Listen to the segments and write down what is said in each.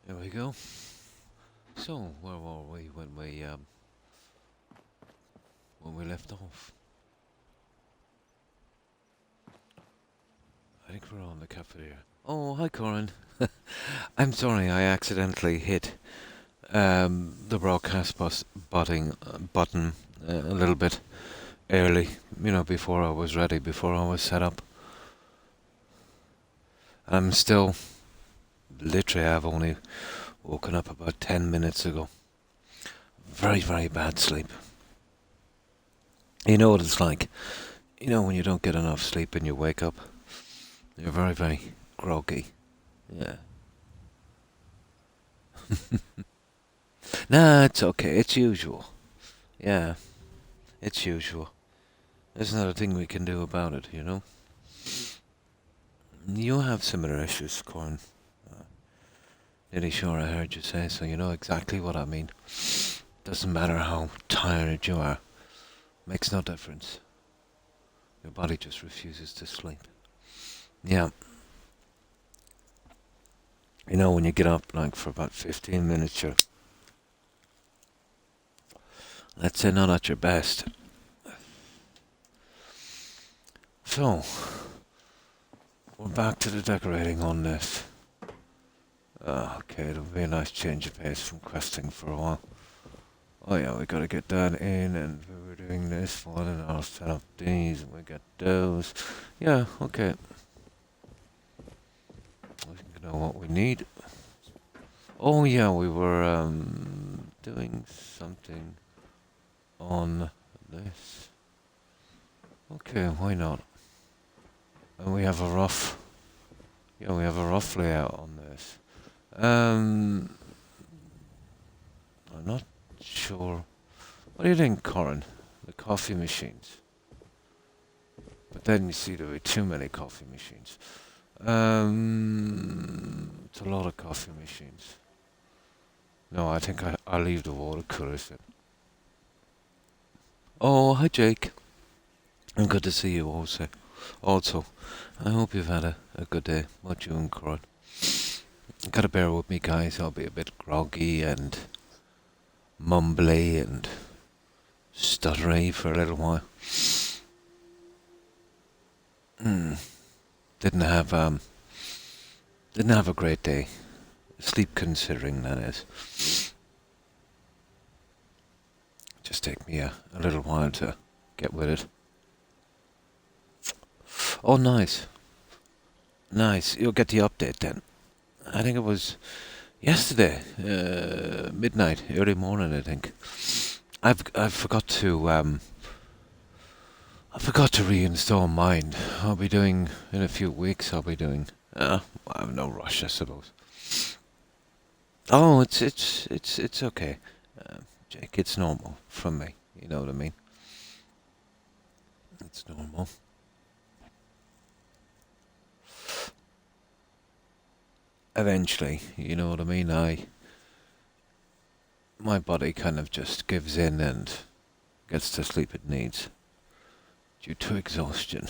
There we go. So, where were we when we left off? I think we're on the cafeteria. Oh, hi, Corin. I'm sorry, I accidentally hit the broadcast button a little bit early. You know, before I was ready, before I was set up. I'm still, literally, I've only woken up about 10 minutes ago. Very, very bad sleep. You know what it's like. You know when you don't get enough sleep and you wake up, you're very, very groggy. Yeah. Nah, it's okay. It's usual. Yeah, it's usual. There's not a thing we can do about it, you know? You have similar issues, Corn. Nearly sure I heard you say, so you know exactly what I mean. Doesn't matter how tired you are. Makes no difference. Your body just refuses to sleep. Yeah. You know, when you get up, like, for about 15 minutes, you're, let's say, not at your best. So, we're back to the decorating on this. Okay, it'll be a nice change of pace from questing for a while. Oh yeah, we gotta get that in, and we were doing this one, and I'll set up these, and we got those. Yeah, okay. We know what we need. Oh yeah, we were doing something on this. Okay, why not? And we have a rough, yeah, we have a rough layout on this. I'm not sure. What do you think, Corin? The coffee machines. But then you see there were too many coffee machines. It's a lot of coffee machines. No, I think I'll leave the water coolers in. Oh, hi Jake. And good to see you also. Also, I hope you've had a good day. What you and Corin? Gotta bear with me, guys. I'll be a bit groggy and mumbly and stuttery for a little while. Didn't have a great day. Sleep considering, that is. Just take me a little while to get with it. Oh, nice. Nice. You'll get the update then. I think it was yesterday, midnight, early morning, I think. I forgot to reinstall mine. I'll be doing in a few weeks. I'll be doing. I have no rush, I suppose. Oh, it's okay, Jake. It's normal from me. You know what I mean? It's normal. Eventually, you know what I mean. My body kind of just gives in and gets the sleep it needs due to exhaustion.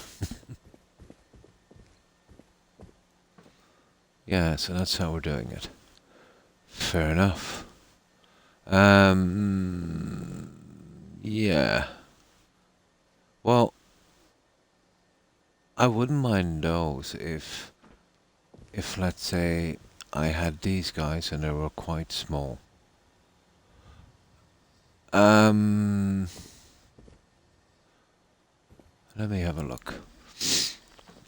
Yeah, so that's how we're doing it. Fair enough. Yeah. Well, I wouldn't mind those if let's say I had these guys and they were quite small. Let me have a look.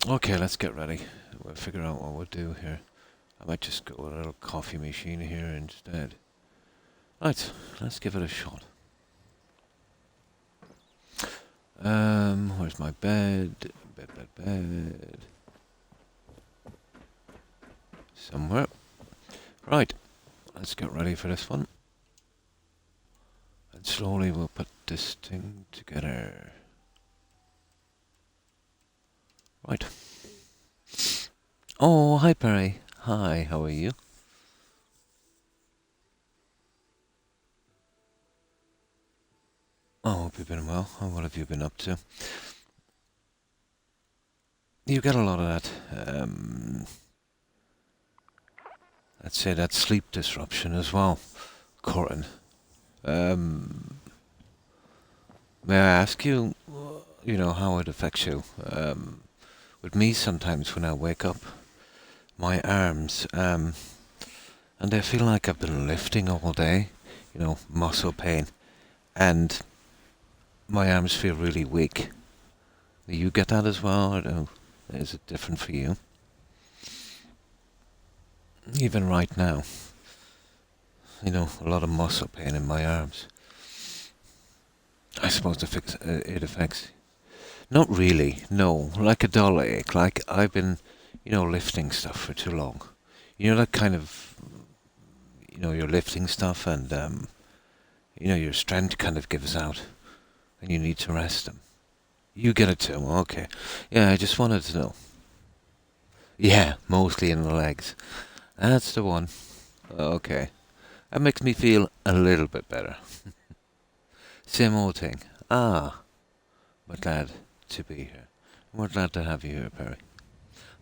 Okay, let's get ready. We'll figure out what we'll do here. I might just go with a little coffee machine here instead. Right, let's give it a shot. Where's my bed? Bed. Somewhere. Right, let's get ready for this one. And slowly we'll put this thing together. Right. Oh, hi Perry. Hi, how are you? Oh, hope you've been well. What have you been up to? You get a lot of that, I'd say that sleep disruption as well, Corin. Um, may I ask you, how it affects you? With me, sometimes when I wake up, my arms, and I feel like I've been lifting all day, muscle pain, and my arms feel really weak. Do you get that as well, or is it different for you? Even right now, a lot of muscle pain in my arms. I suppose it affects. Not really, no. Like a dull ache. Like I've been, lifting stuff for too long. That kind of, you're lifting stuff and, your strength kind of gives out and you need to rest them. You get it too, okay. Yeah, I just wanted to know. Yeah, mostly in the legs. That's the one. Okay. That makes me feel a little bit better. Same old thing. Ah, but glad to be here. We're glad to have you here, Perry.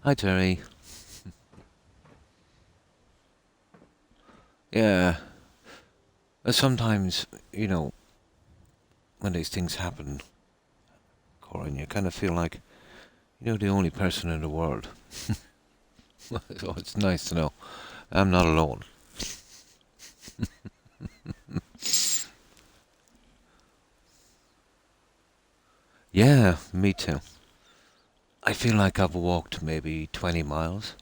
Hi, Terry. Yeah. Sometimes, when these things happen, Corin, you kind of feel like, the only person in the world. So it's nice to know I'm not alone. Yeah, me too. I feel like I've walked maybe 20 miles.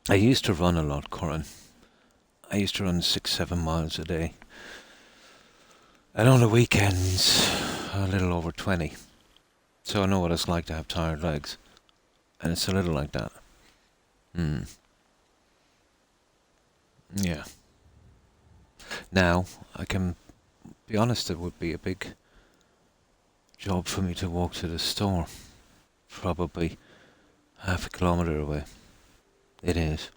I used to run a lot, Corin. I used to run 6, 7 miles a day. And on the weekends, a little over 20. So I know what it's like to have tired legs. And it's a little like that. Hmm. Yeah. Now, I can be honest, it would be a big job for me to walk to the store. Probably half a kilometre away. It is.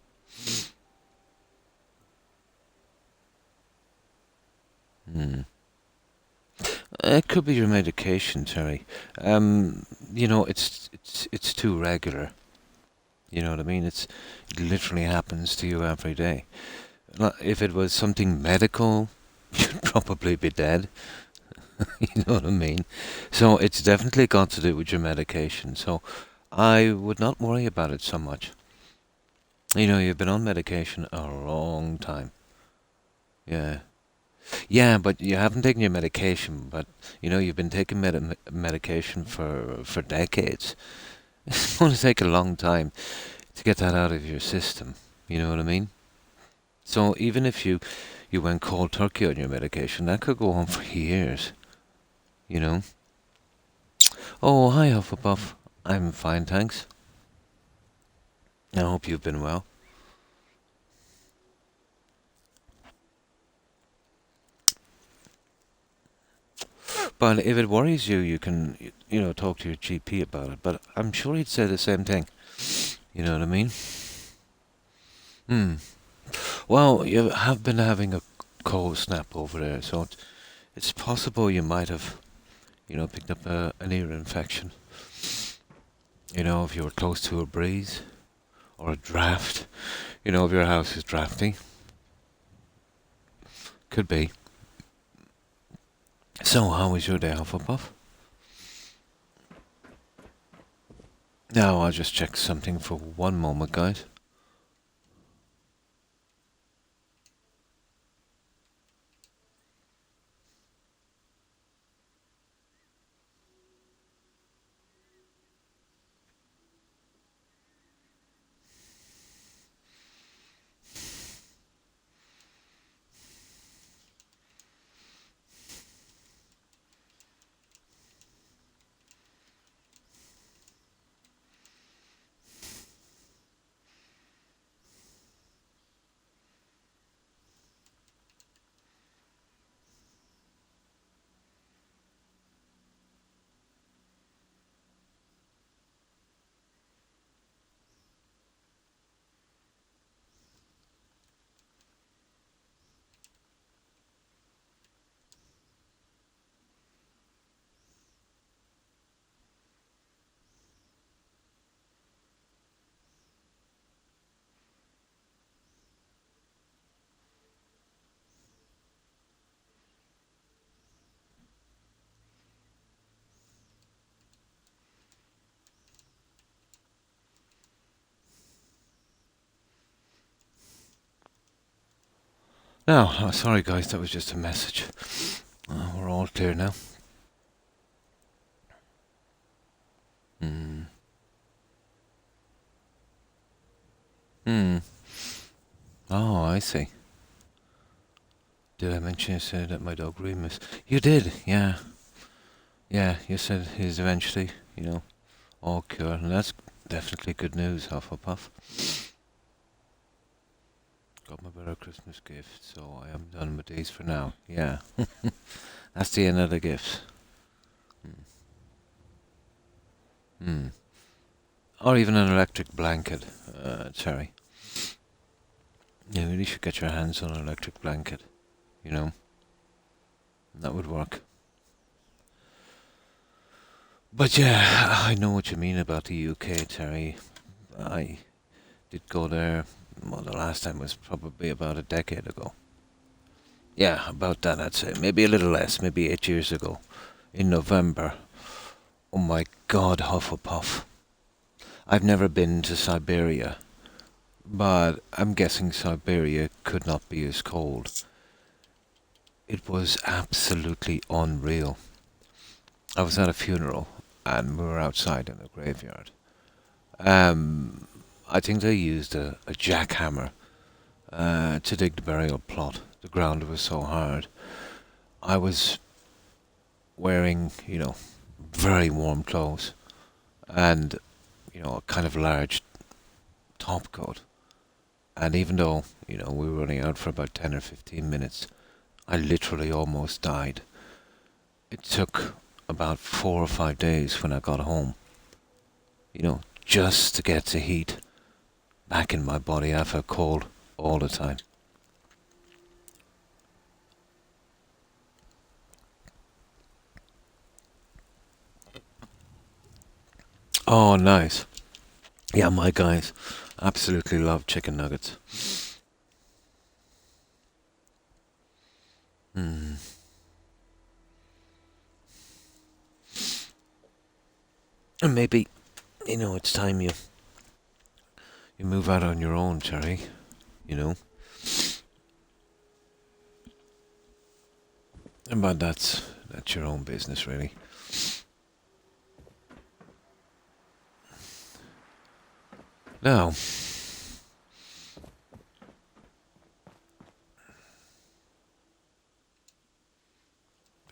Hmm. It could be your medication, Terry. It's too regular. You know what I mean? It literally happens to you every day. If it was something medical, you'd probably be dead. You know what I mean? So it's definitely got to do with your medication. So I would not worry about it so much. You've been on medication a long time. Yeah. Yeah, but you haven't taken your medication, but you've been taking medication for decades. It's going to take a long time to get that out of your system. You know what I mean? So even if you went cold turkey on your medication, that could go on for years. You know? Oh, hi, Hufflepuff. I'm fine, thanks. I hope you've been well. But if it worries you, you can, talk to your GP about it. But I'm sure he'd say the same thing. You know what I mean? Hmm. Well, you have been having a cold snap over there, so it's possible you might have, picked up an ear infection. If you were close to a breeze or a draft, if your house is drafty, could be. So, how was your day, Hufflepuff? Now, I'll just check something for one moment, guys. No, sorry guys, that was just a message. We're all clear now. Hmm. Hmm. Oh, I see. Did I mention yesterday that my dog Remus? You did, yeah. Yeah, you said he's eventually, all cured, and that's definitely good news, Hufflepuff. Got my better Christmas gift, so I am done with these for now. Yeah, that's the end of the gifts. Hmm. Or even an electric blanket, Terry. You really should get your hands on an electric blanket, you know. That would work. But yeah, I know what you mean about the UK, Terry. I did go there. Well, the last time was probably about a decade ago. Yeah, about that I'd say. Maybe a little less, maybe 8 years ago. In November. Oh my god, Hufflepuff. I've never been to Siberia, but I'm guessing Siberia could not be as cold. It was absolutely unreal. I was at a funeral and we were outside in the graveyard. Um, I think they used a jackhammer to dig the burial plot. The ground was so hard. I was wearing, very warm clothes and, a kind of large top coat. And even though, we were only out for about 10 or 15 minutes, I literally almost died. It took about 4 or 5 days when I got home, just to get the heat back in my body. I felt cold all the time. Oh, nice. Yeah, my guys absolutely love chicken nuggets. Mm. And maybe, it's time you move out on your own, Terry. You know. But that's your own business, really. Now,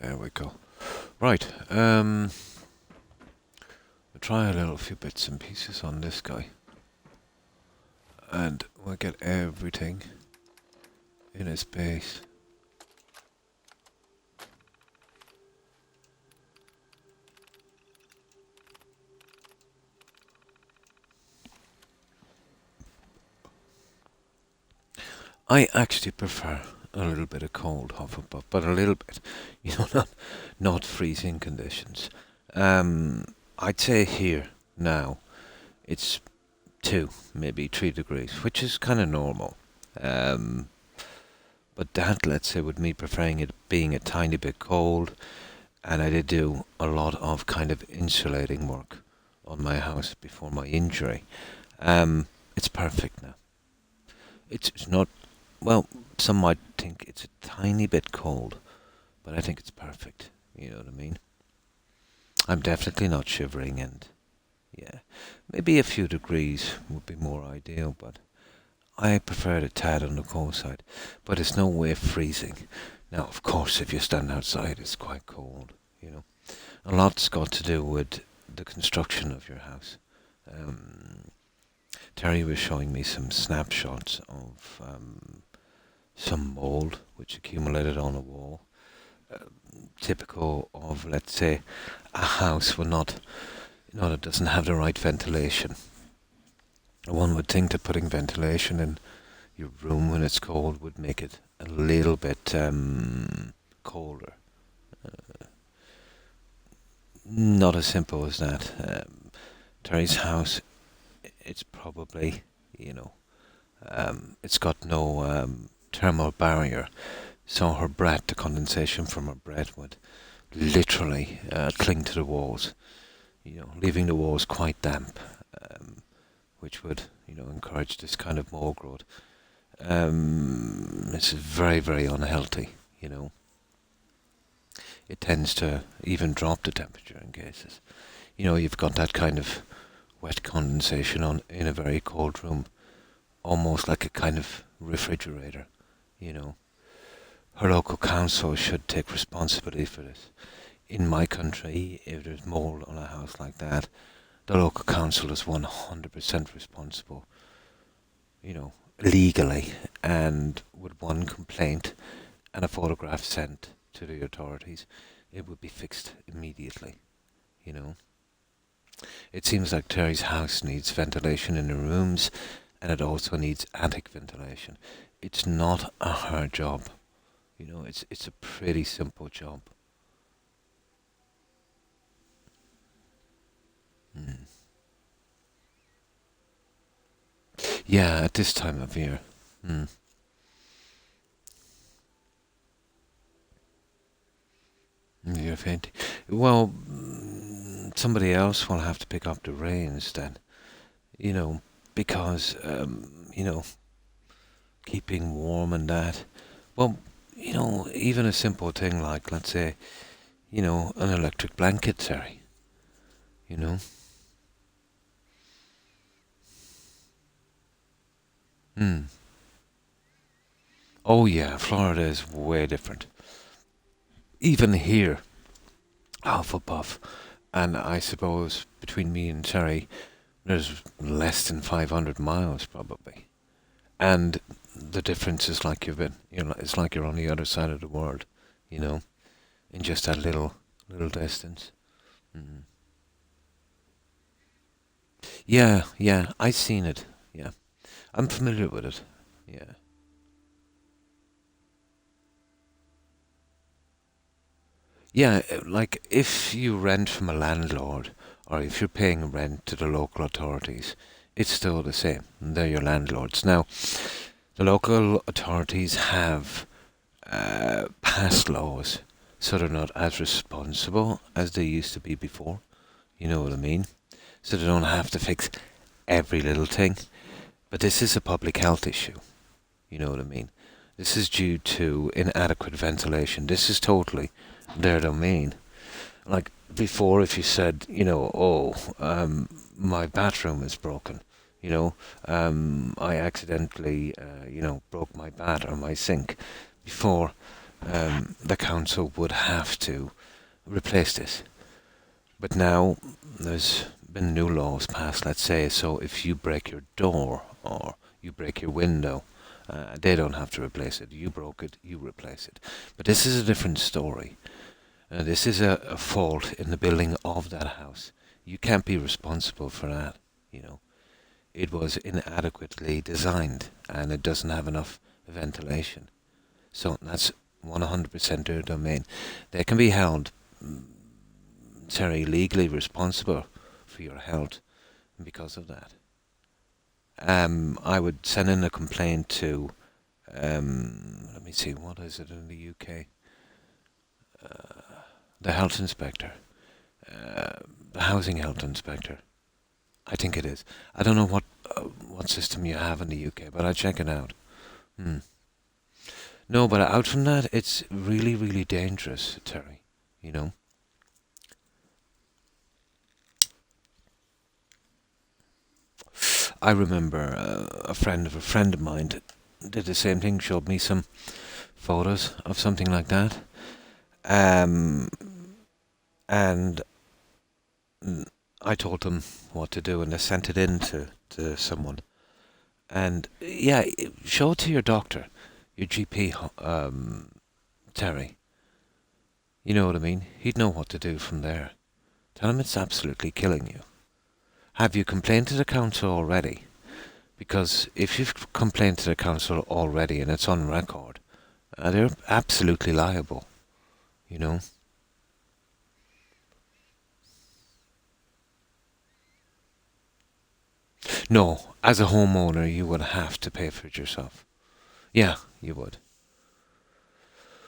there we go. Right. We'll try a little few bits and pieces on this guy, and we'll get everything in his base. I actually prefer a little bit of cold Hufflepuff, but a little bit, not freezing conditions. I'd say here now it's 2, maybe 3 degrees, which is kind of normal. Um, but that, let's say, with me preferring it being a tiny bit cold, and I did do a lot of kind of insulating work on my house before my injury. It's perfect now. It's not, well, some might think it's a tiny bit cold, but I think it's perfect. You know what I mean? I'm definitely not shivering, and yeah, maybe a few degrees would be more ideal, but I prefer it a tad on the cold side. But it's no way freezing. Now, of course, if you stand outside, it's quite cold. A lot's got to do with the construction of your house. Um, Terry was showing me some snapshots of some mold which accumulated on a wall, uh, typical of, let's say, a house will not, that doesn't have the right ventilation. One would think that putting ventilation in your room when it's cold would make it a little bit colder. Not as simple as that. Terry's house, it's probably, it's got no thermal barrier, so her breath, the condensation from her breath would literally cling to the walls, leaving the walls quite damp, which would, encourage this kind of mold growth. It's very, very unhealthy, you know. It tends to even drop the temperature in cases. You know, you've got that kind of wet condensation on in a very cold room, almost like a kind of refrigerator, you know. Her local council should take responsibility for this. In my country, if there's mold on a house like that, the local council is 100% responsible, you know, legally, and with one complaint and a photograph sent to the authorities, it would be fixed immediately, you know. It seems like Terry's house needs ventilation in the rooms, and it also needs attic ventilation. It's not a hard job, you know. It's a pretty simple job. Mm. Yeah, at this time of year. Mm. You're faint. Well, somebody else will have to pick up the reins then, you know, because you know, keeping warm and that. Well, you know, even a simple thing like, let's say, you know, an electric blanket, sorry, you know. Hmm. Oh yeah, Florida is way different. Even here, Hufflepuff, and I suppose between me and Terry, there's less than 500 miles probably. And the difference is like you know, it's like you're on the other side of the world, you know, in just that little distance. Mm. Yeah, yeah, I seen it. Yeah, I'm familiar with it. Yeah. Yeah, like if you rent from a landlord or if you're paying rent to the local authorities, it's still the same. They're your landlords. Now, the local authorities have passed laws so they're not as responsible as they used to be before. You know what I mean? So they don't have to fix every little thing. But this is a public health issue. You know what I mean? This is due to inadequate ventilation. This is totally their domain. Like before, if you said, you know, oh, my bathroom is broken, you know, I accidentally, you know, broke my bat or my sink, before the council would have to replace this. But now there's been new laws passed, let's say, so if you break your door or you break your window, they don't have to replace it. You broke it, you replace it. But this is a different story. This is a fault in the building of that house. You can't be responsible for that, you know. It was inadequately designed and it doesn't have enough ventilation. So that's 100% their domain. They can be held, sorry, legally responsible for your health because of that. I would send in a complaint to, let me see, what is it in the UK? The health inspector, uh, the housing health inspector. I think it is. I don't know what system you have in the UK, but I'll check it out. Hmm. No, but out from that, it's really, really dangerous, Terry. You know. I remember a friend of mine did the same thing. Showed me some photos of something like that. Um, and I told them what to do, and they sent it in to someone. And yeah, show it to your doctor, your GP, Terry. You know what I mean? He'd know what to do from there. Tell him it's absolutely killing you. Have you complained to the council already? Because if you've complained to the council already and it's on record, they're absolutely liable, you know? No, as a homeowner, you would have to pay for it yourself. Yeah, you would.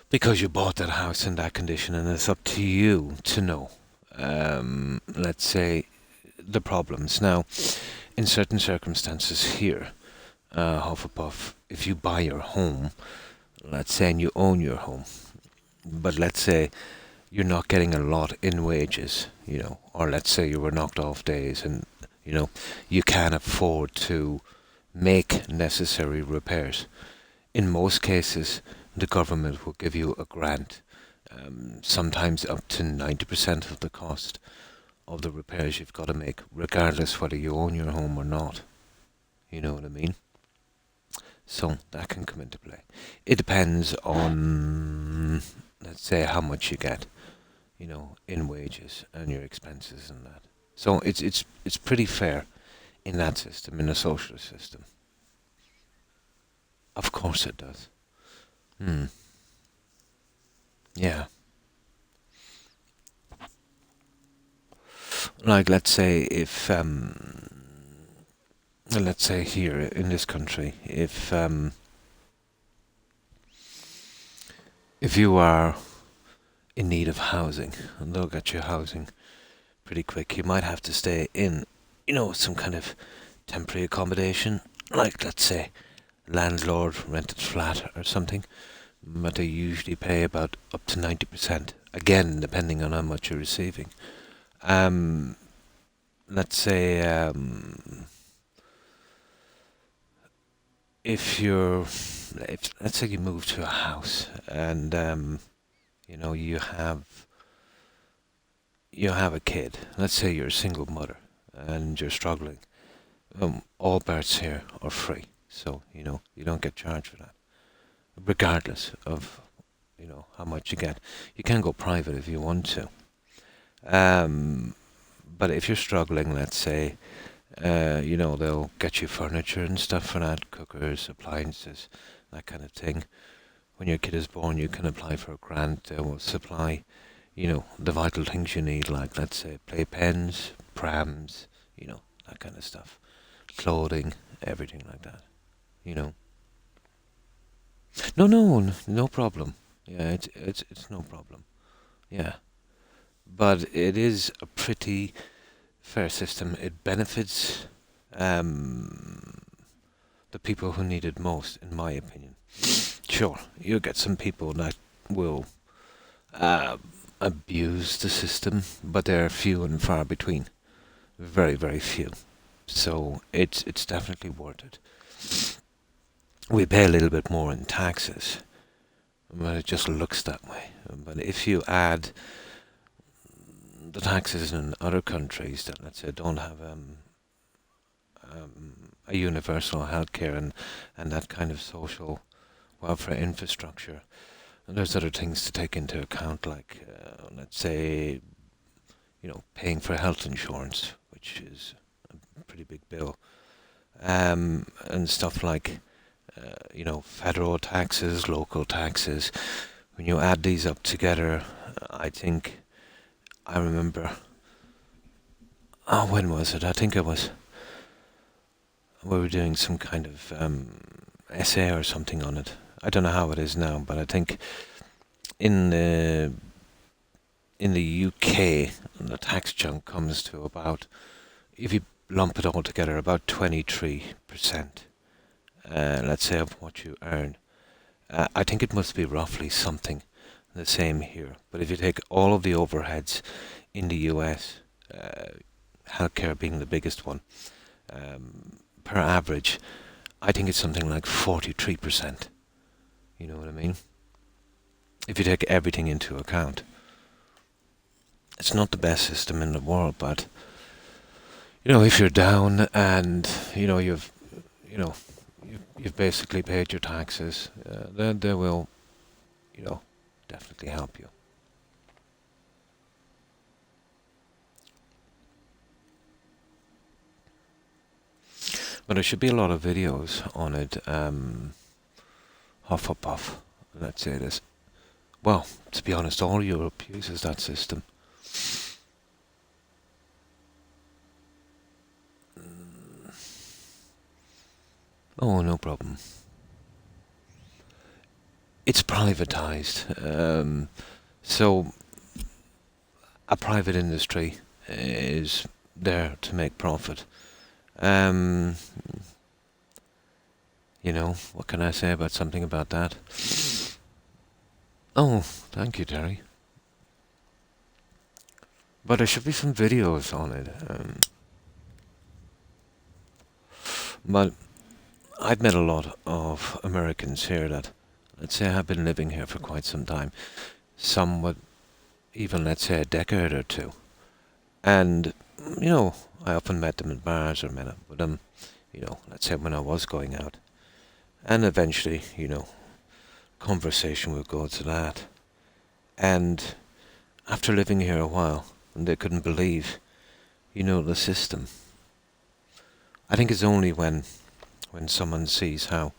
Because you bought that house in that condition, and it's up to you to know, let's say, the problems. Now, in certain circumstances here, Hufflepuff, if you buy your home, let's say, and you own your home, but let's say you're not getting a lot in wages, or let's say you were knocked off days and, you can't afford to make necessary repairs. In most cases, the government will give you a grant, sometimes up to 90% of the cost of the repairs you've got to make, regardless whether you own your home or not. You know what I mean? So that can come into play. It depends on, let's say, how much you get, in wages and your expenses and that. So it's pretty fair in that system, in a socialist system. Of course it does. Hmm. Yeah. Like, let's say if let's say here in this country, if you are in need of housing, and they'll get you housing pretty quick, you might have to stay in, some kind of temporary accommodation, like, let's say, landlord rented flat or something, but they usually pay about up to 90%, again, depending on how much you're receiving. Um, let's say, if let's say you move to a house and you have a kid. Let's say you're a single mother and you're struggling. All births here are free, so you don't get charged for that, regardless of how much you get. You can go private if you want to. Um, but if you're struggling, let's say, they'll get you furniture and stuff for that, cookers, appliances, that kind of thing. When your kid is born, you can apply for a grant. They will supply, the vital things you need, like, let's say, playpens, prams, that kind of stuff, clothing, everything like that. You know. No, no, no problem. Yeah, it's no problem. Yeah, but it is a pretty fair system. It benefits um, the people who need it most, in my opinion. Sure, you get some people that will uh, abuse the system, but they're few and far between. Very, very few. So it's definitely worth it. We pay a little bit more in taxes, but it just looks that way. But if you add the taxes in other countries that, let's say, don't have a universal healthcare and that kind of social welfare infrastructure, and there's other things to take into account, like, let's say, paying for health insurance, which is a pretty big bill, and stuff like, federal taxes, local taxes. When you add these up together, I think I remember. Oh, when was it? I think it was. We were doing some kind of essay or something on it. I don't know how it is now, but I think in the UK, the tax chunk comes to about, if you lump it all together, about 23%. Let's say, of what you earn. I think it must be roughly something the same here. But if you take all of the overheads in the US, healthcare being the biggest one, per average, I think it's something like 43%. You know what I mean? If you take everything into account. It's not the best system in the world, but, if you're down and, you know, you've basically paid your taxes, then they will, definitely help you. But there should be a lot of videos on it. Hufflepuff, let's say this. Well, to be honest, all Europe uses that system. Oh, no problem. It's privatized. So a private industry is there to make profit. Um, You know, what can I say about something about that? Oh, thank you, Terry. But there should be some videos on it. But I've met a lot of Americans here that, let's say, have been living here for quite some time. Some would even, let's say, a decade or two. And, you know, I often met them in bars or met up with them, you know, let's say when I was going out. And eventually, you know, conversation would go to that. And after living here a while, they couldn't believe, you know, the system. I think it's only when someone sees how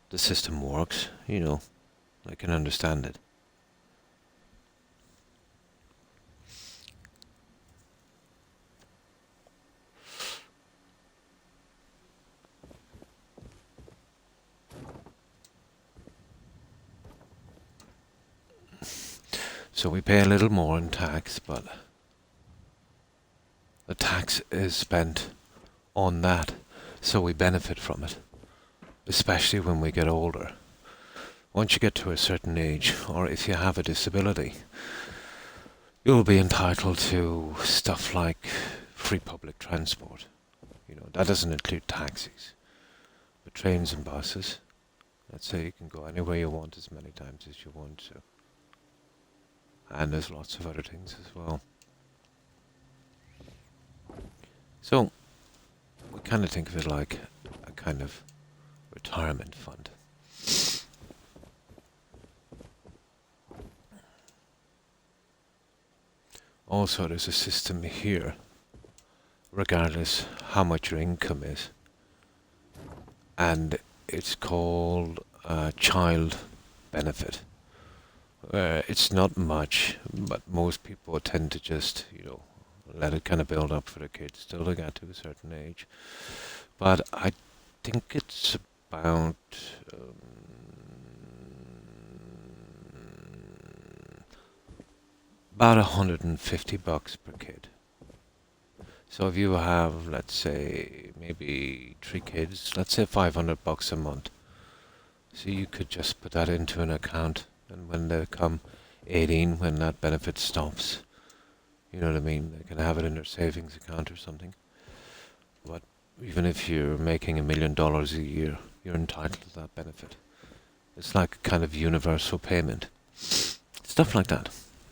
the system works, you know, they can understand it. So we pay a little more in tax, but the tax is spent on that, so we benefit from it, especially when we get older. Once you get to a certain age, or if you have a disability, you'll be entitled to stuff like free public transport. You know, that doesn't include taxis, but trains and buses. Let's say you can go anywhere you want as many times as you want to. And there's lots of other things as well. So, we kind of think of it like a kind of retirement fund. Also, there's a system here, regardless how much your income is, and it's called child benefit. It's not much, but most people tend to just, you know, let it kind of build up for the kids till they get to a certain age. But I think it's about um, about $150 per kid. So if you have, let's say, maybe 3 kids, let's say $500 a month. So you could just put that into an account, and when they come 18, when that benefit stops, you know what I mean, they can have it in their savings account or something. But even if you're making $1 million a year, you're entitled to that benefit. It's like a kind of universal payment. Stuff like that.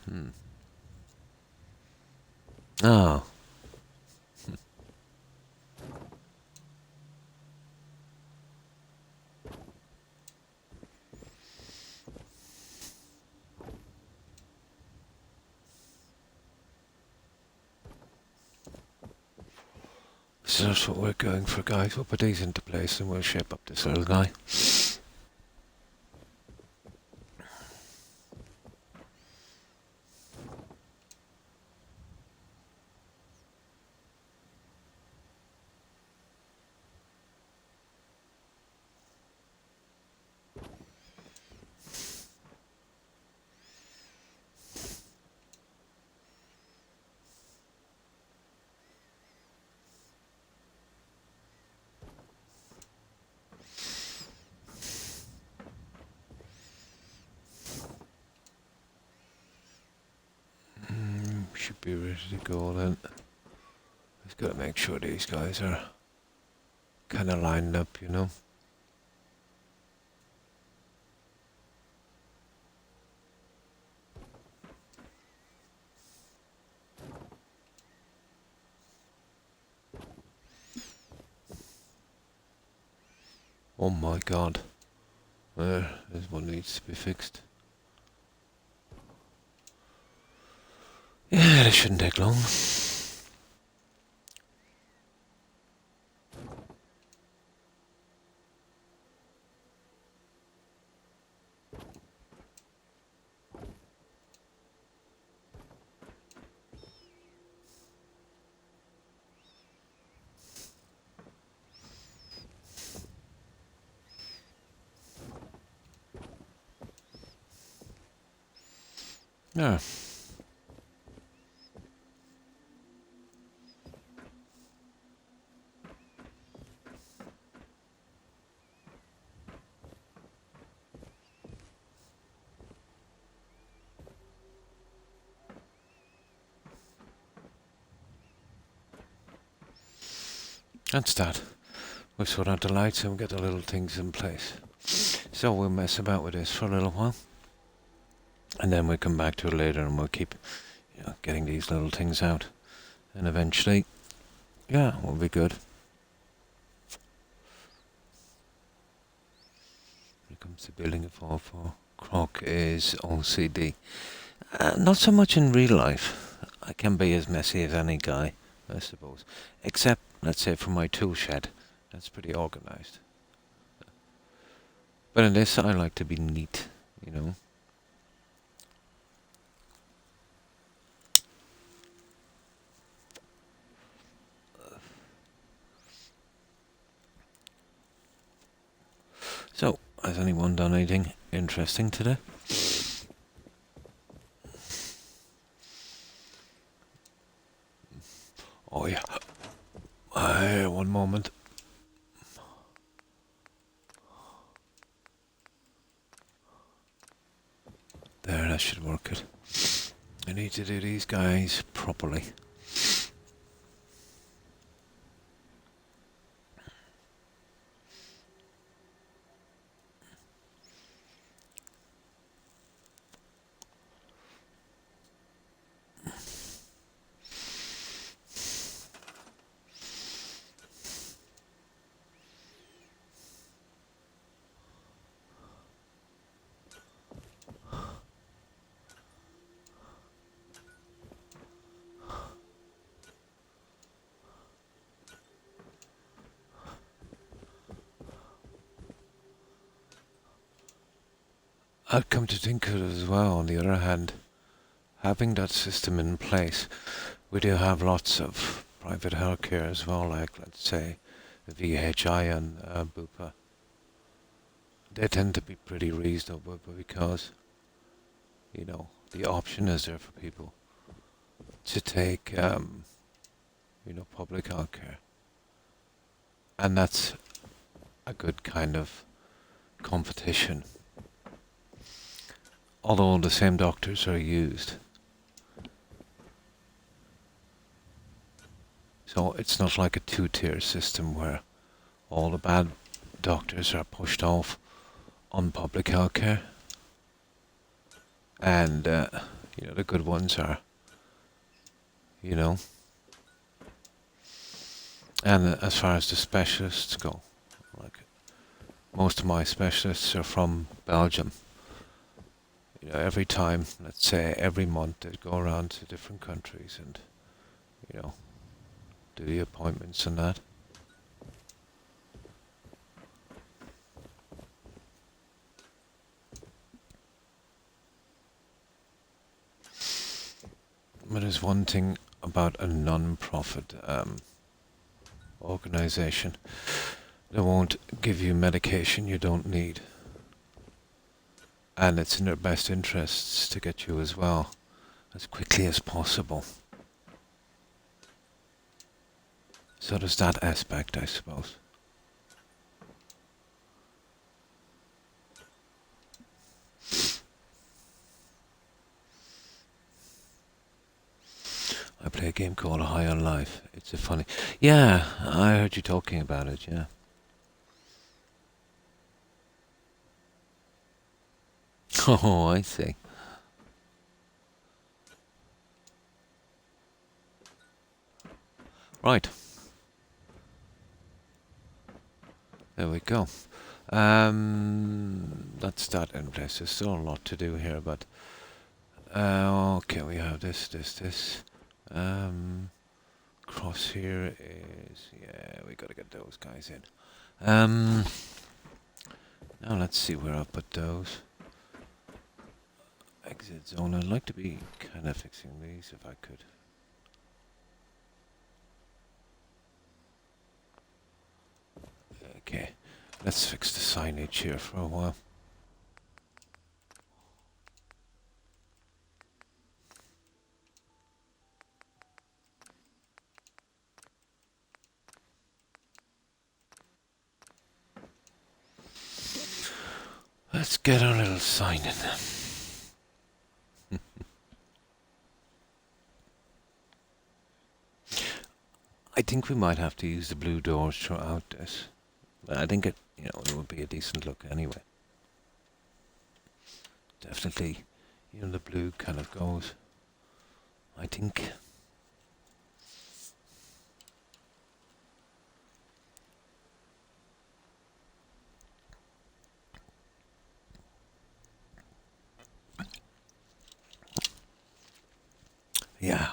Hmm. Ah. So that's what we're going for, guys. We'll put these into place and we'll shape up this little guy. Should be ready to go then. Just gotta make sure these guys are kind of lined up, you know. Oh my god. There's one needs to be fixed. Yeah, this shouldn't take long. Yeah. That's that. We sort out the lights and we get the little things in place. So we'll mess about with this for a little while. And then we'll come back to it later and we'll keep getting these little things out. And eventually, yeah, we'll be good. When it comes to building a 4-4, Croc is OCD. Not so much in real life. I can be as messy as any guy, I suppose. Except, let's say, for my tool shed. That's pretty organised. But in this, I like to be neat, you know. So, has anyone done anything interesting today? Oh yeah. One moment. There, that should work it. I need to do these guys properly. I'd come to think of it as well, on the other hand, having that system in place, we do have lots of private healthcare as well, like, let's say, VHI and Bupa. They tend to be pretty reasonable because, the option is there for people to take, public healthcare. And that's a good kind of competition. Although the same doctors are used. So it's not like a two-tier system where all the bad doctors are pushed off on public healthcare. And, the good ones are, And as far as the specialists go, like, most of my specialists are from Belgium. Every time, let's say every month, they'd go around to different countries and, do the appointments and that. But there's one thing about a non-profit organization. They won't give you medication you don't need. And it's in their best interests to get you as well, as quickly as possible. So there's that aspect, I suppose. I play a game called High on Life. It's a funny... Yeah, I heard you talking about it, yeah. Oh, I see. Right. There we go. That's that in place. There's still a lot to do here, but... okay, we have this. Cross here is... Yeah, we gotta get those guys in. Now let's see where I'll put those. Exit zone. I'd like to be kind of fixing these if I could. Okay, let's fix the signage here for a while. Let's get our little sign in. I think we might have to use the blue doors throughout this. But I think it, it would be a decent look anyway. Definitely, the blue kind of goes, I think. Yeah.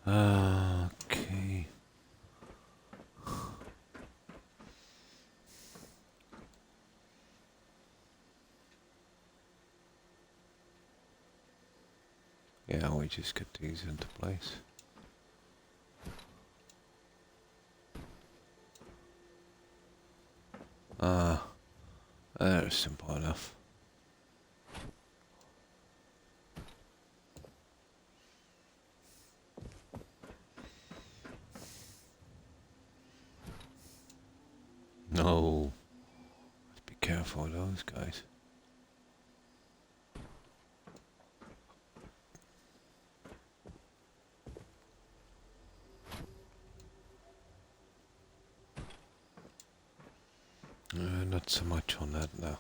Okay. Yeah, we just get these into place. They're simple enough. No. Let's be careful of those guys. Not so much on that now.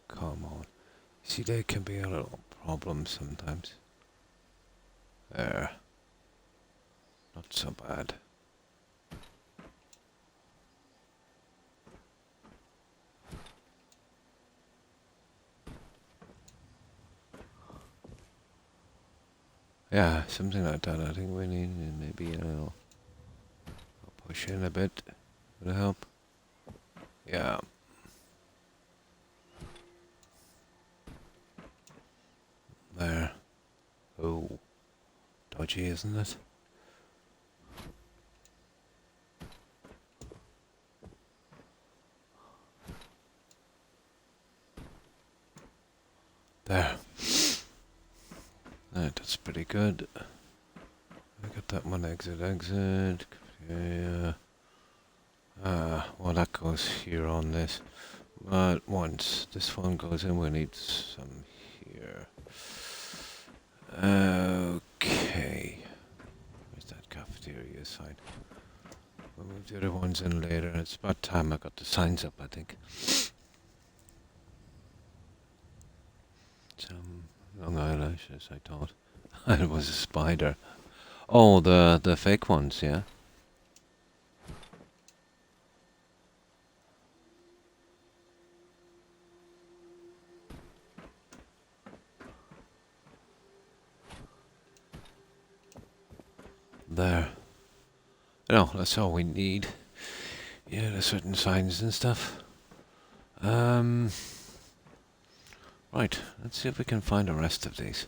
Come on. See, they can be a little problem sometimes. There. Not so bad. Yeah, something like that. I think we need maybe I'll push in a bit. Would it help? Yeah. There. Oh. Dodgy, isn't it? There. That's pretty good. I got that one exit. Yeah. Well, that goes here on this. But once this one goes in, we need some here. Okay. Where's that cafeteria sign? We'll move the other ones in later. It's about time I got the signs up, I think. Some long eyelashes, I thought. It was a spider. Oh, the fake ones, yeah? There. No, that's all we need. Yeah, there's certain signs and stuff. Right, let's see if we can find the rest of these.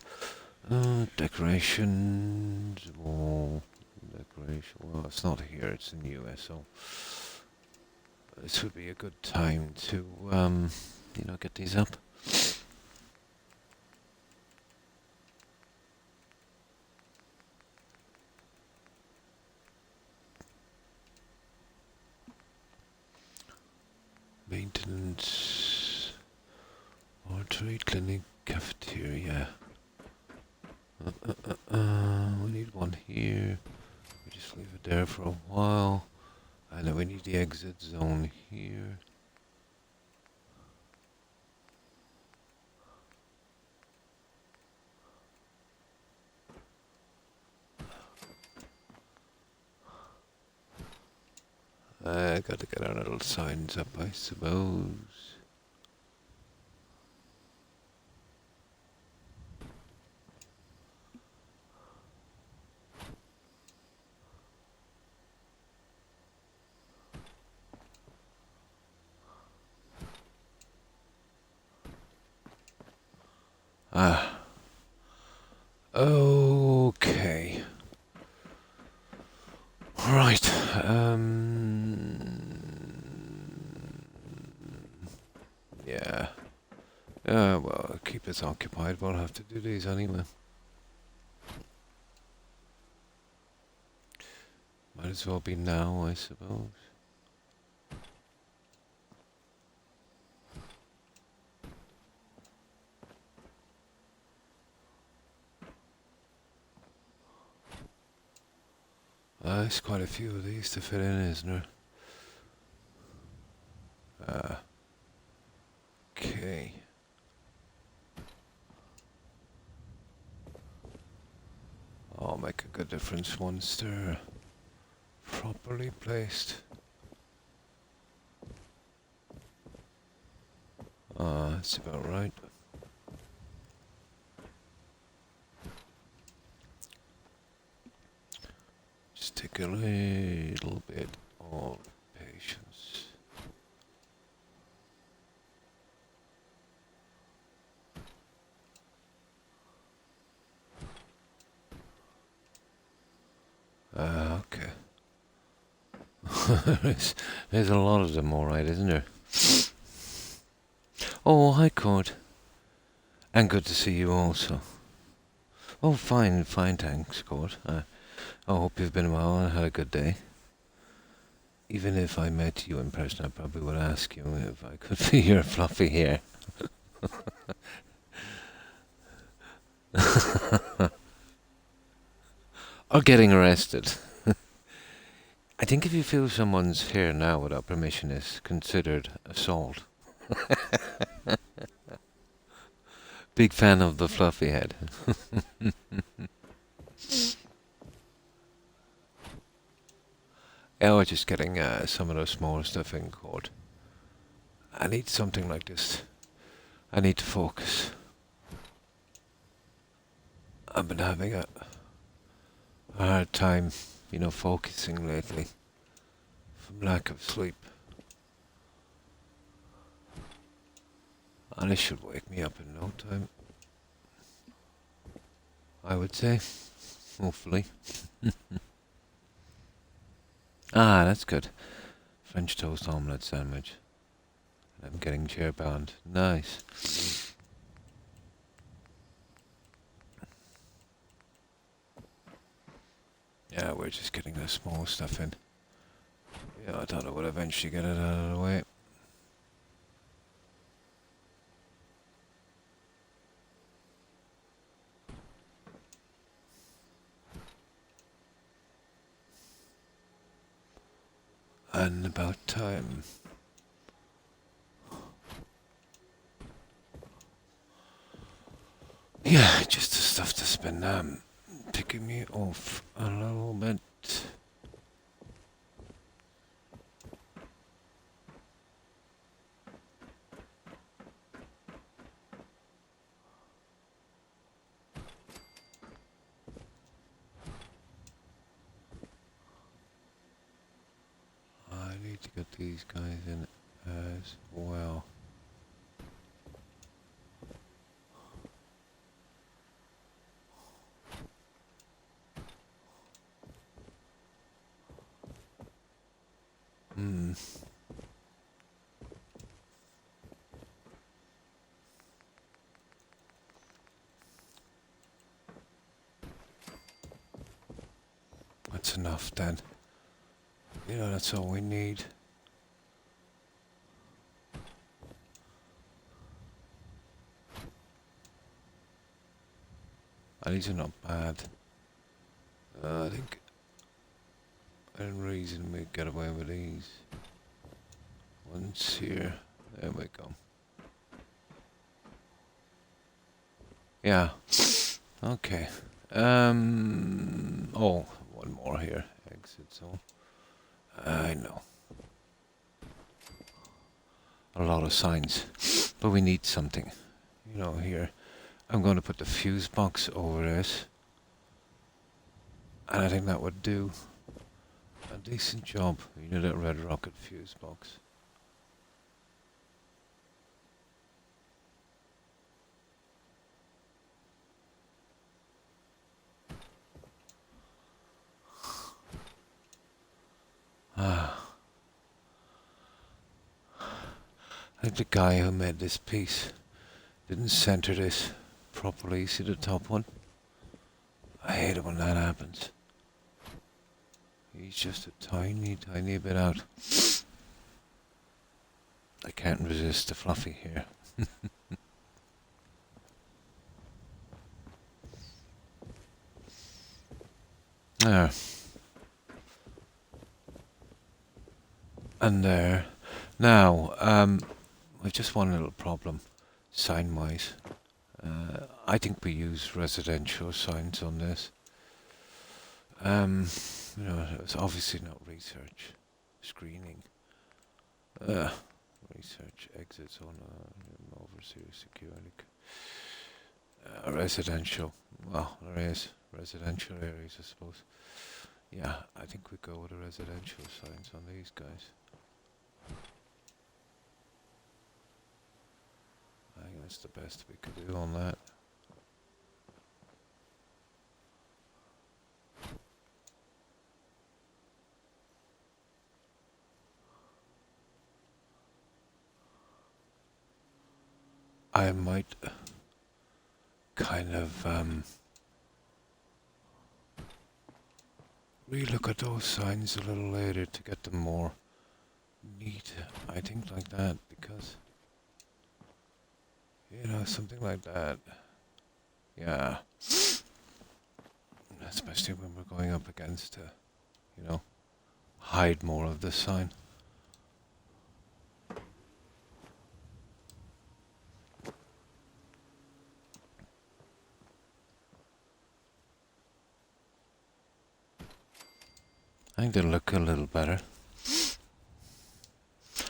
Decorations. Oh, decoration. Well, it's not here, it's in the US, so this would be a good time to, get these up. Maintenance, or trade clinic, cafeteria. We need one here. We just leave it there for a while. And then we need the exit zone here. I gotta get our little signs up, I suppose. Ah. Okay. Right. Yeah. Well, keep us occupied. We'll have to do these anyway. Might as well be now, I suppose. There's quite a few of these to fit in, isn't there? Okay. I'll make a good difference once they're properly placed. That's about right. Just take a little bit of patience. Okay. there's a lot of them, alright, isn't there? Oh, hi, Cord. And good to see you also. Oh, fine, thanks, Cord. I hope you've been well and had a good day. Even if I met you in person, I probably would ask you if I could see your fluffy hair. Or getting arrested. I think if you feel someone's hair now without permission is considered assault. Big fan of the fluffy head. I was just getting some of the smaller stuff in court. I need something like this. I need to focus. I've been having a hard time, focusing lately. From lack of sleep. And it should wake me up in no time. I would say. Hopefully. That's good. French toast omelette sandwich. I'm getting chair bound. Nice. Yeah, we're just getting the small stuff in. Yeah, I thought I would eventually get it out of the way. And about time. Yeah, just the stuff that's been ticking me off a little bit. I need to get these guys in as well. That's enough then. That's all we need. These are not bad. I think within reason we get away with these. Once here. There we go. Yeah. Okay. Oh, one more here. Exit zone. I know. A lot of signs. But we need something. Here. I'm going to put the fuse box over this. And I think that would do a decent job. That red rocket fuse box. think the guy who made this piece didn't center this properly. See the top one? I hate it when that happens. He's just a tiny, tiny bit out. I can't resist the fluffy here. There. And there. Now, I've just one little problem, sign-wise. I think we use residential signs on this. You know, it's obviously not research. Screening. Research, exits on overseas security. Residential. Well, there is residential areas, I suppose. Yeah, I think we go with the residential signs on these guys. I think that's the best we could do on that. I might kind of relook at those signs a little later to get them more neat, I think, like that, because, you know, something like that, yeah, especially when we're going up against you know, hide more of the sign. I think they'll look a little better.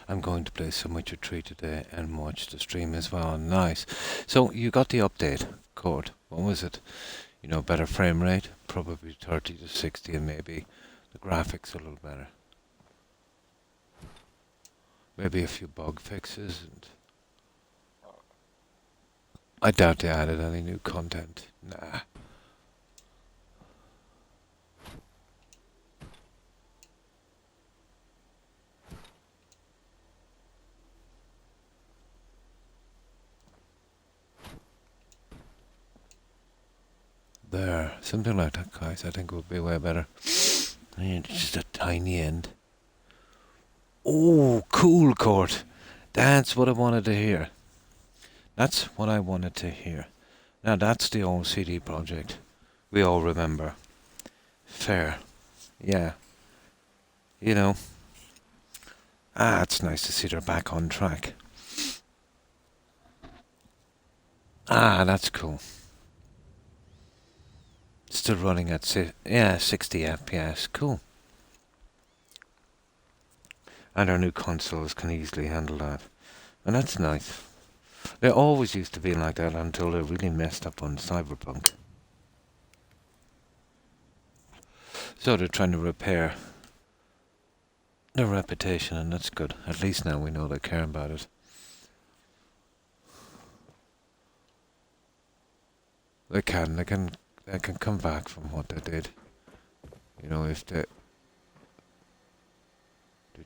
I'm going to play some Witcher 3 today and watch the stream as well. Nice. So you got the update, Cord. What was it? You know, better frame rate, probably 30 to 60, and maybe the graphics a little better. Maybe a few bug fixes, and I doubt they added any new content. Nah. There, something like that, guys. I think would be way better. And just a tiny end. Oh, cool, Court. That's what I wanted to hear. That's what I wanted to hear. Now that's the old CD project. We all remember. Fair. Yeah. You know. It's nice to see they're back on track. That's cool. Still running at 60 FPS. Cool. And our new consoles can easily handle that. And that's nice. They always used to be like that until they really messed up on Cyberpunk. So they're trying to repair their reputation, and that's good. At least now we know they care about it. They can come back from what they did. You know, if they're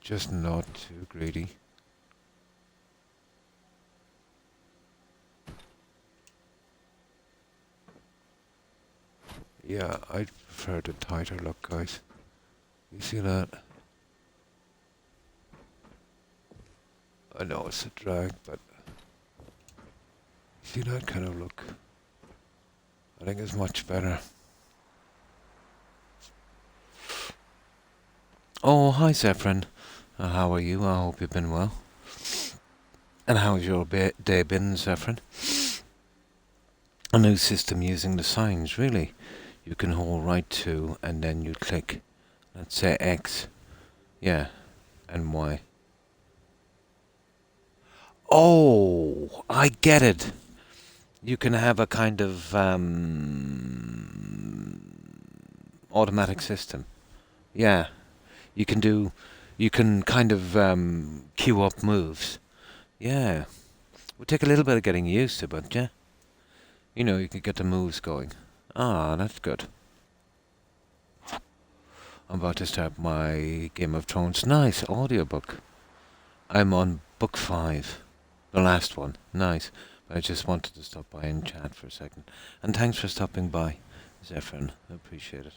just not too greedy. Yeah, I'd prefer the tighter look, guys. You see that? I know it's a drag, but see that kind of look? I think it's much better. Oh, hi Zephyrin. How are you? I hope you've been well. And how's your day been, Zephyrin? A new system using the signs, really. You can hold right to and then you click, let's say X. Yeah, and Y. Oh, I get it. You can have a kind of automatic system. Yeah, you can kind of queue up moves. Yeah, would take a little bit of getting used to, but yeah, you know, you could get the moves going. That's good. I'm about to start my Game of Thrones. Nice audiobook. I'm on book 5. The last one. Nice. But I just wanted to stop by and chat for a second. And thanks for stopping by, Zephyrin. I appreciate it.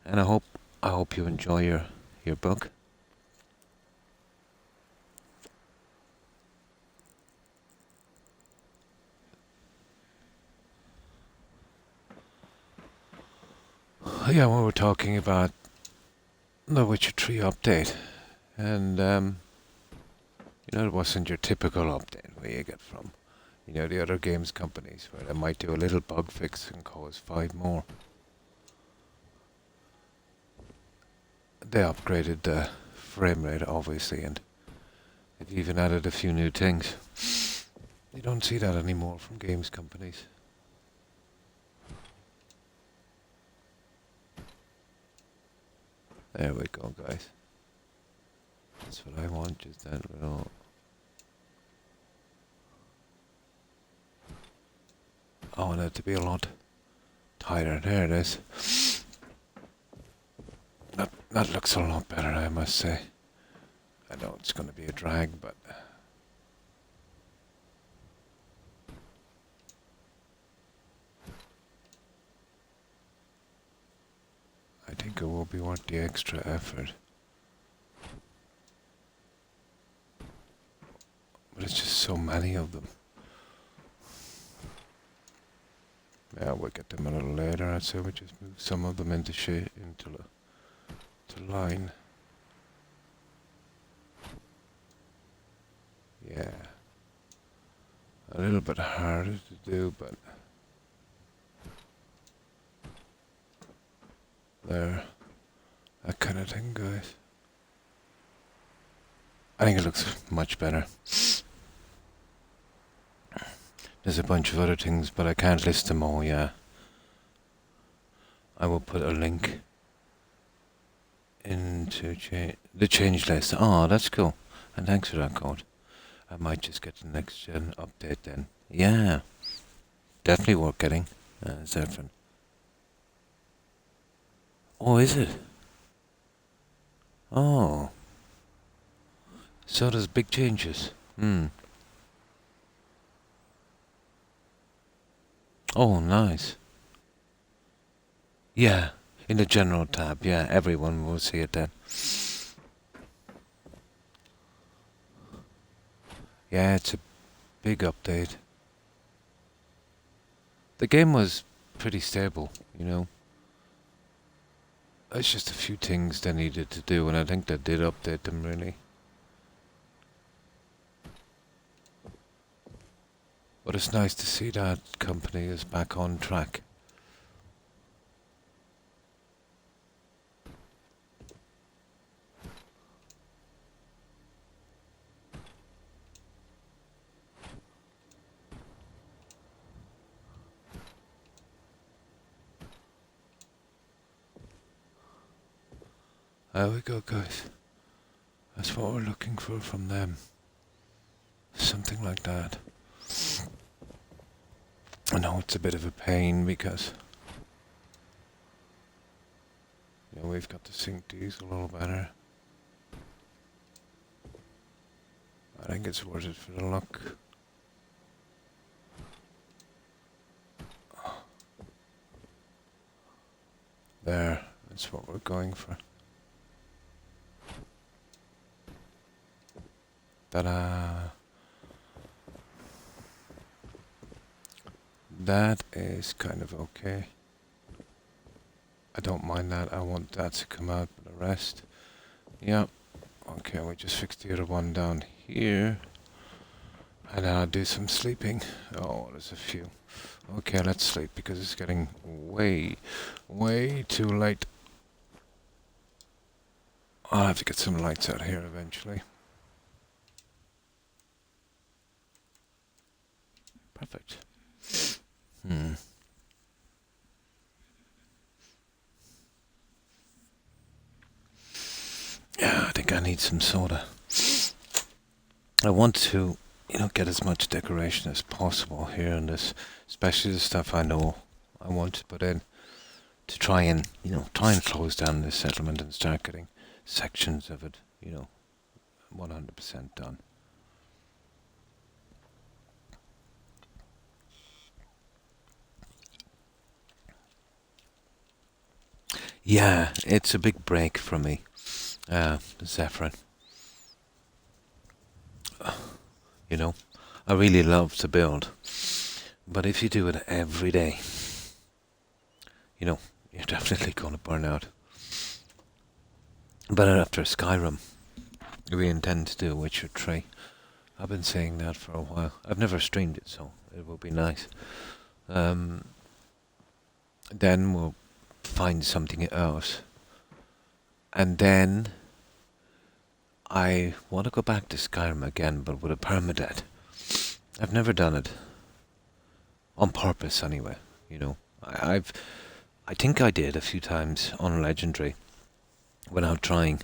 And I hope you enjoy your book. Yeah, we were talking about the Witcher 3 update. And it wasn't your typical update where you get from the other games companies where they might do a little bug fix and cause 5 more. They upgraded the frame rate, obviously, and they've even added a few new things. You don't see that anymore from games companies. There we go, guys. That's what I want, just that little... I want it to be a lot tighter. There it is. That looks a lot better, I must say. I know it's going to be a drag, but... I think it will be worth the extra effort. But it's just so many of them. Yeah, we'll get them a little later. I'd say we just move some of them into line. Yeah. A little bit harder to do, but there. That kind of thing, guys. I think it looks much better. There's a bunch of other things, but I can't list them all, yeah. I will put a link into the change list. Oh, that's cool. And thanks for that code. I might just get the next gen update then. Yeah. Definitely worth getting. Zephyrin. Oh, is it? Oh. So there's big changes. Oh, nice. Yeah, in the general tab. Yeah, everyone will see it then. Yeah, it's a big update. The game was pretty stable, It's just a few things they needed to do, and I think they did update them, really. But it's nice to see that company is back on track. There we go, guys. That's what we're looking for from them. Something like that. I know it's a bit of a pain because we've got to sync these a little better. I think it's worth it for the look. There, that's what we're going for. Ta-da! That is kind of okay. I don't mind that. I want that to come out, but the rest... Yeah. Okay, we just fixed the other one down here. And then I'll do some sleeping. Oh, there's a few. Okay, let's sleep because it's getting way, way too late. I'll have to get some lights out here eventually. Perfect. Yeah, I think I need some soda. I want to, get as much decoration as possible here in this, especially the stuff I know I want to put in to try and close down this settlement and start getting sections of it, 100% done. Yeah, it's a big break for me, Zephyrin. You know, I really love to build, but if you do it every day, you know, you're definitely going to burn out. But after Skyrim, we intend to do Witcher 3. I've been saying that for a while. I've never streamed it, so it will be nice. Um, then we'll find something else. And then I want to go back to Skyrim again, but with a permadeath. I've never done it. On purpose, anyway. You know, I think I did a few times on Legendary without trying.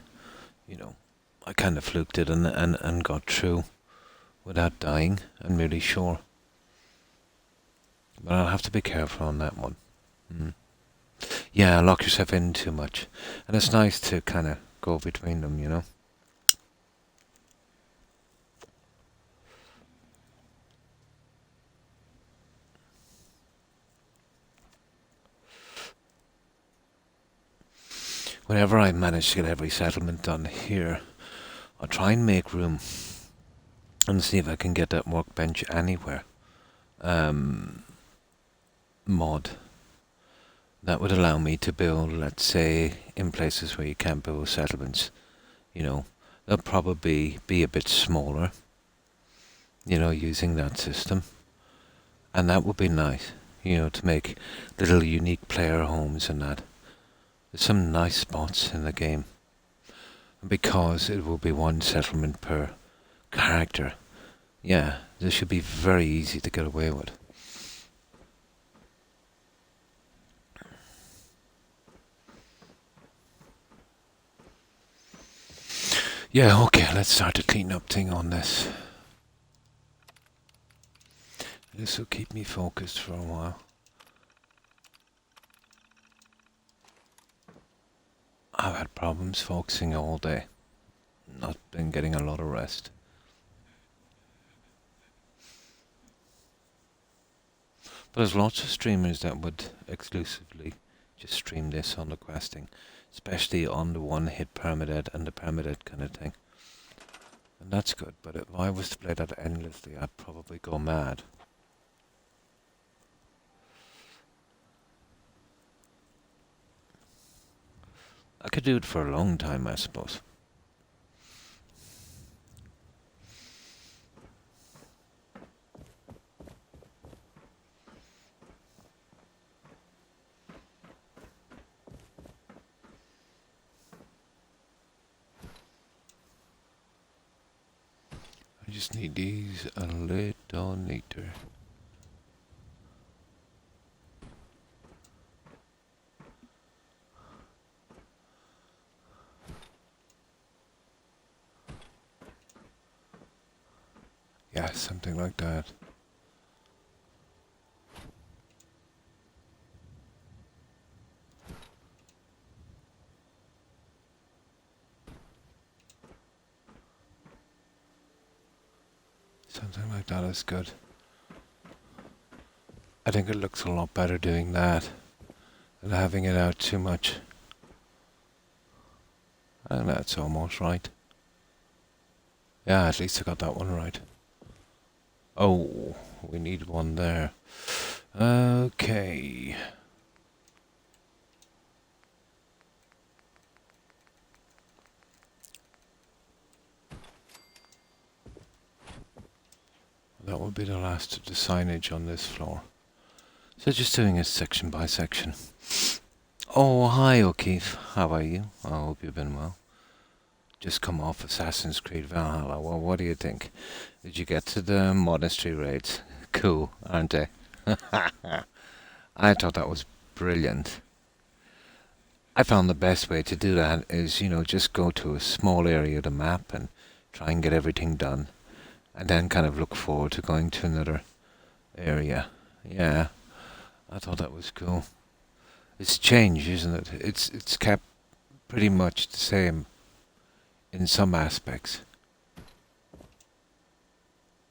You know, I kind of fluked it and got through without dying, I'm really sure. But I'll have to be careful on that one. Mm. Yeah, lock yourself in too much. And it's nice to kind of go between them, you know? Whenever I manage to get every settlement done here, I'll try and make room and see if I can get that workbench anywhere. Mod. That would allow me to build, let's say, in places where you can't build settlements. You know, they'll probably be a bit smaller, you know, using that system. And that would be nice, you know, to make little unique player homes and that. There's some nice spots in the game. Because it will be one settlement per character. Yeah, this should be very easy to get away with. Yeah, okay, let's start the clean up thing on this. This will keep me focused for a while. I've had problems focusing all day. Not been getting a lot of rest. But there's lots of streamers that would exclusively just stream this on the questing. Especially on the one-hit permadeath and the permadeath kind of thing. And that's good, but if I was to play that endlessly, I'd probably go mad. I could do it for a long time, I suppose. I just need these a little neater. Yeah, something like that. Something like that is good. I think it looks a lot better doing that than having it out too much. I think that's almost right. Yeah, at least I got that one right. Oh, we need one there. Okay. That will be the last of the signage on this floor. So just doing it section by section. Oh, hi O'Keefe. How are you? I hope you've been well. Just come off Assassin's Creed Valhalla. Well, what do you think? Did you get to the monastery raids? Cool, aren't they? I thought that was brilliant. I found the best way to do that is, you know, just go to a small area of the map and try and get everything done. And then kind of look forward to going to another area. Yeah, I thought that was cool. It's changed, isn't it? It's kept pretty much the same in some aspects,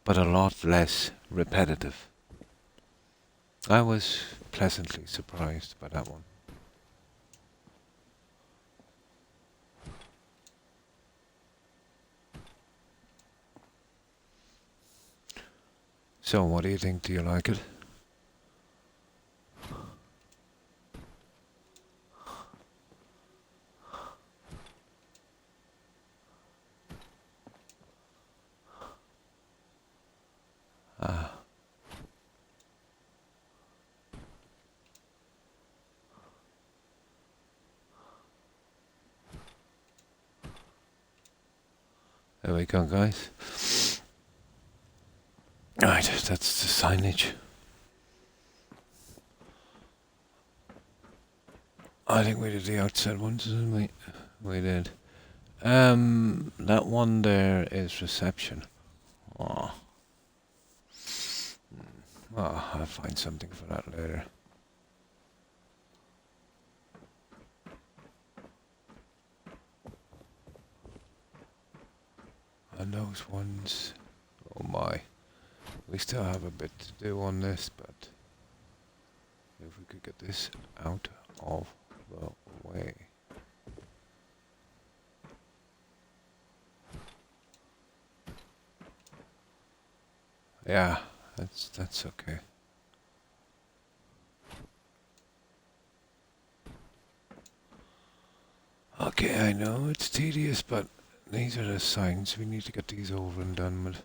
but a lot less repetitive. I was pleasantly surprised by that one. So, what do you think? Do you like it? Ah. There we go, guys. Right, that's the signage. I think we did the outside ones, didn't we? We did. That one there is reception. Oh. Well, I'll find something for that later. And those ones, oh my. We still have a bit to do on this, but if we could get this out of the way. Yeah, that's okay. Okay, I know it's tedious, but these are the signs. We need to get these over and done with.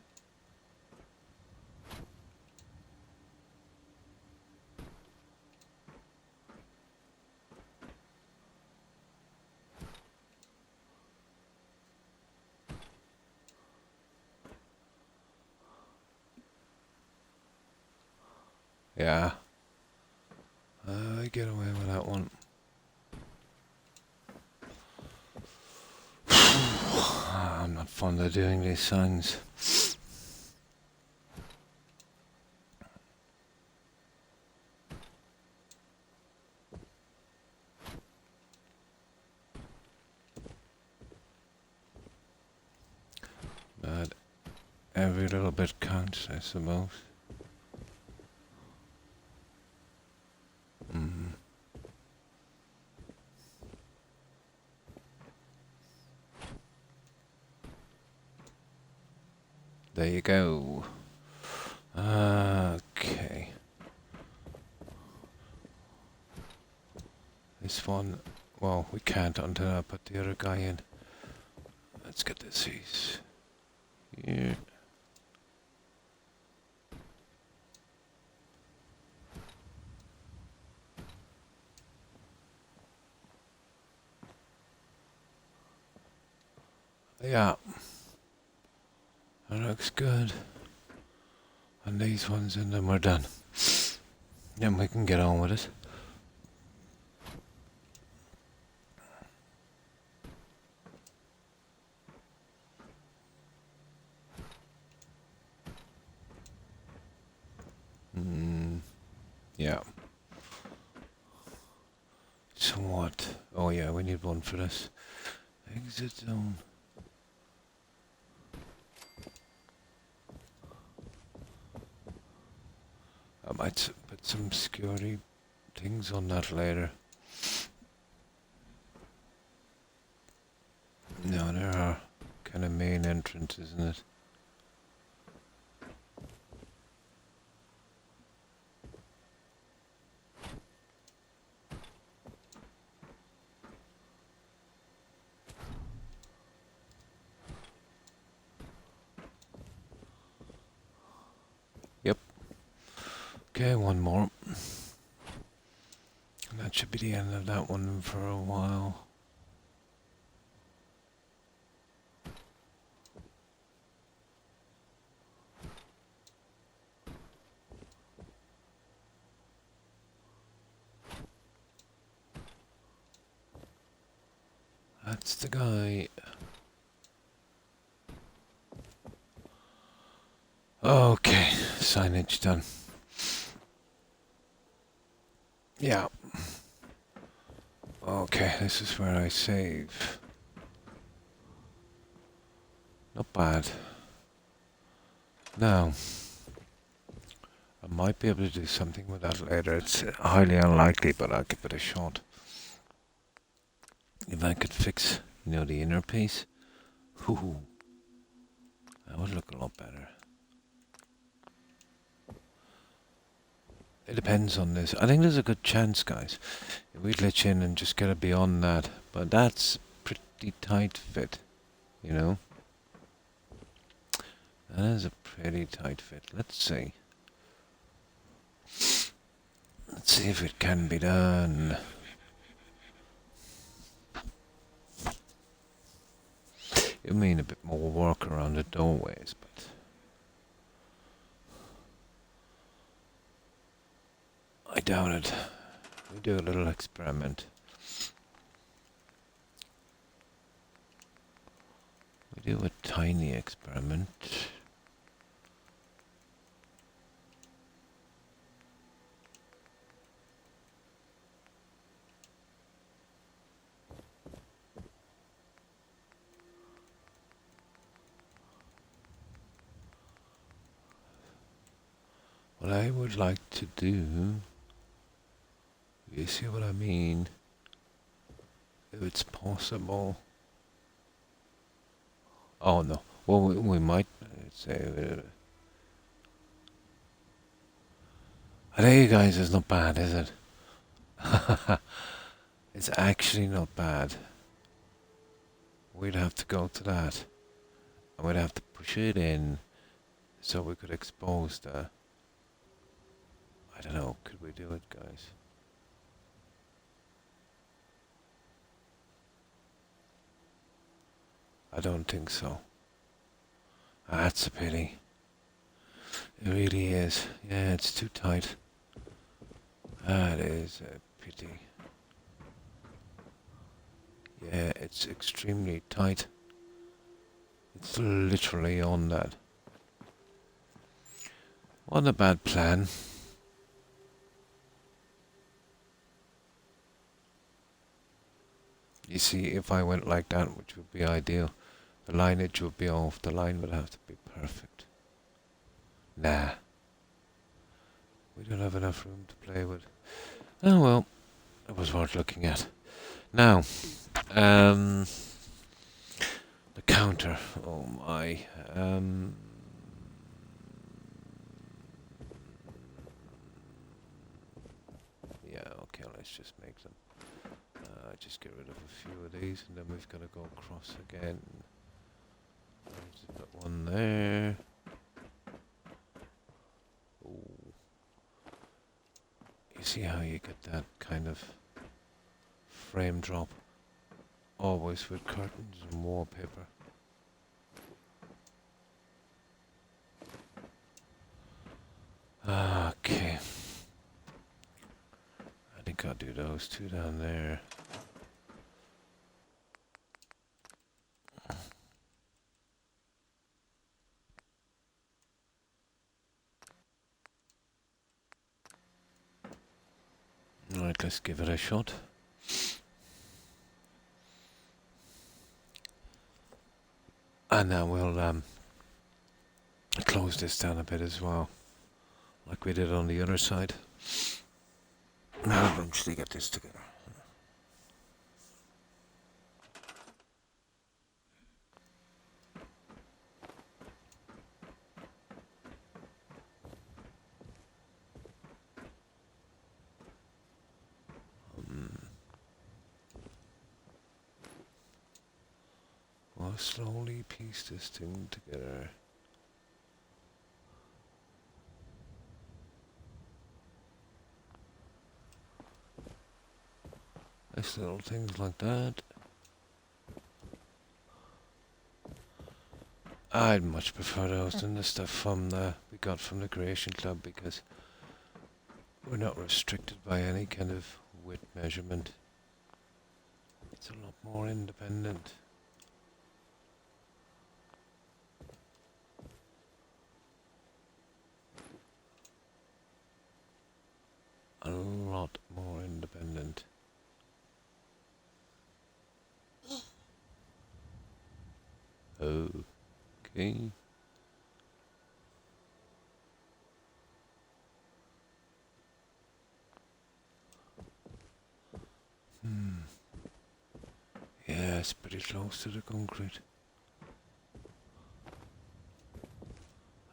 Yeah. I get away with that one. I'm not fond of doing these signs. But every little bit counts, I suppose. Mm. There you go. Okay. This one, well, we can't until I put the other guy in. Let's get this piece here. Yeah. That looks good. And these ones, and then we're done. Then we can get on with it. Yeah. So what? Oh yeah, we need one for this. Exit zone. I might put some security things on that later. No, there are kind of main entrance, isn't it? Yep. Okay, one more. And that should be the end of that one for a while. That's the guy. Okay, signage done. Yeah. Okay, this is where I save. Not bad. Now, I might be able to do something with that later. It's highly unlikely, but I'll give it a shot. If I could fix, the inner piece. Ooh, that would look a lot better. It depends on this. I think there's a good chance, guys. If we glitch in and just get it beyond that. But that's pretty tight fit, you know? That is a pretty tight fit. Let's see. Let's see if it can be done. It'll mean a bit more work around the doorways, but... I doubt it. We do a little experiment. We do a tiny experiment. What I would like to do, you see what I mean? If it's possible. Oh no, well we might say, hey guys, it's not bad, is it? It's actually not bad. We'd have to go to that, and we'd have to push it in, so we could expose the... I don't know, could we do it, guys? I don't think so. That's a pity. It really is. Yeah, it's too tight. That is a pity. Yeah, it's extremely tight. It's literally on that. What a bad plan. You see, if I went like that, which would be ideal, the lineage would be off. The line would have to be perfect. Nah. We don't have enough room to play with. Oh well, it was worth looking at. Now, the counter. Oh my. Yeah, okay, let's just make them. Just get rid of a few of these, and then we've got to go across again. There's got one there. Ooh. You see how you get that kind of frame drop? Always with curtains and wallpaper. Okay. I think I'll do those two down there. Alright, let's give it a shot. And now we'll close this down a bit as well, like we did on the other side. I'll eventually get this together. We'll slowly piece this thing together. Nice little things like that. I'd much prefer those than the stuff from we got from the Creation Club, because we're not restricted by any kind of width measurement. It's a lot more independent. A lot more independent. Okay. Yeah, it's pretty close to the concrete.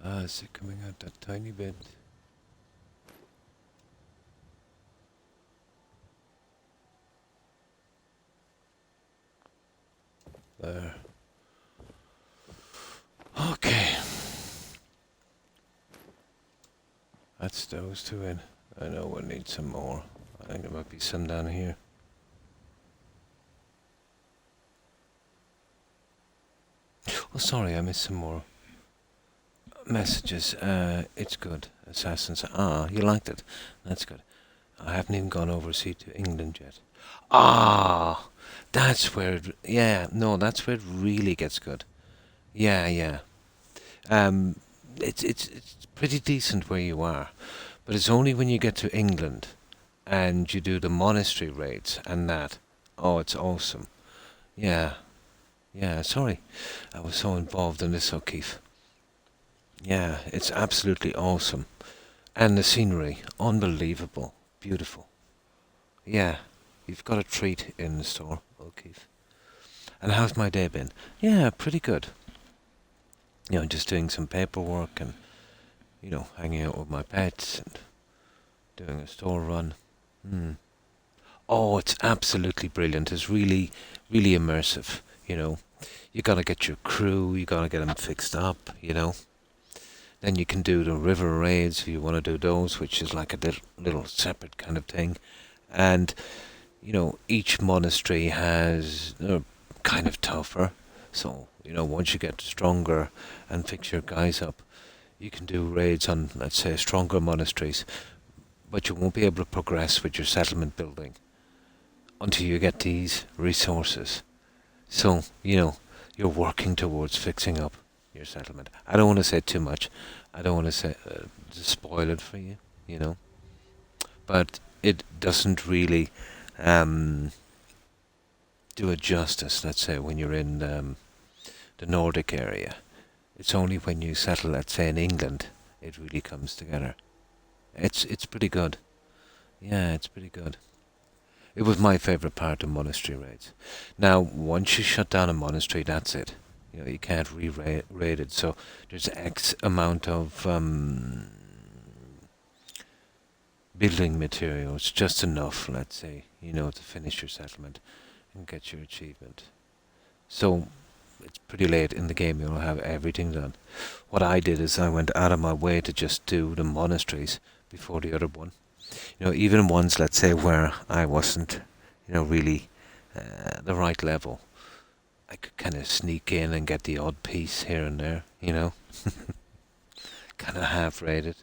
Is it coming out that tiny bit? there. Okay. That's those two in. I know we'll need some more. I think there might be some down here. Oh, sorry, I missed some more messages. It's good. Assassins. Ah, you liked it. That's good. I haven't even gone overseas to England yet. Ah, that's where it, yeah, no, that's where it really gets good. Yeah, yeah. Um, it's pretty decent where you are, but it's only when you get to England and you do the monastery raids and that. Oh, it's awesome. Yeah, yeah. Sorry, I was so involved in this, O'Keefe. Yeah, it's absolutely awesome, and the scenery, unbelievable, beautiful. Yeah, you've got a treat in the store, O'Keefe. And how's my day been? Yeah, pretty good. You know, just doing some paperwork and, you know, hanging out with my pets and doing a store run. Hmm. Oh, it's absolutely brilliant. It's really, really immersive, you know. You gotta get your crew, you gotta get them fixed up, you know. Then you can do the river raids if you want to do those, which is like a little separate kind of thing. And, you know, each monastery has, kind of tougher. So, you know, once you get stronger and fix your guys up, you can do raids on, let's say, stronger monasteries, but you won't be able to progress with your settlement building until you get these resources. So, you know, you're working towards fixing up your settlement. I don't want to say too much. I don't want to say to spoil it for you, you know. But it doesn't really um, do it justice. Let's say when you're in the Nordic area, it's only when you settle, let's say, in England, it really comes together. It's pretty good. Yeah, it's pretty good. It was my favourite part of monastery raids. Now, once you shut down a monastery, that's it. You know, you can't re-raid it. So there's X amount of building materials, just enough, let's say, you know, to finish your settlement and get your achievement. So it's pretty late in the game, you'll have everything done. What I did is I went out of my way to just do the monasteries before the other one. You know, even ones, let's say, where I wasn't, you know, really the right level. I could kind of sneak in and get the odd piece here and there, you know, kind of half rated.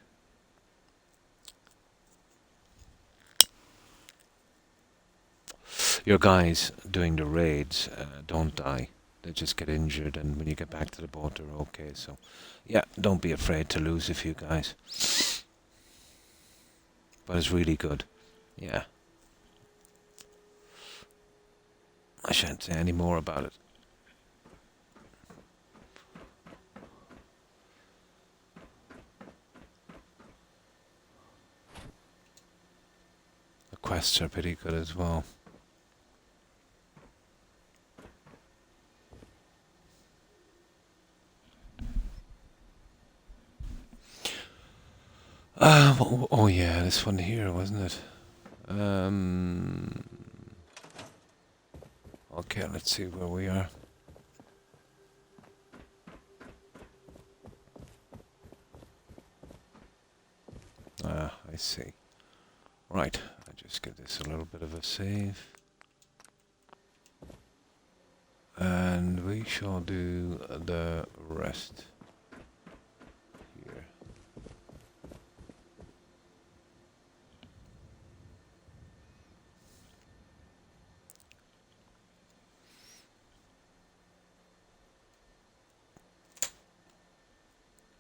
Your guys doing the raids don't die. They just get injured, and when you get back to the boat, they're okay. So, yeah, don't be afraid to lose a few guys. But it's really good. Yeah. I shan't say any more about it. The quests are pretty good as well. Oh yeah, this one here, wasn't it? Okay, let's see where we are. Ah, I see. Right, I just give this a little bit of a save. And we shall do the rest here.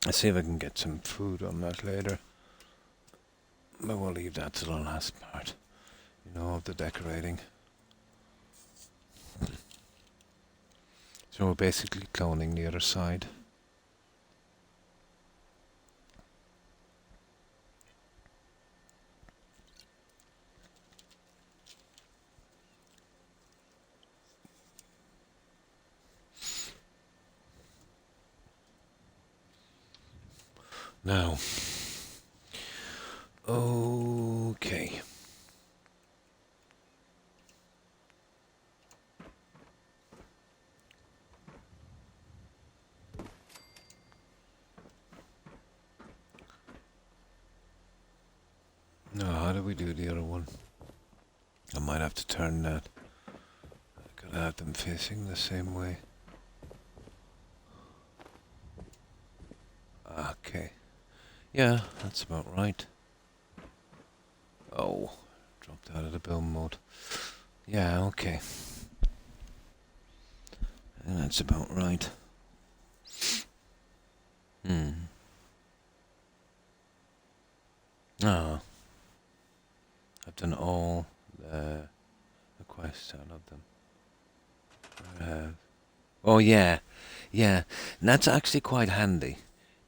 Let's see if I can get some food on that later. But we'll leave that to the last part, you know, of the decorating. So we're basically cloning the other side. Now, okay. how do we do the other one? I might have to turn that. I gotta have them facing the same way. Okay. Yeah, that's about right. Oh, dropped out of the build mode. Yeah, okay. And that's about right. Ah, I've done all the quests out of them. I have. Oh yeah, yeah. And that's actually quite handy.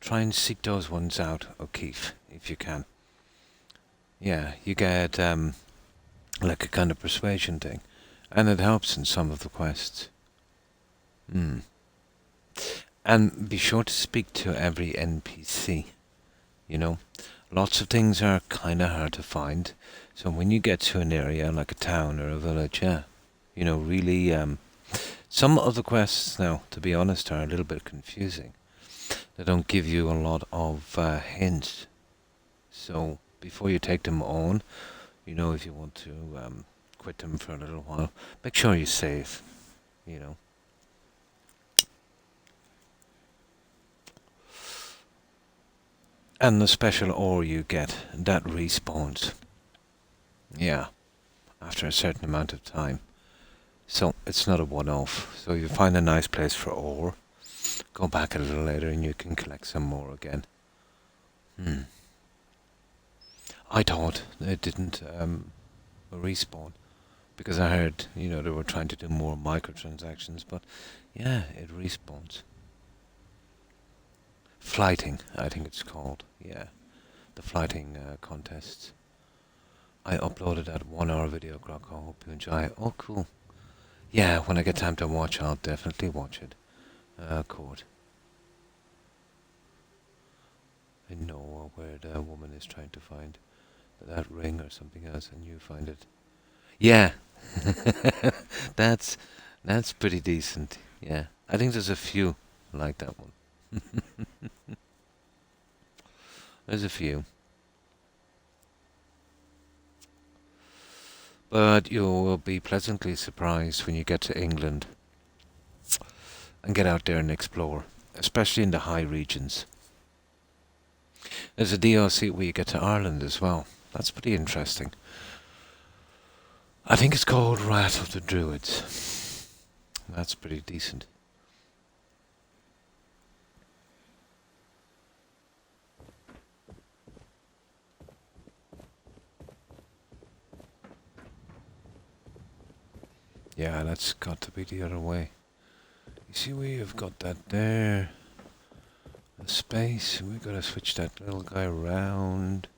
Try and seek those ones out, O'Keefe, if you can. Yeah, you get like a kind of persuasion thing, and it helps in some of the quests. And be sure to speak to every NPC. You know, lots of things are kind of hard to find. So when you get to an area like a town or a village, yeah, you know, really, some of the quests now, to be honest, are a little bit confusing. They don't give you a lot of hints. So before you take them on, you know, if you want to quit them for a little while, make sure you save, you know. And the special ore you get, that respawns. Yeah, after a certain amount of time. So it's not a one-off. So you find a nice place for ore, go back a little later and you can collect some more again. I thought it didn't respawn because I heard, you know, they were trying to do more microtransactions, but yeah, it respawns. Flighting, I think it's called. Yeah, the flighting contests. I uploaded that 1 hour video, Croc. I hope you enjoy it. Oh, cool. Yeah, when I get time to watch, I'll definitely watch it. Court. I know where the woman is trying to find that ring or something else, and you find it. Yeah, that's that's pretty decent. Yeah, I think there's a few like that one. There's a few. But you will be pleasantly surprised when you get to England and get out there and explore, especially in the high regions. There's a DLC where you get to Ireland as well. That's pretty interesting. I think it's called Wrath of the Druids. That's pretty decent. Yeah, that's got to be the other way. You see, we've got that there. The space. We've got to switch that little guy around.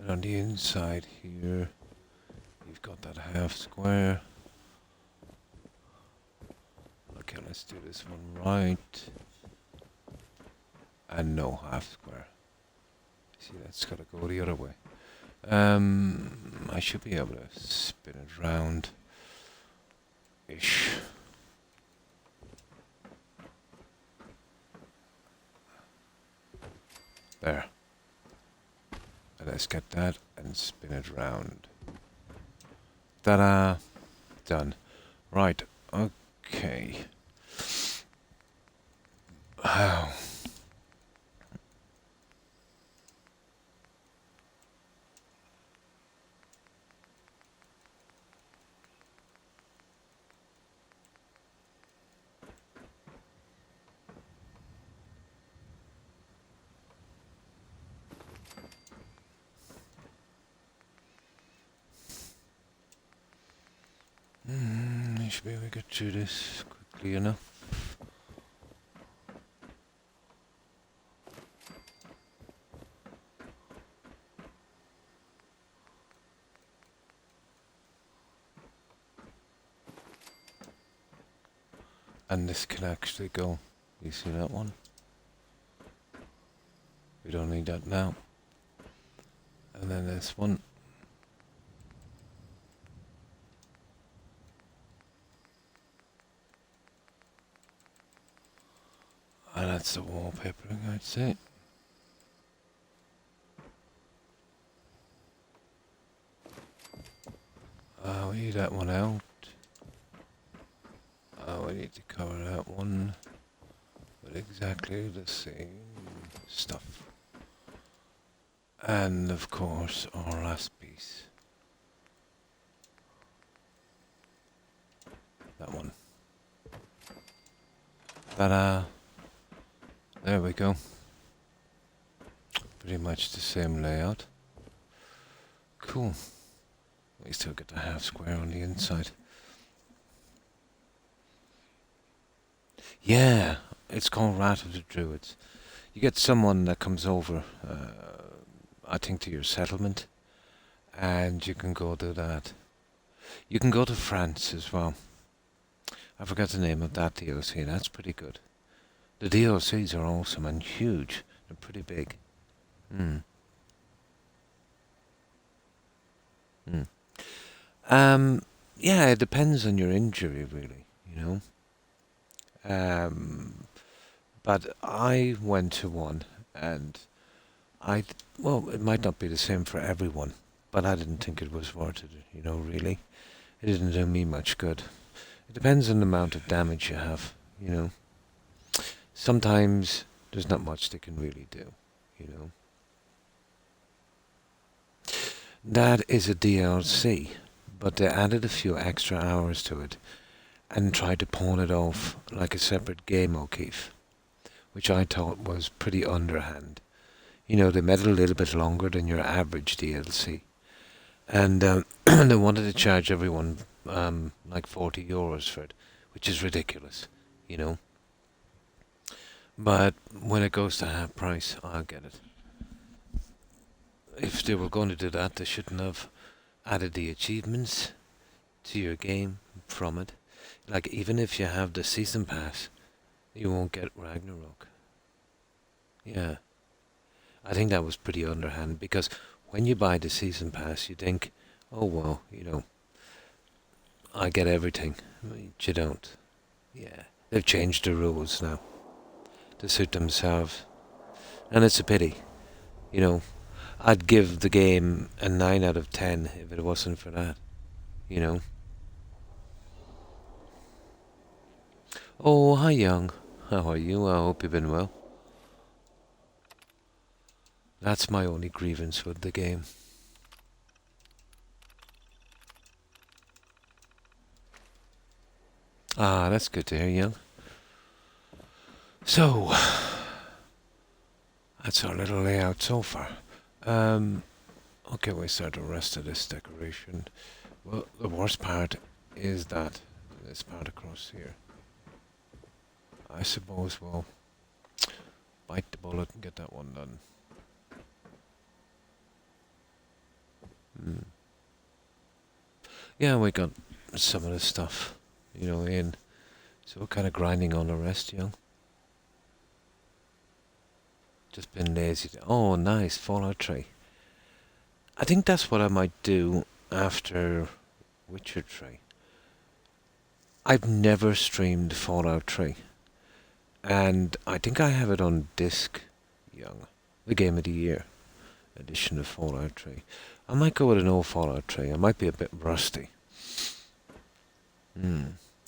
And on the inside here, you've got that half square. Okay, let's do this one right. And no half square. See, that's got to go the other way. I should be able to spin it round. Ish. There. And let's get that and spin it round. Ta-da! Done. Right. Okay. Wow. I should be able to get through this quickly enough. And this can actually go. You see that one? We don't need that now. And then this one. And that's the wallpapering, I'd say. We need that one out. We need to cover that one with exactly the same stuff. And of course, our last piece. That one. Ta-da! There we go. Pretty much the same layout. Cool. We still get the half square on the inside. Yeah, it's called Rat of the Druids. You get someone that comes over, I think, to your settlement, and you can go do that. You can go to France as well. I forgot the name of that DLC. That's pretty good. The DLCs are awesome and huge. They're pretty big. Hmm. Hmm. Yeah, it depends on your injury, really. You know. But I went to one, and well, it might not be the same for everyone, but I didn't think it was worth it. You know, really, it didn't do me much good. It depends on the amount of damage you have. You know, sometimes there's not much they can really do. You know, that is a DLC, but they added a few extra hours to it and tried to pawn it off like a separate game, O'Keefe, which I thought was pretty underhand. You know, they made it a little bit longer than your average DLC. And they wanted to charge everyone like €40 for it, which is ridiculous, you know. But when it goes to half price, I'll get it. If they were going to do that, they shouldn't have added the achievements to your game from it. Like, even if you have the season pass, you won't get Ragnarok. Yeah, I think that was pretty underhand because when you buy the season pass, you think, oh well, you know, I get everything. But you don't. Yeah, they've changed the rules now to suit themselves, and it's a pity. You know, I'd give the game a 9 out of 10 if it wasn't for that. You know. Oh, hi, young. How are you? I hope you've been well. That's my only grievance with the game. Ah, that's good to hear, young. So, that's our little layout so far. Um, okay, we start the rest of this decoration. Well, the worst part is that this part across here. I suppose we'll bite the bullet and get that one done. Hmm. Yeah, we got some of the stuff, you know, in. So we're kind of grinding on the rest, you know. Just been lazy. Oh, nice, Fallout 3. I think that's what I might do after Witcher 3. I've never streamed Fallout 3. And I think I have it on disc, young. The Game of the Year edition of Fallout 3. I might go with an old Fallout 3. I might be a bit rusty. Hmm.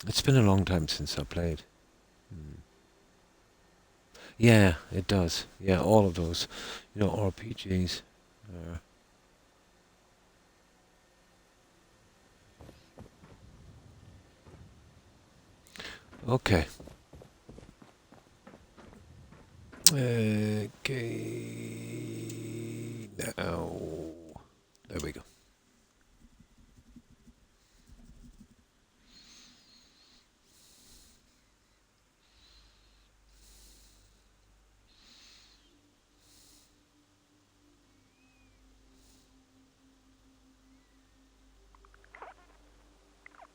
It's been a long time since I played. Hmm. Yeah, it does. Yeah, all of those, you know, RPGs. Okay. Okay. Now, there we go.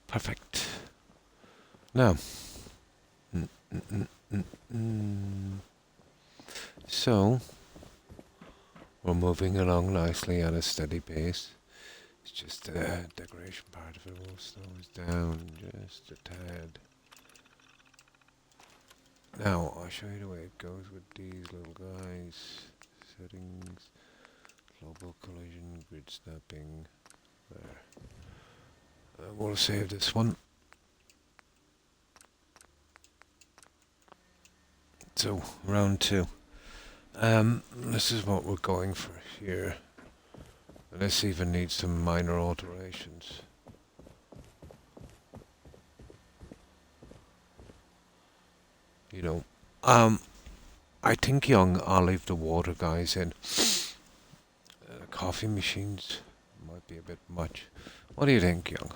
Perfect. Now, mm, mm, mm, mm, mm. So we're moving along nicely at a steady pace. It's just the decoration part of it will slow us down just a tad. Now I'll show you the way it goes with these little guys. Settings, global collision, grid snapping. There. We'll save this one. So, round 2. This is what we're going for here. This even needs some minor alterations. You know, I think, Young, I'll leave the water guys in. Coffee machines might be a bit much. What do you think, Young?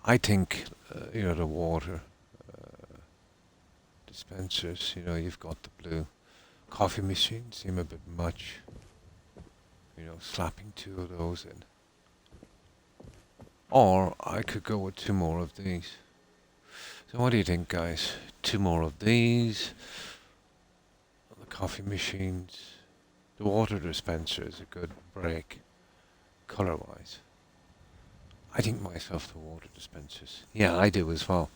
I think, the water dispensers, you've got the blue. Coffee machines seem a bit much. Slapping 2 of those in. Or I could go with 2 more of these. So what do you think, guys? 2 more of these. The coffee machines. The water dispenser is a good break, colour-wise. I think myself the water dispensers. Yeah, I do as well.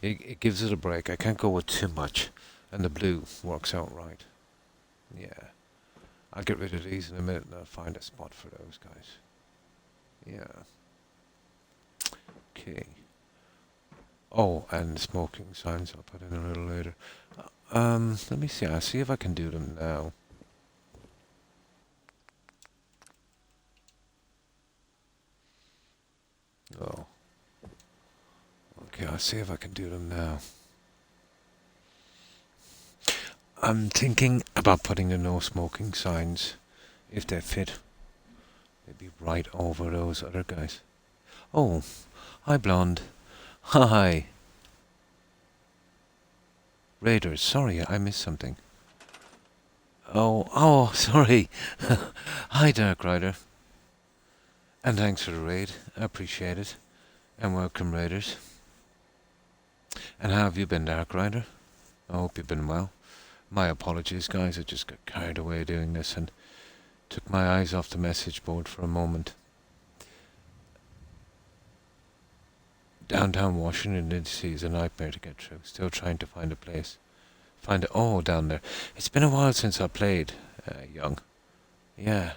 It gives it a break. I can't go with too much. And the blue works out right. Yeah. I'll get rid of these in a minute and I'll find a spot for those guys. Yeah. Okay. Oh, and smoking signs I'll put in a little later. Let me see. I'll see if I can do them now. Oh. Okay, I'll see if I can do them now. I'm thinking about putting the no smoking signs, if they fit. They'd be right over those other guys. Oh, hi Blonde. Hi. Raiders, sorry, I missed something. Oh, sorry. Hi Dark Rider. And thanks for the raid, I appreciate it. And welcome Raiders. And how have you been, Dark Rider? I hope you've been well. My apologies, guys. I just got carried away doing this and took my eyes off the message board for a moment. Downtown Washington, D.C. is a nightmare to get through. Still trying to find a place. Down there. It's been a while since I played, Young. Yeah.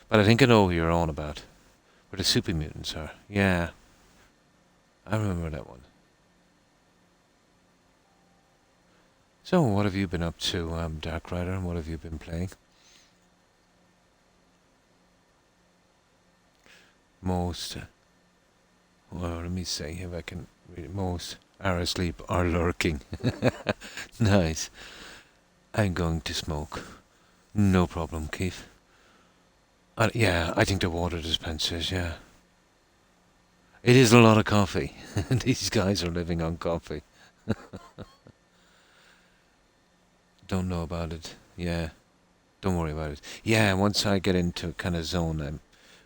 But I think I know who you're on about. Where the super mutants are. Yeah. I remember that one. So, what have you been up to, Dark Rider, and what have you been playing? Most, well, let me see if I can read it. Most are asleep or lurking. Nice. I'm going to smoke. No problem, Keith. Yeah, I think the water dispensers, yeah. It is a lot of coffee. These guys are living on coffee. Don't know about it. Yeah. Don't worry about it. Yeah, once I get into kind of zone,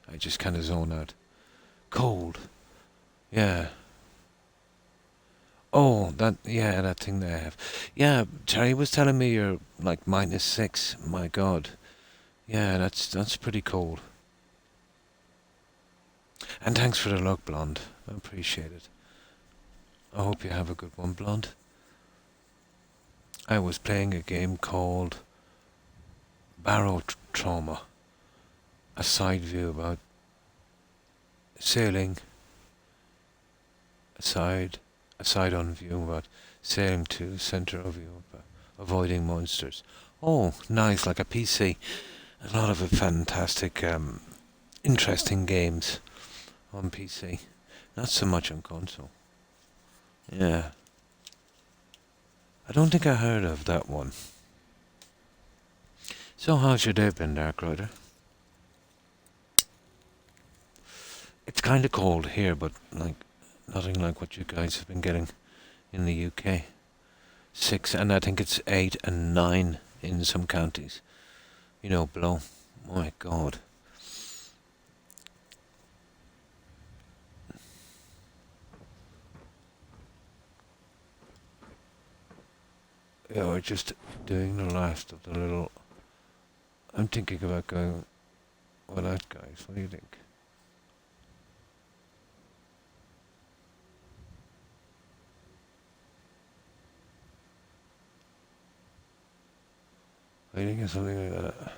I just kind of zone out. Cold. Yeah. Oh, that thing they have. Yeah, Terry was telling me you're like -6. My God. Yeah, that's pretty cold. And thanks for the luck, Blonde. I appreciate it. I hope you have a good one, Blonde. I was playing a game called Barrow Trauma. A side view about sailing. A side-on view about sailing to center of you, avoiding monsters. Oh, nice, like a PC. A lot of fantastic, interesting games on PC. Not so much on console. Yeah. I don't think I heard of that one. So how's your day been, Dark Rider? It's kind of cold here, but like nothing like what you guys have been getting in the UK. 6, and I think it's 8 and 9 in some counties. Below. My God. Yeah, we're just doing the last of the little... I'm thinking about going with that, guys. What do you think? What do you think of something like that?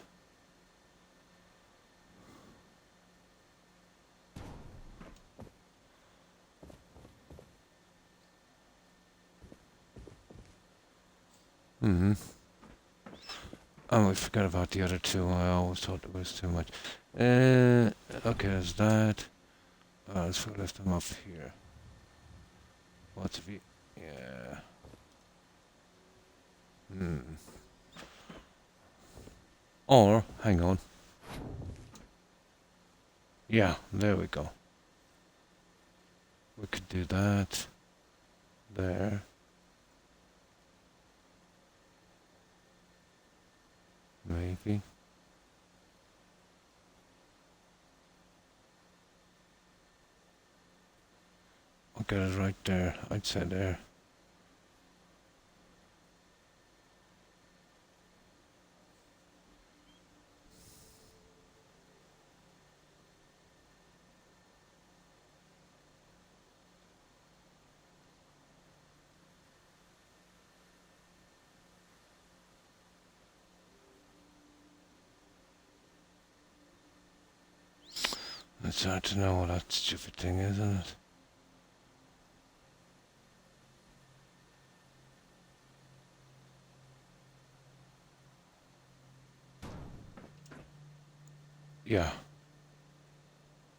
Mm-hmm. Oh, I forgot about the other two. I always thought it was too much. Okay, there's that. Let's lift them up here. What's if you... Yeah. Hmm. Or, hang on. Yeah, there we go. We could do that. There. Maybe. I'll get it right there. I'd say there. It's hard to know what that stupid thing is, isn't it? Yeah.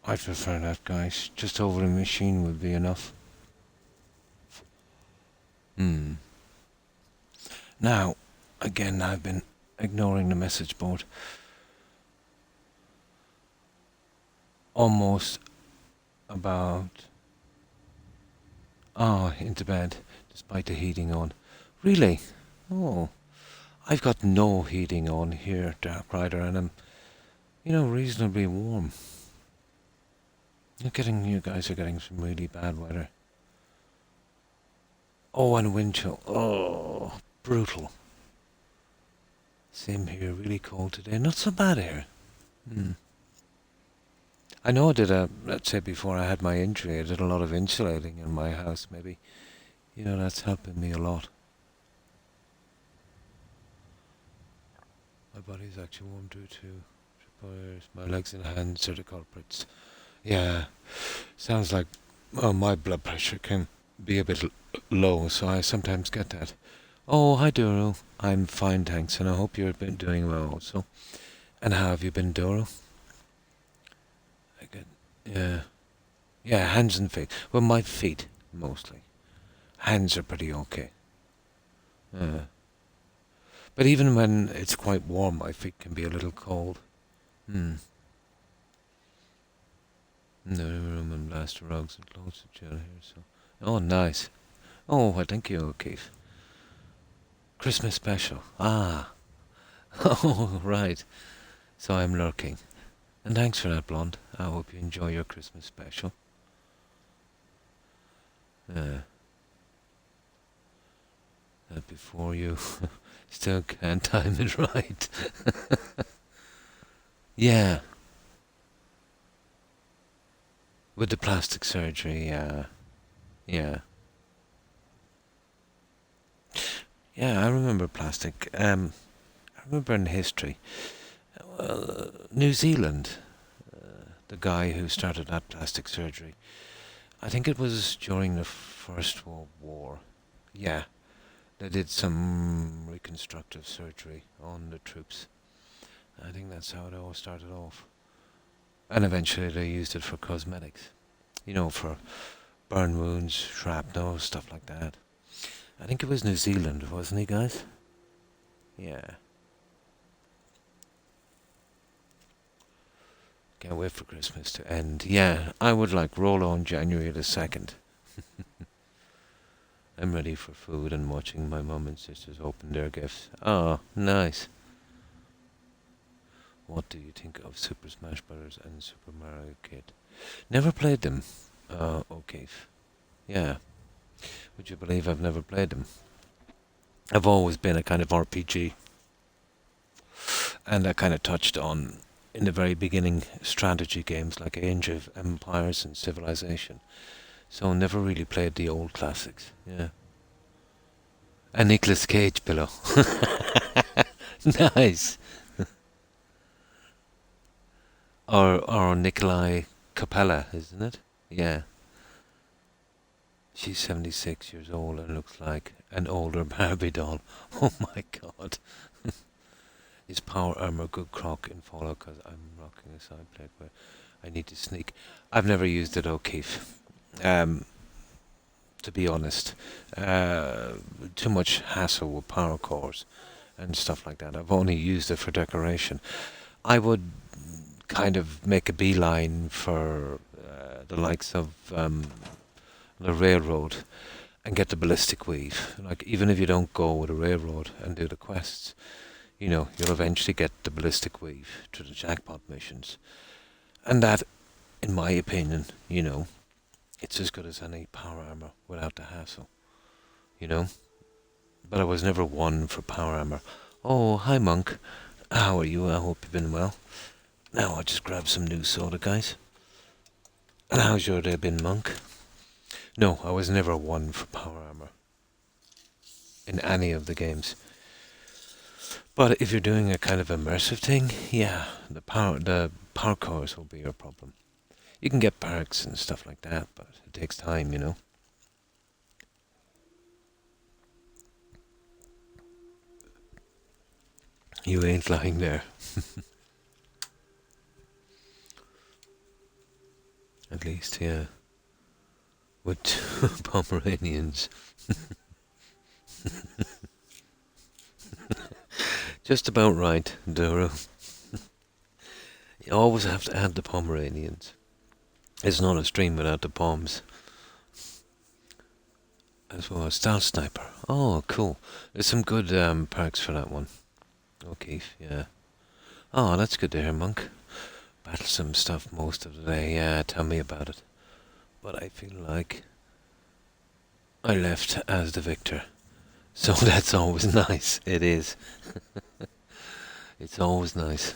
I'd prefer that, guys. Just over the machine would be enough. Hmm. Now, again, I've been ignoring the message board. Almost about... Ah, into bed, despite the heating on. Really? Oh. I've got no heating on here, Dark Rider, and I'm, reasonably warm. You guys are getting some really bad weather. Oh, and wind chill. Oh, brutal. Same here, really cold today. Not so bad here. Hmm. I know I did let's say before I had my injury, I did a lot of insulating in my house, maybe. That's helping me a lot. My body's actually warm due to my legs and hands are the culprits. Yeah, sounds like my blood pressure can be a bit low, so I sometimes get that. Oh, hi Doro. I'm fine, thanks, and I hope you've been doing well also. And how have you been, Doro? Good. Yeah. Yeah, hands and feet. Well, my feet, mostly. Hands are pretty okay. But even when it's quite warm, my feet can be a little cold. Hmm. No room and blast rugs and clothes to chill here, so... Oh, nice. Oh, well, thank you, O'Keefe. Christmas special. Ah. Oh, right. So I'm lurking. And thanks for that, Blonde. I hope you enjoy your Christmas special. Before you still can't time it right. Yeah. With the plastic surgery, yeah. Yeah. Yeah, I remember plastic. I remember in history. New Zealand, the guy who started that plastic surgery. I think it was during the First World War. Yeah. They did some reconstructive surgery on the troops. I think that's how it all started off. And eventually they used it for cosmetics. For burn wounds, shrapnel, stuff like that. I think it was New Zealand, wasn't he, guys? Yeah. Can't wait for Christmas to end. Yeah, I would like roll on January the 2nd. I'm ready for food and watching my mum and sisters open their gifts. Oh, nice. What do you think of Super Smash Bros. And Super Mario Kart? Never played them. Okay. Yeah. Would you believe I've never played them? I've always been a kind of RPG. And I kind of touched on, in the very beginning, strategy games like Age of Empires and Civilization. So never really played the old classics. Yeah. A Nicolas Cage pillow. Nice. Or Nikolai Capella, isn't it? Yeah. She's 76 years old and looks like an older Barbie doll. Oh my god. Is power armor good Croc in Fallout? Because I'm rocking a side plate where I need to sneak. I've never used it, O'Keefe. To be honest. Too much hassle with power cores and stuff like that. I've only used it for decoration. I would kind of make a beeline for the likes of the railroad and get the ballistic weave. Like, even if you don't go with a railroad and do the quests, you know, you'll eventually get the ballistic weave to the jackpot missions. And that, in my opinion, you know, it's as good as any power armor without the hassle, you know? But I was never one for power armor. Oh, hi, Monk. How are you? I hope you've been well. Now I'll just grab some new soda, guys. And how's your day been, Monk? No, I was never one for power armor in any of the games. But if you're doing a kind of immersive thing, yeah, the power cores will be your problem. You can get perks and stuff like that, but it takes time, you know. You ain't lying there. At least, yeah. With Pomeranians. Just about right, Duro. You always have to add the Pomeranians. It's not a stream without the Poms. As well as Stealth Sniper. Oh, cool. There's some good perks for that one. Okay, yeah. Oh, that's good to hear, Monk. Battle some stuff most of the day. Yeah, tell me about it. But I feel like I left as the victor. So that's always nice. It is. It's always nice.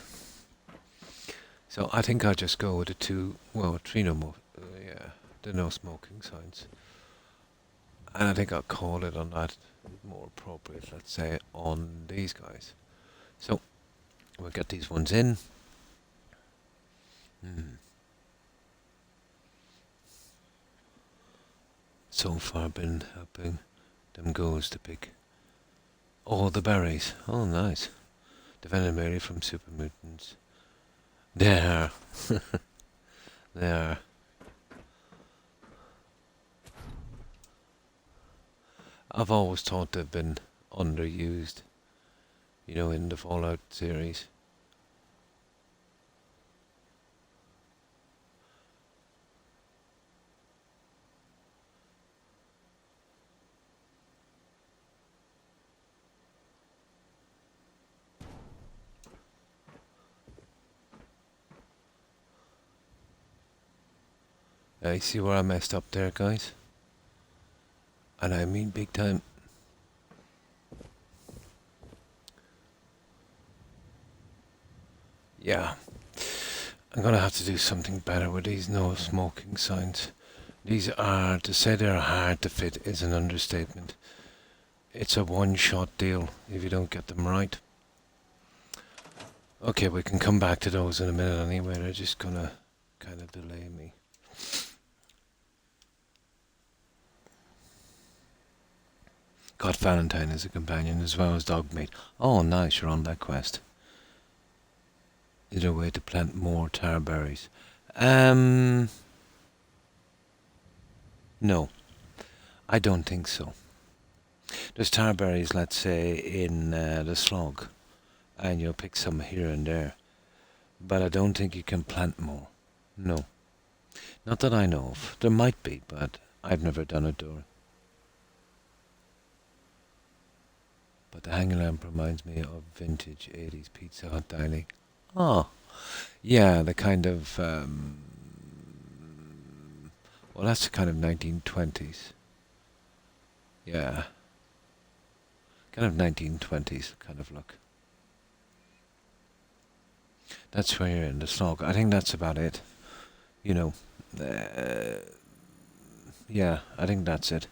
So I think I'll just go with three no more. Yeah, the no smoking signs. And I think I'll call it on that more appropriate, let's say, on these guys. So we'll get these ones in. So far been helping them goes to pick all the berries. Oh, nice. Defended Mary from super mutants. There. There. I've always thought they've been underused, you know, in the Fallout series. You see where I messed up there, guys? And I mean big time. Yeah. I'm gonna have to do something better with these no smoking signs. These are, to say they're hard to fit is an understatement. It's a one-shot deal if you don't get them right. Okay, we can come back to those in a minute anyway. They're just gonna kind of delay me. Got Valentine as a companion as well as Dogmate. Oh, nice, you're on that quest. Is there a way to plant more tar berries? No, I don't think so. There's tar berries, let's say, in the slog, and you'll pick some here and there. But I don't think you can plant more. No. Not that I know of. There might be, but I've never done it, Dora. But the hanging lamp reminds me of vintage 80s Pizza Hut dining. Oh, yeah, the kind of, well, that's the kind of 1920s. Yeah. Kind of 1920s kind of look. That's where you're in the slog. I think that's about it. You know, yeah, I think that's it.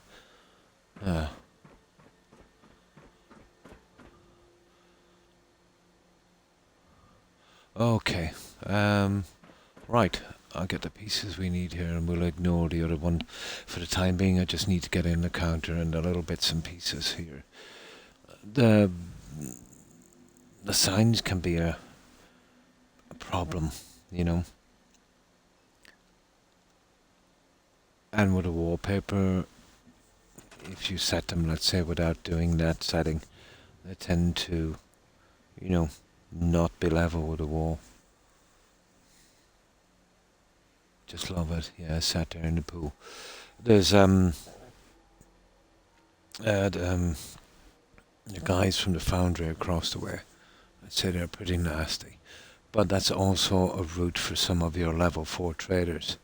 Okay. Right. I'll get the pieces we need here, and we'll ignore the other one for the time being. I just need to get in the counter and the little bits and pieces here. The signs can be a problem, you know. And with a wallpaper, if you set them, let's say, without doing that setting, they tend to, you know, not be level with the wall. Just love it. Yeah, sat there in the pool. There's the guys from the foundry across the way. I'd say they're pretty nasty. But that's also a route for some of your level 4 traders.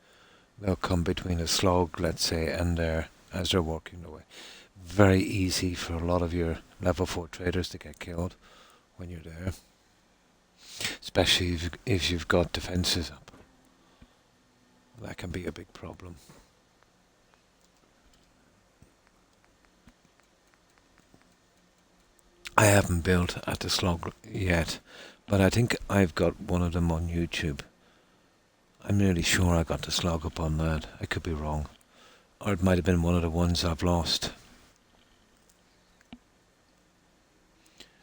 They'll come between a slug, let's say, and as they're working their way. Very easy for a lot of your level 4 traders to get killed when you're there. Especially if you've got defences up. That can be a big problem. I haven't built at the slug yet, but I think I've got one of them on YouTube. I'm nearly sure I got the slug up on that. I could be wrong. Or it might have been one of the ones I've lost.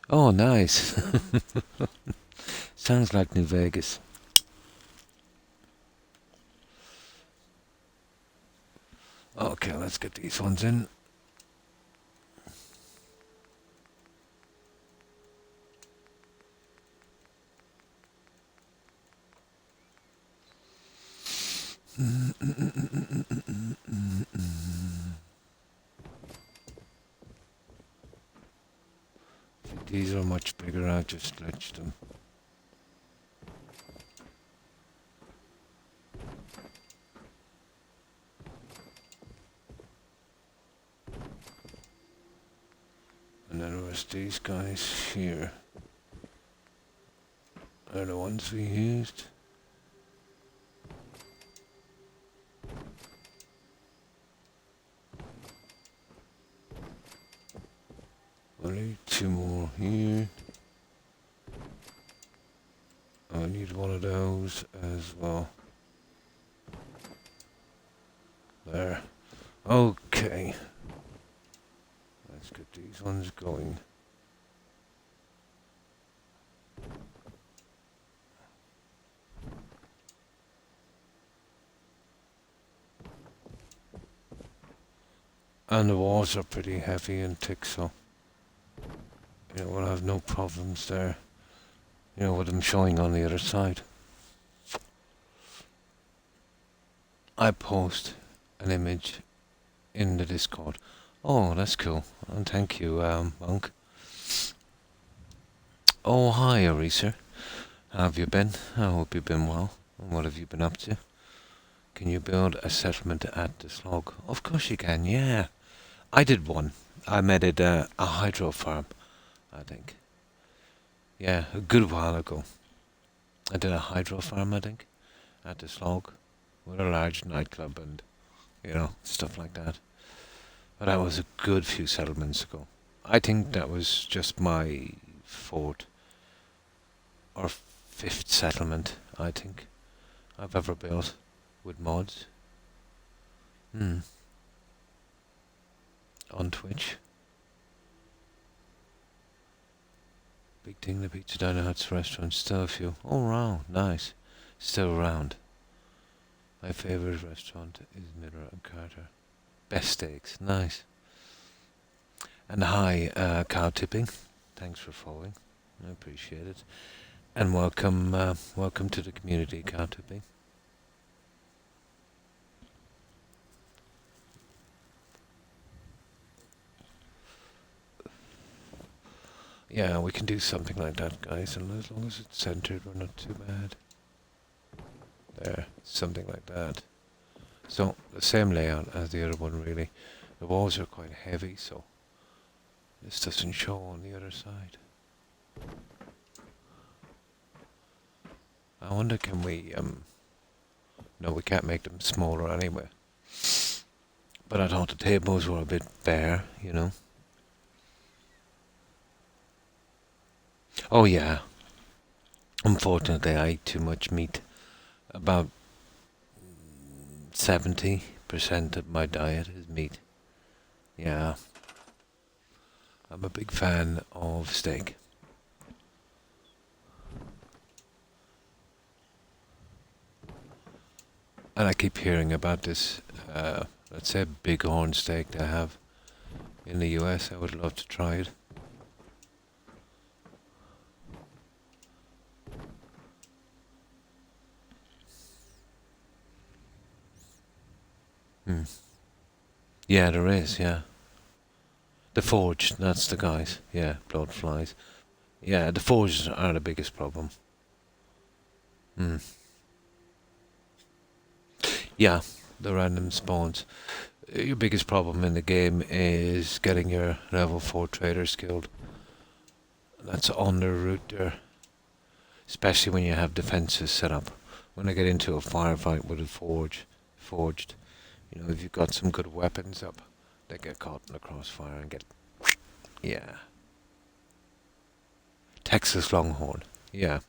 Oh, nice. Sounds like New Vegas. Okay, let's get these ones in. These are much bigger, I've just stretched them. And then there's these guys here. They're the ones we used. I need 2 more here. I need one of those as well. There. Okay. Let's get these ones going. And the walls are pretty heavy and thick, so you know, we'll have no problems there. You know, with them showing on the other side. I post an image in the Discord. Oh, that's cool. And thank you, Monk. Oh, hi, Arisa. How have you been? I hope you've been well. And what have you been up to? Can you build a settlement at the slog? Of course you can, yeah. I did one. I made it a hydro farm, I think. Yeah, a good while ago. I did a hydro farm, I think, at the slog, with a large nightclub and, you know, stuff like that. But that was a good few settlements ago. I think that was just my 4th or 5th settlement, I think, I've ever built with mods. On Twitch. Big thing, the Pizza Diner Hut's restaurant, still a few. Oh wow, nice. Still around. My favourite restaurant is Miller and Carter. Best steaks, nice. And hi, cow tipping. Thanks for following. I appreciate it. And welcome to the community, cow tipping. Yeah, we can do something like that, guys, and as long as it's centered, we're not too bad. There, something like that. So, the same layout as the other one, really. The walls are quite heavy, so this doesn't show on the other side. I wonder, can we, no, we can't make them smaller anyway. But I thought the tables were a bit bare, you know. Oh yeah. Unfortunately, I ate too much meat. About 70% of my diet is meat. Yeah, I'm a big fan of steak. And I keep hearing about this, let's say, bighorn steak they have in the US. I would love to try it. Hmm. Yeah, there is, yeah. The forged, that's the guys. Yeah, blood flies. Yeah, the forged are the biggest problem. Hmm. Yeah, the random spawns. Your biggest problem in the game is getting your level 4 traders killed. That's on the route there. Especially when you have defenses set up. When I get into a firefight with a forged, you know, if you've got some good weapons up, they get caught in the crossfire and get, yeah. Texas Longhorn, yeah.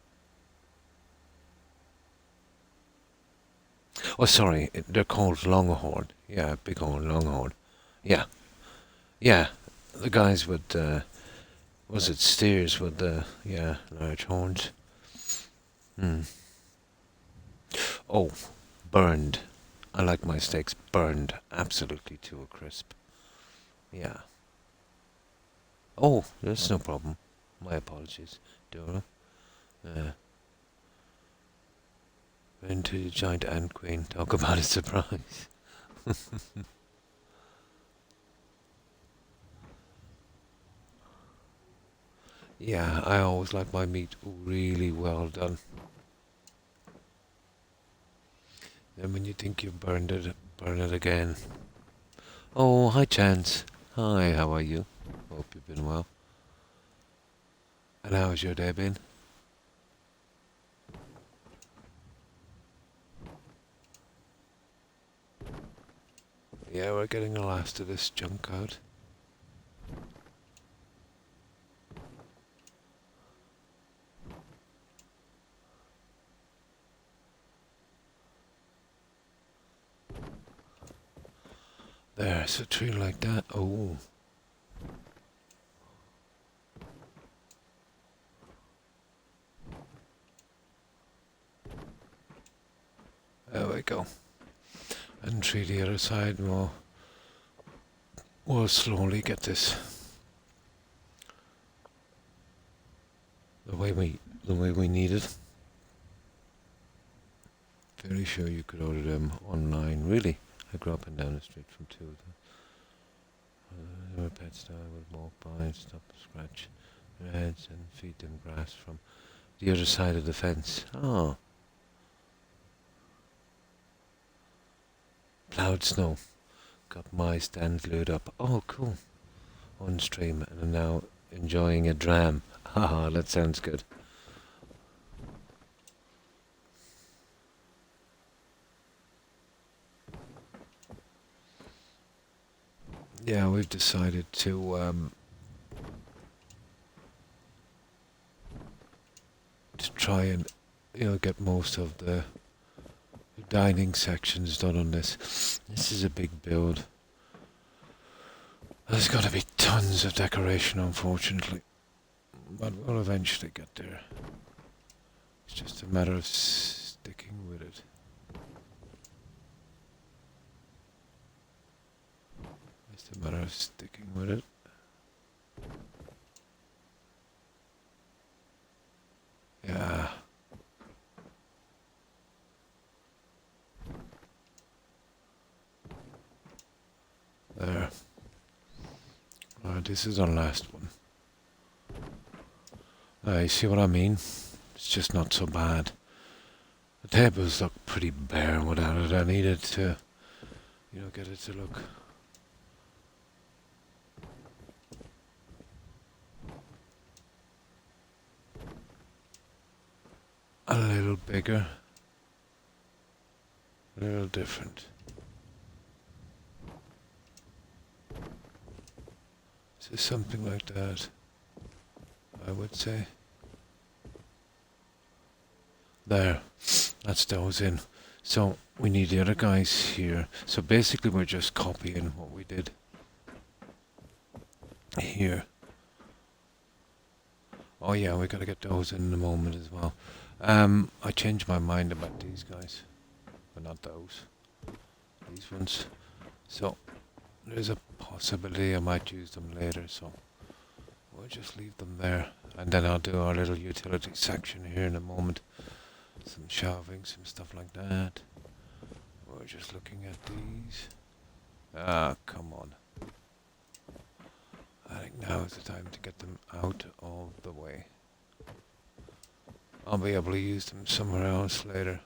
Oh, sorry, they're called Longhorn. Yeah, Bighorn, Longhorn. Yeah, yeah. The guys with, was it steers with the, yeah, large horns? Hmm. Oh, burned. I like my steaks burned absolutely to a crisp. Yeah. Oh, that's no problem. My apologies, Dora. Uh, into the giant ant queen. Talk about a surprise. Yeah, I always like my meat really well done. Then when you think you've burned it, burn it again. Oh, hi Chance. Hi, how are you? Hope you've been well. And how's your day been? Yeah, we're getting the last of this junk out. There's a tree like that. Oh. There we go. And tree the other side, we'll slowly get this the way we need it. Fairly sure you could order them online. Really, I grew up and down the street from two of them. There were pets that I would walk by and stop and scratch their heads and feed them grass from the other side of the fence. Oh, plowed snow. Got my stand glued up. Oh, cool. On stream and I'm now enjoying a dram. Haha, that sounds good. Yeah, we've decided to try and get most of the dining sections done on this. This is a big build. There's got to be tons of decoration, unfortunately, but we'll eventually get there. It's just a matter of sticking with it. It's a matter of sticking with it. Yeah. There. Alright, this is our last one. You see what I mean? It's just not so bad. The tables look pretty bare without it. I needed to, get it to look a little bigger, a little different. So something like that, I would say. There, that's those in. So we need the other guys here. So basically we're just copying what we did here. Oh yeah, we gotta get those in a moment as well. I changed my mind about these guys. But not those. These ones. So there's a possibility I might use them later, so we'll just leave them there. And then I'll do our little utility section here in a moment. Some shelving, some stuff like that. We're just looking at these. Ah, come on. I think now is the time to get them out of the way. I'll be able to use them somewhere else later.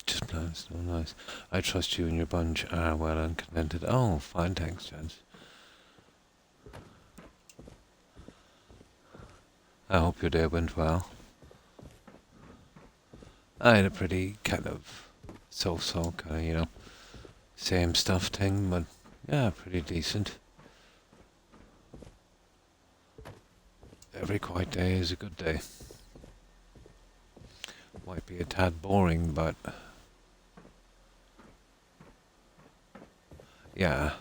Just plants, no nice. I trust you and your bunch are well and contented. Oh, fine, thanks, gents. I hope your day went well. I had a pretty kind of so-so kind of, same stuff thing, but yeah, pretty decent. Every quiet day is a good day. Might be a tad boring, but yeah,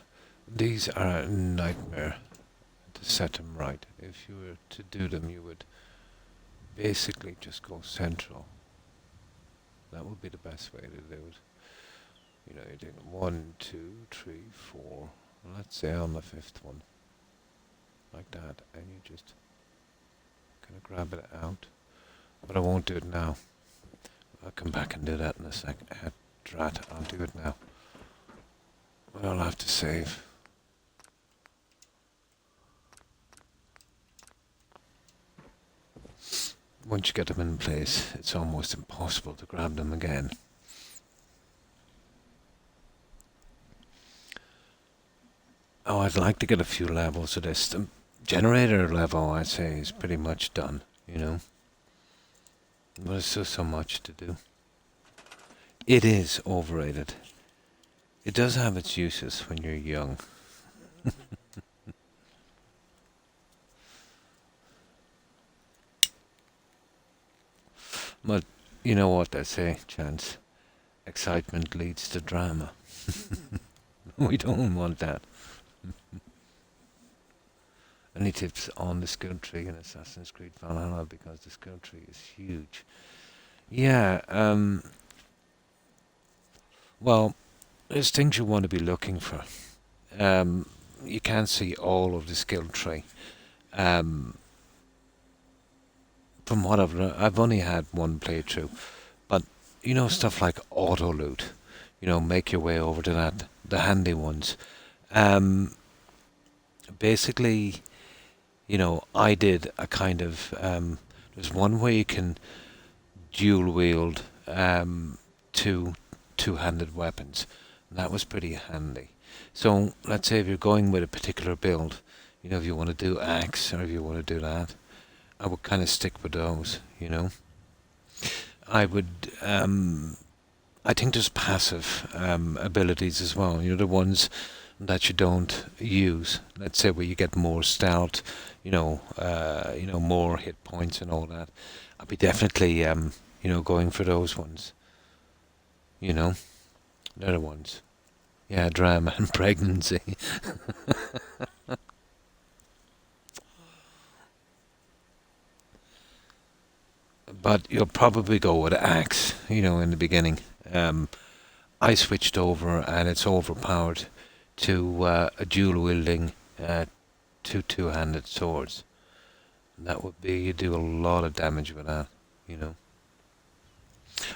these are a nightmare to set them right. If you were to do them, you would basically just go central. That would be the best way to do it. You're doing 1, 2, 3, 4. Let's say on the 5th one, like that, and you just kind of grab it out. But I won't do it now. I'll come back and do that in a sec. Drat, I'll do it now. But I'll have to save. Once you get them in place, it's almost impossible to grab them again. Oh, I'd like to get a few levels of this. The generator level, I'd say, is pretty much done, But there's still so much to do. It is overrated. It does have its uses when you're young. But you know what they say, Chance? Excitement leads to drama. We don't want that. Any tips on the skill tree in Assassin's Creed Valhalla, because the skill tree is huge. Yeah, well, there's things you want to be looking for. You can't see all of the skill tree. From what I've only had one playthrough, but stuff like auto loot. Make your way over to that, the handy ones. Basically, I did a kind of. There's one way you can dual wield two-handed weapons. And that was pretty handy. So let's say if you're going with a particular build, if you want to do axe or if you want to do that, I would kind of stick with those. I would. I think there's passive abilities as well. The ones that you don't use. Let's say where you get more stealth, more hit points and all that. I'd be definitely, going for those ones. They're the ones. Yeah, drama and pregnancy. But you'll probably go with axe, in the beginning. I switched over and it's overpowered to a dual wielding two-handed swords. That would be, you do a lot of damage with that,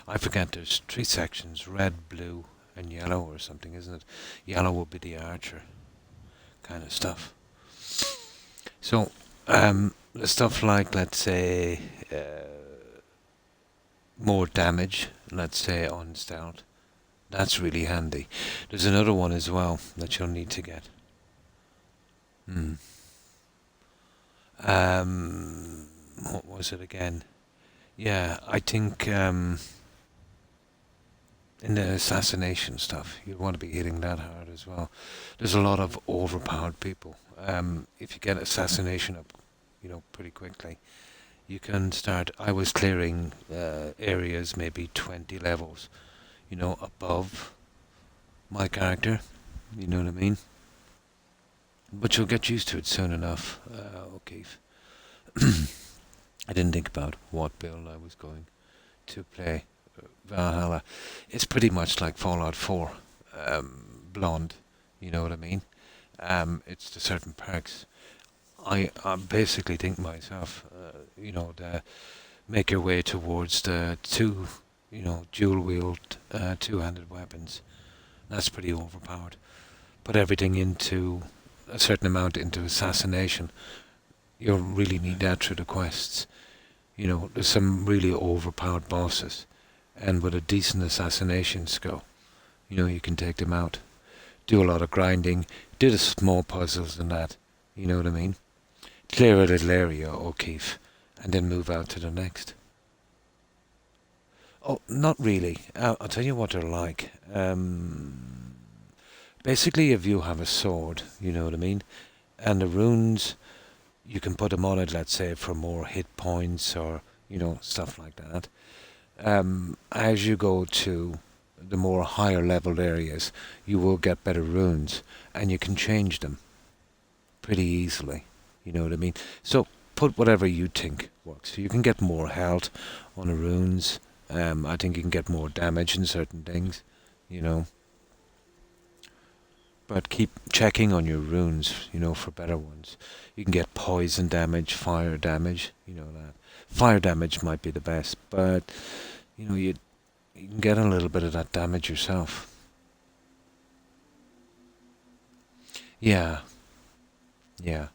I forget there's 3 sections, red, blue and yellow or something, isn't it? Yellow would be the archer kind of stuff. So, the stuff like, let's say, more damage, let's say on stealth, that's really handy. There's another one as well that you'll need to get. What was it again? Yeah, I think In the assassination stuff, you want to be hitting that hard as well. There's a lot of overpowered people. If you get assassination up, pretty quickly, you can start. I was clearing areas maybe 20 levels, above my character. You know what I mean? But you'll get used to it soon enough, O'Keefe. I didn't think about what build I was going to play. Valhalla. It's pretty much like Fallout 4, blonde. You know what I mean? It's the certain perks. I basically think myself, the make your way towards the two, dual wield, two-handed weapons. That's pretty overpowered. Put everything into a certain amount into assassination. You'll really need that through the quests. There's some really overpowered bosses, and with a decent assassination skill, you can take them out. Do a lot of grinding, do the small puzzles and that. You know what I mean? Clear a little area, O'Keefe, and then move out to the next. Oh, not really. I'll tell you what they're like. Basically, if you have a sword, you know what I mean, and the runes, you can put them on it, let's say, for more hit points or, stuff like that. As you go to the more higher leveled areas, you will get better runes, and you can change them pretty easily. You know what I mean? So put whatever you think works. You can get more health on the runes. I think you can get more damage in certain things, But keep checking on your runes, for better ones. You can get poison damage, fire damage, that. Fire damage might be the best, but, you can get a little bit of that damage yourself. Yeah, yeah.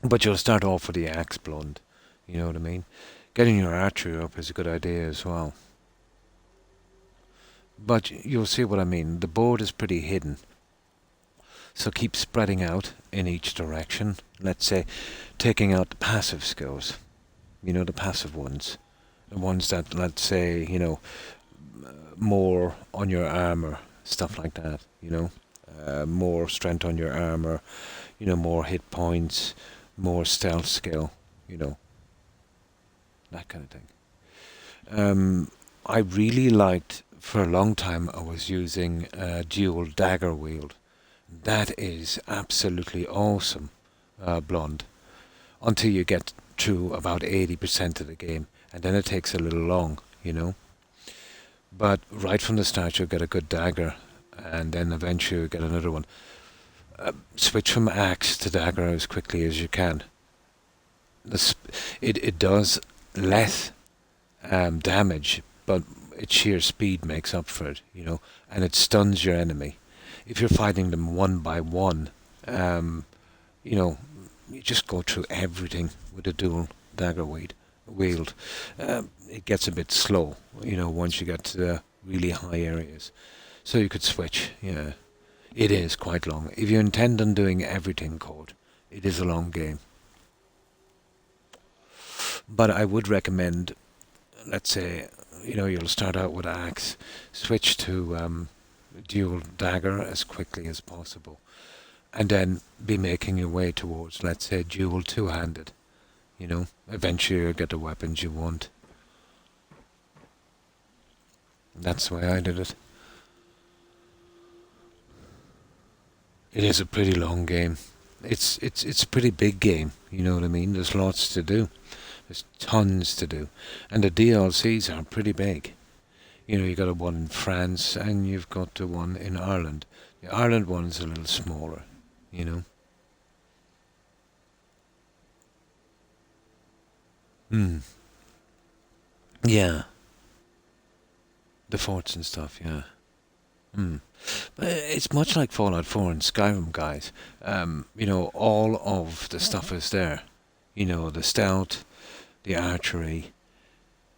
But you'll start off with the axe blunt, you know what I mean? Getting your archery up is a good idea as well. But you'll see what I mean. The board is pretty hidden. So keep spreading out in each direction. Let's say taking out the passive skills. The passive ones. The ones that, let's say, more on your armor. Stuff like that, more strength on your armor. More hit points. More stealth skill. That kind of thing. I really liked, for a long time, I was using dual dagger wield. That is absolutely awesome, blonde, until you get through about 80% of the game, and then it takes a little long, But right from the start, you'll get a good dagger, and then eventually you'll get another one. Switch from axe to dagger as quickly as you can. It does less damage, but its sheer speed makes up for it, and it stuns your enemy. If you're fighting them one by one, you just go through everything with a dual dagger wield. It gets a bit slow, once you get to the really high areas. So you could switch, yeah. It is quite long. If you intend on doing everything code, it is a long game. But I would recommend, let's say, you'll start out with axe, switch to dual dagger as quickly as possible, and then be making your way towards, let's say, dual two-handed. Eventually you'll get the weapons you want. That's the way I did it. It is a pretty long game. It's a pretty big game, you know what I mean? There's lots to do. There's tons to do. And the DLCs are pretty big. You got a one in France and you've got the one in Ireland. The Ireland one is a little smaller, Hmm. Yeah. The forts and stuff, yeah. Hmm. But it's much like Fallout 4 and Skyrim, guys. All of the stuff is there. The stealth, the archery,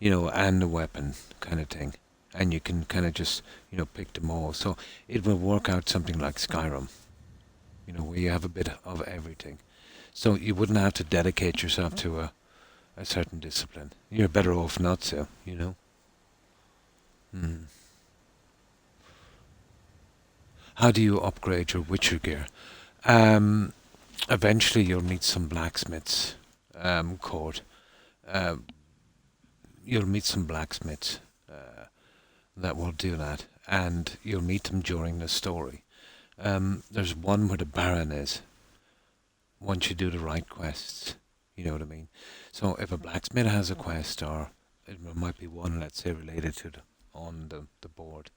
and the weapon kind of thing. And you can kind of just, pick them all. So it will work out something like Skyrim, where you have a bit of everything. So you wouldn't have to dedicate yourself to a certain discipline. You're better off not to, Hmm. How do you upgrade your Witcher gear? Eventually, you'll meet some blacksmiths. Court. Um, you'll meet some blacksmiths that will do that, and you'll meet them during the story. There's one where the Baron is. Once you do the right quests, you know what I mean. So if a blacksmith has a quest, or it might be one, let's say, related to on the board,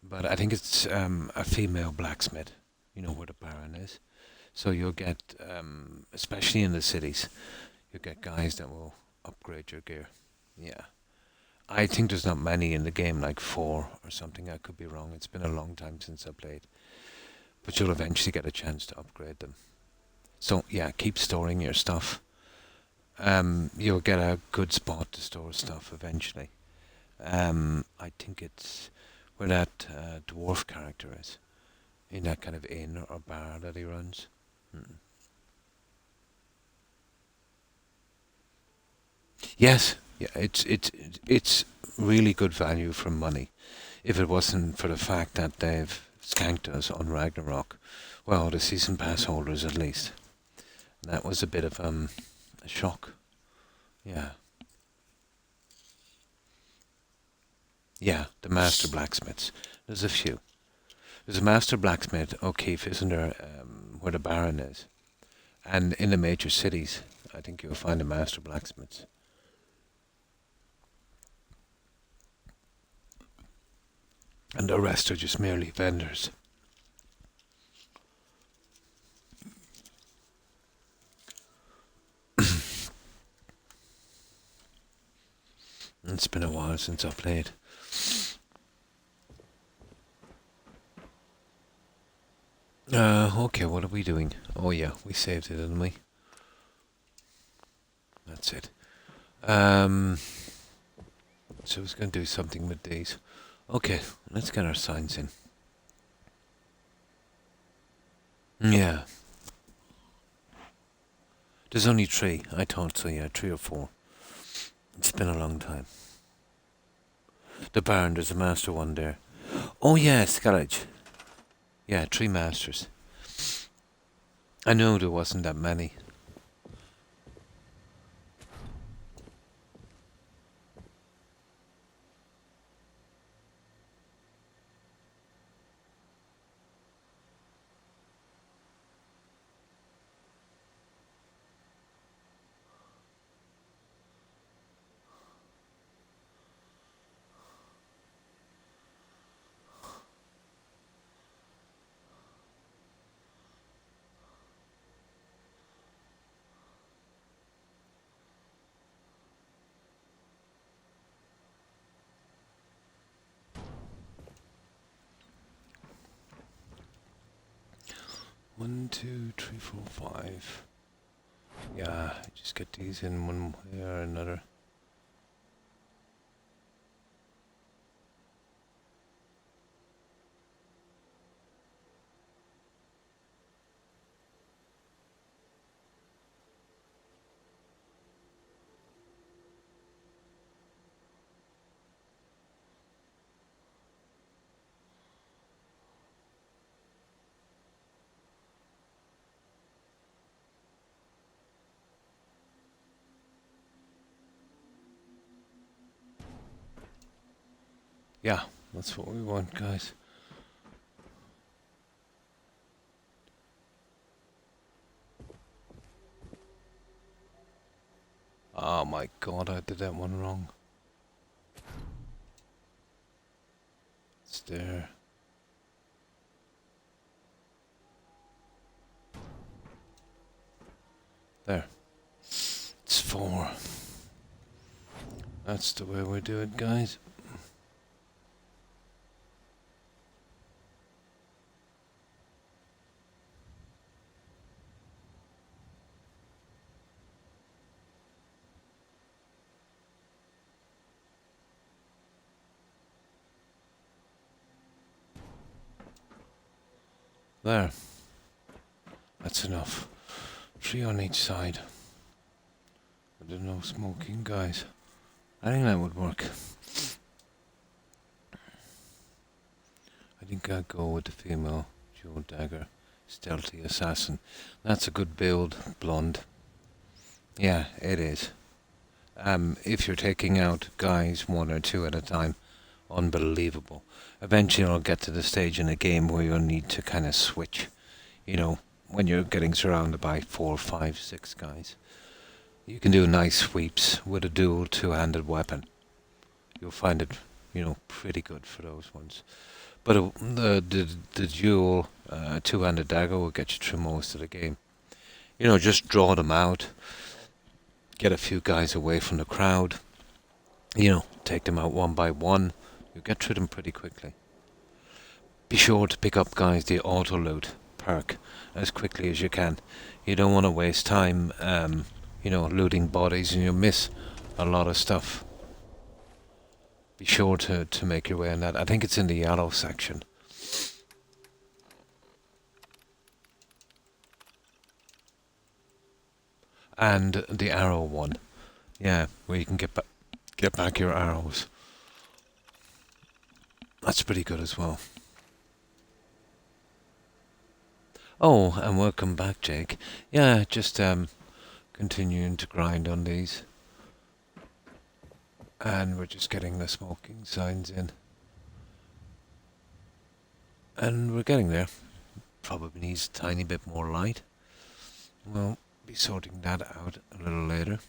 but I think it's a female blacksmith. You know where the Baron is. So you'll get, especially in the cities, you'll get guys that will upgrade your gear. Yeah. I think there's not many in the game, like 4 or something. I could be wrong. It's been a long time since I played. But you'll eventually get a chance to upgrade them. So yeah, keep storing your stuff. You'll get a good spot to store stuff eventually. I think it's where that dwarf character is, in that kind of inn or bar that he runs. Mm. Yes, yeah, it's really good value for money. If it wasn't for the fact that they've skanked us on Ragnarok, well, the season pass holders at least. That was a bit of a shock. Yeah, yeah, the master blacksmiths. There's a few. There's a master blacksmith, O'Keefe, isn't there? Where the Baron is, and in the major cities, I think you'll find the master blacksmiths. And the rest are just merely vendors. It's been a while since I played. Okay, what are we doing? Oh yeah, we saved it, didn't we? That's it. So I was going to do something with these. Okay, let's get our signs in. Yeah. There's only 3. I thought so, yeah, 3 or 4. It's been a long time. The barn, there's a master one there. Oh yeah, Scarage. Yeah, 3 masters. I know there wasn't that many. One, two, three, four, 5. Yeah, just get these in one way or another. Yeah, that's what we want, guys. Oh my god, I did that one wrong. It's there. There. It's 4. That's the way we do it, guys. There. That's enough. 3 on each side. But there's no smoking, guys. I think that would work. I think think I'd go with the female dual dagger, stealthy assassin. That's a good build, blonde. Yeah, it is. If you're taking out guys one or two at a time, unbelievable. Eventually I'll get to the stage in a game where you'll need to kind of switch, you know, when you're getting surrounded by 4, 5, 6 guys. You can do nice sweeps with a dual two-handed weapon. You'll find it, pretty good for those ones. But the dual two-handed dagger will get you through most of the game. Just draw them out, get a few guys away from the crowd, take them out one by one. You get through them pretty quickly. Be sure to pick up, guys, the auto loot perk as quickly as you can. You don't want to waste time, looting bodies, and you'll miss a lot of stuff. Be sure to make your way on that. I think it's in the yellow section. And the arrow one. Yeah, where you can get back your arrows. That's pretty good as well. Oh, and welcome back, Jake. Yeah, just continuing to grind on these. And we're just getting the smoking signs in. And we're getting there. Probably needs a tiny bit more light. We'll be sorting that out a little later.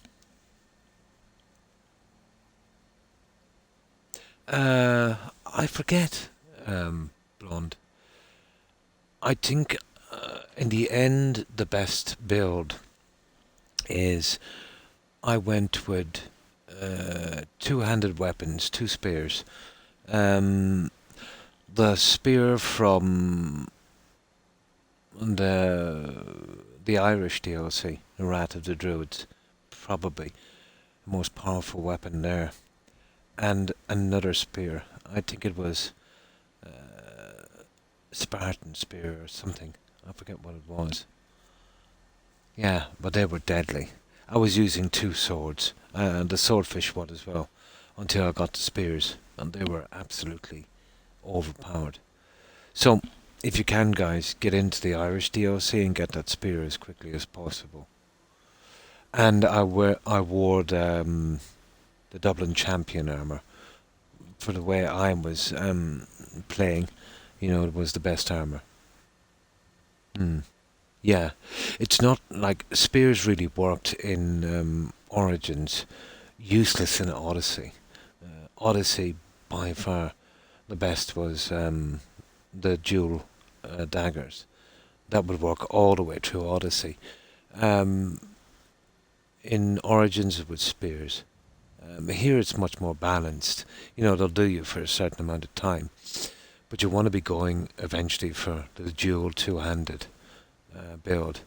I forget, blonde. I think in the end the best build is I went with two-handed weapons, 2 spears. The spear from the Irish DLC, the Wrath of the Druids, probably the most powerful weapon there. And another spear. I think it was Spartan spear or something. I forget what it was. Yeah, but they were deadly. I was using 2 swords, and the swordfish one as well, until I got the spears, and they were absolutely overpowered. So, if you can, guys, get into the Irish DLC and get that spear as quickly as possible. And I wore the Dublin Champion armour. For the way I was playing, it was the best armour. Yeah, it's not like spears really worked in Origins, useless in Odyssey. Odyssey, by far, the best was the dual daggers. That would work all the way through Odyssey. In Origins it was spears. Here it's much more balanced. They'll do you for a certain amount of time. But you want to be going eventually for the dual two-handed build.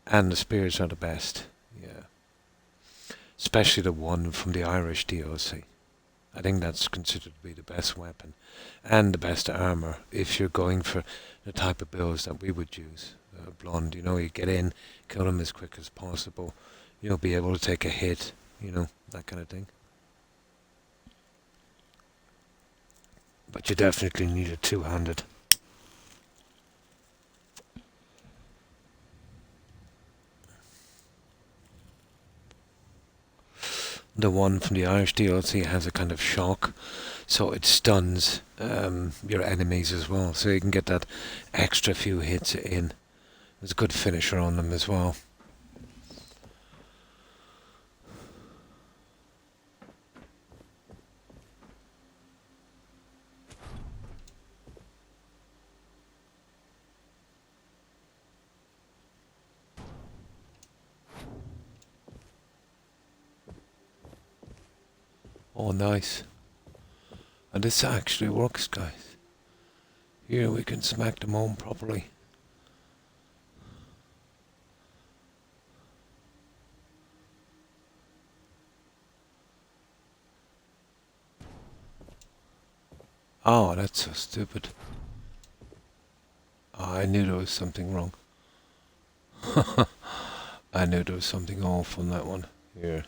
And the spears are the best. Yeah. Especially the one from the Irish DLC. I think that's considered to be the best weapon. And the best armour if you're going for the type of builds that we would use. Blonde, you get in, kill them as quick as possible. Be able to take a hit, that kind of thing. But you definitely need a two-handed. The one from the Irish DLC has a kind of shock, so it stuns your enemies as well, so you can get that extra few hits in. There's a good finisher on them as well. Oh, nice. And this actually works, guys. Here we can smack them home properly. Oh, that's so stupid. Oh, I knew there was something wrong. I knew there was something off on that one. Here.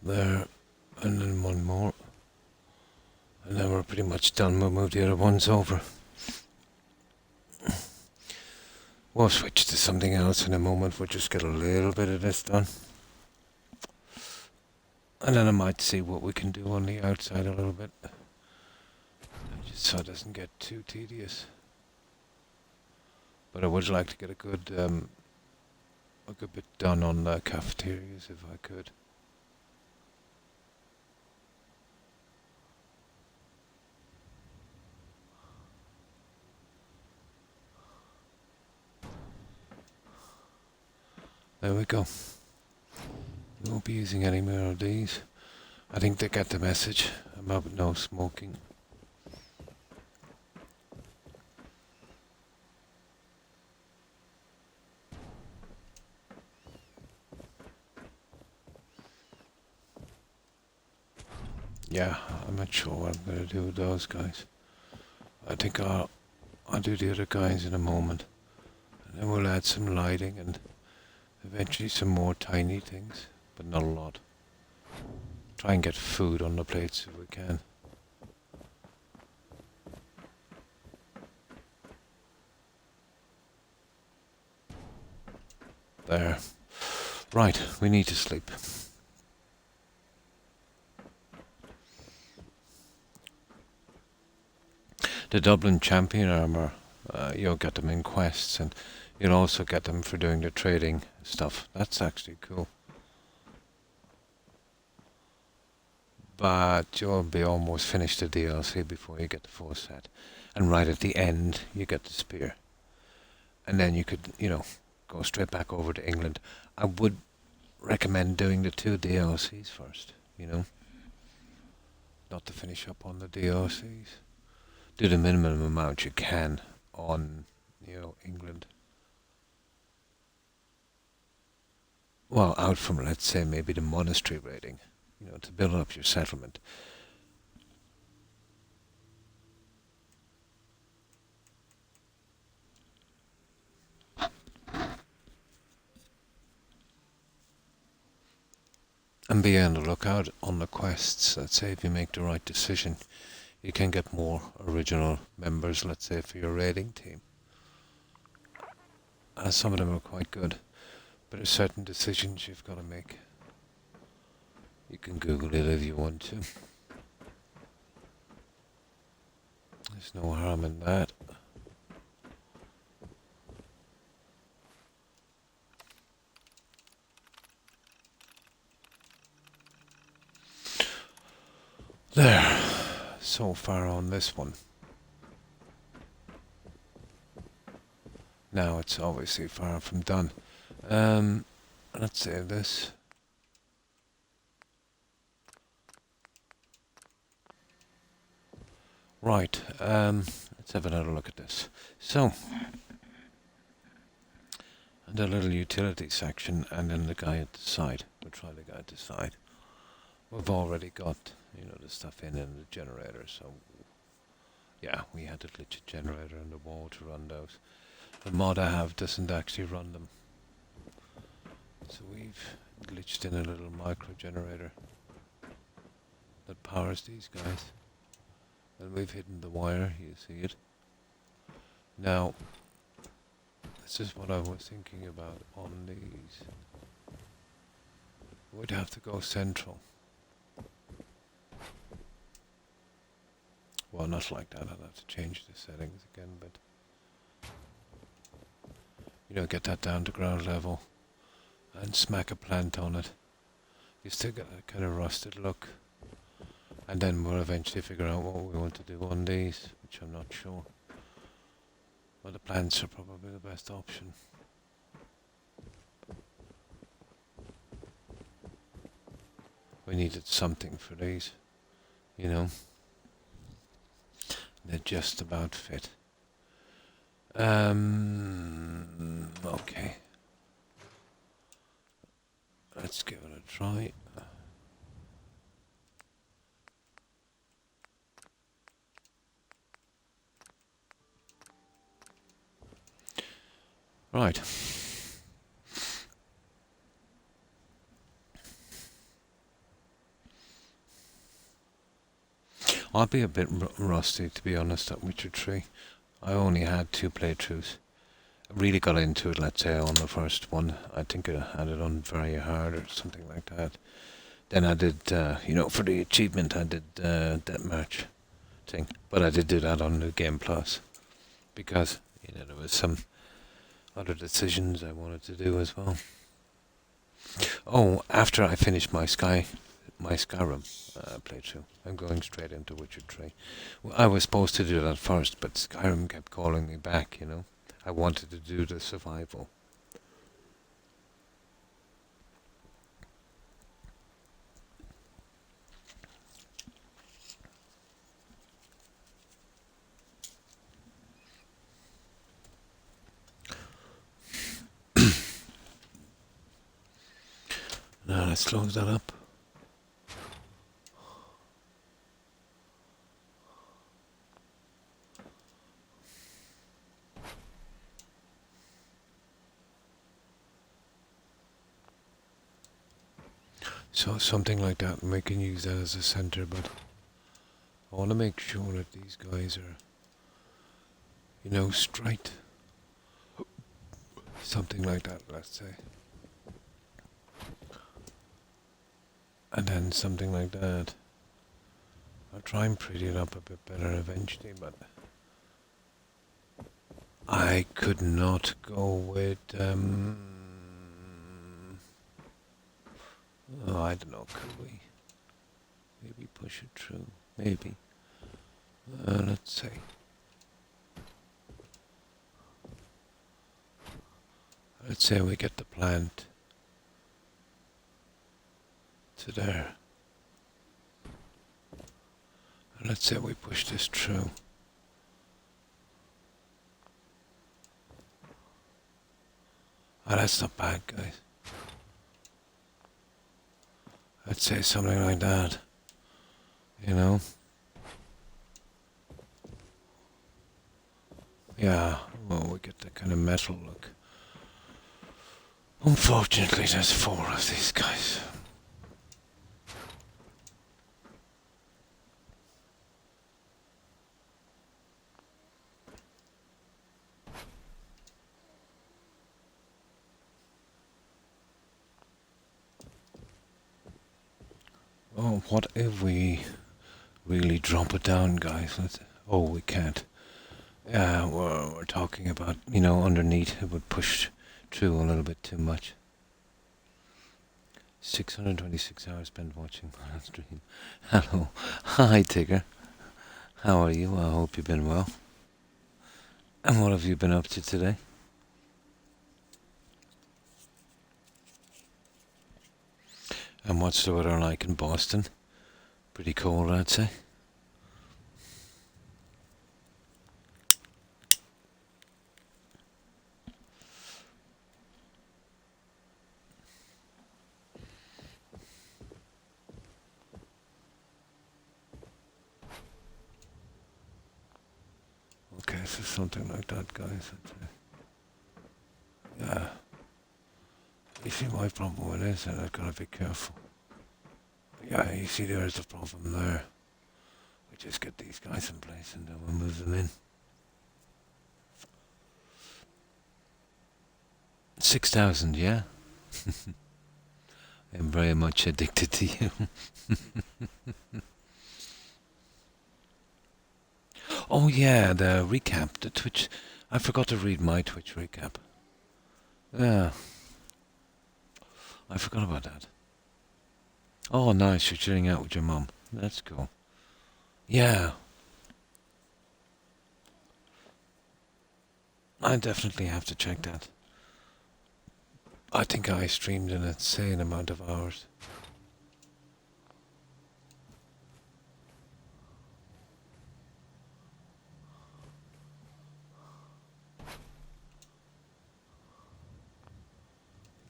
there, and then one more. And then we're pretty much done. We'll move the other ones over. We'll switch to something else in a moment. We'll just get a little bit of this done. And then I might see what we can do on the outside a little bit. Just so it doesn't get too tedious. But I would like to get a good bit done on the cafeterias if I could. There we go. We won't be using any more of these. I think they get the message about no smoking. Yeah, I'm not sure what I'm going to do with those guys. I think I'll do the other guys in a moment. And then we'll add some lighting and eventually some more tiny things, but not a lot. Try and get food on the plates if we can. There. Right, we need to sleep. The Dublin Champion armor, you'll get them in quests, and you'll also get them for doing the trading stuff. That's actually cool. But you'll be almost finished the DLC before you get the full set. And right at the end, you get the spear. And then you could, go straight back over to England. I would recommend doing the 2 DLCs first, Not to finish up on the DLCs. Do the minimum amount you can on, England. Well, out from, let's say, maybe the monastery raiding, to build up your settlement. And be on the lookout on the quests. Let's say if you make the right decision, you can get more original members, let's say, for your raiding team. Some of them are quite good, but there's certain decisions you've got to make. You can Google it if you want to. There's no harm in that. There. So far on this one. Now it's obviously far from done. Let's save this. Right, let's have another look at this. So, the little utility section and then the guy at the side. We'll try the guy at the side. We've already got, the stuff in the generator, so yeah, we had to glitch a generator in the wall to run those. The mod I have doesn't actually run them. So we've glitched in a little micro generator that powers these guys. And we've hidden the wire, you see it. Now, this is what I was thinking about on these. We'd have to go central. Well, not like that, I'll have to change the settings again, but get that down to ground level and smack a plant on it. You still get a kind of rusted look. And then we'll eventually figure out what we want to do on these, which I'm not sure. But the plants are probably the best option. We needed something for these, They just about fit. Okay. Let's give it a try. Right. I'll be a bit rusty, to be honest, at Witcher 3. I only had 2 playthroughs. I really got into it, let's say, on the first one. I think I had it on very hard or something like that. Then I did, for the achievement, I did Deathmatch thing. But I did do that on New Game Plus. Because, there was some other decisions I wanted to do as well. Oh, after I finish my Skyrim playthrough, I'm going straight into Witcher 3. Well, I was supposed to do that first, but Skyrim kept calling me back, I wanted to do the survival. Now let's close that up. So something like that, and we can use that as a center, but I want to make sure that these guys are, straight. Something like that, let's say. And then something like that. I'll try and pretty it up a bit better eventually, but I could not go with, I don't know, could we? Maybe push it through, maybe. Let's see. Let's say we get the plant to there. And let's say we push this through. Oh, that's not bad, guys. Let's say something like that. Yeah, well, we get the kind of metal look. Unfortunately, there's 4 of these guys. Oh, what if we really drop it down, guys? We can't. Yeah, we're talking about, underneath it would push through a little bit too much. 626 hours spent watching my stream. Hello. Hi, Tigger. How are you? I hope you've been well. And what have you been up to today? And what's the weather like in Boston? Pretty cold, I'd say. Okay, so something like that, guys. Yeah. You see my problem with this, and I've got to be careful. Yeah, you see there's the problem there. We just get these guys in place and then we'll move them in. 6,000, yeah? I'm very much addicted to you. Oh yeah, the recap, the Twitch. I forgot to read my Twitch recap. Yeah. I forgot about that. Oh nice, you're chilling out with your mum. That's cool. Yeah. I definitely have to check that. I think I streamed an insane amount of hours.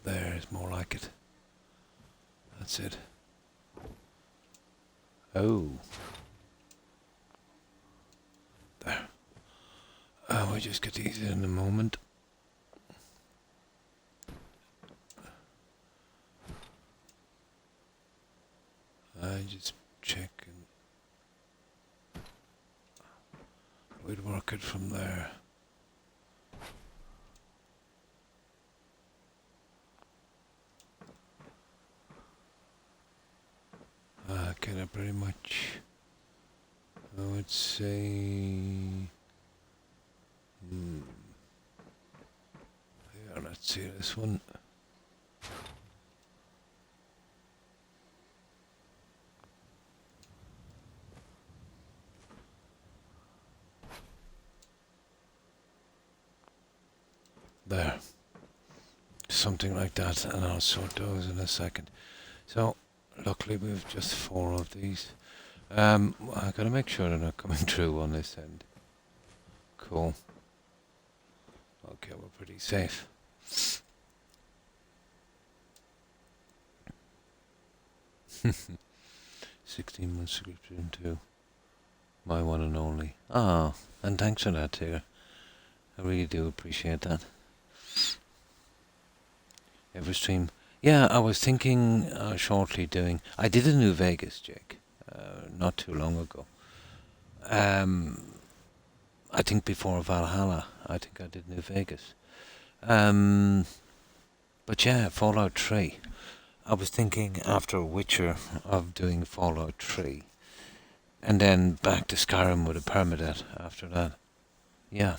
There's more like it. That's it. Oh. There. We'll just get these in a moment. I just checking. we'd work it from there. Kind of pretty much, I would say, yeah, let's see this one. There. Something like that, and I'll sort those in a second. So, luckily we've just 4 of these. I gotta make sure they're not coming through on this end. Cool. Okay, we're pretty safe. $16 subscription to my one and only. Ah, and thanks for that, Tigger. I really do appreciate that. Every stream. Yeah, I was thinking shortly doing. I did a New Vegas, Jake, not too long ago. I think before Valhalla, I think I did New Vegas. But yeah, Fallout 3. I was thinking after Witcher of doing Fallout 3. And then back to Skyrim with a permadeath after that. Yeah.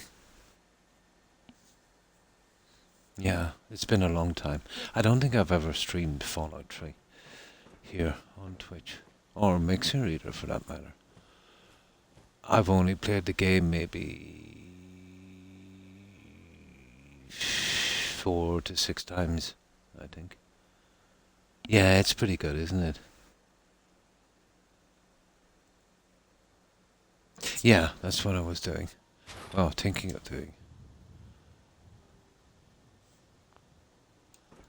Yeah, it's been a long time. I don't think I've ever streamed Fallout 3 here on Twitch. Or Mixer either, for that matter. I've only played the game maybe 4 to 6 times, I think. Yeah, it's pretty good, isn't it? Yeah, that's what I was doing. Well, thinking of doing.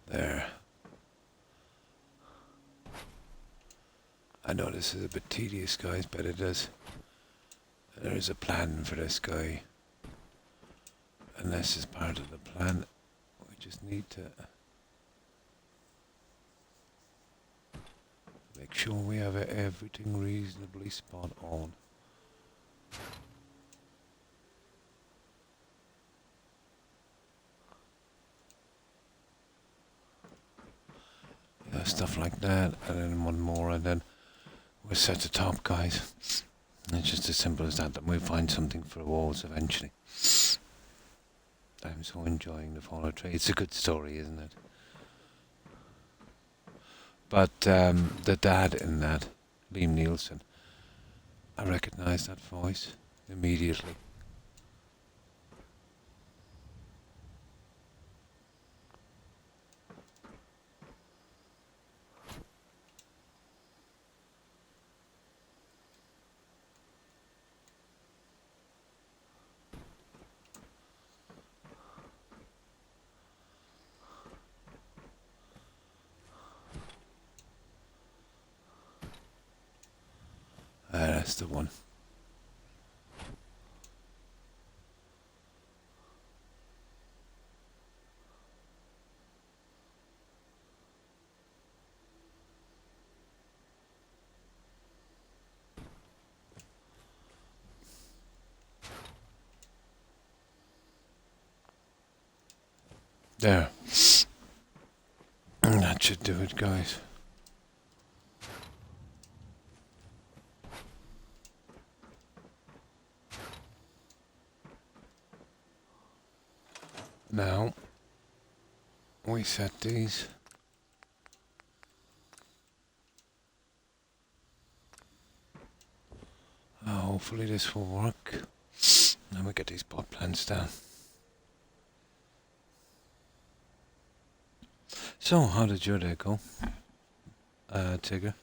There. I know this is a bit tedious, guys, but it is. There is a plan for this guy. And this is part of the plan. We just need to make sure we have everything reasonably spot on. Yeah, stuff like that, and then one more, and then we're set to top, guys. It's just as simple as that, that we find something for the walls eventually. I'm so enjoying the Fallout 3. It's a good story, isn't it? But the dad in that, Liam Nielsen, I recognise that voice immediately. That's the one. There. That should do it, guys. Now, we set these. Hopefully this will work. Then we get these pot plants down. So, how did your day go, Tigger?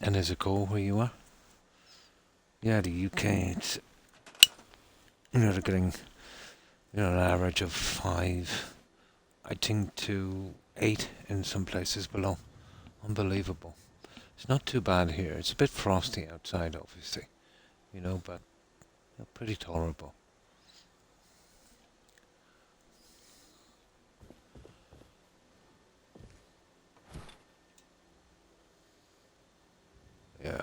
And is it cold where you are? Yeah, the UK, it's, they're getting, an average of 5, I think, to 8 in some places below. Unbelievable. It's not too bad here. It's a bit frosty outside, obviously, but pretty tolerable. Yeah.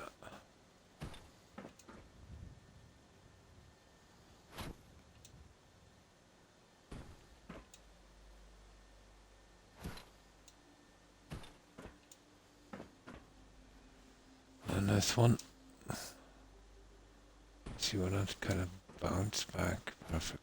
on this one. See what that kind of bounced back perfectly.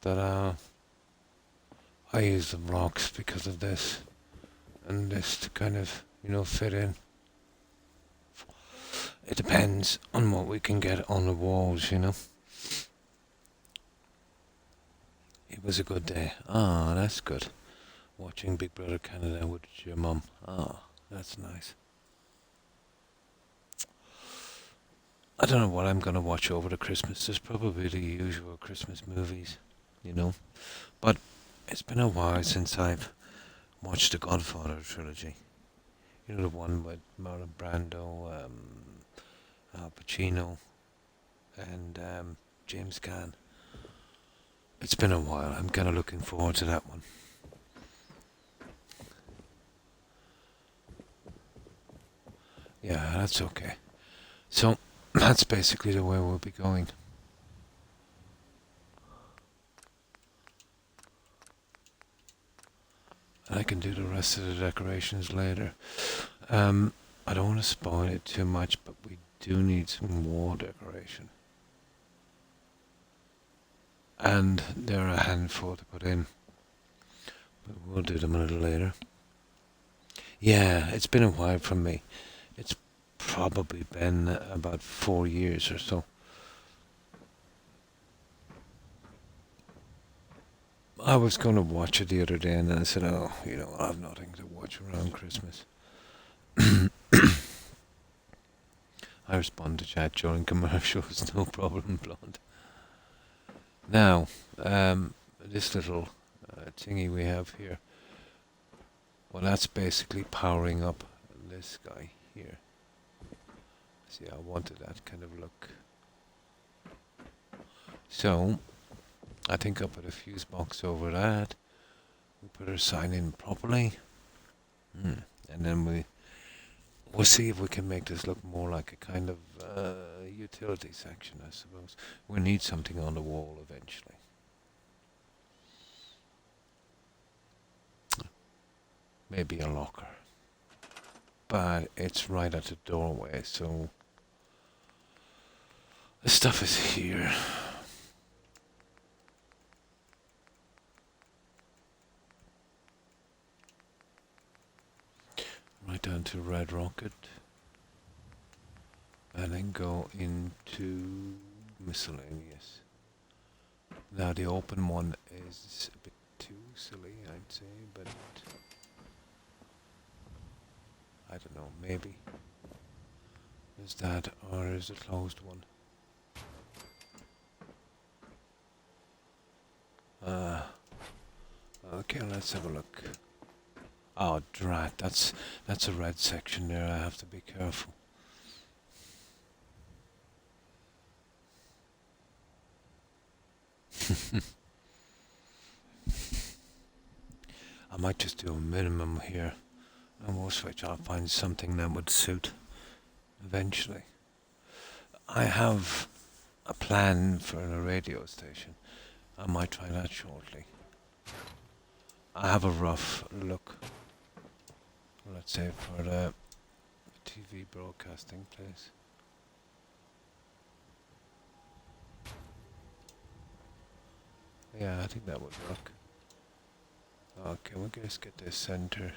That I use the rocks because of this, and this to kind of, fit in. It depends on what we can get on the walls. It was a good day. Ah, that's good. Watching Big Brother Canada with your mum. Ah, that's nice. I don't know what I'm going to watch over the Christmas. There's probably the usual Christmas movies. But it's been a while since I've watched the Godfather trilogy. The one with Marlon Brando, Al Pacino, and James Caan. It's been a while. I'm kind of looking forward to that one. Yeah, that's okay. So, that's basically the way we'll be going. And I can do the rest of the decorations later. I don't want to spoil it too much, but we do need some wall decoration. And there are a handful to put in. But we'll do them a little later. Yeah, it's been a while from me. It's probably been about 4 years or so. I was going to watch it the other day and then I said, oh, I'll have nothing to watch around Christmas. I respond to chat during commercials, no problem, blonde. Now, this little thingy we have here, well, that's basically powering up this guy here. See, I wanted that kind of look. So, I think I'll put a fuse box over that. We put our sign in properly. And then we'll see if we can make this look more like a kind of utility section, I suppose. We'll need something on the wall eventually. Maybe a locker. But it's right at the doorway, so the stuff is here. Right down to Red Rocket. And then go into miscellaneous. Now the open one is a bit too silly, I'd say, but I don't know, maybe. Is that, or is it closed one? Okay, let's have a look. Oh, drat, that's a red section there, I have to be careful. I might just do a minimum here. And we'll switch, I'll find something that would suit eventually. I have a plan for a radio station. I might try that shortly. I have a rough look, let's say, for the TV broadcasting place. Yeah, I think that would work. Okay, we'll just get this centered.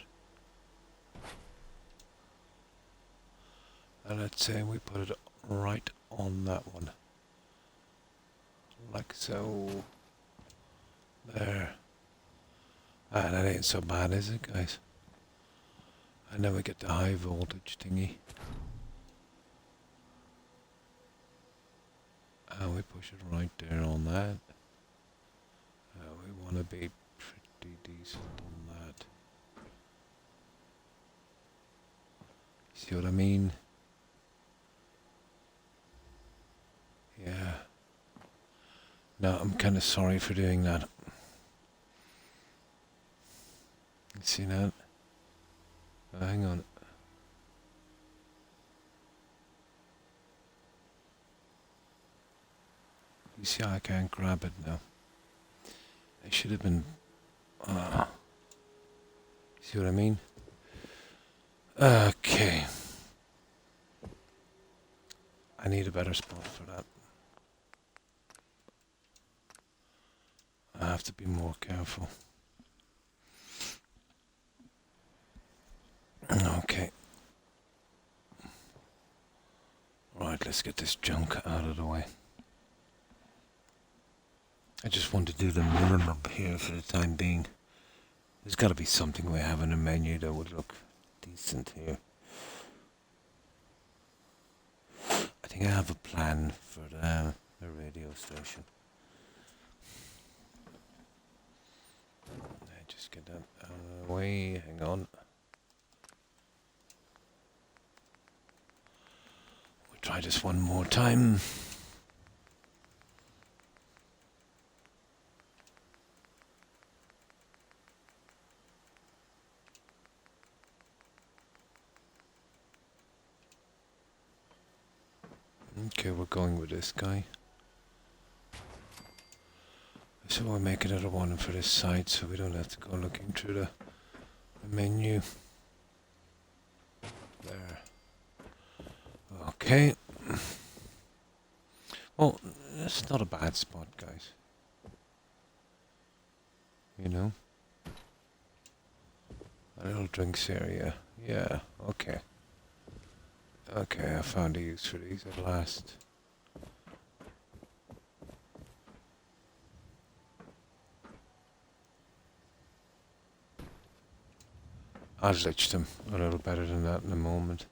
And let's say we put it right on that one. Like so. There. Ah, that ain't so bad, is it, guys? And then we get the high voltage thingy. And we push it right there on that. We want to be pretty decent on that. See what I mean? I'm kind of sorry for doing that. You see that? Oh, hang on. You see, I can't grab it now. I should have been... see what I mean? Okay. I need a better spot for that. I have to be more careful. Okay. Right, let's get this junk out of the way. I just want to do the minimum here for the time being. There's got to be something we have in the menu that would look decent here. I think I have a plan for the radio station. Just get that out of the way. Hang on. We'll try this one more time. Okay, we're going with this guy. So we'll make another one for this side so we don't have to go looking through the menu. There. Okay. Well, it's not a bad spot, guys. You know? A little drinks area. Yeah, okay. Okay, I found a use for these at last. I'll glitch them a little better than that in a moment.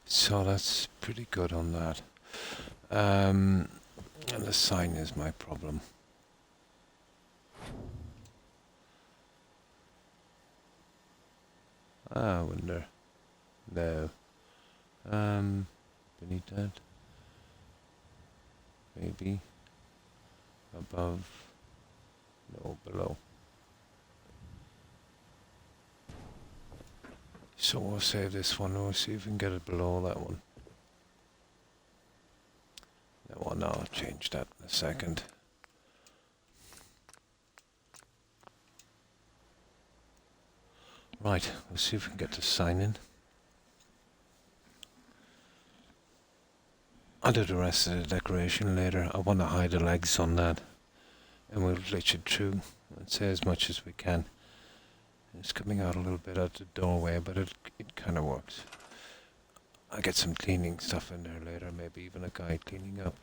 So that's pretty good on that. And the sign is my problem. I wonder. No. Beneath that. Maybe. Above. No, below. So we'll save this one, we'll see if we can get it below that one. Well, no, I'll change that in a second. Right, we'll see if we can get the sign in. I'll do the rest of the decoration later. I want to hide the legs on that. And we'll glitch it through and say as much as we can. It's coming out a little bit at the doorway, but it kind of works. I'll get some cleaning stuff in there later, maybe even a guy cleaning up.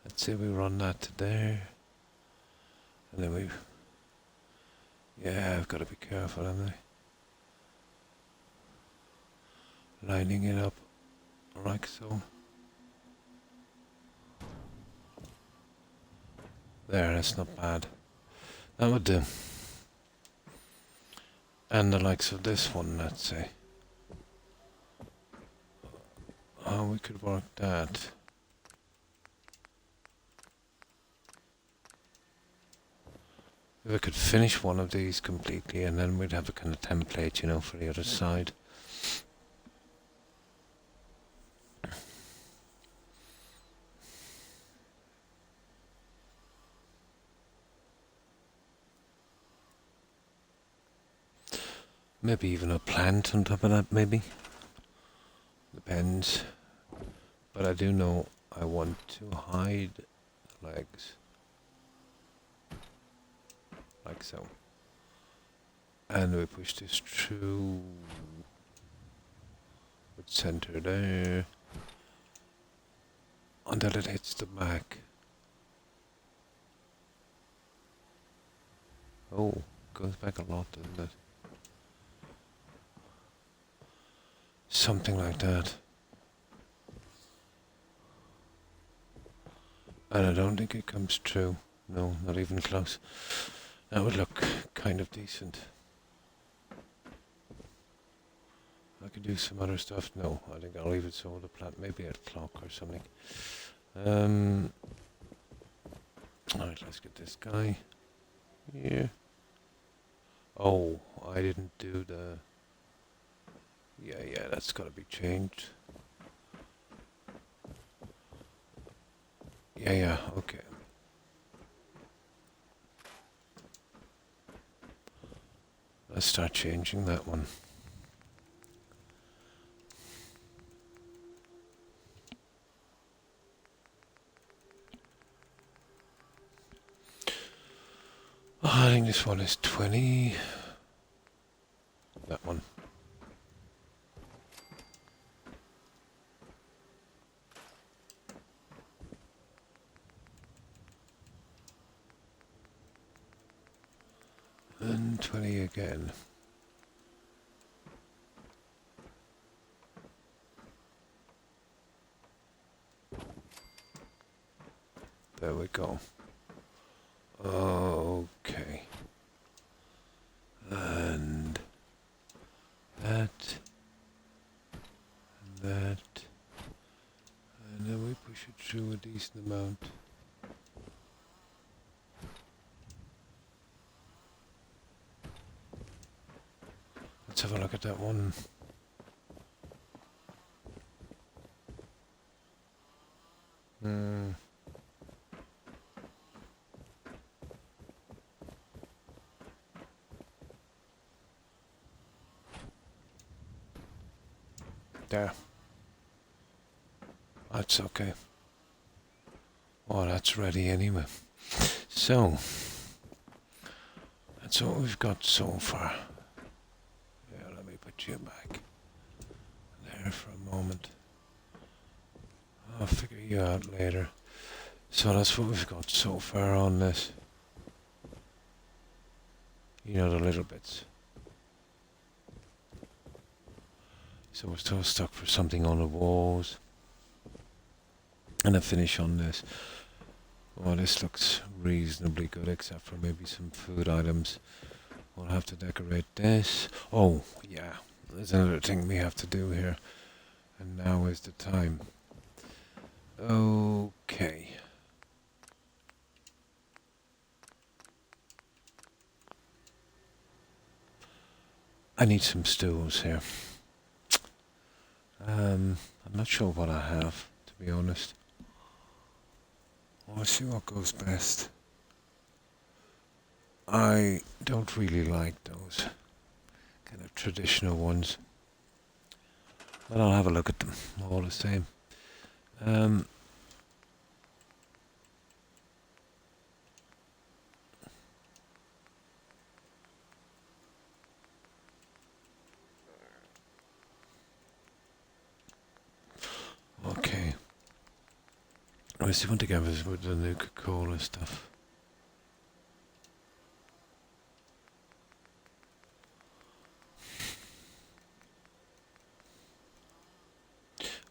Let's say we run that to there. And then we... Yeah, I've got to be careful, haven't I? Lining it up like so. There, that's not bad. That would do. And the likes of this one, let's say. Oh, we could work that. If I could finish one of these completely, and then we'd have a kind of template, you know, for the other side. Maybe even a plant on top of that, maybe. Depends. But I do know I want to hide the legs. Like so. And we push this through with center there until it hits the back. Oh, goes back a lot, doesn't it? Something like that. And I don't think it comes true. No, not even close. That would look kind of decent. I could do some other stuff. No, I think I'll leave it so the plant, maybe a clock or something. Alright, let's get this guy here. Oh, I didn't do the... Yeah, that's gotta be changed. Yeah, okay. Let's start changing that one. Oh, I think this one is 20. That one. And 20 again. There we go. Okay. And that. And that. And then we push it through a decent amount. Let's have a look at that one. There. That's okay. Oh, that's ready anyway. So, that's what we've got so far. Yeah, let me put you back there for a moment. I'll figure you out later. So that's what we've got so far on this. You know, the little bits. So we're still stuck for something on the walls. And a finish on this. Well, this looks reasonably good, except for maybe some food items. We'll have to decorate this. Oh, yeah. There's another thing we have to do here. And now is the time. Okay. I need some stools here. I'm not sure what I have, to be honest. Let's see what goes best. I don't really like those kind of traditional ones. But I'll have a look at them all the same. Okay. I see what together with the Nuka-Cola stuff.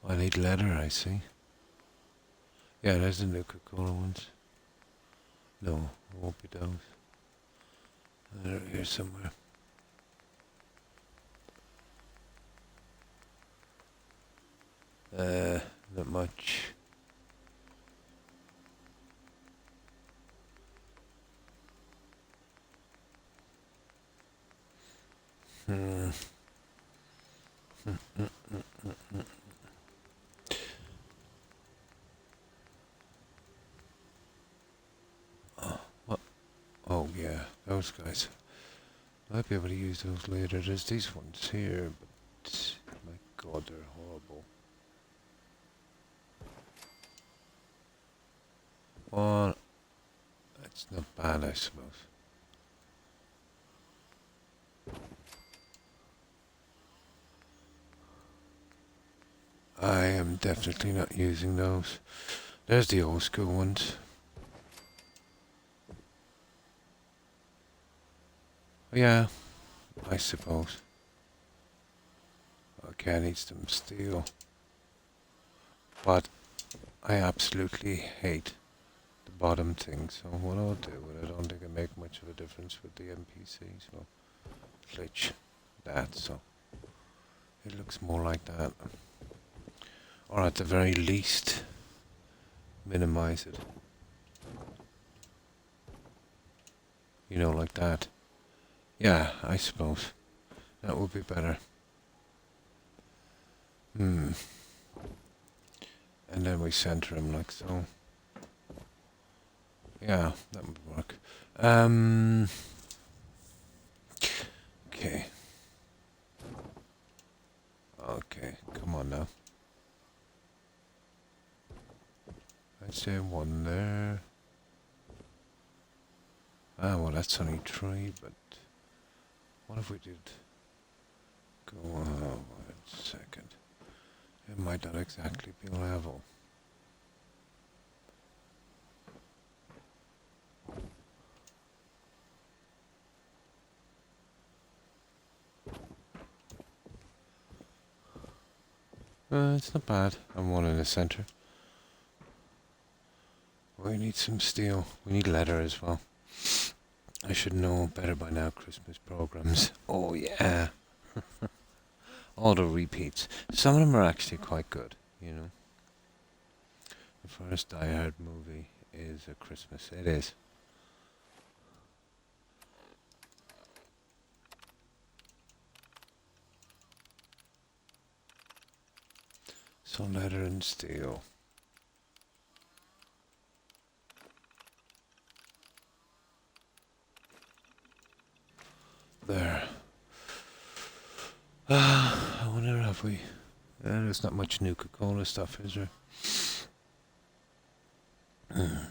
I need leather, I see. Yeah, there's the Nuka-Cola ones. No, it won't be those. They're here somewhere. Not much. What? Oh yeah, those guys. Might be able to use those later. There's these ones here, but my god, they're horrible. Well, it's not bad, I suppose. I am definitely not using those. There's the old school ones. Yeah, I suppose. Okay, I need some steel. But I absolutely hate the bottom thing, so what I'll do, and I don't think it make much of a difference with the NPC, so glitch that, so it looks more like that. Or at the very least, minimize it. You know, like that. Yeah, I suppose. That would be better. And then we center him like so. Yeah, that would work. Okay. Okay, come on now. I'd say one there. Ah, well, that's only 3, but what if we did go on 1 second? It might not exactly be level. It's not bad. I'm one in the center. We need some steel. We need leather as well. I should know better by now. Christmas programs. Oh yeah. All the repeats. Some of them are actually quite good, you know. The first Die Hard movie is a Christmas. It is. So leather and steel. There. I wonder if we... there's not much Nuka-Cola stuff, is there? I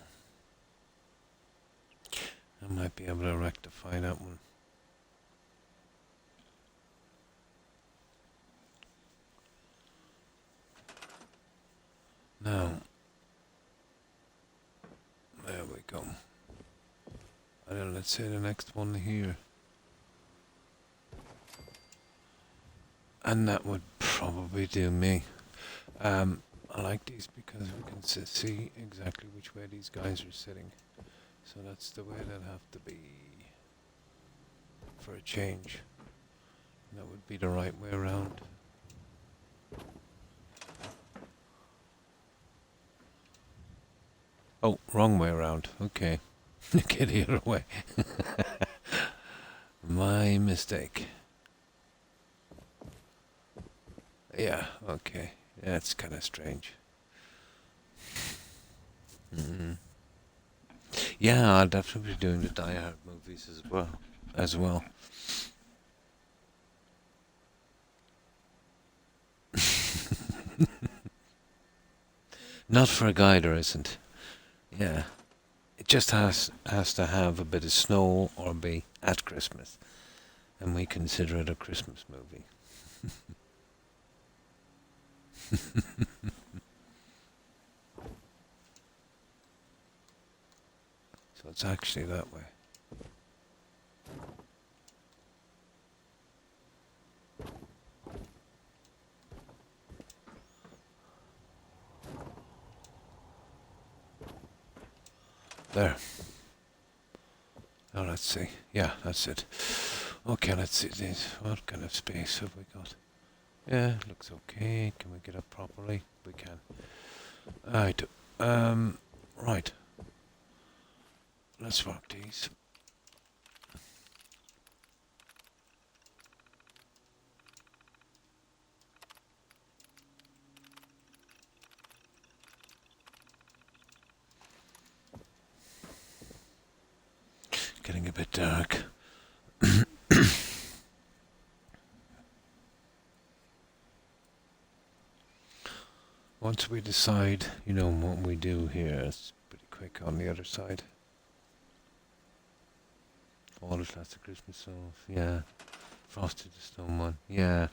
might be able to rectify that one. Now, there we go. And then let's say the next one here. And that would probably do me. I like these because we can see exactly which way these guys are sitting. So that's the way they'll have to be for a change. And that would be the right way around. Oh, wrong way around. Okay. Get the other way. My mistake. Yeah, okay. That's kind of strange. Yeah, I'll definitely be doing the Die Hard movies as well. Not for a guy, there isn't. Yeah. It just has to have a bit of snow or be at Christmas. And we consider it a Christmas movie. So it's actually that way. There. Now let's see. Yeah, that's it. Okay, let's see this. What kind of space have we got? Yeah, looks okay. Can we get up properly? We can. Right. Right. Let's work these. Getting a bit dark. once we decide, what we do here, it's pretty quick on the other side. All the classic Christmas songs, yeah. Frosty the Snowman, yeah.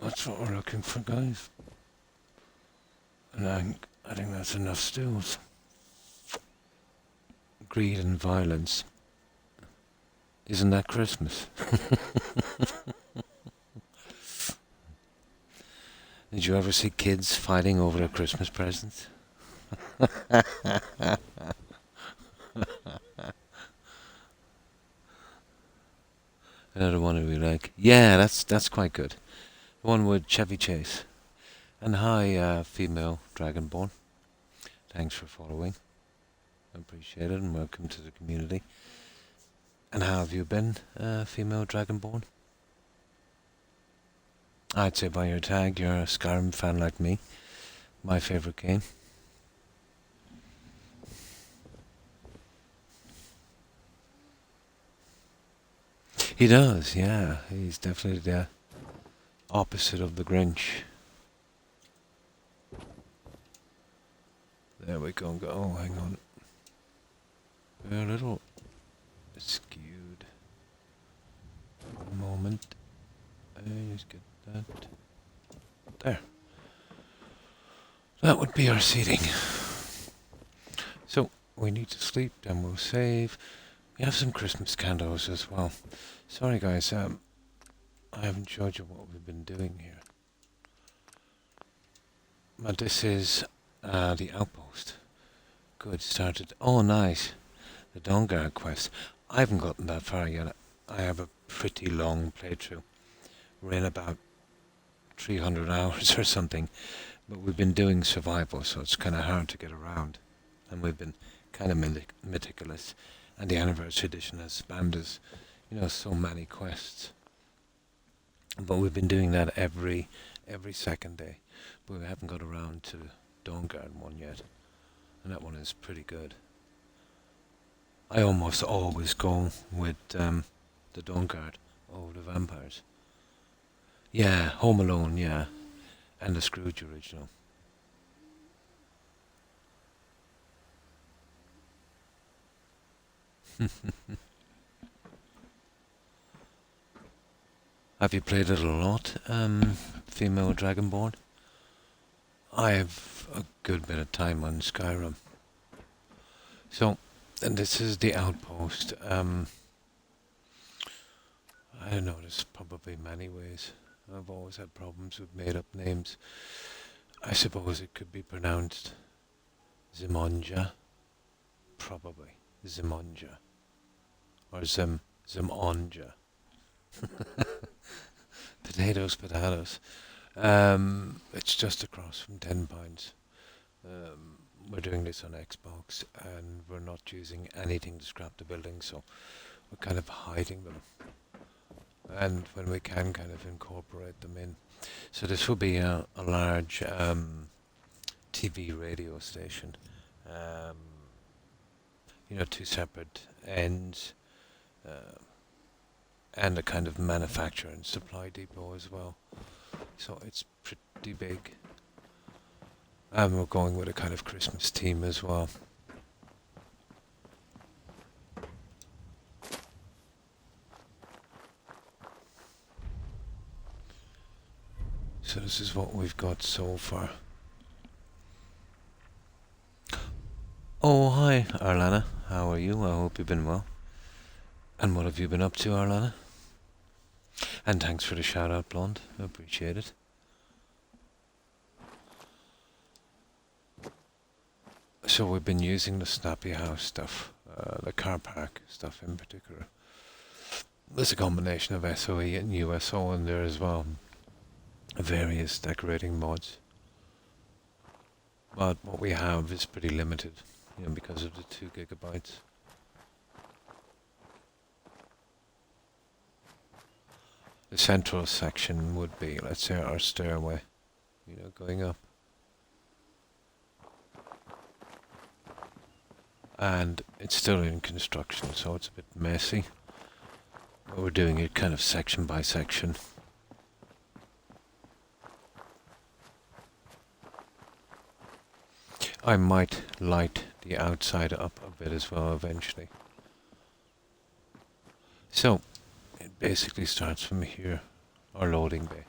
That's what we're looking for, guys. And I think that's enough stools. Greed and violence. Isn't that Christmas? Did you ever see kids fighting over a Christmas present? Another one would be like, yeah, that's quite good. One with Chevy Chase. And hi, female Dragonborn. Thanks for following. I appreciate it and welcome to the community. And how have you been, female Dragonborn? I'd say by your tag, you're a Skyrim fan like me. My favourite game. He does, yeah. He's definitely the opposite of the Grinch. There we go. Oh, hang on. We're a little skewed. A moment. Just get that. There. That would be our seating. So, we need to sleep, then we'll save. We have some Christmas candles as well. Sorry guys, I haven't showed you what we've been doing here. But this is the outpost. Good, started. Oh, nice. The Dawnguard quest. I haven't gotten that far yet. I have a pretty long playthrough. We're in about 300 hours or something. But we've been doing survival, so it's kind of hard to get around. And we've been kind of meticulous. And the anniversary edition has spammed us, so many quests. But we've been doing that every second day. But we haven't got around to the Dawnguard one yet. And that one is pretty good. I almost always go with the Dawnguard over the vampires. Yeah, Home Alone, yeah. And the Scrooge original. Have you played it a lot, female Dragonborn? I have a good bit of time on Skyrim. So, and this is the outpost. I don't know, there's probably many ways. I've always had problems with made-up names. I suppose it could be pronounced Zimonja. Probably. Zimonja. Or Zimonja. Potatoes. It's just across from 10 Pines. We're doing this on Xbox and we're not using anything to scrap the building, so we're kind of hiding them. And when we can, kind of incorporate them in. So this will be a large TV radio station. Two separate ends. And a kind of manufacturer and supply depot as well. So it's pretty big. And we're going with a kind of Christmas theme as well. So this is what we've got so far. Oh, hi, Arlana. How are you? I hope you've been well. And what have you been up to, Arlana? And thanks for the shout out, Blonde. I appreciate it. So we've been using the Snappy House stuff, the car park stuff in particular. There's a combination of SOE and USO in there as well. Various decorating mods. But what we have is pretty limited, because of the 2 gigabytes. The central section would be, let's say, our stairway, going up. And it's still in construction, so it's a bit messy. But we're doing it kind of section by section. I might light the outside up a bit as well eventually. So, it basically starts from here, our loading bay.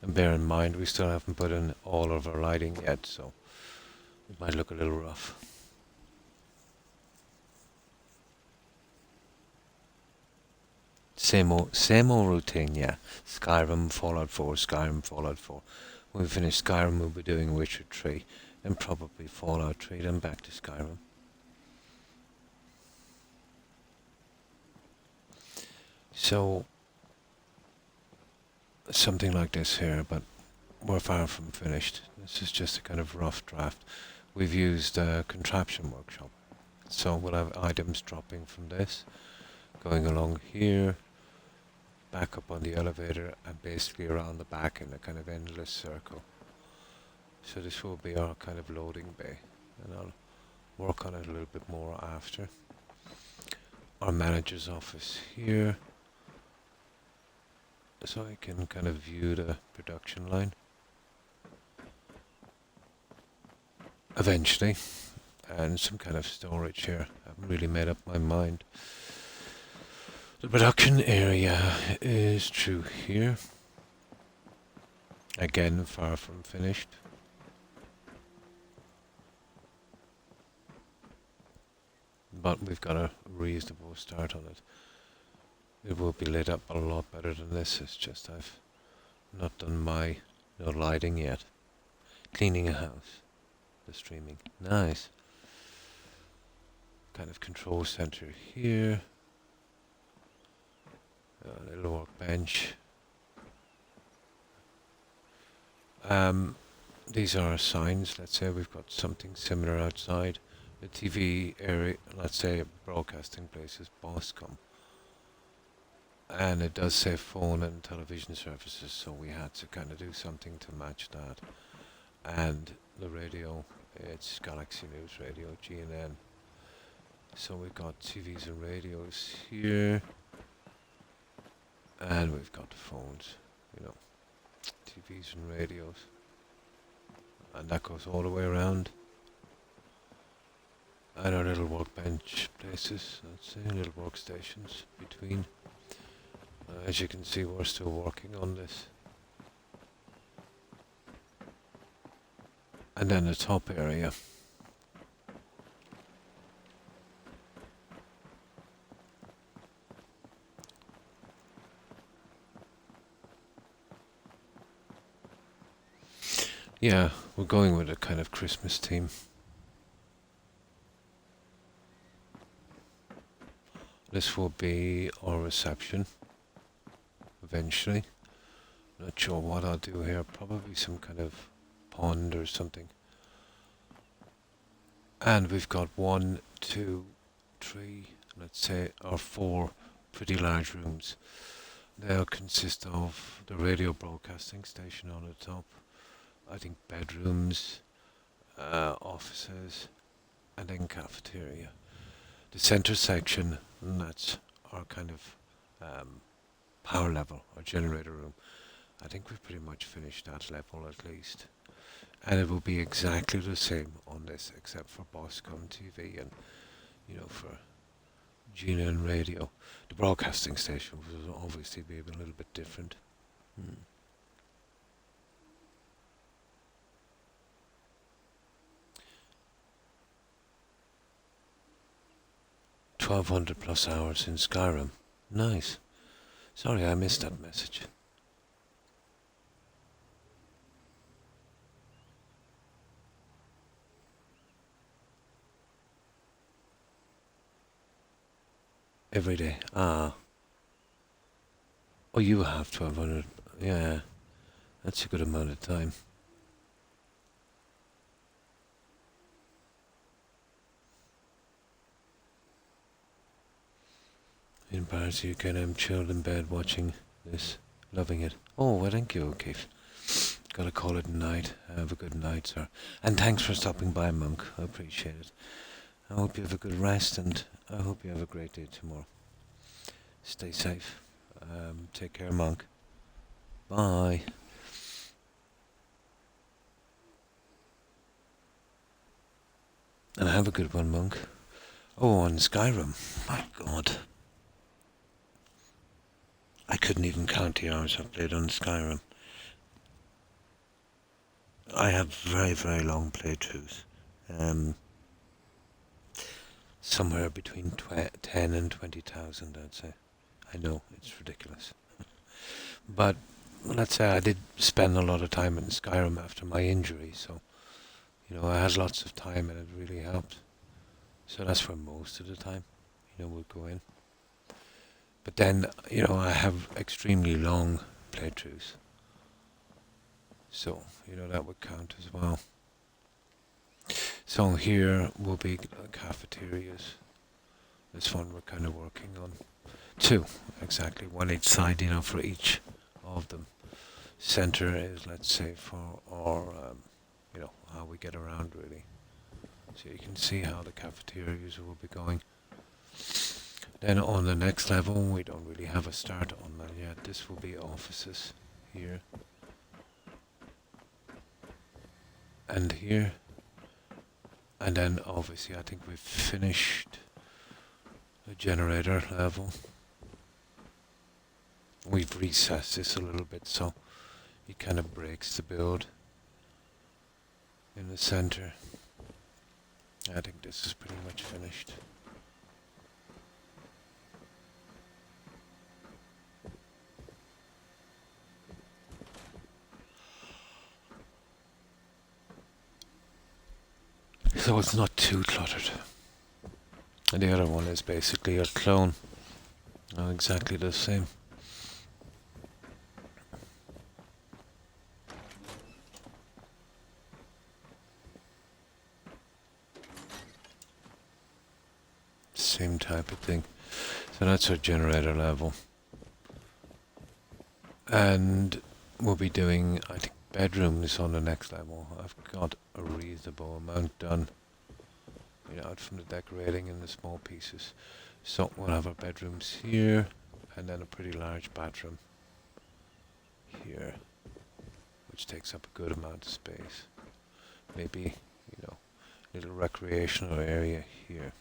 And bear in mind, we still haven't put in all of our lighting yet, so it might look a little rough. Same old routine, yeah. Skyrim, Fallout 4, Skyrim, Fallout 4. When we finish Skyrim, we'll be doing Witcher 3, and probably Fallout 3, then back to Skyrim. So, something like this here, but we're far from finished. This is just a kind of rough draft. We've used a contraption workshop, so we'll have items dropping from this, going along here, back up on the elevator, and basically around the back in a kind of endless circle. So this will be our kind of loading bay, and I'll work on it a little bit more after. Our manager's office here, so I can kind of view the production line. Eventually, and some kind of storage here. I haven't really made up my mind. The production area is through here. Again, far from finished. But we've got a reasonable start on it. It will be lit up a lot better than this. It's just I've not done my lighting yet. Cleaning a house. The streaming. Nice. Kind of control center here. A little workbench. These are signs. Let's say we've got something similar outside. The TV area, let's say a broadcasting place is Boscom. And it does say phone and television services, so we had to kind of do something to match that. And the radio, it's Galaxy News Radio, GNN. So we've got TVs and radios here. And we've got the phones, TVs and radios. And that goes all the way around. And our little workbench places, let's say, little workstations between. As you can see, we're still working on this. And then the top area. Yeah, we're going with a kind of Christmas theme. This will be our reception. Eventually. Not sure what I'll do here. Probably some kind of pond or something. And we've got 1, 2, 3, let's say, or 4 pretty large rooms. They'll consist of the radio broadcasting station on the top. I think bedrooms, offices, and then cafeteria. The center section, and that's our kind of power level, our generator room. I think we've pretty much finished that level at least. And it will be exactly the same on this, except for Boscom TV and, for GNN radio. The broadcasting station will obviously be a little bbit different. 1,200 plus hours in Skyrim. Nice. Sorry, I missed that message. Every day. Ah. Oh, you have 1200. Yeah, that's a good amount of time. In Paris, you can chilled in bed watching this, loving it. Oh, well, thank you, Keith. Gotta call it a night. Have a good night, sir. And thanks for stopping by, Monk. I appreciate it. I hope you have a good rest, and I hope you have a great day tomorrow. Stay safe. Take care, Monk. Bye. And have a good one, Monk. Oh, on Skyrim. My God. I couldn't even count the hours I've played on Skyrim. I have very, very long playthroughs. Somewhere between 10 and 20,000, I'd say. I know, it's ridiculous. But let's say I did spend a lot of time in Skyrim after my injury, so, I had lots of time and it really helped. So that's where most of the time, would go in. But then, I have extremely long playthroughs. So, that would count as well. So here will be cafeterias. This one we're kind of working on. 2, exactly, one each side, for each of them. Center is, let's say, for our, how we get around really. So you can see how the cafeterias will be going. Then on the next level, we don't really have a start on that yet. This will be offices here. And here. And then obviously I think we've finished the generator level. We've recessed this a little bit so it kind of breaks the build in the center. I think this is pretty much finished. So it's not too cluttered. And the other one is basically a clone. Not exactly the same. Same type of thing. So that's our generator level. And we'll be doing, I think, bedrooms on the next level. I've got a reasonable amount done. Out from the decorating in the small pieces. So we'll have our bedrooms here, and then a pretty large bathroom here, which takes up a good amount of space. Maybe, little recreational area here.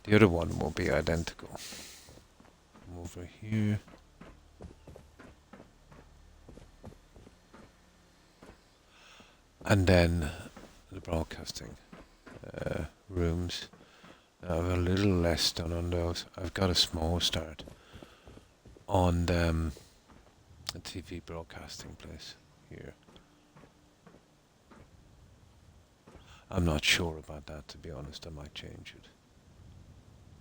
The other one will be identical. Over here. And then the broadcasting rooms. I have a little less done on those. I've got a small start on the TV broadcasting place here. I'm not sure about that, to be honest. I might change it.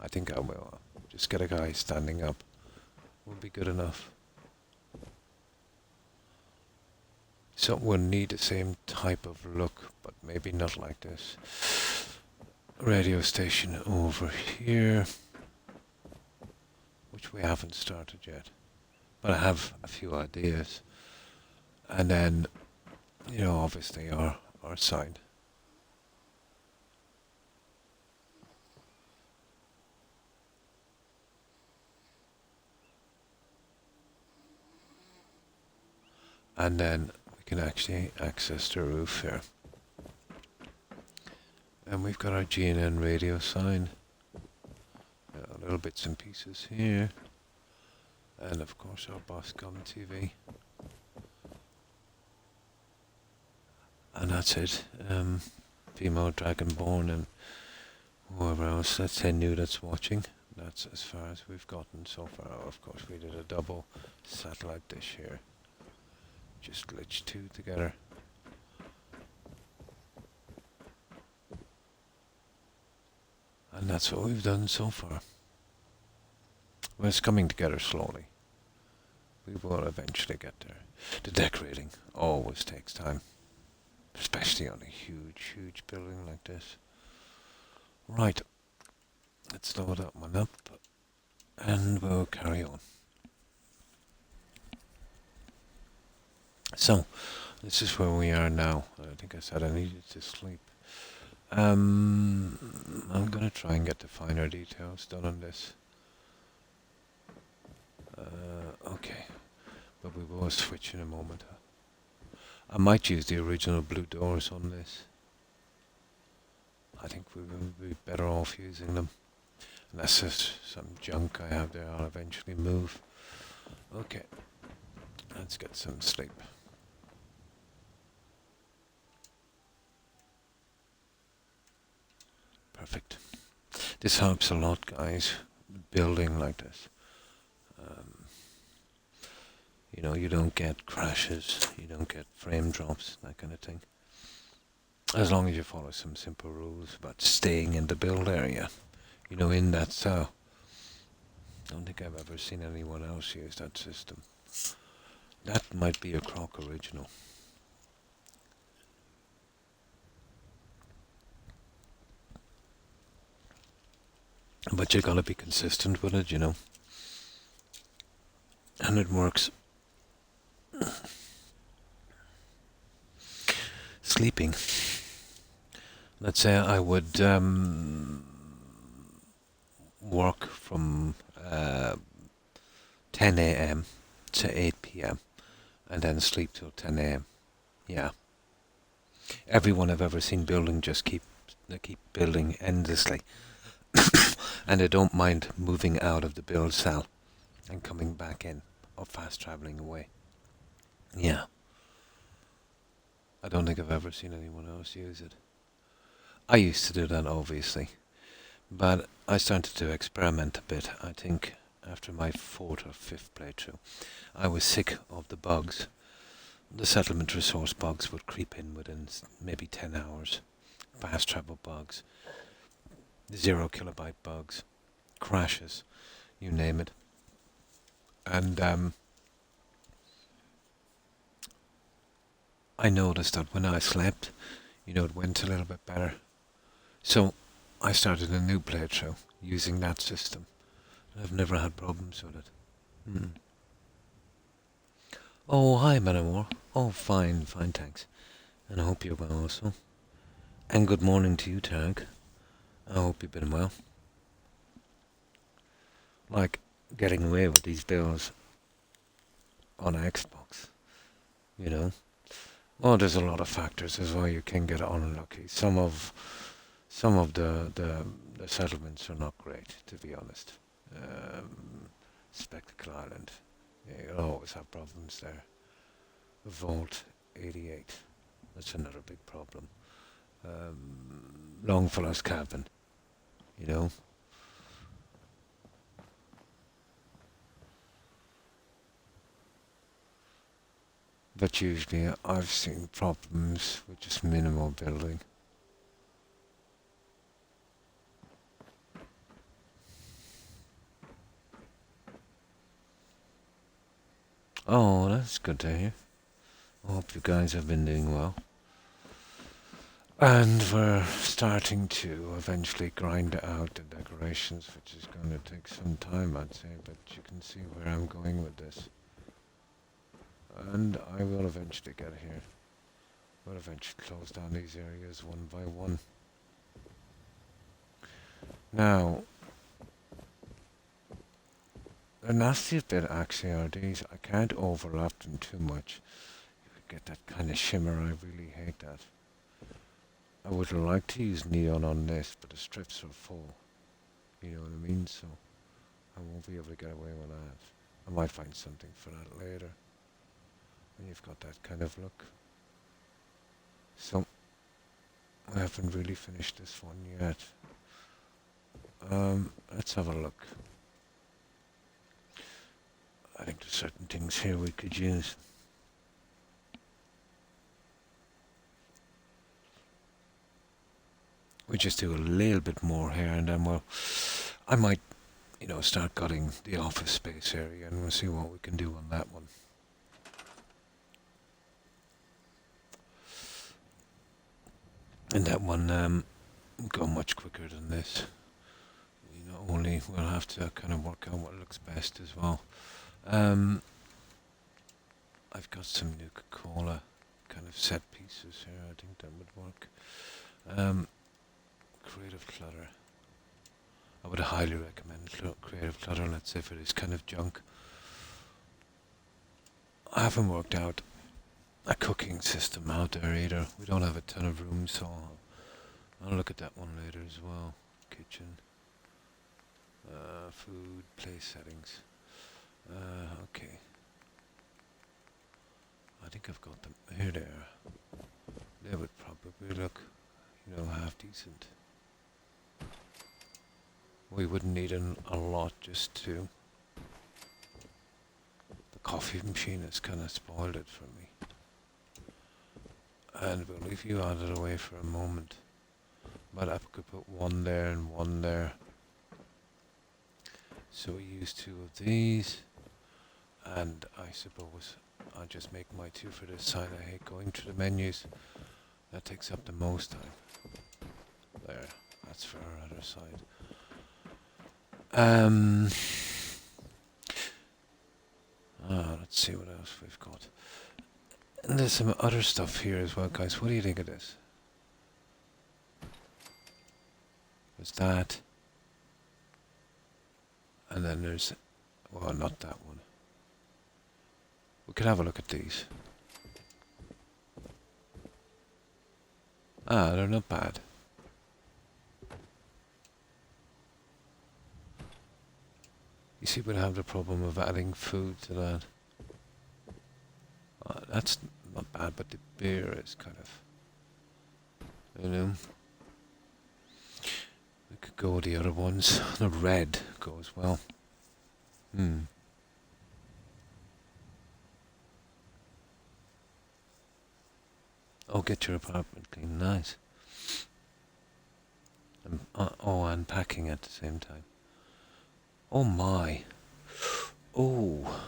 I think I will. Just get a guy standing up. Will be good enough. So we'll need the same type of look, but maybe not like this. Radio station over here, which we haven't started yet. But I have a few ideas. And then, obviously our side. And then we can actually access the roof here. And we've got our GNN radio sign. Little bits and pieces here. And of course our Boscom TV. And that's it. Female Dragonborn and whoever else, let's say new that's watching. That's as far as we've gotten so far. Of course, we did a double satellite dish here. Just glitched two together. And that's what we've done so far. Well, it's coming together slowly. We will eventually get there. The decorating always takes time. Especially on a huge, huge building like this. Right. Let's load that one up. And we'll carry on. So, this is where we are now. I think I said I needed to sleep. I'm gonna try and get the finer details done on this. Okay, but we will switch in a moment. I might use the original blue doors on this. I think we will be better off using them. Unless there's some junk I have there I'll eventually move. Okay, let's get some sleep. Perfect. This helps a lot, guys, building like this. You know, you don't get crashes, you don't get frame drops, that kind of thing. As long as you follow some simple rules about staying in the build area, you know, in that cell. I don't think I've ever seen anyone else use that system. That might be a Croc original. But you gotta be consistent with it, you know. And it works. Sleeping. Let's say I would work from 10 a.m. to 8 p.m. and then sleep till 10 a.m. Yeah. Everyone I've ever seen building just keep building endlessly. And they don't mind moving out of the build cell and coming back in or fast traveling away. Yeah. I don't think I've ever seen anyone else use it. I used to do that, obviously. But I started to experiment a bit, I think, after my 4th or 5th playthrough. I was sick of the bugs. The settlement resource bugs would creep in within maybe 10 hours. Fast travel bugs. 0 kilobyte bugs. Crashes. You name it. And I noticed that when I slept, you know, it went a little bit better. So I started a new playthrough using that system. I've never had problems with it. Mm. Oh, hi, Manamore. Oh, fine, thanks. And I hope you're well also. And good morning to you, Tarek. I hope you've been well. Like, getting away with these bills on Xbox, you know. Well, there's a lot of factors as well. You can get unlucky. Some of the settlements are not great, to be honest. Spectacle Island, yeah, you'll always have problems there. Vault 88, that's another big problem. Longfellow's Cabin, you know. But usually I've seen problems with just minimal building. Oh, that's good to hear. I hope you guys have been doing well. And we're starting to eventually grind out the decorations, which is going to take some time, I'd say, but you can see where I'm going with this. And I will eventually get here. We'll eventually close down these areas one by one. Now, the nastiest bit actually are these. I can't overlap them too much. You could get that kind of shimmer. I really hate that. I would like to use neon on this, but the strips are full. You know what I mean? So I won't be able to get away with that. I might find something for that later. And you've got that kind of look. So I haven't really finished this one yet. Let's have a look. I think there's certain things here we could use. We just do a little bit more here, and then I might, start gutting the office space area, and we'll see what we can do on that one. And that one will go much quicker than this. Only we'll have to kind of work out what looks best as well. I've got some Nuka-Cola kind of set pieces here. I think that would work. Creative clutter. I would highly recommend creative clutter, let's say, for this kind of junk. I haven't worked out a cooking system out there either. We don't have a ton of room, so I'll look at that one later as well. Kitchen. Food, place settings. Okay. I think I've got them here. They would probably look, half decent. We wouldn't need a lot just to. The coffee machine has kind of spoiled it for me. And we'll leave you out of the way for a moment. But I could put one there and one there. So we use 2 of these. And I suppose I'll just make my 2 for this side. I hate going through the menus. That takes up the most time. There. That's for our other side. Let's see what else we've got. And there's some other stuff here as well, guys. What do you think of this? There's that. And then there's... Well, not that one. We could have a look at these. They're not bad. You see, we'd have the problem of adding food to that. That's not bad, but the beer is kind of, we could go with the other ones. The red goes well. Oh, get your apartment clean, nice. And packing at the same time. Oh my. Oh.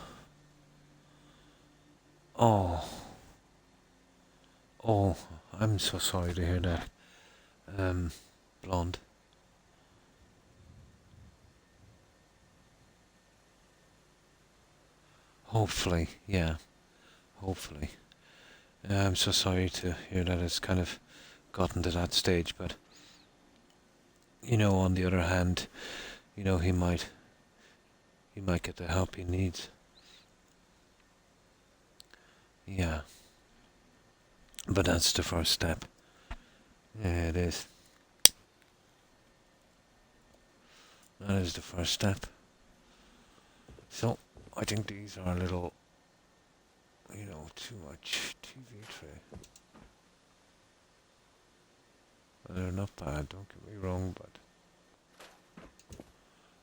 Oh. Oh, I'm so sorry to hear that. Blonde. Hopefully, yeah. Hopefully. I'm so sorry to hear that it's kind of gotten to that stage, but on the other hand, he might get the help he needs. Yeah. But that's the first step. Yeah, it is. That is the first step. So, I think these are a little, too much TV tray. They're not bad, don't get me wrong, but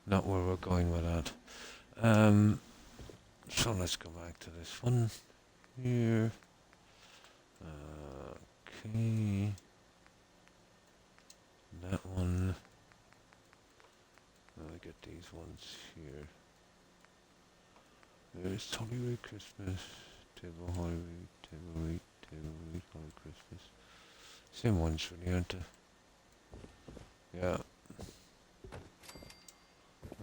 not where we're going with that. So let's go back to this one here. Okay. That one. Now we get these ones here. There's Holly Christmas, Table Holly, Table Holly Christmas. Same ones really, aren't they? Yeah.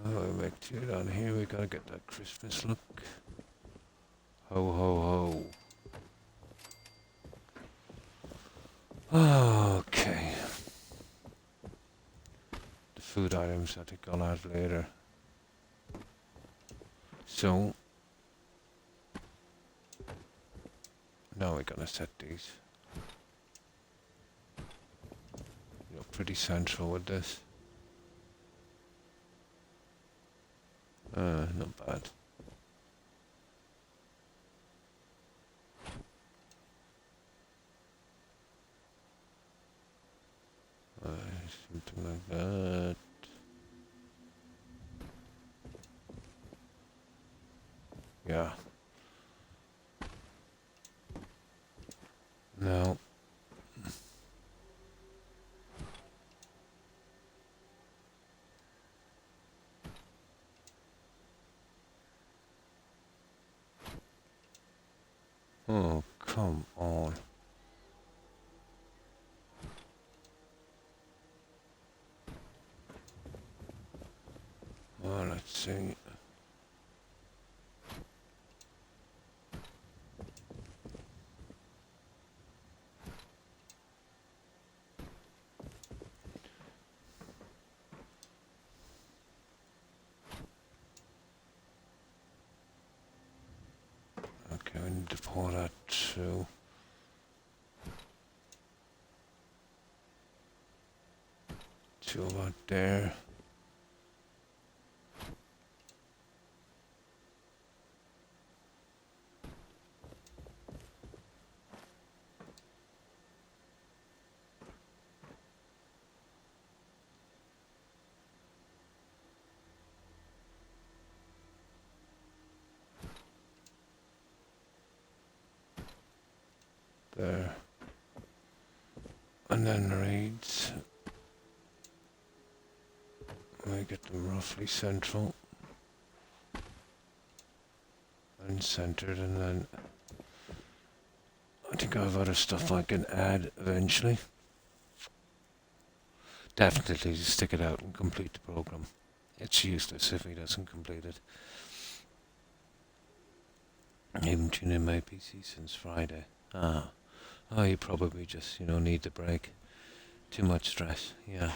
Oh, we make 2 down here. We gotta get that Christmas look. Ho ho ho. Okay. The food items I think I'll add later. So now we're gonna set these. Pretty central with this. Not bad. Something like that. Yeah. No. Oh, come on. Well, let's see. Okay, we need to pour that through. To about there. There. And then reeds. We get them roughly central. And centered, and then I think I have other stuff I can add eventually. Definitely just stick it out and complete the program. It's useless if he doesn't complete it. I haven't tuned in my PC since Friday. Ah. Oh, you probably just, need the break. Too much stress, yeah.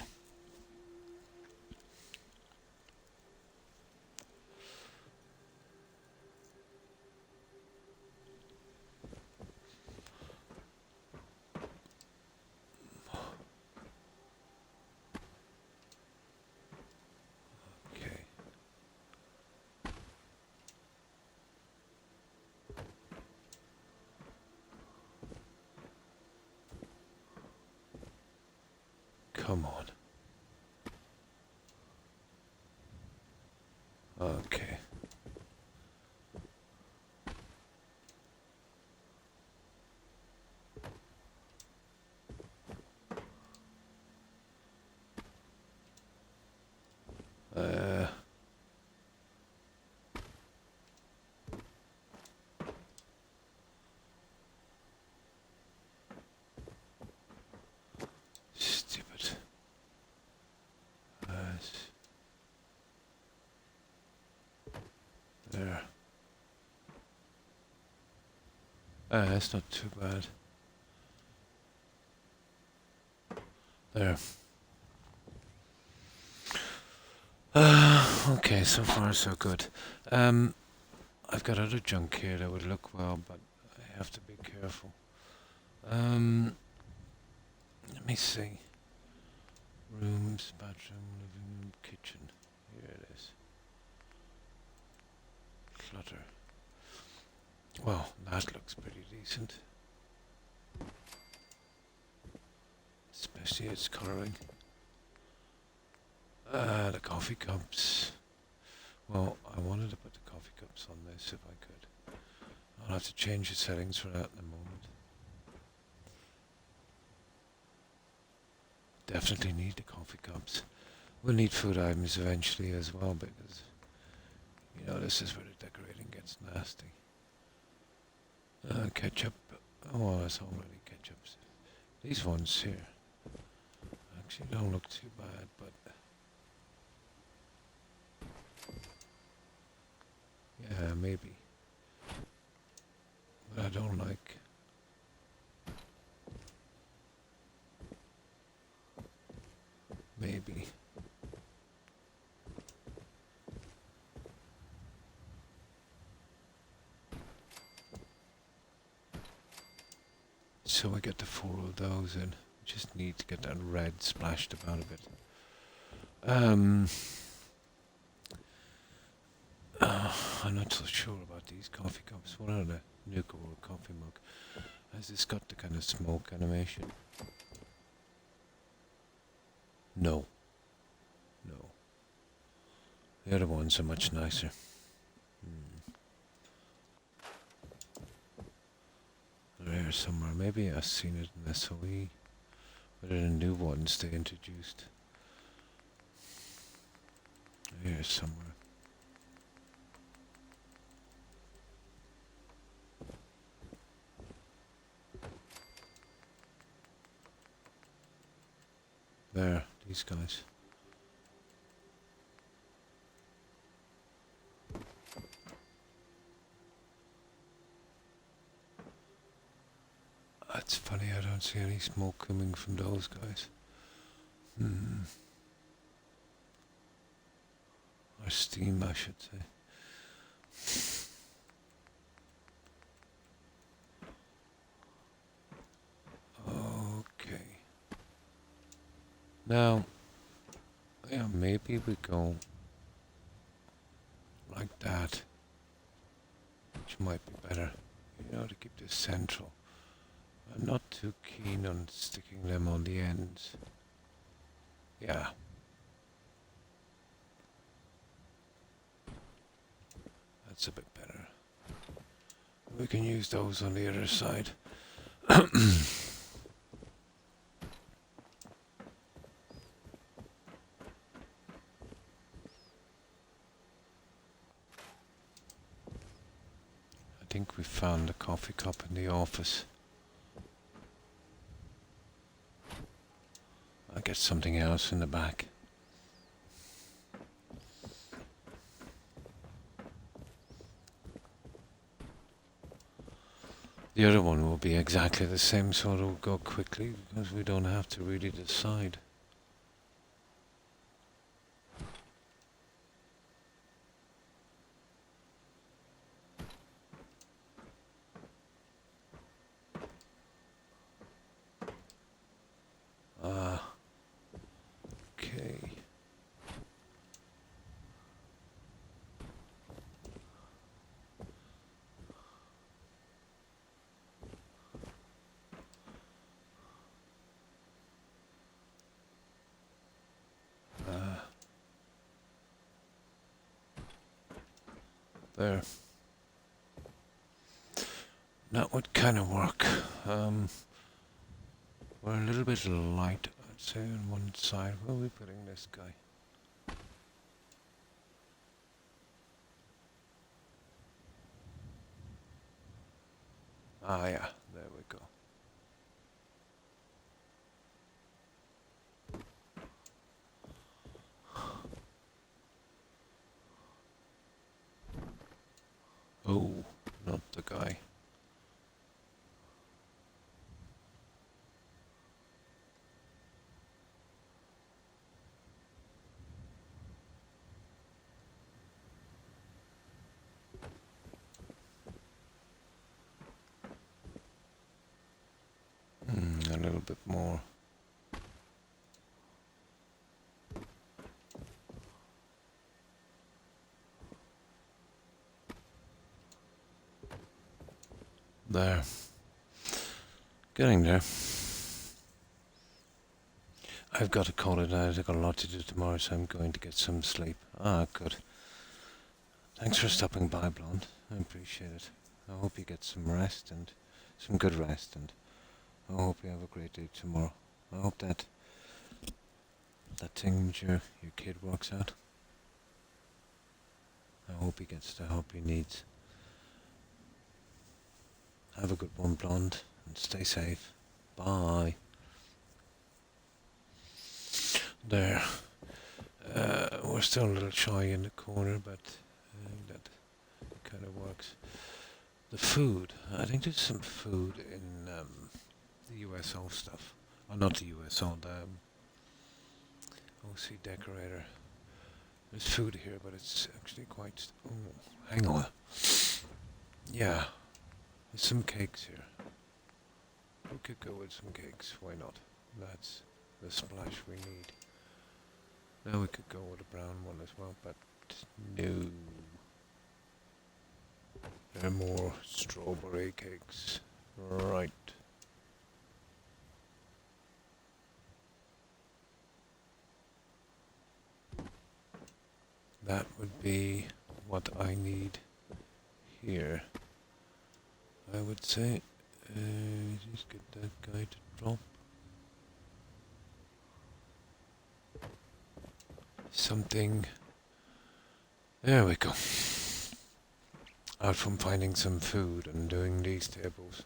Okay. Come on. Okay. Uh, Stupid. There. That's not too bad. There. Okay, so far so good. I've got other junk here that would look well, but I have to be careful. Let me see. Rooms, bathroom, living room, kitchen. Here it is. Clutter. Well, that looks pretty decent. Especially its colouring. The coffee cups. Well, I wanted to put the coffee cups on this if I could. I'll have to change the settings for that in a moment. Definitely need the coffee cups. We'll need food items eventually as well because, this is where the decorating gets nasty. Ketchup. Oh, that's already ketchups. These ones here actually don't look too bad, but yeah, maybe. But I don't like. Maybe. So I get the 4 of those in. Just need to get that red splashed about a bit. I'm not so sure about these coffee cups. What are the Nuka or coffee mug? Has this got the kind of smoke animation? No. No. The other ones are much nicer. here somewhere. Maybe I've seen it in SOE. But in the new ones they introduced. Here somewhere. There, these guys. It's funny, I don't see any smoke coming from those guys. Or steam, I should say. Okay. Now, yeah, maybe we go like that, which might be better, you know, to keep this central. I'm not too keen on sticking them on the ends. Yeah. That's a bit better. We can use those on the other side. I think we found the coffee cup in the office. I'll get something else in the back. The other one will be exactly the same, so it'll go quickly because we don't have to really decide. Okay. There. That would kind of work. We're a little bit light, I'd say, on one side. Where are we putting this guy? Ah, yeah, there we go. Oh, not the guy. A little bit more. There. Getting there. I've got to call it out. I've got a lot to do tomorrow, so I'm going to get some sleep. Ah, good. Thanks for stopping by, Blonde. I appreciate it. I hope you get some rest, and some good rest, and I hope you have a great day tomorrow. I hope that thing with your kid works out. I hope he gets the help he needs. Have a good one, Blonde, and stay safe. Bye. There. We're still a little shy in the corner, but that kind of works. The food. I think there's some food in the USO stuff. Oh, not the USO, the OC decorator. There's food here, but it's actually quite... Oh, hang on. Yeah. There's some cakes here. We could go with some cakes. Why not? That's the splash we need. Now we could go with a brown one as well, but no. There are more strawberry cakes. Right. That would be what I need here. I would say Just get that guy to drop something. There we go. Out from finding some food and doing these tables.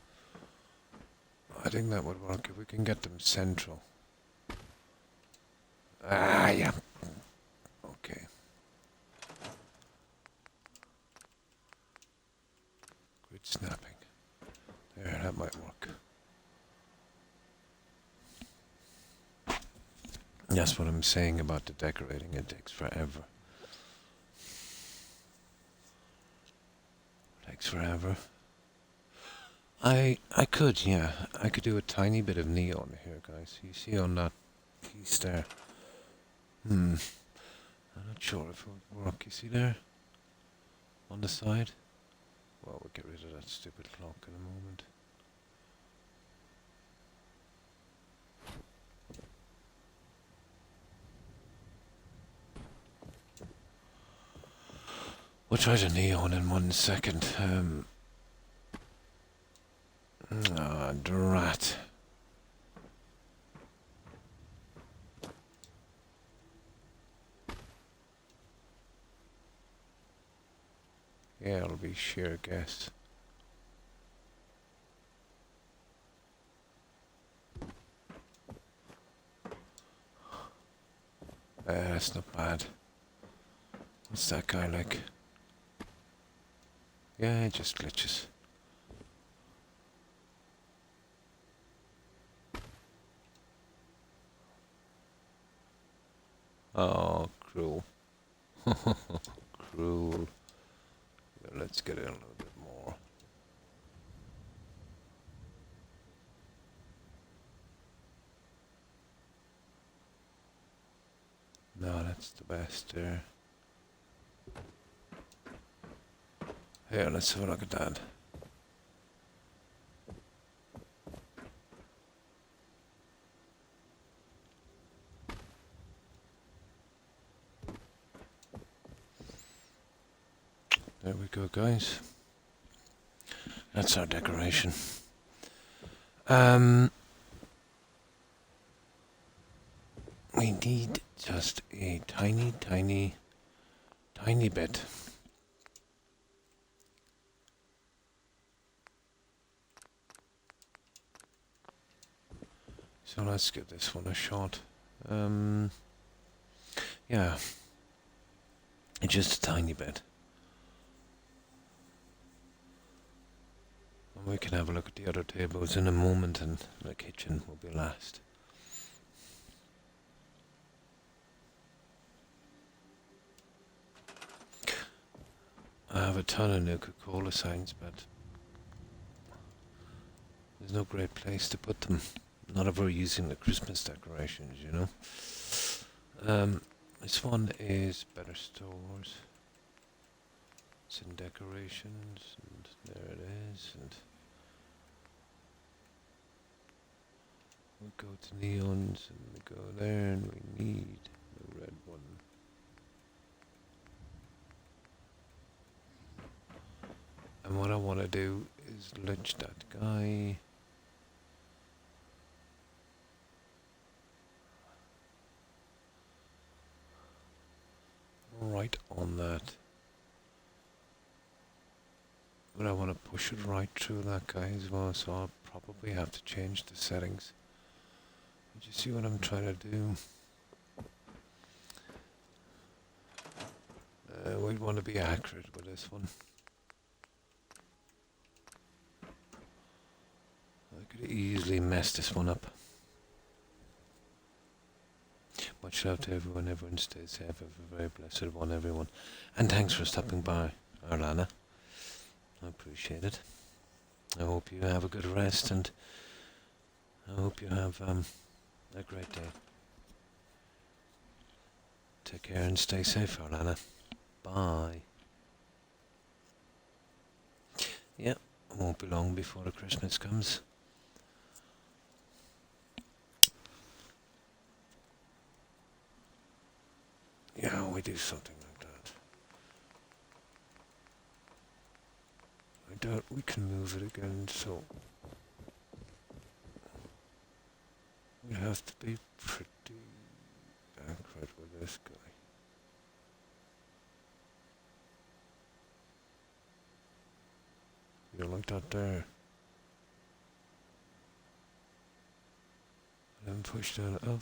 I think that would work if we can get them central. Ah, yeah. Okay. Grid snapping. There, that might work. That's what I'm saying about the decorating. It takes forever. Takes forever. I could, yeah. I could do a tiny bit of neon here, guys. You see on that piece there? I'm not sure if it would work. You see there? On the side? Well, we'll get rid of that stupid clock in a moment. We'll try the neon in 1 second. Drat. Yeah, it'll be sheer guess. That's not bad. What's that guy like? Yeah, it just glitches. Oh, cruel. Cruel. Yeah, let's get in a little bit more. No, that's the best there. Here, let's have a look at that. There we go, guys. That's our decoration. We need just a tiny, tiny, tiny bit. So let's give this one a shot. Yeah. Just a tiny bit. And we can have a look at the other tables in a moment, and the kitchen will be last. I have a ton of Coca-Cola signs, but there's no great place to put them. Not if we're using the Christmas decorations, you know. This one is Better Stores. It's in decorations, and there it is. And we go to neons, and we go there, and we need the red one. And what I want to do is lynch that guy. Right on that. But I want to push it right through that guy as well, so I'll probably have to change the settings. Did you see what I'm trying to do? We'd want to be accurate with this one. I could easily mess this one up. Much love to everyone. Everyone stay safe. Have a very blessed one, everyone. And thanks for stopping by, Arlana. I appreciate it. I hope you have a good rest, and I hope you have a great day. Take care and stay safe, Arlana. Bye. Yeah, it won't be long before the Christmas comes. Yeah, we do something like that. I doubt we can move it again, so have to be pretty accurate with this guy. You like that there? Then push that up.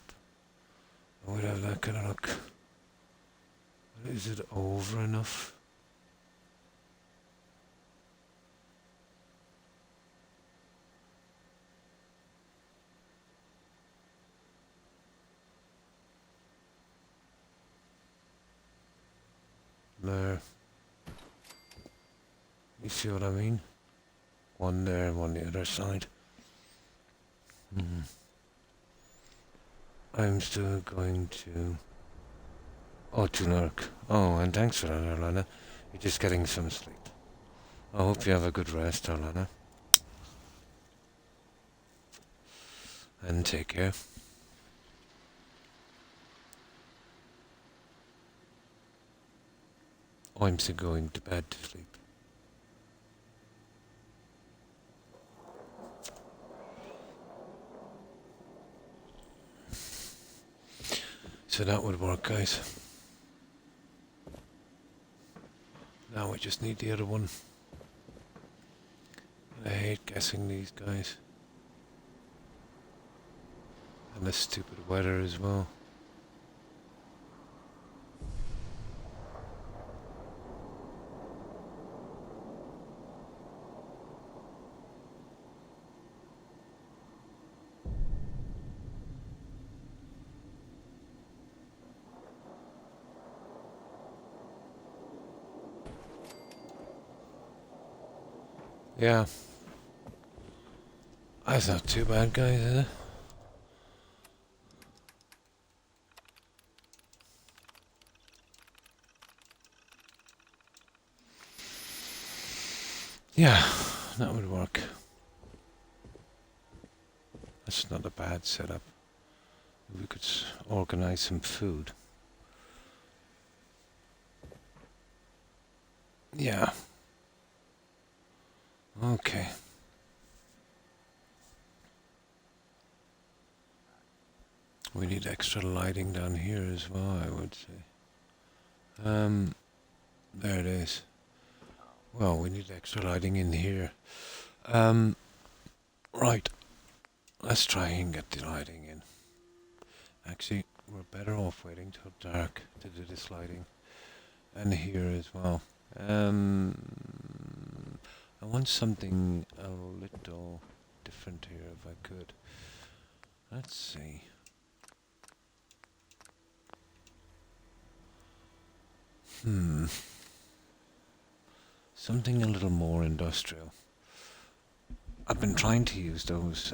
And we'd have that kind of look. Is it over enough? There. You see what I mean? One there, one the other side. I'm still going to... Oh, to Lurk. Oh, and thanks for that, Orlana. You're just getting some sleep. I hope you have a good rest, Orlana. And take care. I'm still going to bed to sleep. So that would work, guys. Now we just need the other one. I hate guessing these guys. And the stupid weather as well. Yeah. That's not too bad, guys, is it? Yeah, that would work. That's not a bad setup. We could organize some food. Yeah. Okay. We need extra lighting down here as well, I would say. There it is. Well, we need extra lighting in here. Right. Let's try and get the lighting in. Actually, we're better off waiting till dark to do this lighting. And here as well. I want something a little different here if I could. Let's see. Something a little more industrial. I've been trying to use those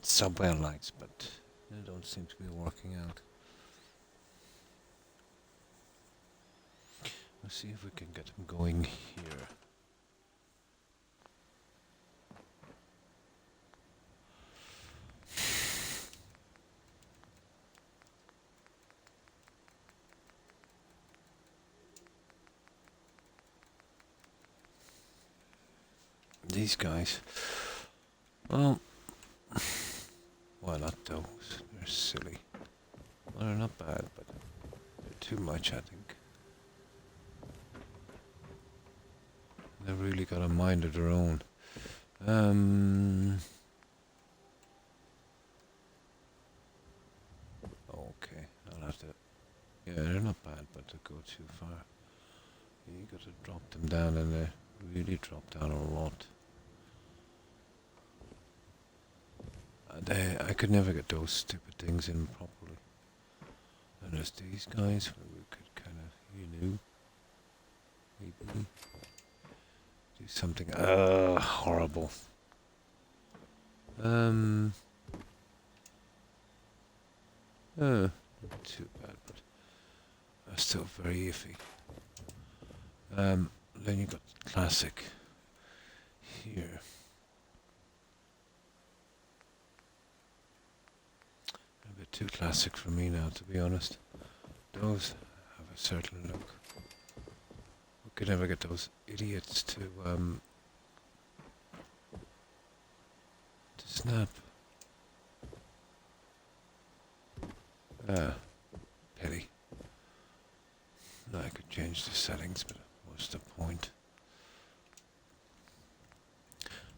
subway lights, but they don't seem to be working out. Let's see if we can get them going here. These guys, well, not those. They're silly. Well, they're not bad, but they're too much, I think. They've really got a mind of their own. Okay, I'll have to... Yeah, they're not bad, but they go too far. You got to drop them down, and they really drop down a lot. I could never get those stupid things in properly. And there's these guys where we could kind of, maybe do something horrible. Not too bad, but still very iffy. Then you got classic here. A bit too classic for me now, to be honest. Those have a certain look. We could never get those idiots to snap. Ah, pity. I could change the settings, but what's the point?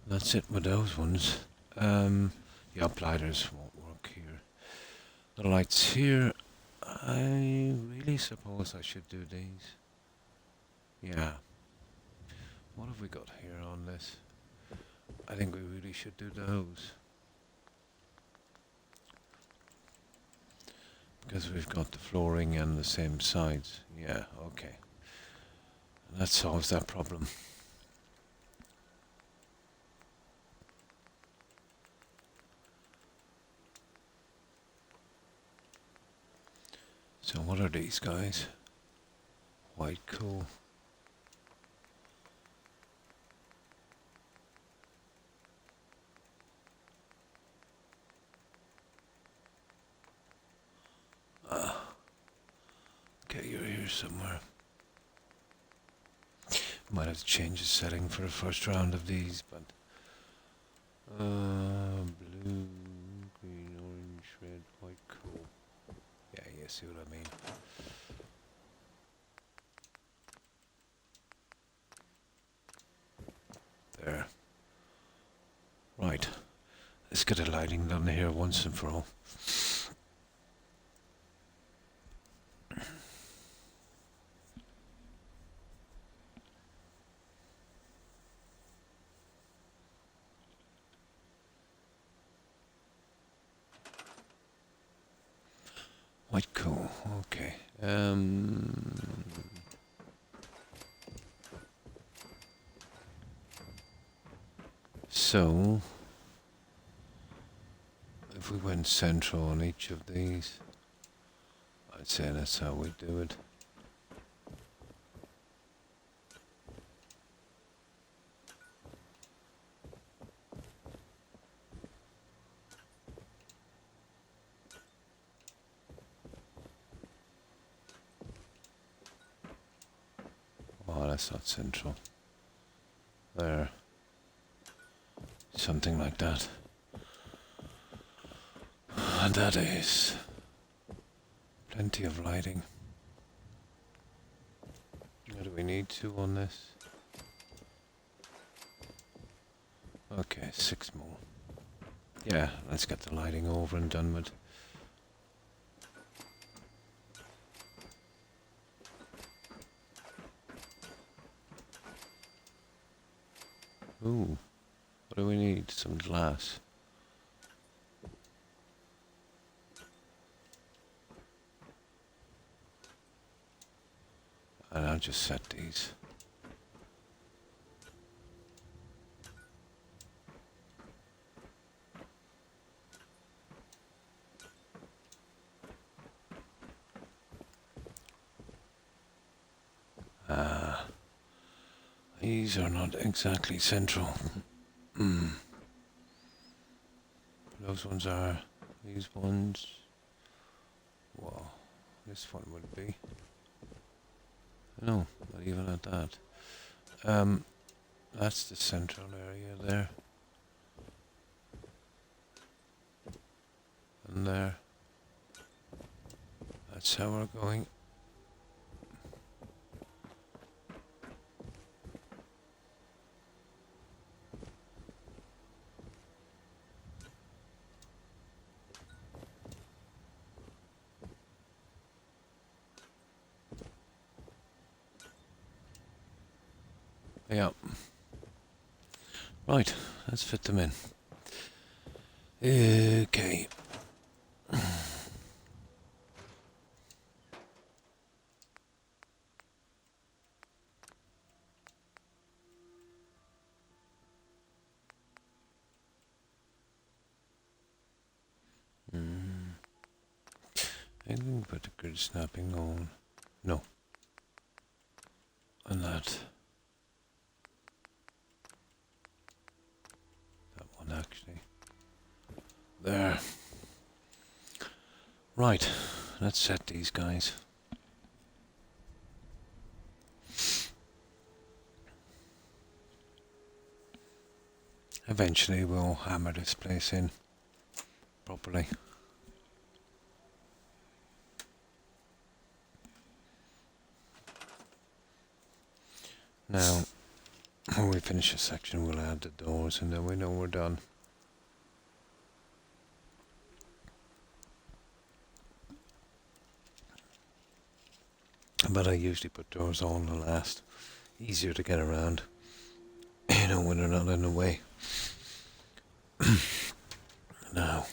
That's it with those ones. Yeah, blinders won't work here. The lights here, I really suppose I should do these. Yeah. What have we got here on this? I think we really should do those. Because we've got the flooring and the same sides. Yeah, okay. That solves that problem. So what are these guys? White coal. Ah. Okay, you're here somewhere. Might have to change the setting for the first round of these, but blue, green, orange, red, white, cool. Yeah, you see what I mean. There. Right. Let's get the lighting done here once and for all. White coal, okay. So, if we went central on each of these, I'd say that's how we do it. Oh, that's not central. There. Something like that. And that is plenty of lighting. What do we need to on this? Okay, 6 more. Yeah, let's get the lighting over and done with. Ooh, what do we need? Some glass. And I'll just set these. These are not exactly central. Those ones are. These ones. Well, this one would be. No, not even at that. That's the central area there. And there. That's how we're going. Yeah. Right, let's fit them in. Okay. I didn't put the grid snapping on. No. And that. That one actually. There. Right, let's set these guys. Eventually we'll hammer this place in properly. Now, when we finish this section, we'll add the doors, and then we know we're done. But I usually put doors on the last. Easier to get around, you know, when they're not in the way. Now,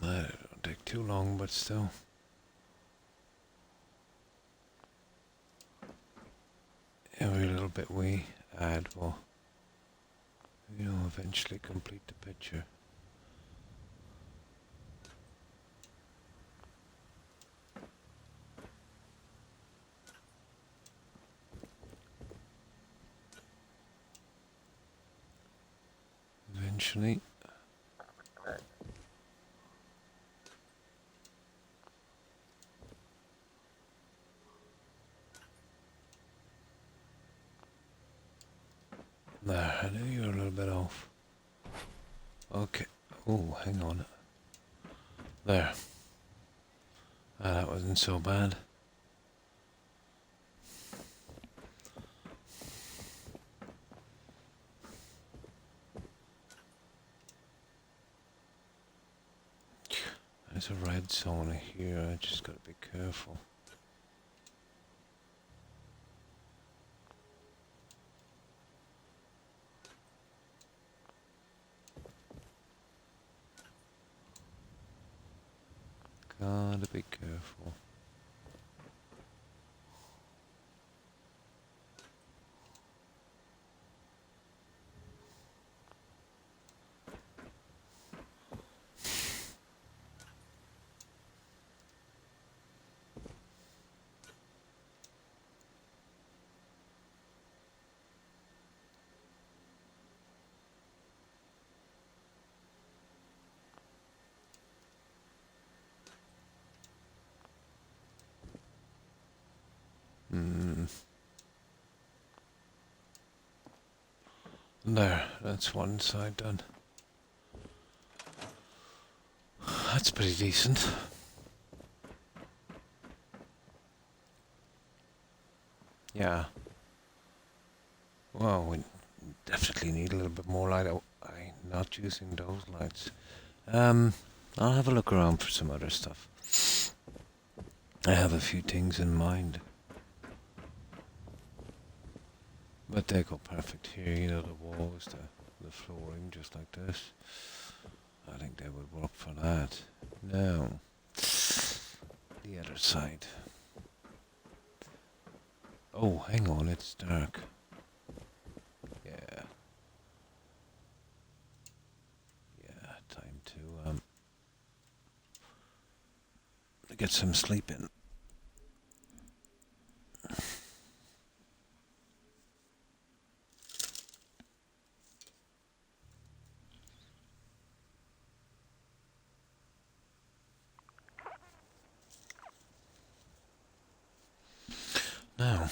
that don't take too long, but still. Every little bit we add will, you know, eventually complete the picture. Eventually. There, I knew you were a little bit off. Okay. Oh, hang on. There. Ah, that wasn't so bad. There's a red zone here, I just gotta be careful. Gotta be careful. There, that's one side done. That's pretty decent. Yeah. Well, we definitely need a little bit more light. I'm not using those lights. I'll have a look around for some other stuff. I have a few things in mind. But they go perfect here, you know, the walls, the flooring, just like this. I think they would work for that. Now, the other side. Oh, hang on, it's dark. Yeah. Yeah, time to get some sleep in. Now,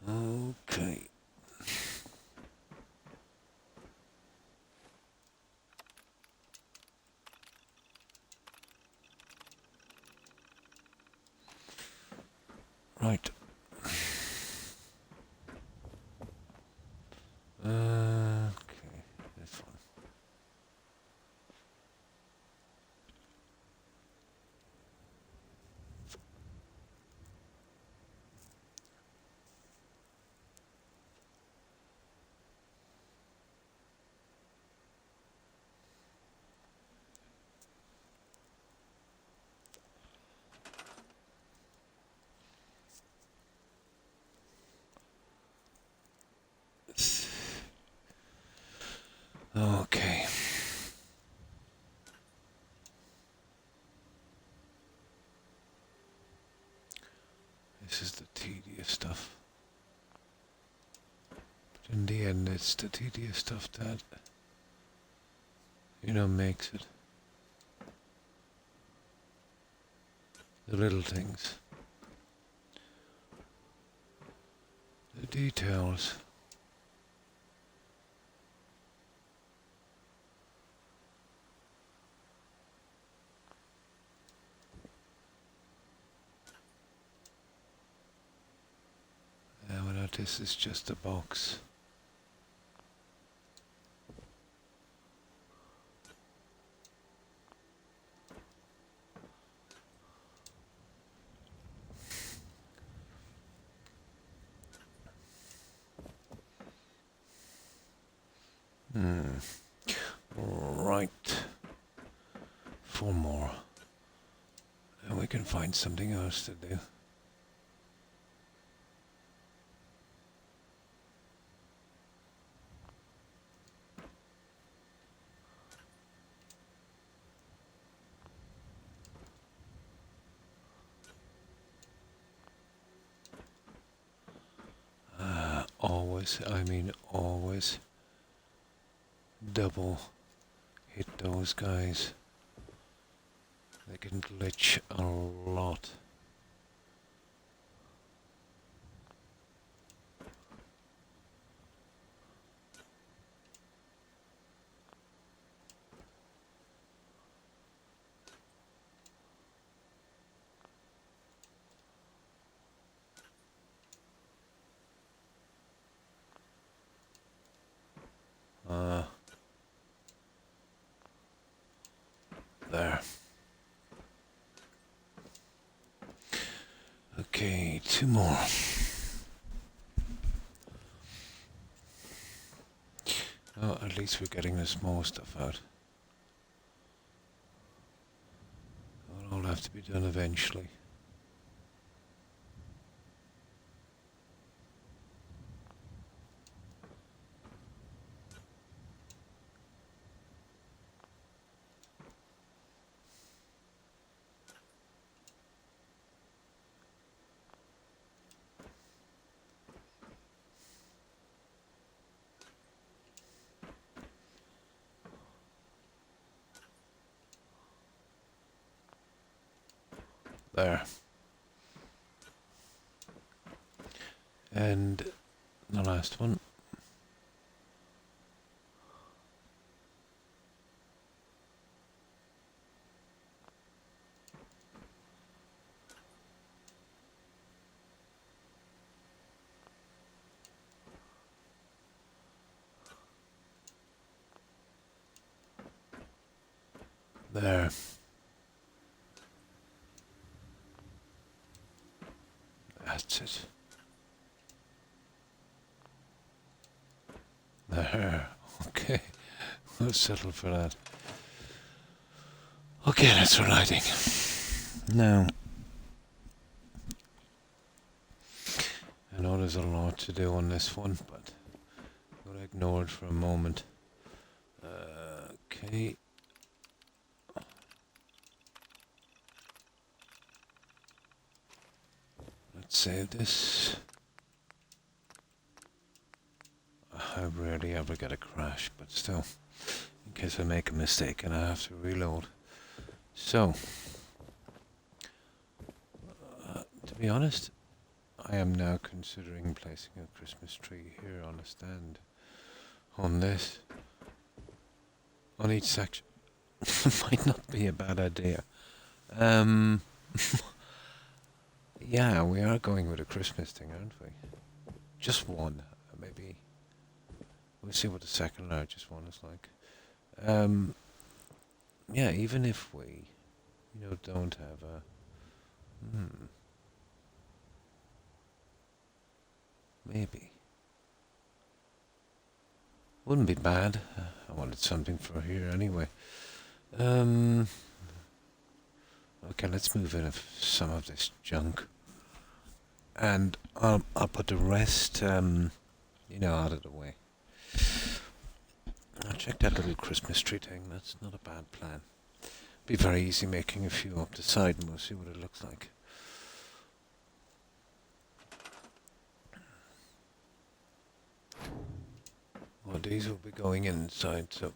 okay. Right. Okay, this one. Okay. This is the tedious stuff. But in the end, it's the tedious stuff that, makes it. The little things. The details. Without this is just a box. Right. 4 more. And we can find something else to do. Always double hit those guys. They can glitch a lot. There. Okay, 2 more. Oh, at least we're getting the small stuff out. It'll all have to be done eventually. There. And the last one. There. That's it. There. Okay. We'll settle for that. Okay, that's relighting. Now, I know there's a lot to do on this one, but I'm going to ignore it for a moment. Okay. Let's save this. I rarely ever get a crash, but still, in case I make a mistake and I have to reload. So, to be honest, I am now considering placing a Christmas tree here on a stand. On this. On each section. Might not be a bad idea. Yeah, we are going with a Christmas thing, aren't we? Just one, maybe. We'll see what the second largest one is like. Yeah, even if we, don't have a... Maybe. Wouldn't be bad. I wanted something for here anyway. Okay, let's move in some of this junk. And I'll put the rest, out of the way. I'll check that little Christmas tree thing. That's not a bad plan. Be very easy making a few up the side and we'll see what it looks like. Well, these will be going inside, so...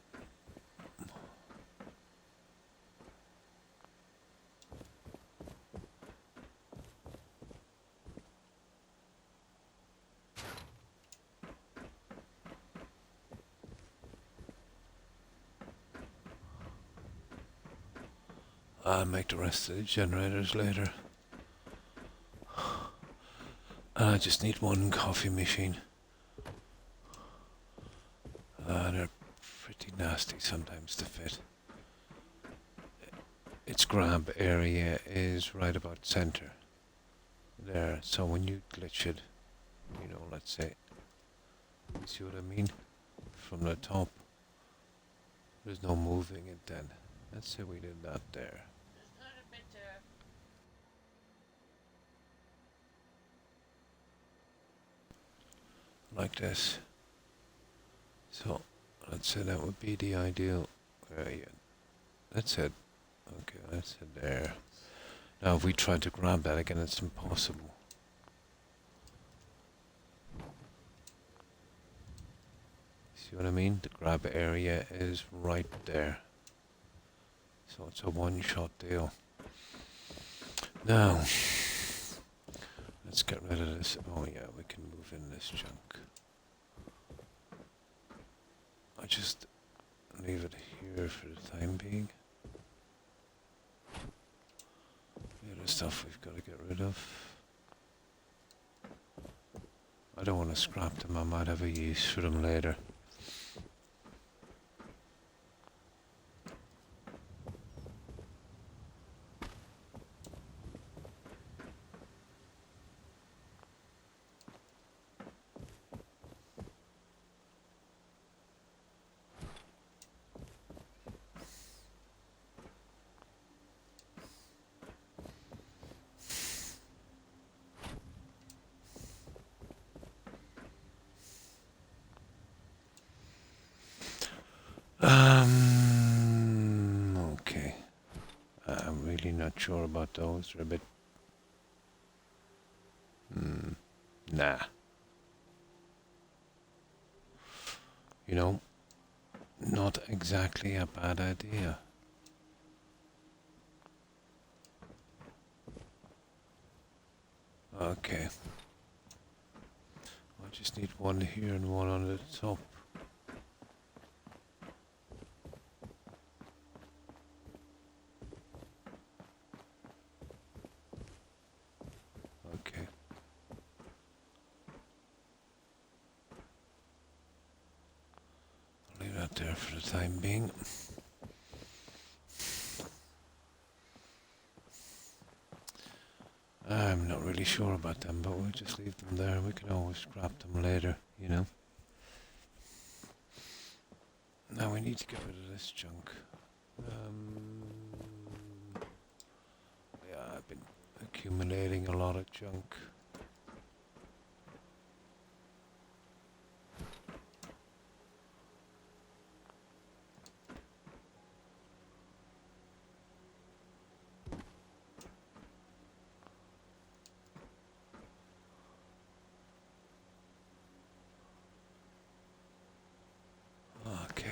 I'll make the rest of the generators later. I just need one coffee machine. They're pretty nasty sometimes to fit. Its grab area is right about center there, so when you glitch it, you know, let's say, you see what I mean? From the top, there's no moving it then. Let's say we did that there. Like this. So, let's say that would be the ideal area. That's it. Okay, that's it there. Now if we try to grab that again, it's impossible. See what I mean? The grab area is right there. So it's a one-shot deal. Now, let's get rid of this. Oh yeah, we can move in this junk. I just leave it here for the time being. The other stuff we've got to get rid of. I don't want to scrap them, I might have a use for them later. Okay. I'm really not sure about those. They're a bit... nah. You know, not exactly a bad idea. Okay. I just need one here and one on the top. Okay. I'll leave that there for the time being. I'm not really sure about them, but we'll just leave them there. We can always scrap them later, you know. Now we need to get rid of this junk. Yeah, I've been accumulating a lot of junk. Okay.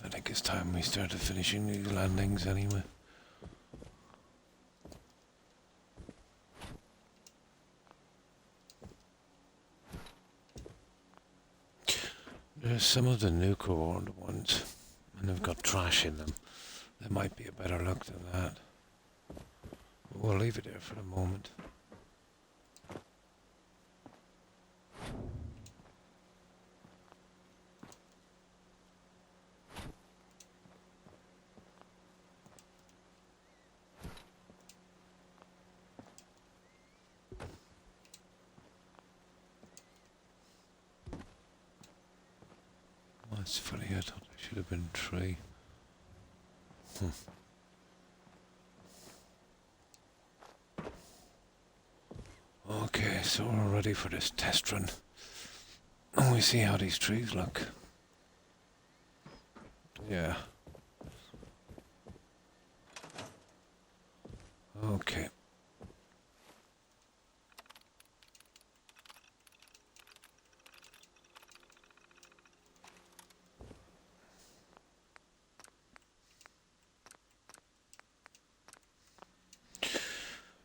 I think it's time we started finishing these landings anyway. There's some of the nuclear ones, and they've got trash in them. There might be a better look than that. But we'll leave it there for the moment. That's funny, I thought there should have been 3. Okay, so we're ready for this test run. And we see how these trees look. Yeah. Okay.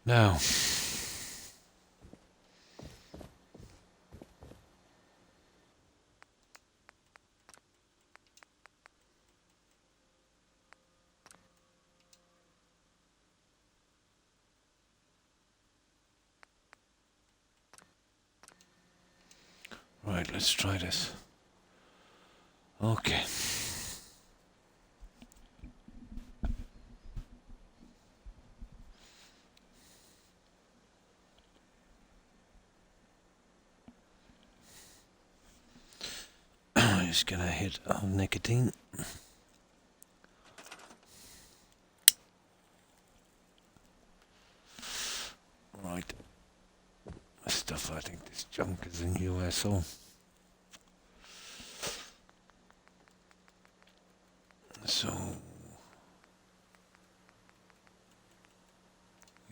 Now, right, let's try this. Okay. Just gonna hit nicotine. Right. Stuff, I think this junk is in USO. So,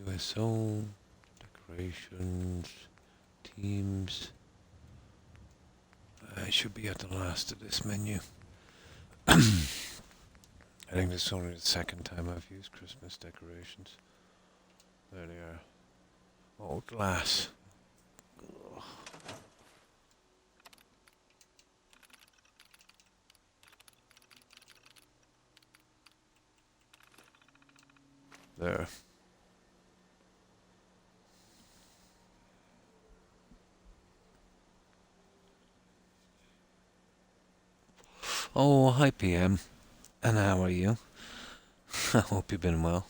USO, decorations, teams. I should be at the last of this menu. I think this is only the second time I've used Christmas decorations. There they are. Oh, glass. Ugh. There. Oh, hi PM. And how are you? I hope you've been well.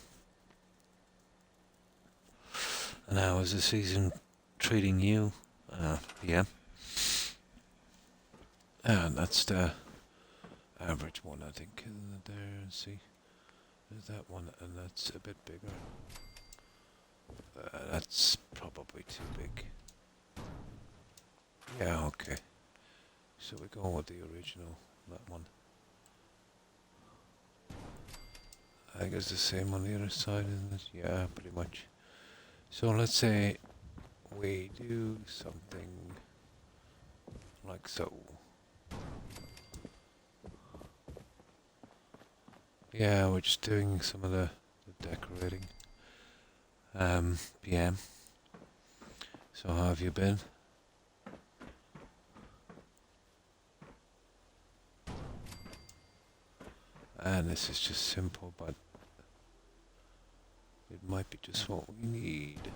And how is the season treating you, PM? That's the average one, I think. There, see. There's that one, and that's a bit bigger. That's probably too big. Yeah, okay. So we go with the original, that one. I guess the same on the other side, isn't it? Yeah, pretty much. So let's say we do something like so. Yeah, we're just doing some of the decorating. PM. So how have you been? And this is just simple, but it might be just what we need.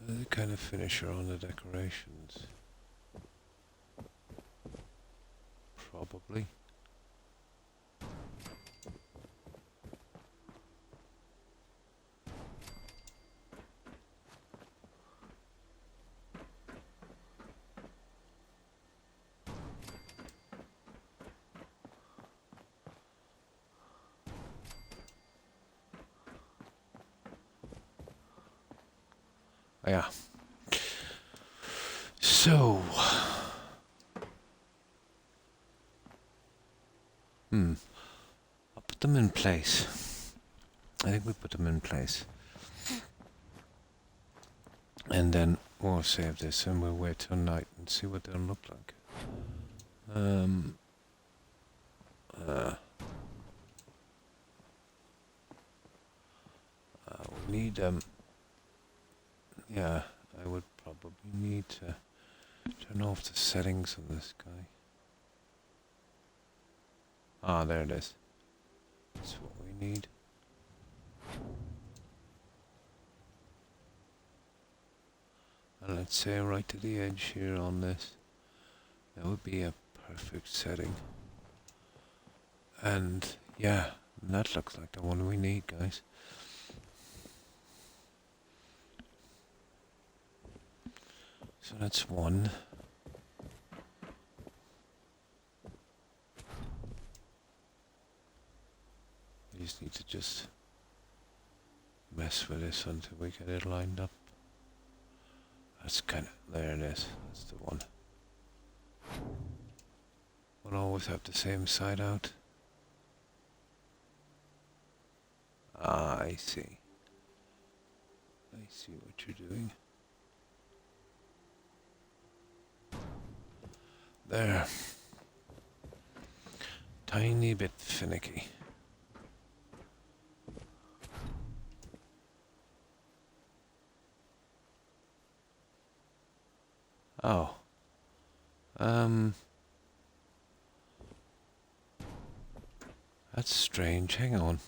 The kind of finisher on the decorations. Probably. Yeah. So. I'll put them in place. I think we put them in place. And then we'll save this and we'll wait till night and see what they'll look like. We need, yeah, I would probably need to turn off the settings on this guy. Ah, there it is. That's what we need. And let's say right to the edge here on this. That would be a perfect setting. And yeah, that looks like the one we need, guys. So that's one. We just need to just mess with this until we get it lined up. That's kind of, there it is. That's the one. We'll always have the same side out. Ah, I see. I see what you're doing. There. Tiny bit finicky. Oh. That's strange. Hang on.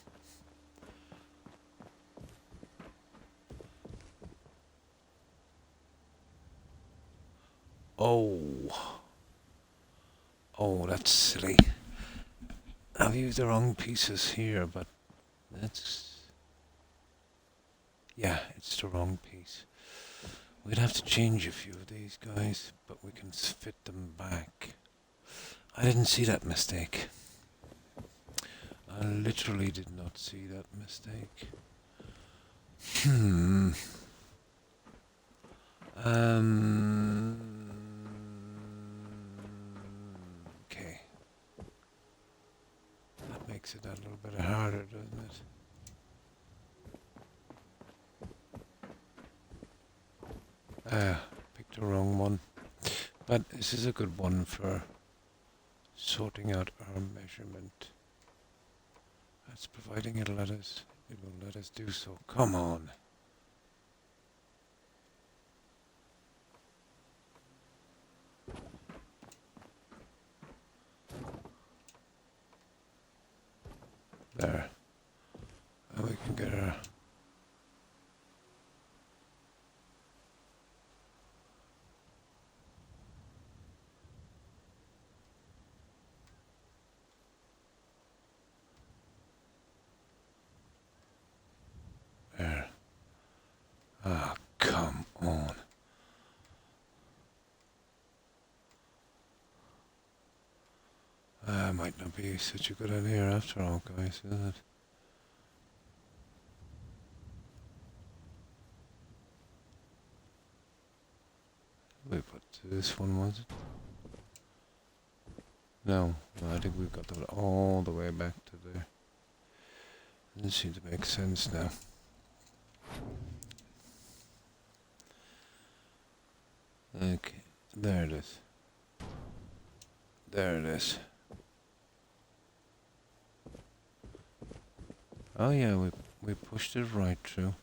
Oh. Oh, that's silly. I've used the wrong pieces here, but that's... Yeah, it's the wrong piece. We'd have to change a few of these guys, but we can fit them back. I didn't see that mistake. I literally did not see that mistake. Okay. That makes it a little bit harder, doesn't it? Picked the wrong one. But this is a good one for sorting out our measurement. That's providing it will let us do so. Come on. There. And we can get our... There. Ah, come on. Might not be such a good idea after all, guys, is it? We put this one, was it? No, I think we've got that all the way back to there. Doesn't seem to make sense now. Okay, there it is. There it is. Oh yeah, we pushed it right through.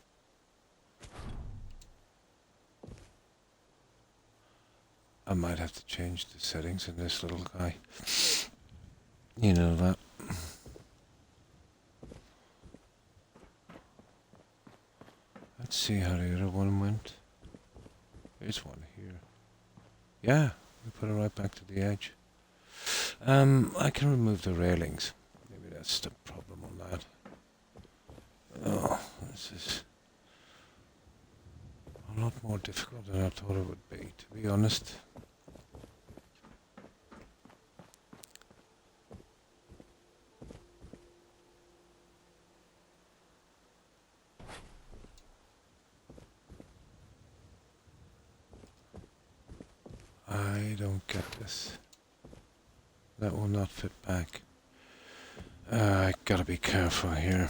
I might have to change the settings in this little guy. You know that. Let's see how the other one went. There's one here. Yeah, we put it right back to the edge. I can remove the railings. Maybe that's the problem on that. Oh, this is a lot more difficult than I thought it would be, to be honest. I don't get this. That will not fit back. I gotta be careful here.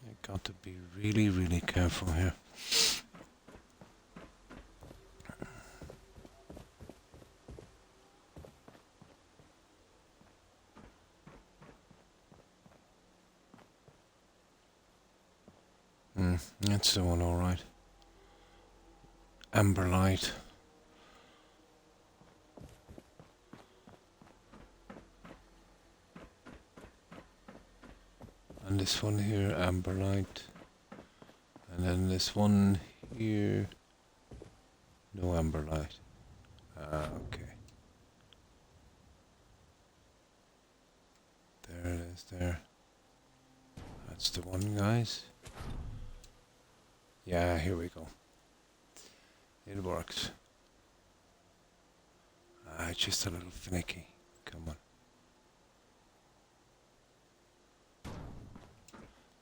I got to be really, really careful here. That's the one, all right. Amber light. And this one here, amber light. And then this one here, no amber light. Okay. There it is, there. That's the one, guys. Yeah, here we go. It works. It's just a little finicky. Come on.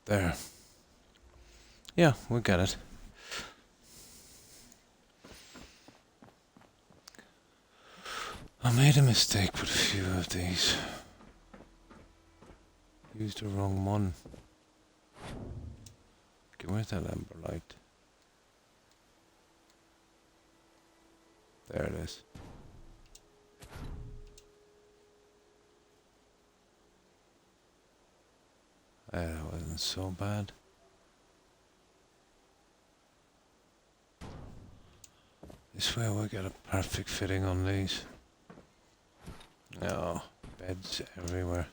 There. Yeah, we got it. I made a mistake with a few of these. Used the wrong one. Okay, where's that amber light? There it is. That wasn't so bad. This way we get a perfect fitting on these. Oh, beds everywhere.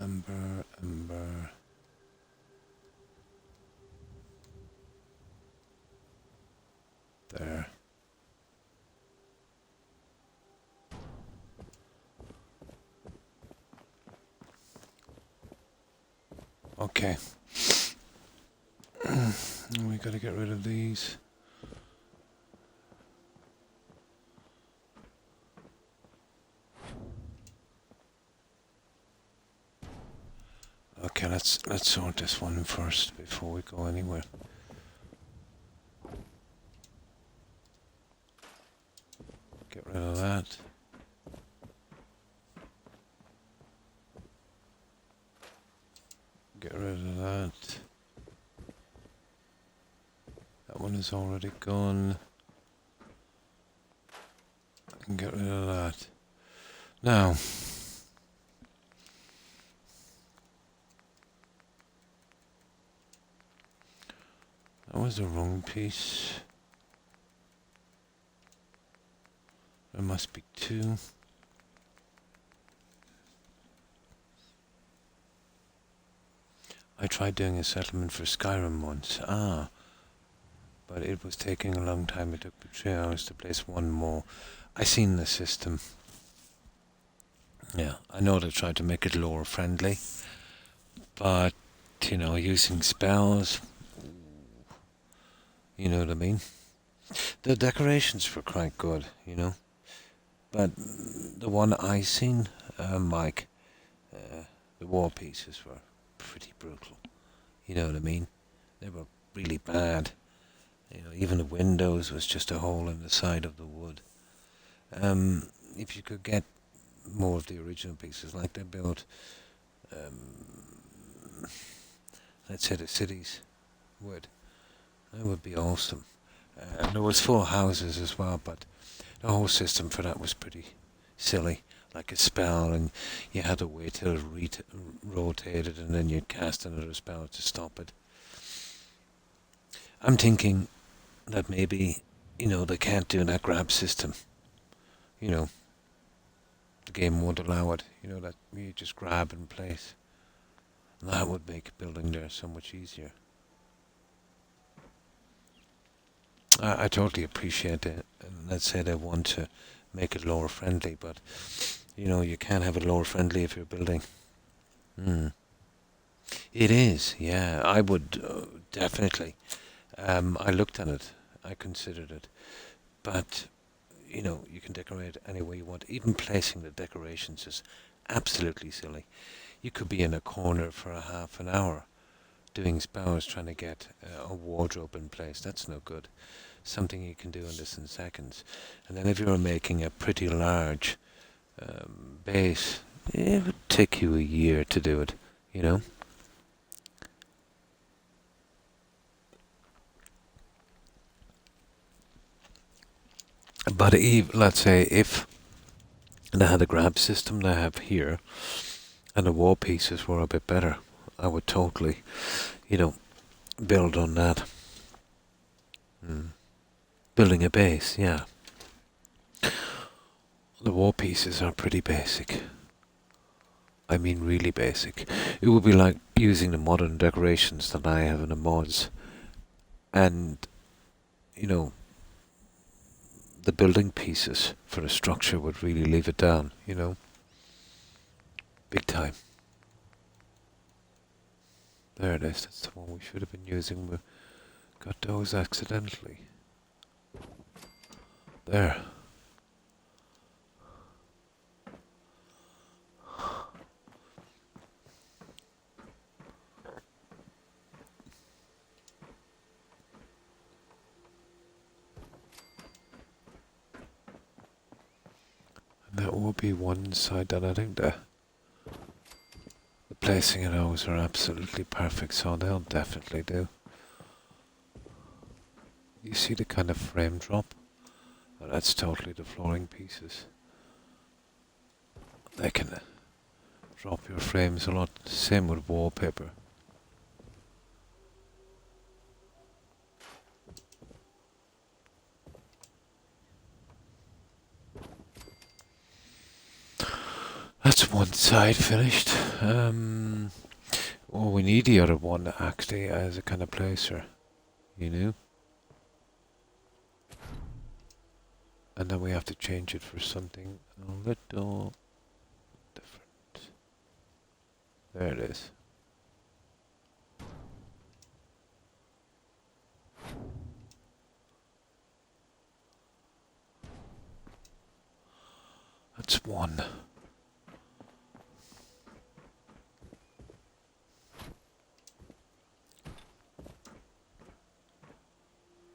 Ember, ember. There. Okay. We gotta get rid of these. Okay, let's sort this one first before we go anywhere. Get rid of that. Get rid of that. That one is already gone. And get rid of that. Now, that was the wrong piece. There must be two. I tried doing a settlement for Skyrim once. But it was taking a long time. It took me 3 hours to place one more. I seen the system. Yeah, I know they tried to make it lore friendly, but you know, using spells, you know what I mean? The decorations were quite good, you know, but the one I seen, Mike, the wall pieces were pretty brutal. You know what I mean? They were really bad. You know, even the windows was just a hole in the side of the wood. If you could get more of the original pieces, like they built, let's say the cities would, that would be awesome. There was 4 houses as well, but the whole system for that was pretty silly, like a spell, and you had to wait till it rotated, and then you'd cast another spell to stop it. I'm thinking that maybe, you know, they can't do that grab system. You know, the game won't allow it. You know, that you just grab and place. And that would make building there so much easier. I totally appreciate it. And let's say they want to make it lower friendly, but you know, you can't have it lower friendly if you're building. It is, yeah. I would definitely. I looked at it. I considered it, but you know, you can decorate any way you want. Even placing the decorations is absolutely silly. You could be in a corner for a half an hour doing spells trying to get a wardrobe in place. That's no good. Something you can do in this in seconds. And then if you were making a pretty large base, it would take you a year to do it, you know? But let's say if they had a grab system they have here, and the wall pieces were a bit better, I would totally, you know, build on that. Building a base, yeah. The wall pieces are pretty basic. I mean really basic. It would be like using the modern decorations that I have in the mods. And, you know, the building pieces for the structure would really leave it down, you know. Big time. There it is, that's the one we should have been using. We got those accidentally. There. And that will be one side that I think the placing of those are absolutely perfect, so they'll definitely do. You see the kind of frame drop? Oh, that's totally the flooring pieces. They can drop your frames a lot. Same with wallpaper. That's one side finished. Oh, we need the other one actually as a kind of placer, you know? And then we have to change it for something a little different. There it is. That's one.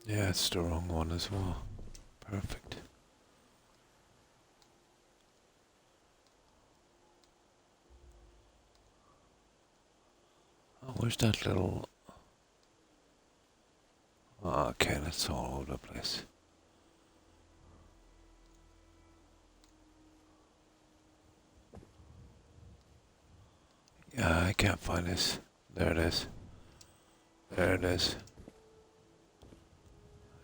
Yeah, it's the wrong one as well. Perfect. Oh, where's that little... Oh, okay, that's all over the place. Yeah, I can't find this. There it is. There it is.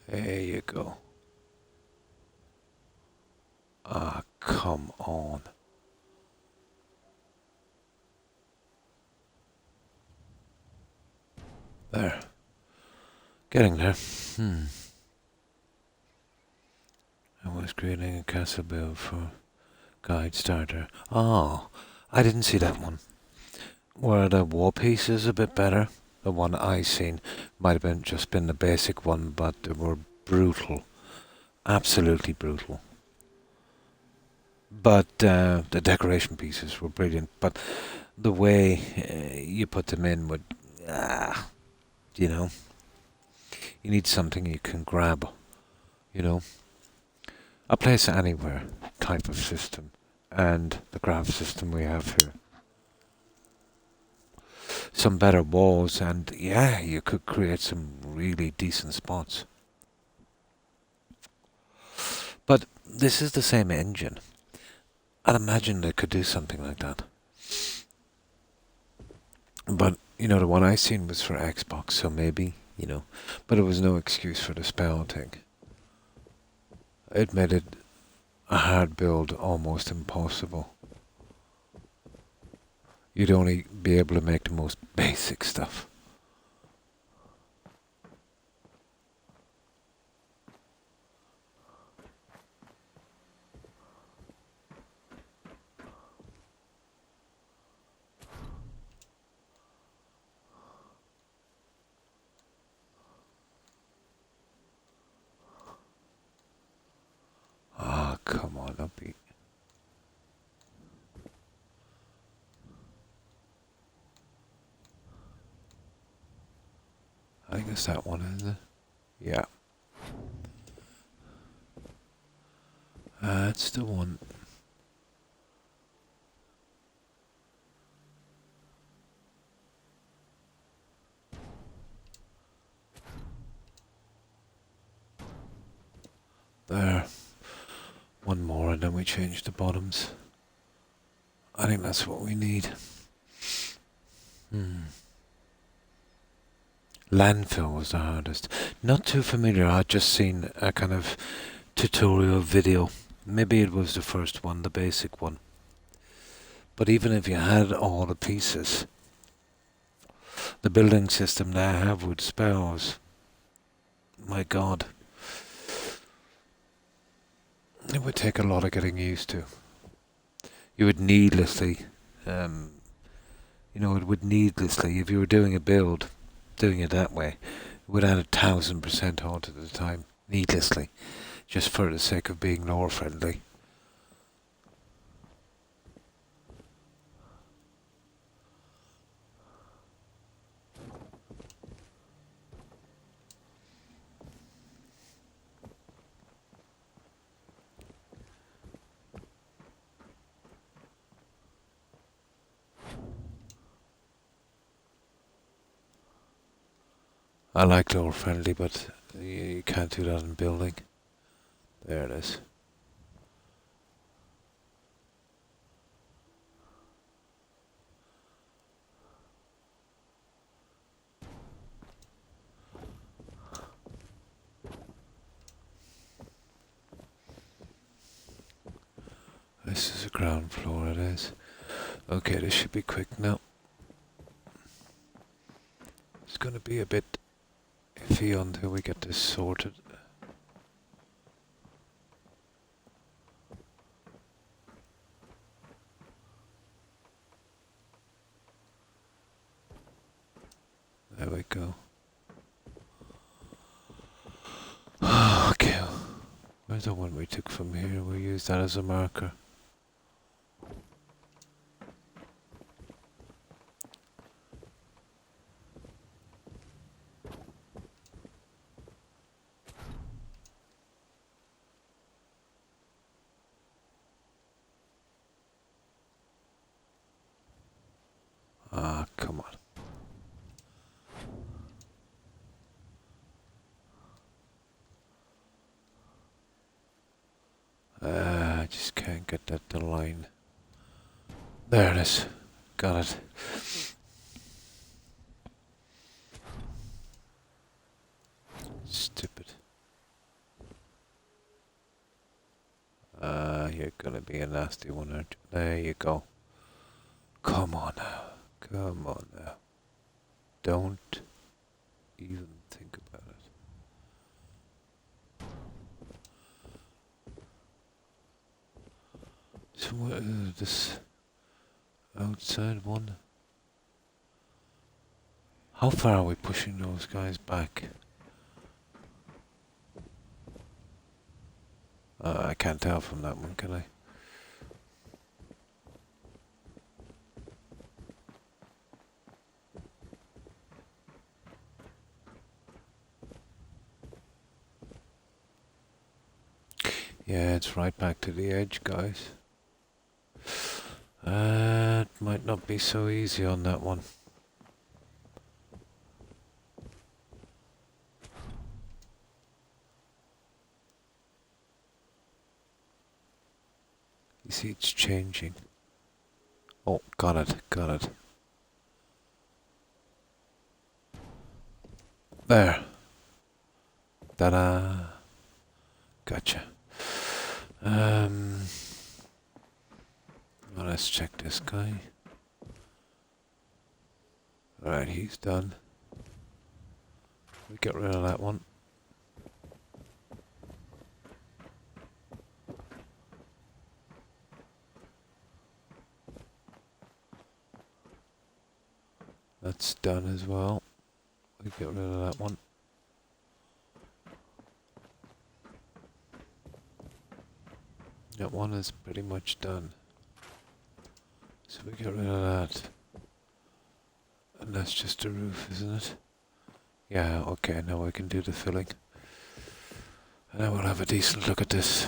There you go. Ah, come on. There. Getting there. I was creating a castle build for guide starter. Oh, I didn't see that one. Were the wall pieces a bit better? The one I seen might have been just been the basic one, but they were brutal. Absolutely brutal. But the decoration pieces were brilliant. But the way you put them in would, you know, you need something you can grab, you know. A place anywhere type of system. And the graph system we have here. Some better walls, and yeah, you could create some really decent spots. But this is the same engine. I'd imagine they could do something like that. But, you know, the one I seen was for Xbox, so maybe, you know. But it was no excuse for the spell thing. It made it a hard build almost impossible. You'd only be able to make the most basic stuff. Ah, come on, don't be... I think it's that one, isn't it? Yeah. That's the one. There. One more and then we change the bottoms. I think that's what we need. Landfill was the hardest. Not too familiar, I'd just seen a kind of tutorial video. Maybe it was the first one, the basic one. But even if you had all the pieces, the building system they have with spells, my god. It would take a lot of getting used to. You would needlessly, it would needlessly, if you were doing a build, doing it that way, Would add 1,000% onto the time, needlessly, just for the sake of being lore friendly. I like lore friendly, but you can't do that in building. There it is. This is a ground floor, it is. Okay, this should be quick now. It's gonna be a bit iffy until we get this sorted. There we go. Okay. Where's the one we took from here? We'll use that as a marker. Ah, come on. I just can't get that to line. There it is. Got it. Stupid. You're gonna be a nasty one, aren't you? There you go. Come on now. Come on now. Don't even think about it. So what is this outside one? How far are we pushing those guys back? I can't tell from that one, can I? Yeah, it's right back to the edge, guys. It might not be so easy on that one. You see, it's changing. Oh, got it, got it. There. Ta-da. Gotcha. Well, let's check this guy. Alright, he's done. We get rid of that one. That's done as well. We get rid of that one. That one is pretty much done. So we get rid of that. And that's just a roof, isn't it? Yeah, okay, now we can do the filling. And then we'll have a decent look at this.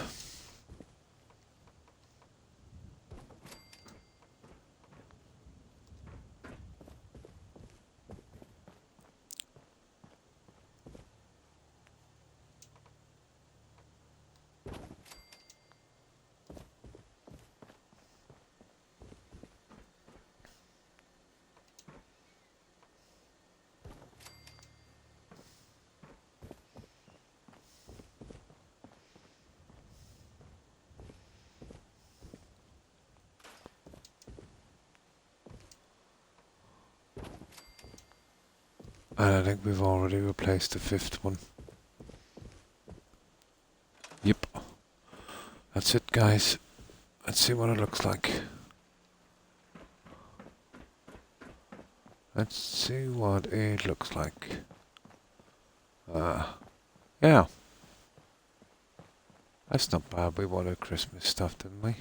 And I think we've already replaced the fifth one. Yep. That's it, guys. Let's see what it looks like. Let's see what it looks like. Yeah, that's not bad. We wanted Christmas stuff, didn't we?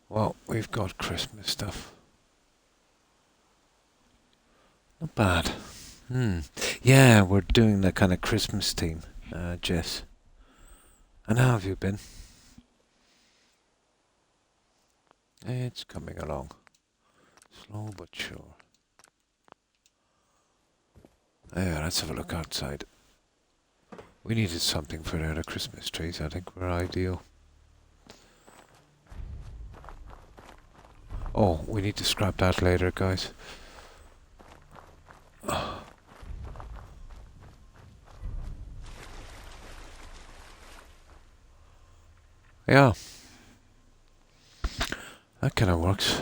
Well, we've got Christmas stuff. Not bad. Yeah, we're doing the kind of Christmas theme, Jess. And how have you been? It's coming along. Slow but sure. Yeah, let's have a look outside. We needed something for the Christmas trees. I think we're ideal. Oh, we need to scrap that later, guys. Yeah, that kind of works.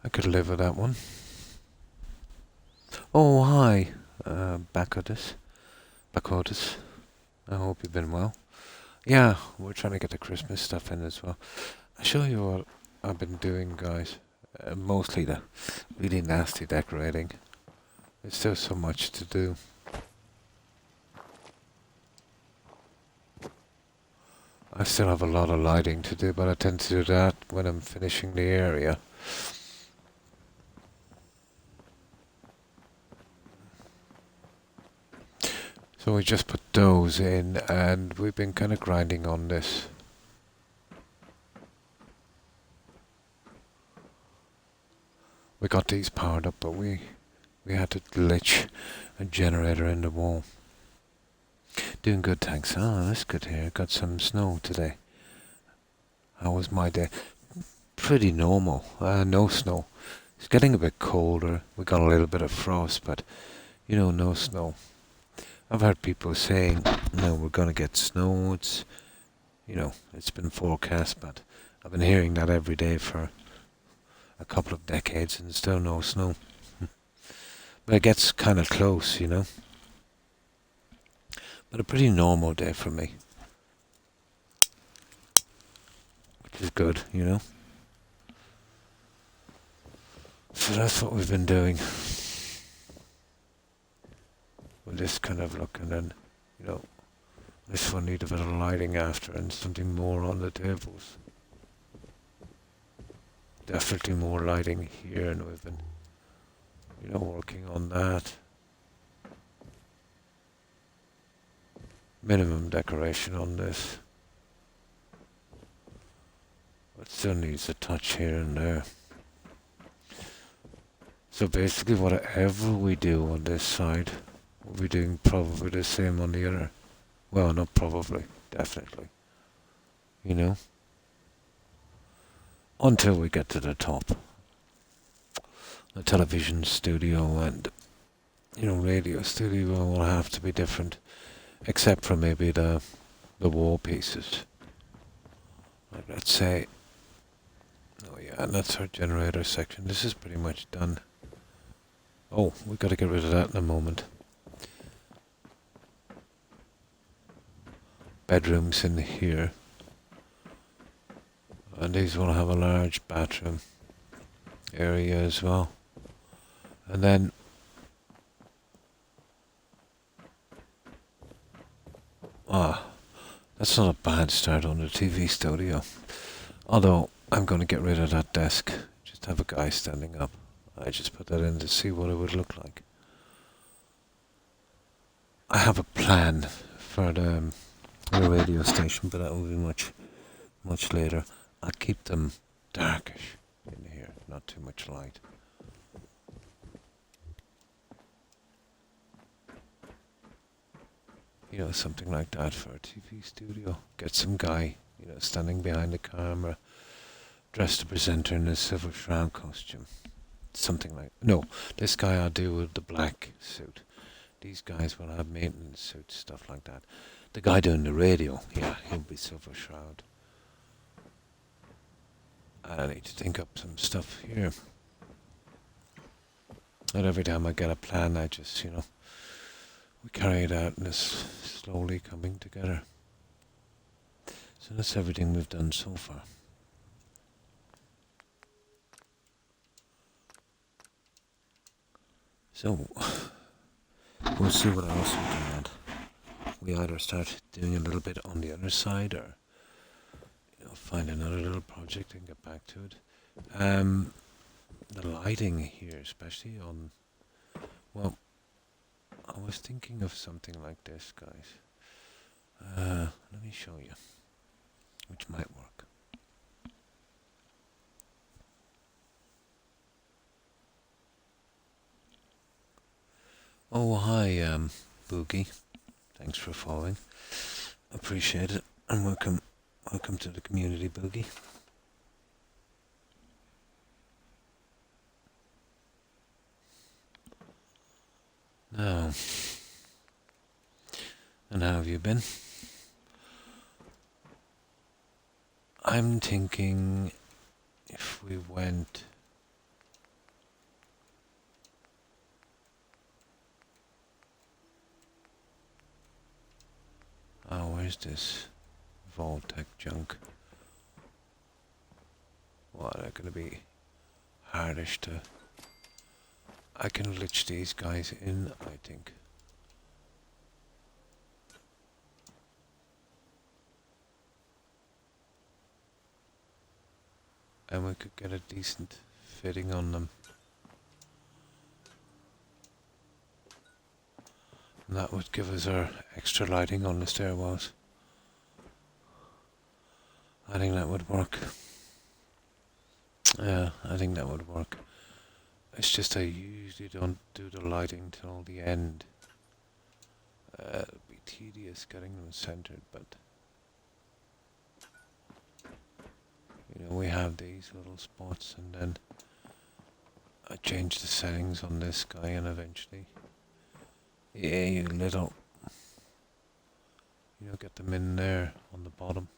I could live with that one. Oh, hi, Bacotus. I hope you've been well. Yeah, we're trying to get the Christmas stuff in as well. I'll show you what I've been doing, guys. Mostly the really nasty decorating. There's still so much to do. I still have a lot of lighting to do, but I tend to do that when I'm finishing the area. So we just put those in, and we've been kind of grinding on this. We got these powered up, but we had to glitch a generator in the wall. Doing good, thanks. Ah, that's good here. Got some snow today. How was my day? Pretty normal. No snow. It's getting a bit colder. We got a little bit of frost, but no snow. I've heard people saying, no, we're going to get snow. It's been forecast, but I've been hearing that every day for a couple of decades and still no snow. But it gets kind of close, But a pretty normal day for me. Which is good, So that's what we've been doing. We'll just kind of look, and then, this one need a bit of lighting after and something more on the tables. Definitely more lighting here, and we've been, working on that. Minimum decoration on this. But still needs a touch here and there. So basically whatever we do on this side, we'll be doing probably the same on the other. Well, not probably, definitely. Until we get to the top. The television studio and, radio studio will have to be different. Except for maybe the wall pieces. Like let's say, oh yeah, and that's our generator section. This is pretty much done. Oh, we've got to get rid of that in a moment. Bedrooms in here. And these will have a large bathroom area as well. And then that's not a bad start on the TV studio. Although, I'm going to get rid of that desk. Just have a guy standing up. I just put that in to see what it would look like. I have a plan for the radio station, but that will be much later. I'll keep them darkish in here, not too much light. Something like that for a TV studio. Get some guy, standing behind the camera, dressed the presenter in a silver shroud costume. Something like... No, this guy I'll do with the black suit. These guys will have maintenance suits, stuff like that. The guy doing the radio, yeah, he'll be silver shroud. I need to think up some stuff here. And every time I get a plan, I just, we carry it out and it's slowly coming together. So that's everything we've done so far. So, we'll see what else we can add. We either start doing a little bit on the other side, or find another little project and get back to it. The lighting here, especially on, well, I was thinking of something like this, guys. Let me show you, which might work. Oh, hi, Boogie. Thanks for following. Appreciate it, and welcome to the community, Boogie. Now, and how have you been? I'm thinking if we went... Oh, where's this Vault-Tec junk? Well, they're gonna be hardish to... I can glitch these guys in, I think. And we could get a decent fitting on them. And that would give us our extra lighting on the stairwells. I think that would work. Yeah, I think that would work. It's just I usually don't do the lighting till the end. It'll be tedious getting them centered, but we have these little spots, and then I change the settings on this guy, and eventually, yeah, you little, get them in there on the bottom.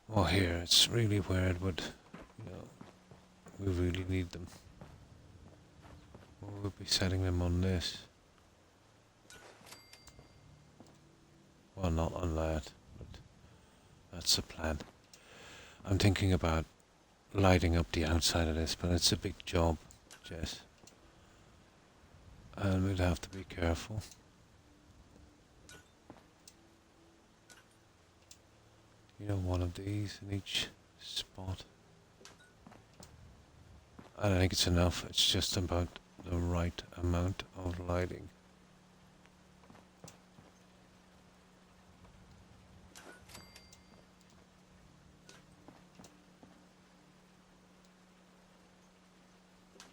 Well, here it's really where it would, we really need them. We'll be setting them on this. Well, not on that, but that's the plan. I'm thinking about lighting up the outside of this, but it's a big job, Jess. And we'd have to be careful. One of these in each spot. I don't think it's enough, it's just about the right amount of lighting.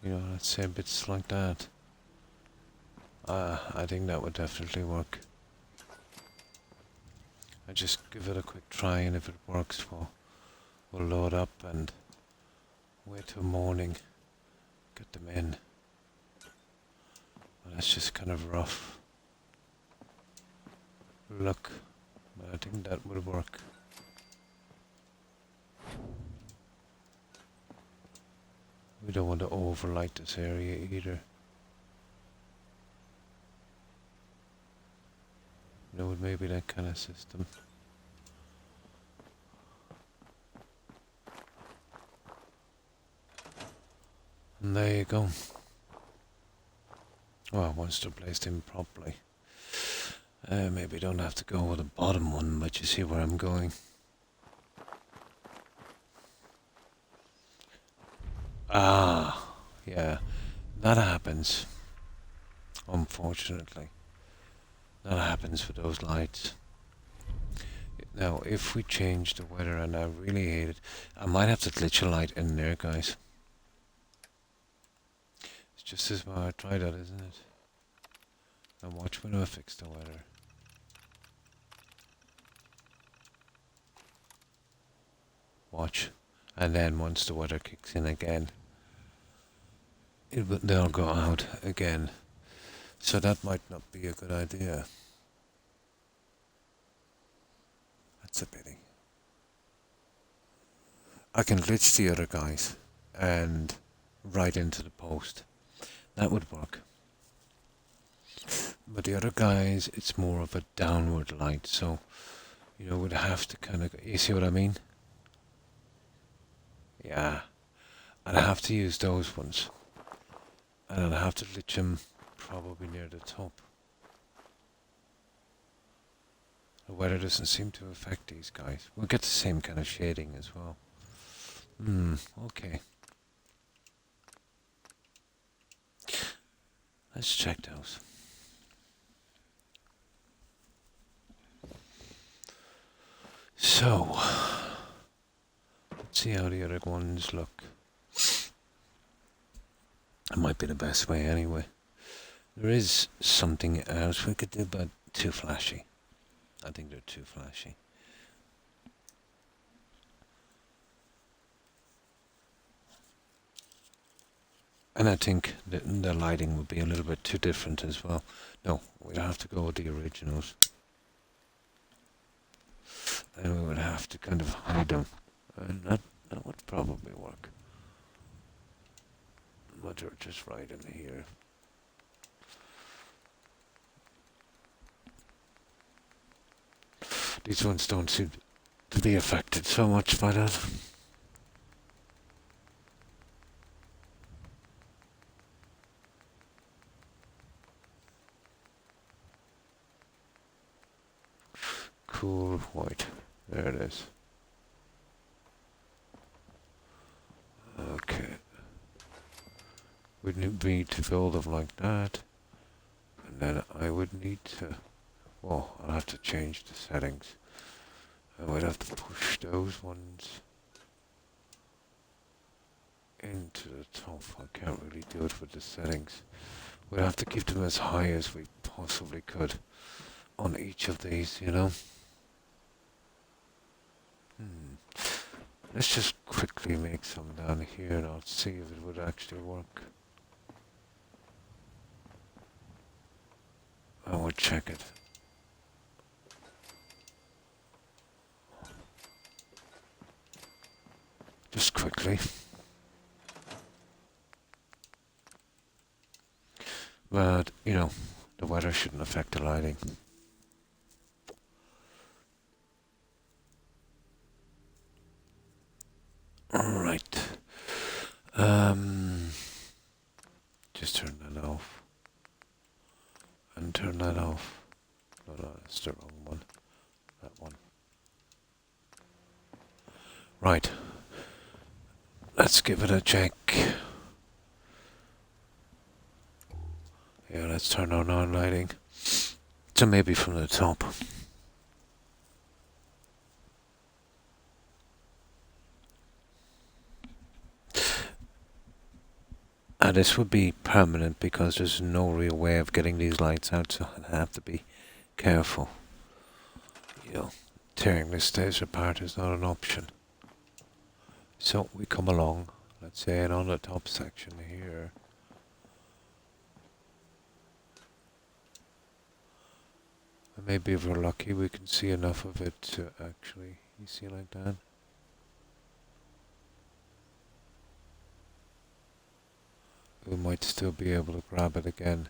Let's say bits like that. I think that would definitely work. I just give it a quick try, and if it works, we'll load up and wait till morning, get them in. Well, that's just kind of rough look, but I think that would work. We don't want to overlight this area either. With maybe that kind of system. And there you go. Well, once they're placed in properly. Maybe don't have to go with the bottom one, but you see where I'm going. Ah, yeah, that happens, unfortunately. That happens with those lights. Now, if we change the weather, and I really hate it, I might have to glitch a light in there, guys. It's just as well I try that, isn't it? Now watch when I fix the weather. Watch. And then once the weather kicks in again, they'll go out again. So that might not be a good idea. That's a pity. I can glitch the other guys and right into the post. That would work. But the other guys, it's more of a downward light, so would have to kind of, you see what I mean? Yeah, I'd have to use those ones. And I'll have to lich them probably near the top. The weather doesn't seem to affect these guys. We'll get the same kind of shading as well. Okay. Let's check those. So, let's see how the other ones look. It might be the best way anyway. There is something else we could do, but too flashy. I think they're too flashy. And I think the lighting would be a little bit too different as well. No, we'd have to go with the originals. And we would have to kind of hide them. And that would probably work. But they're just right in here. These ones don't seem to be affected so much by that. Cool white. There it is. Okay. We'd need to build them like that. And then I would need to... Well, I'll have to change the settings. I would have to push those ones into the top. I can't really do it with the settings. We'd have to keep them as high as we possibly could on each of these, you know. Let's just quickly make some down here and I'll see if it would actually work. I would check it. Just quickly. But, you know, the weather shouldn't affect the lighting. Alright. Just turn that off. And turn that off. No, that's the wrong one. That one. Right. Let's give it a check. Yeah, let's turn on our lighting. So maybe from the top. And this would be permanent because there's no real way of getting these lights out, so I have to be careful. You know, tearing the stairs apart is not an option. So we come along, let's say, and on the top section here, and maybe if we're lucky we can see enough of it to actually, you see like that? We might still be able to grab it again.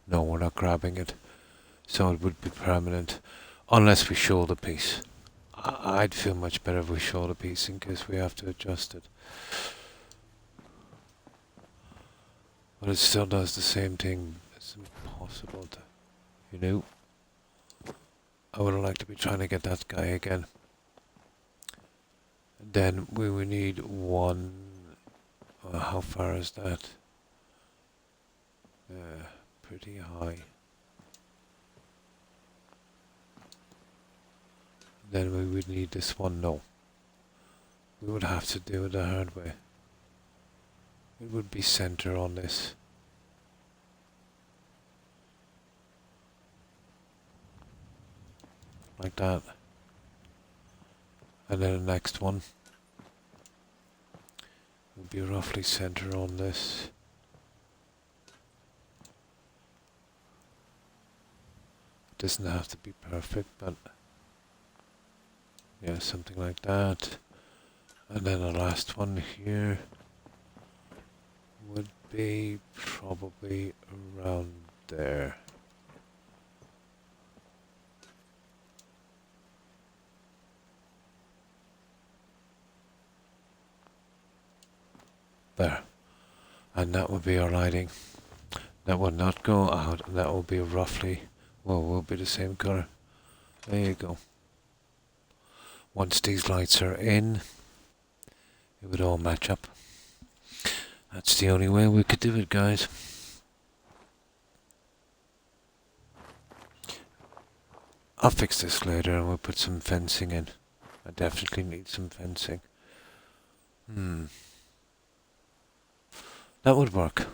No, we're not grabbing it. So it would be permanent, unless we show the piece. I'd feel much better if we show the piece in case we have to adjust it. But it still does the same thing. It's impossible to, you know. I would like to be trying to get that guy again. And then we would need one. How far is that? Pretty high. Then we would need this one. No. We would have to do it the hard way. It would be center on this. Like that. And then the next one would be roughly center on this. It doesn't have to be perfect, but yeah, something like that. And then the last one here would be probably around there. There. And that would be our lighting. That will not go out, and that will be roughly, well, will be the same color. There you go. Once these lights are in, it would all match up. That's the only way we could do it, guys. I'll fix this later and we'll put some fencing in. I definitely need some fencing. That would work.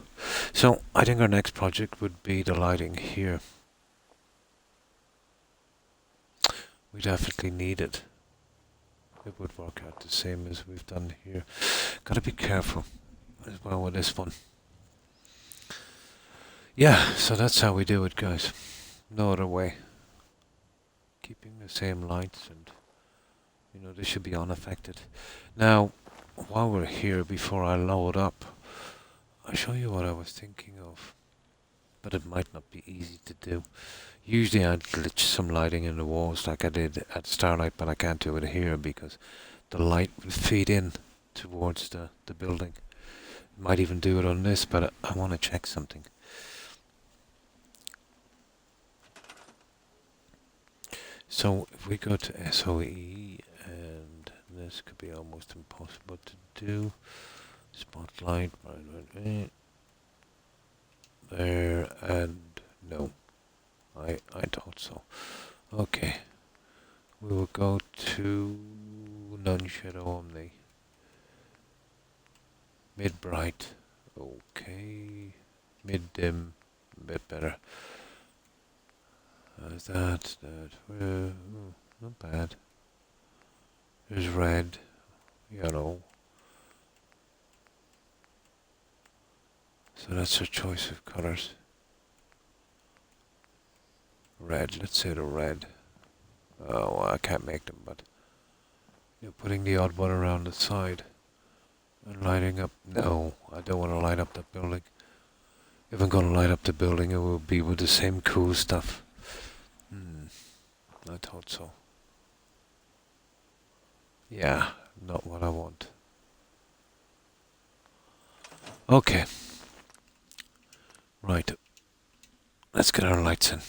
So I think our next project would be the lighting here. We definitely need it. It would work out the same as we've done here. Gotta be careful as well with this one. Yeah, so that's how we do it, guys. No other way. Keeping the same lights, and you know, this should be unaffected. Now, while we're here, before I load up, I'll show you what I was thinking of. But it might not be easy to do. Usually I'd glitch some lighting in the walls like I did at Starlight, but I can't do it here because the light will feed in towards the building. Might even do it on this, but I want to check something. So if we go to SOE, and this could be almost impossible to do. Spotlight, right, there, and no. I thought so. Okay. We will go to non-shadow only. Mid-bright. Okay. Mid-dim. A bit better. That. Not bad. There's red. Yellow. So that's our choice of colours. Red, let's say the red. Oh, well, I can't make them, but you're putting the odd one around the side and lighting up. No, I don't want to light up that building. If I'm going to light up the building, it will be with the same cool stuff. I thought so. Yeah, not what I want. Okay. Right. Let's get our lights in.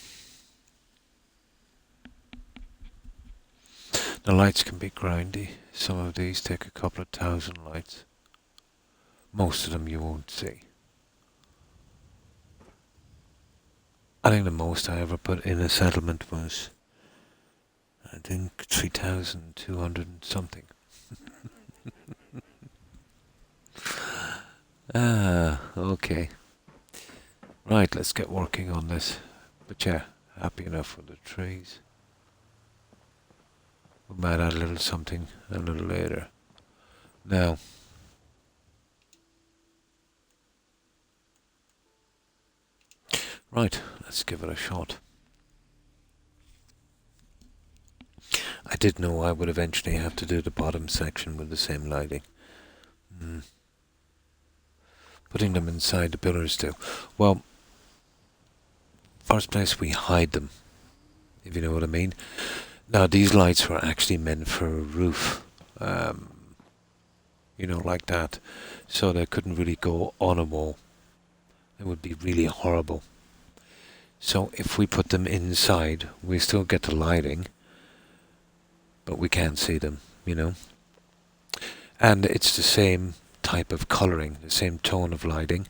The lights can be grindy. Some of these take a couple of thousand lights. Most of them you won't see. I think the most I ever put in a settlement was, I think, 3,200 and something. Okay. Right, let's get working on this. But yeah, happy enough with the trees. We might add a little something a little later. Now, right, let's give it a shot. I did know I would eventually have to do the bottom section with the same lighting. Putting them inside the pillars too. Well, first place we hide them, if you know what I mean. Now these lights were actually meant for a roof, you know, like that, so they couldn't really go on a wall. It would be really horrible. So if we put them inside, we still get the lighting, but we can't see them, you know. And it's the same type of colouring, the same tone of lighting,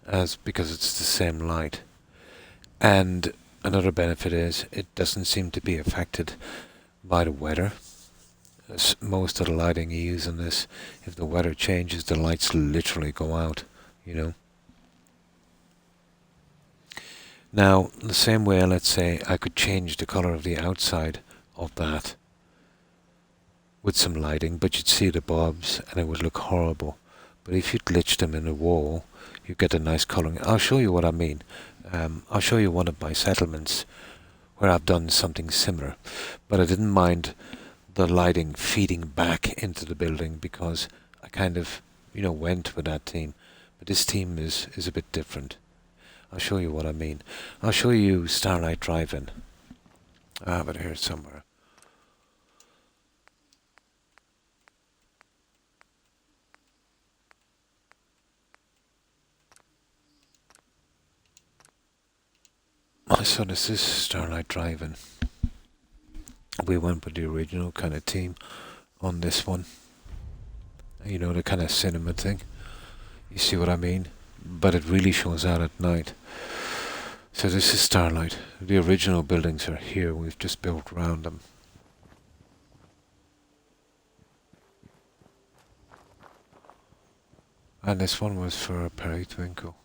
as because it's the same light. And another benefit is it doesn't seem to be affected by the weather. As most of the lighting you use on this, if the weather changes, the lights literally go out, you know. Now, the same way, let's say, I could change the colour of the outside of that with some lighting, but you'd see the bulbs and it would look horrible. But if you glitch them in a wall, you get a nice colouring. I'll show you what I mean. I'll show you one of my settlements where I've done something similar, but I didn't mind the lighting feeding back into the building because I kind of, you know, went with that theme. But this theme is a bit different. I'll show you what I mean. I'll show you Starlight Drive-In. I have it here somewhere. So this is Starlight Drive-In. We went with the original kind of team on this one. You know, the kind of cinema thing. You see what I mean? But it really shows out at night. So this is Starlight. The original buildings are here. We've just built around them. And this one was for Periwinkle.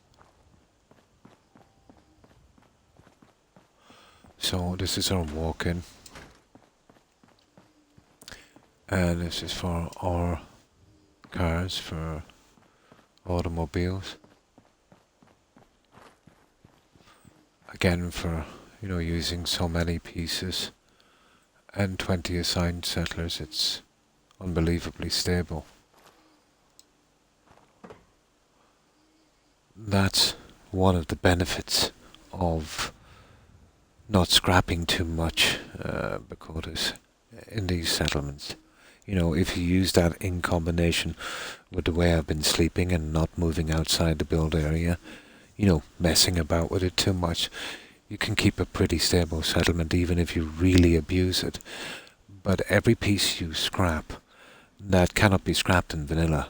So this is our walk-in. And this is for our cars, for automobiles. Again, for, you know, using so many pieces and 20 assigned settlers, it's unbelievably stable. That's one of the benefits of not scrapping too much because in these settlements, you know, if you use that in combination with the way I've been sleeping and not moving outside the build area, you know, messing about with it too much, you can keep a pretty stable settlement even if you really abuse it. But every piece you scrap that cannot be scrapped in vanilla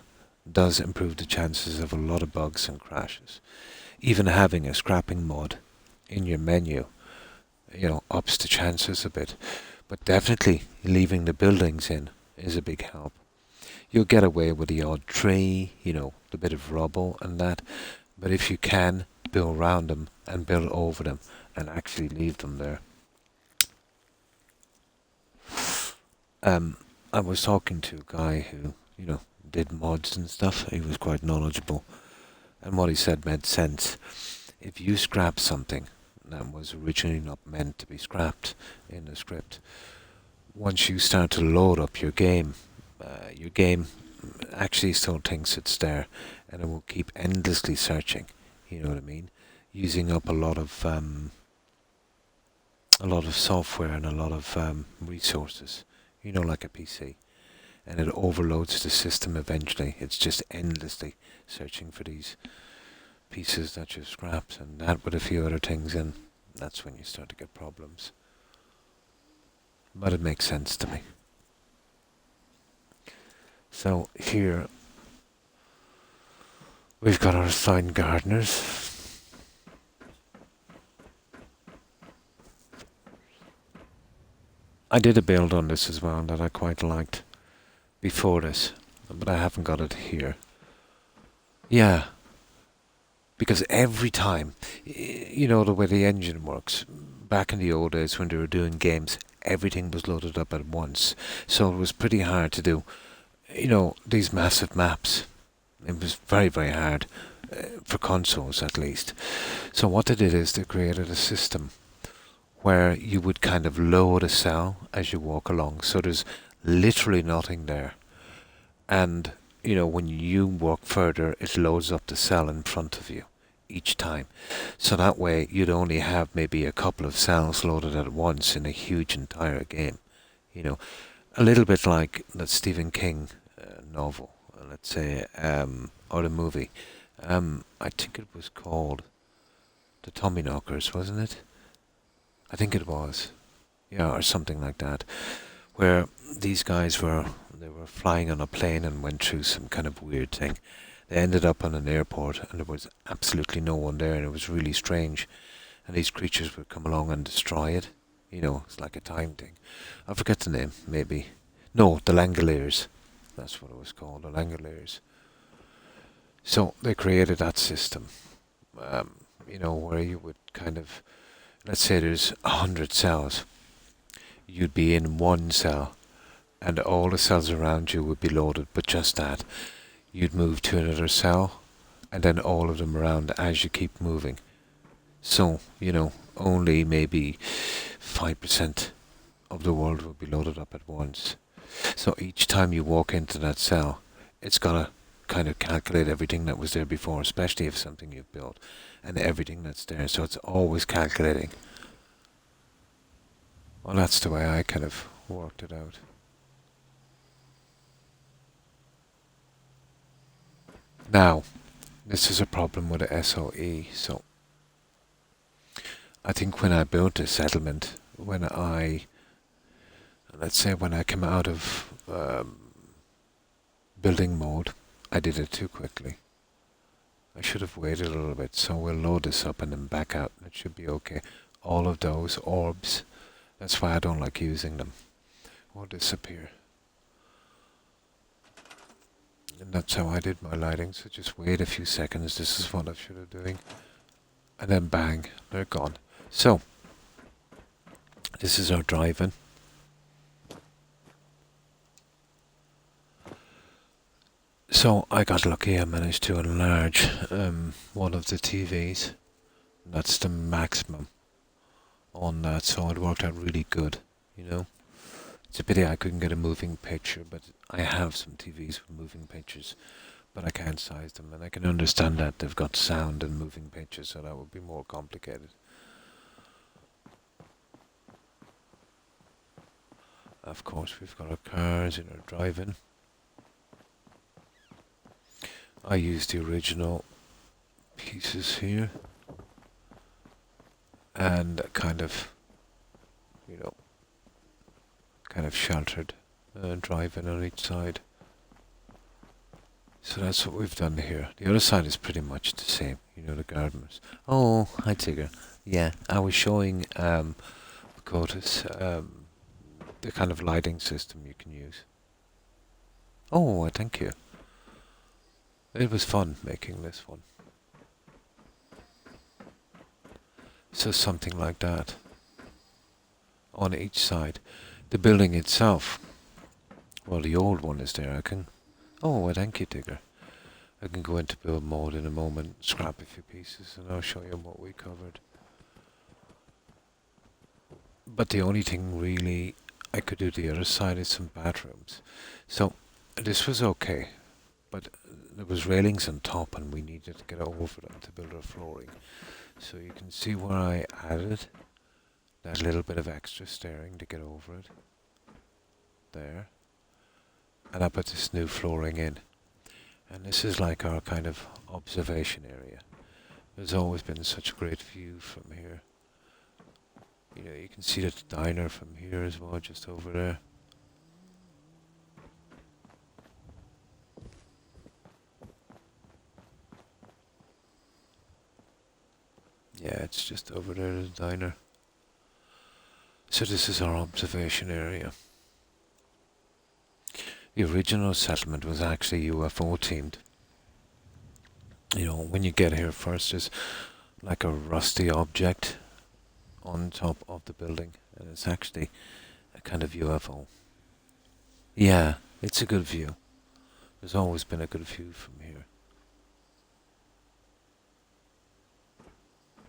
does improve the chances of a lot of bugs and crashes. Even having a scrapping mod in your menu, you know, ups the chances a bit. But definitely leaving the buildings in is a big help. You'll get away with the odd tree, you know, the bit of rubble and that. But if you can, build around them and build over them and actually leave them there. I was talking to a guy who, you know, did mods and stuff. He was quite knowledgeable. And what he said made sense. If you scrap something that was originally not meant to be scrapped in the script, once you start to load up your game actually still thinks it's there, and it will keep endlessly searching. You know what I mean? Using up a lot of software and a lot of resources. You know, like a PC, and it overloads the system eventually. It's just endlessly searching for these pieces that you've scrapped, and that with a few other things in, that's when you start to get problems. But it makes sense to me. So here we've got our assigned gardeners. I did a build on this as well that I quite liked before this, but I haven't got it here. Yeah, because every time, you know the way the engine works, back in the old days when they were doing games, everything was loaded up at once. So it was pretty hard to do, you know, these massive maps. It was very, very hard, for consoles at least. So what they did is they created a system where you would kind of load a cell as you walk along. So there's literally nothing there. And, you know, when you walk further, it loads up the cell in front of you each time. So that way you'd only have maybe a couple of cells loaded at once in a huge entire game. You know, a little bit like the Stephen King novel, let's say, or the movie. I think it was called The Tommyknockers, wasn't it? I think it was. Yeah, or something like that. Where these guys were flying on a plane and went through some kind of weird thing. They ended up on an airport and there was absolutely no one there, and it was really strange. And these creatures would come along and destroy it. You know, it's like a time thing. I forget the name, maybe. No, the Langoliers. That's what it was called, the Langoliers. So they created that system, you know, where you would kind of, let's say there's 100 cells. You'd be in one cell, and all the cells around you would be loaded, but just that. You'd move to another cell, and then all of them around as you keep moving. So, you know, only maybe 5% of the world will be loaded up at once. So each time you walk into that cell, it's gonna kind of calculate everything that was there before, especially if something you've built, and everything that's there. So it's always calculating. Well, that's the way I kind of worked it out. Now, this is a problem with the SOE, so I think when I built a settlement, let's say when I came out of building mode, I did it too quickly. I should have waited a little bit, so we'll load this up and then back out. It should be okay. All of those orbs, that's why I don't like using them, will disappear. And that's how I did my lighting, so just wait a few seconds. This is what I should have doing. And then bang, they're gone. So, this is our drive-in. So I got lucky, I managed to enlarge one of the TVs. That's the maximum on that, so it worked out really good, you know. It's a pity I couldn't get a moving picture, but I have some TVs with moving pictures, but I can't size them, and I can understand that they've got sound and moving pictures, so that would be more complicated. Of course, we've got our cars in our drive-in. I used the original pieces here and kind of, you know, sheltered drive-in on each side. So that's what we've done here. The other side is pretty much the same, you know, the gardens. Oh, hi Tigger. Yeah, I was showing Kotis the kind of lighting system you can use. Oh, thank you. It was fun making this one. So something like that on each side. The building itself, well, the old one is there. I can, oh, thank you, Tigger. I can go into build mode in a moment, scrap a few pieces, and I'll show you what we covered. But the only thing really I could do the other side is some bathrooms. So this was okay, but there was railings on top and we needed to get over them to build our flooring. So you can see where I added that little bit of extra stairing to get over it. There. And I put this new flooring in. And this is like our kind of observation area. There's always been such a great view from here. You know, you can see the diner from here as well, just over there. Yeah, it's just over there, the diner. So this is our observation area. The original settlement was actually UFO themed. You know, when you get here first, there's like a rusty object on top of the building, and it's actually a kind of UFO. Yeah, it's a good view. There's always been a good view from here.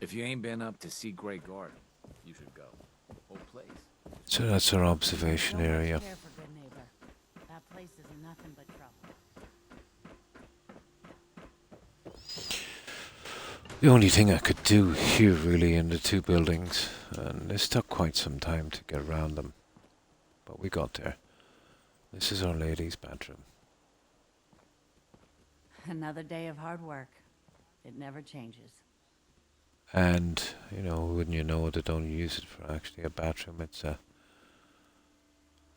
If you ain't been up to see Grey Garden, you should go. Whole place. So that's our observation area. Care for good neighbor. That place is nothing but trouble. The only thing I could do here really in the two buildings, and this took quite some time to get around them, but we got there. This is our ladies' bathroom. Another day of hard work. It never changes. And, you know, wouldn't you know, they don't use it for actually a bathroom, it's a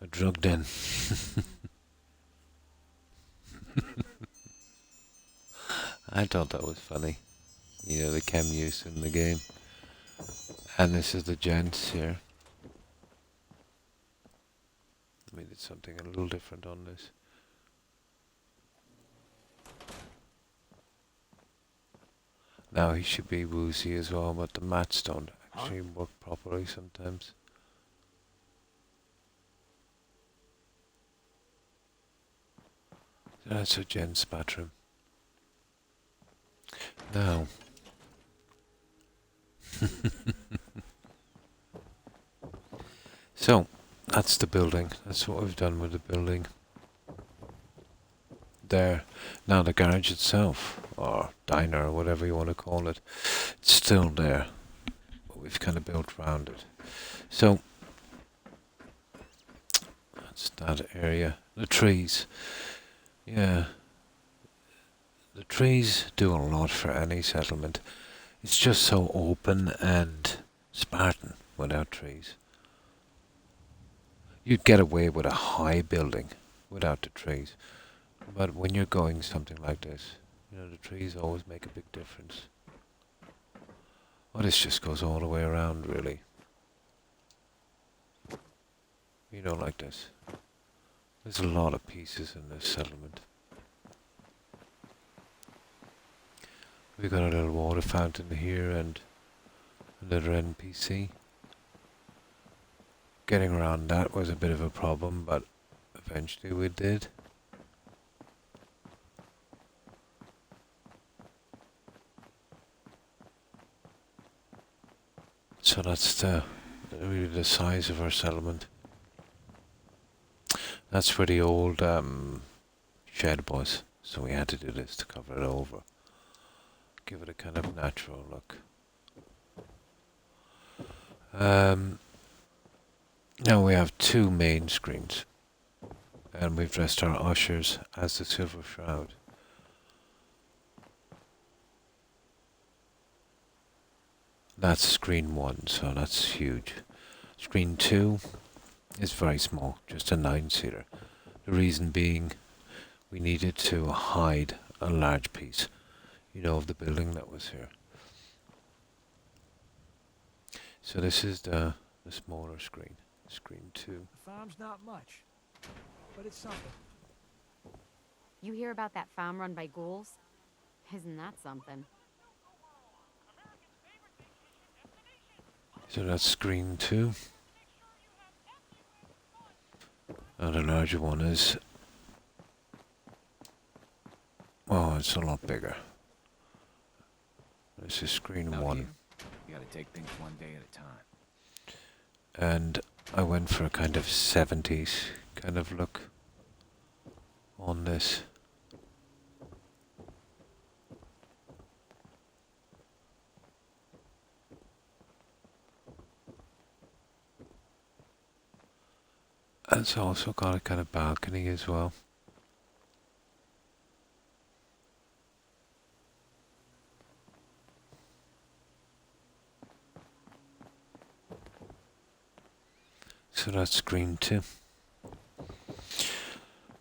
drug den. I thought that was funny. You know, the chem use in the game. And this is the gents here. We did something a little different on this. Now he should be woozy as well, but the mats don't actually work properly sometimes. That's a gents' bathroom. Now, so that's the building. That's what we've done with the building. There. Now the garage itself, or diner, or whatever you want to call it, it's still there. But we've kind of built around it. So, that's that area. The trees. Yeah. The trees do a lot for any settlement. It's just so open and Spartan without trees. You'd get away with a high building without the trees. But when you're going something like this, you know, the trees always make a big difference. Well, this just goes all the way around, really. You know, like this. There's a lot of pieces in this settlement. We got a little water fountain here and another NPC. Getting around that was a bit of a problem, but eventually we did. So that's really the size of our settlement. That's where the old shed was, so we had to do this to cover it over. Give it a kind of natural look. Now we have two main screens, and we've dressed our ushers as the Silver Shroud. That's screen 1, so that's huge. Screen 2 is very small, just a 9-seater. The reason being, we needed to hide a large piece, you know, of the building that was here. So this is the smaller screen, screen 2. The farm's not much, but it's something. You hear about that farm run by ghouls? Isn't that something? So that's screen 2. And the larger one is... oh, it's a lot bigger. This is screen Out 1. here, you gotta take things one day at a time. And I went for a kind of 70s kind of look on this. And it's also got a kind of balcony as well. So that's screen 2.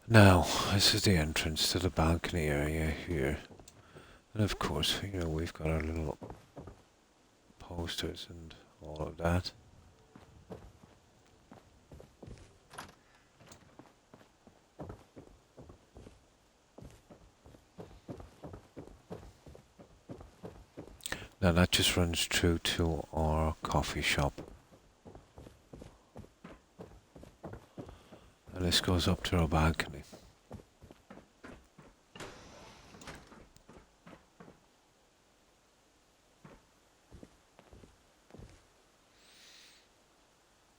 Now, this is the entrance to the balcony area here. And of course, you know, we've got our little posters and all of that. Now that just runs through to our coffee shop. And this goes up to our balcony.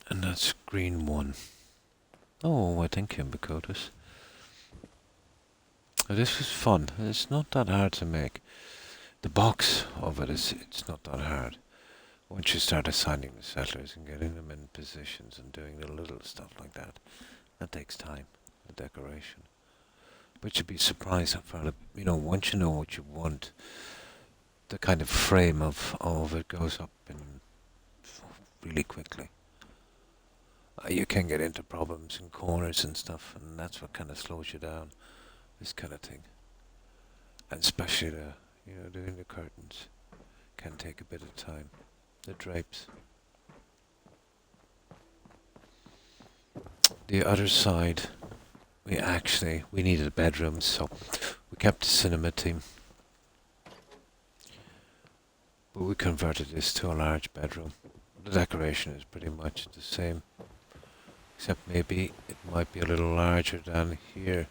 And that's screen 1. Oh, I thank you, Bakotas. This was fun. It's not that hard to make. The box of it it's not that hard. Once you start assigning the settlers and getting them in positions and doing the little stuff like that, that takes time, the decoration. But you'd be surprised how far, you know, once you know what you want, the kind of frame of it goes up in really quickly. You can get into problems in corners and stuff, and that's what kind of slows you down, this kind of thing. And especially the, you know, doing the curtains can take a bit of time. The drapes. The other side, we needed bedrooms, so we kept the cinema theme. But we converted this to a large bedroom. The decoration is pretty much the same, except maybe it might be a little larger down here.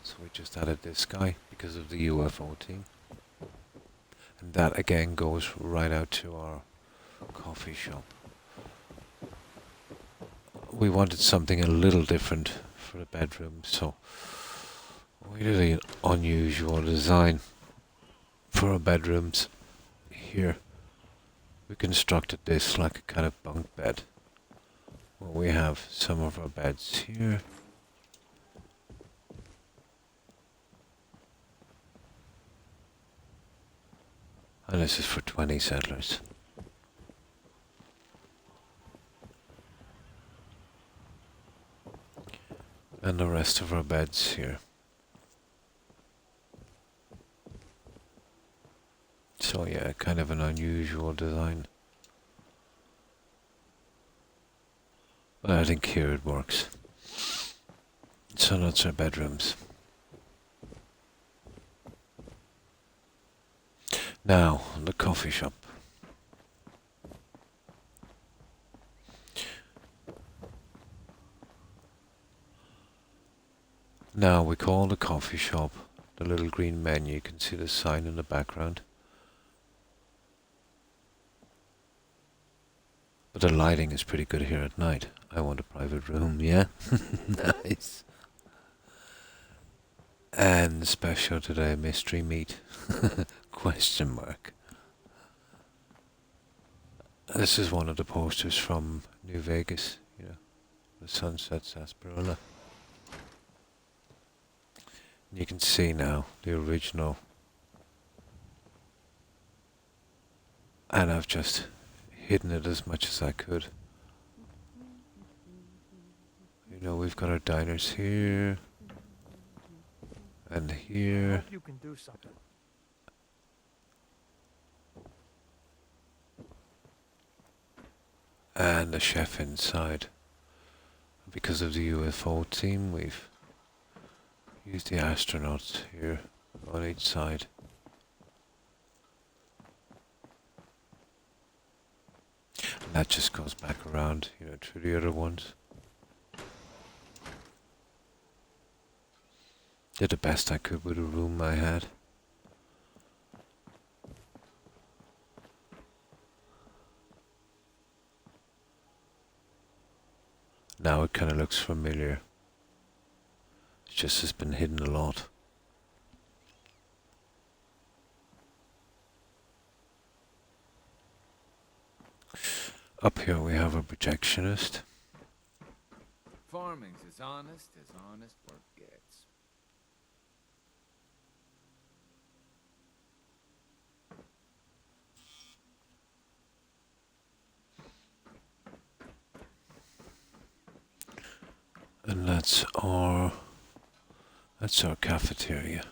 So we just added this guy because of the UFO theme. And that again goes right out to our coffee shop. We wanted something a little different for the bedroom, so we did an unusual design for our bedrooms here. We constructed this like a kind of bunk bed. Well, we have some of our beds here. And this is for 20 settlers. And the rest of our beds here. So yeah, kind of an unusual design. But I think here it works. So that's our bedrooms. Now, the coffee shop. Now we call the coffee shop the little green menu. You can see the sign in the background. But the lighting is pretty good here at night. I want a private room, yeah? Nice. And special today, mystery meat. Question mark. This is one of the posters from New Vegas, you know, the Sunset Sarsaparilla. You can see now the original. And I've just hidden it as much as I could. You know, we've got our diners here. And I here. hope you can do something. And the chef inside. Because of the UFO team, we've used the astronauts here on each side. And that just goes back around, you know, through the other ones. Did the best I could with the room I had. Now it kind of looks familiar. It's just it's been hidden a lot. Up here we have a projectionist. Farming's as honest work gets. And that's our cafeteria.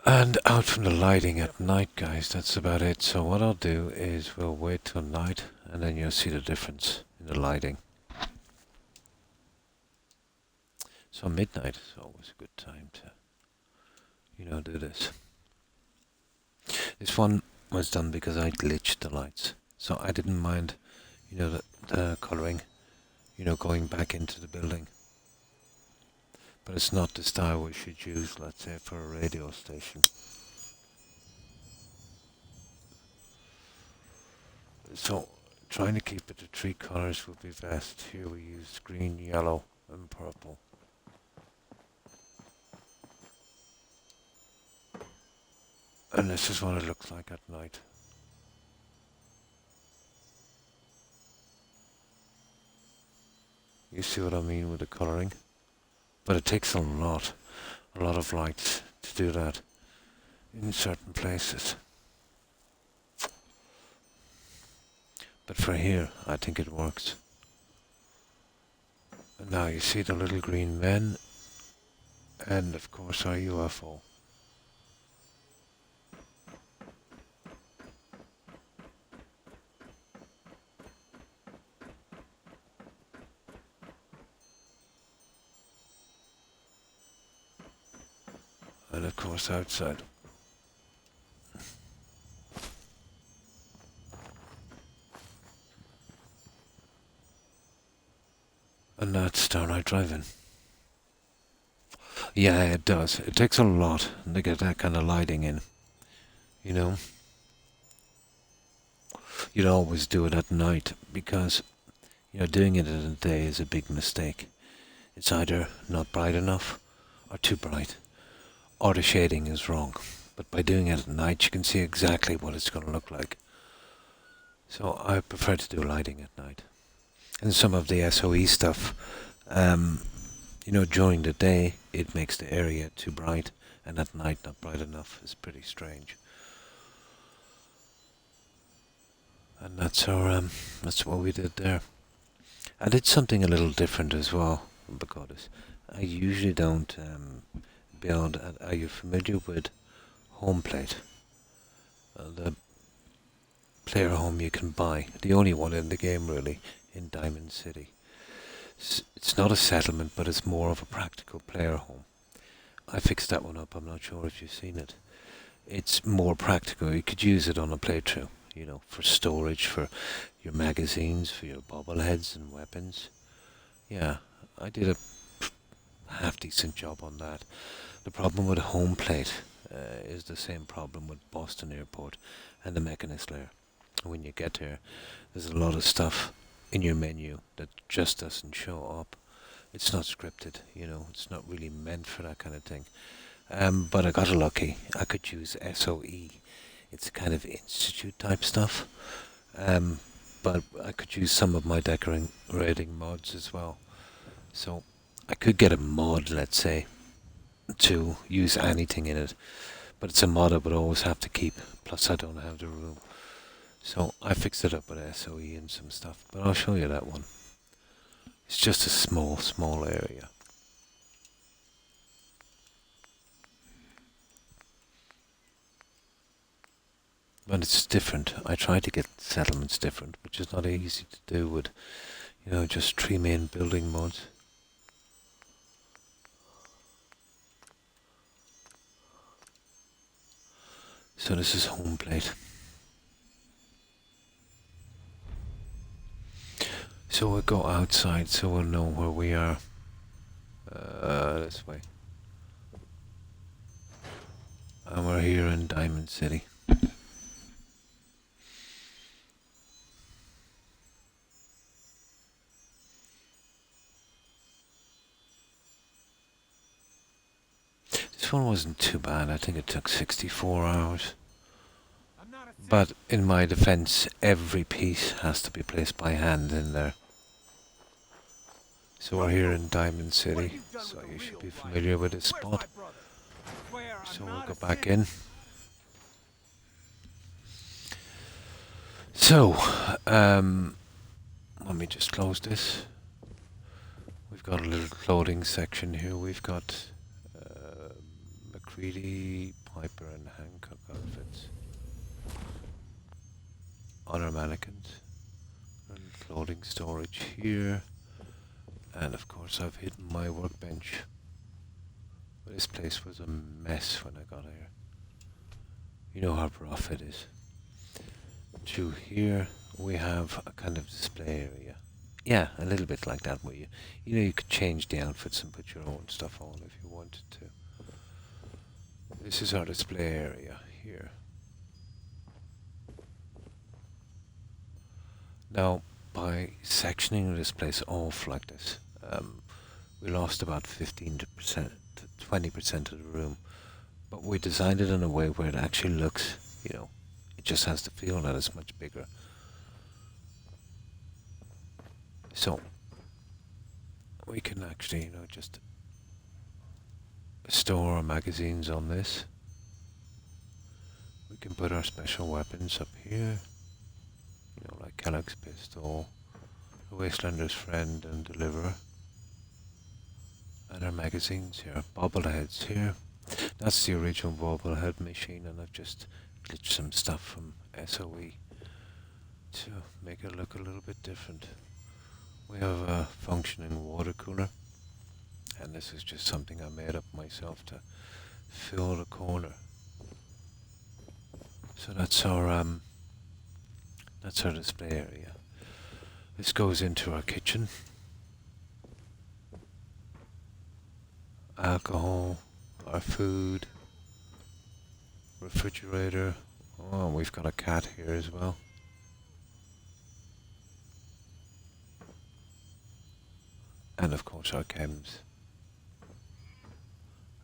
And out from the lighting at night, guys, that's about it. So what I'll do is we'll wait till night and then you'll see the difference in the lighting. So midnight is always a good time to, you know, do this. This one was done because I glitched the lights. So I didn't mind, you know, the coloring, you know, going back into the building. But it's not the style we should use, let's say, for a radio station. So, trying to keep it to 3 colors would be best. Here we use green, yellow, and purple. And this is what it looks like at night. You see what I mean with the coloring? But it takes a lot of lights to do that in certain places. But for here, I think it works. And now you see the little green men, and of course our UFO. And of course outside. And that's downright driving. Yeah, it does. It takes a lot to get that kind of lighting in. You know? You'd always do it at night because, you know, doing it in the day is a big mistake. It's either not bright enough or too bright, or the shading is wrong. But by doing it at night, you can see exactly what it's going to look like. So I prefer to do lighting at night. And some of the SOE stuff, you know, during the day, it makes the area too bright, and at night not bright enough. It's pretty strange. And that's what we did there. I did something a little different as well, because I usually don't build. Are you familiar with home plate? The player home you can buy, the only one in the game really, in Diamond City. It's not a settlement, but it's more of a practical player home. I fixed that one up. I'm not sure if you've seen it. It's more practical. You could use it on a playthrough, for storage, for your magazines, for your bobbleheads and weapons. Yeah, I did a half decent job on that. The problem with home plate is the same problem with Boston Airport and the Mechanist layer. When you get there, there's a lot of stuff in your menu that just doesn't show up. It's not scripted, it's not really meant for that kind of thing. But I got lucky. I could use SOE. It's kind of institute type stuff. But I could use some of my decorating mods as well. So I could get a mod, let's say, to use anything in it. But it's a mod I would always have to keep. Plus I don't have the room. So I fixed it up with SOE and some stuff. But I'll show you that one. It's just a small area. But it's different. I try to get settlements different, which is not easy to do with, just 3 main building mods. So this is home plate. So we'll go outside so we'll know where we are. This way. And we're here in Diamond City. This one wasn't too bad. I think it took 64 hours. But in my defense, every piece has to be placed by hand in there. So we're here in Diamond City, so you should be familiar with this spot. So we'll go back in. So, let me just close this. We've got a little clothing section here. We've got McCready, Piper and Hancock outfits on our mannequins. And clothing storage here. And of course I've hidden my workbench. This place was a mess when I got here. You know how rough it is. To here we have a kind of display area. Yeah, a little bit like that where you could change the outfits and put your own stuff on if you wanted to. This is our display area here. Now, by sectioning this place off like this, we lost about 15 to 20% of the room. But we designed it in a way where it actually looks, it just has the feel that it's much bigger. So, we can actually, just store our magazines on this. We can put our special weapons up here. Like Kellogg's pistol, the Wastelander's friend and deliverer. And our magazines here, bobbleheads here. That's the original bobblehead machine, and I've just glitched some stuff from SOE to make it look a little bit different. We have a functioning water cooler, and this is just something I made up myself to fill the corner. So that's our display area. This goes into our kitchen. Alcohol, our food, refrigerator. Oh, we've got a cat here as well. And of course our chems.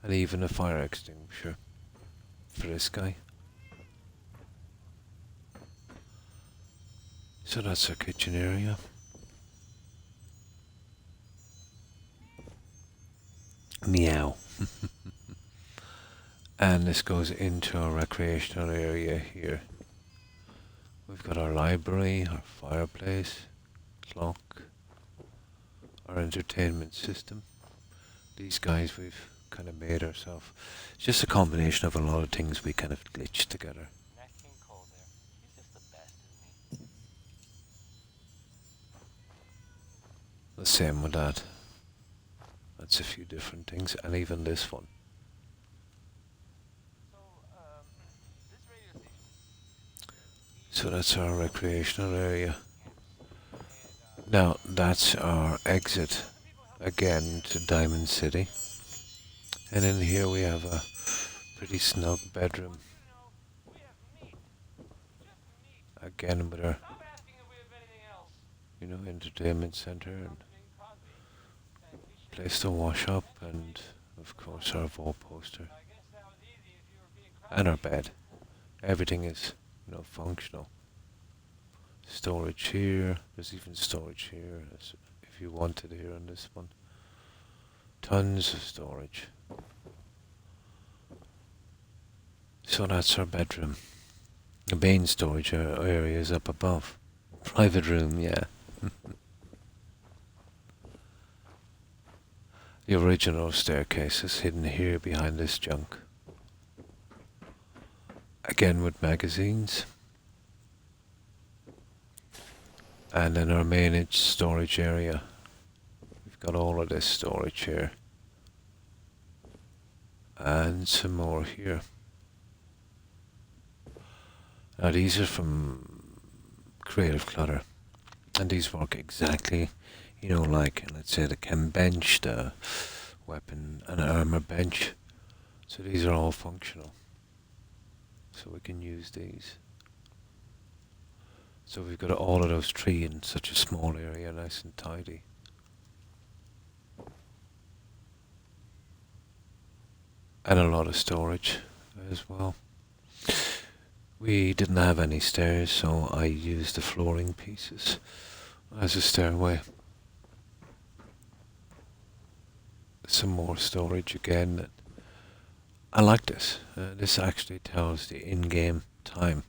And even a fire extinguisher for this guy. So that's our kitchen area. Meow. And this goes into our recreational area here. We've got our library, our fireplace, clock, our entertainment system. These guys we've kind of made ourselves. It's just a combination of a lot of things we kind of glitched together. Nat King Cole there. He's just the best, isn't he? The same with that. That's a few different things, and even this one. So, this radio station. So that's our recreational area. Now that's our exit again to Diamond City. And in here we have a pretty snug bedroom. Again with our, entertainment center and place to wash up, and of course our wall poster. And our bed. Everything is, functional. Storage here. There's even storage here if you wanted here on this one. Tons of storage. So that's our bedroom. The main storage area is up above. Private room, yeah. The original staircase is hidden here behind this junk. Again with magazines. And in our main storage area, we've got all of this storage here. And some more here. Now these are from Creative Clutter. And these work exactly, like, let's say the chem bench, the weapon and armor bench. So these are all functional. So we can use these. So we've got all of those three in such a small area, nice and tidy. And a lot of storage as well. We didn't have any stairs, so I used the flooring pieces as a stairway. Some more storage again. I like this. This actually tells the in-game time.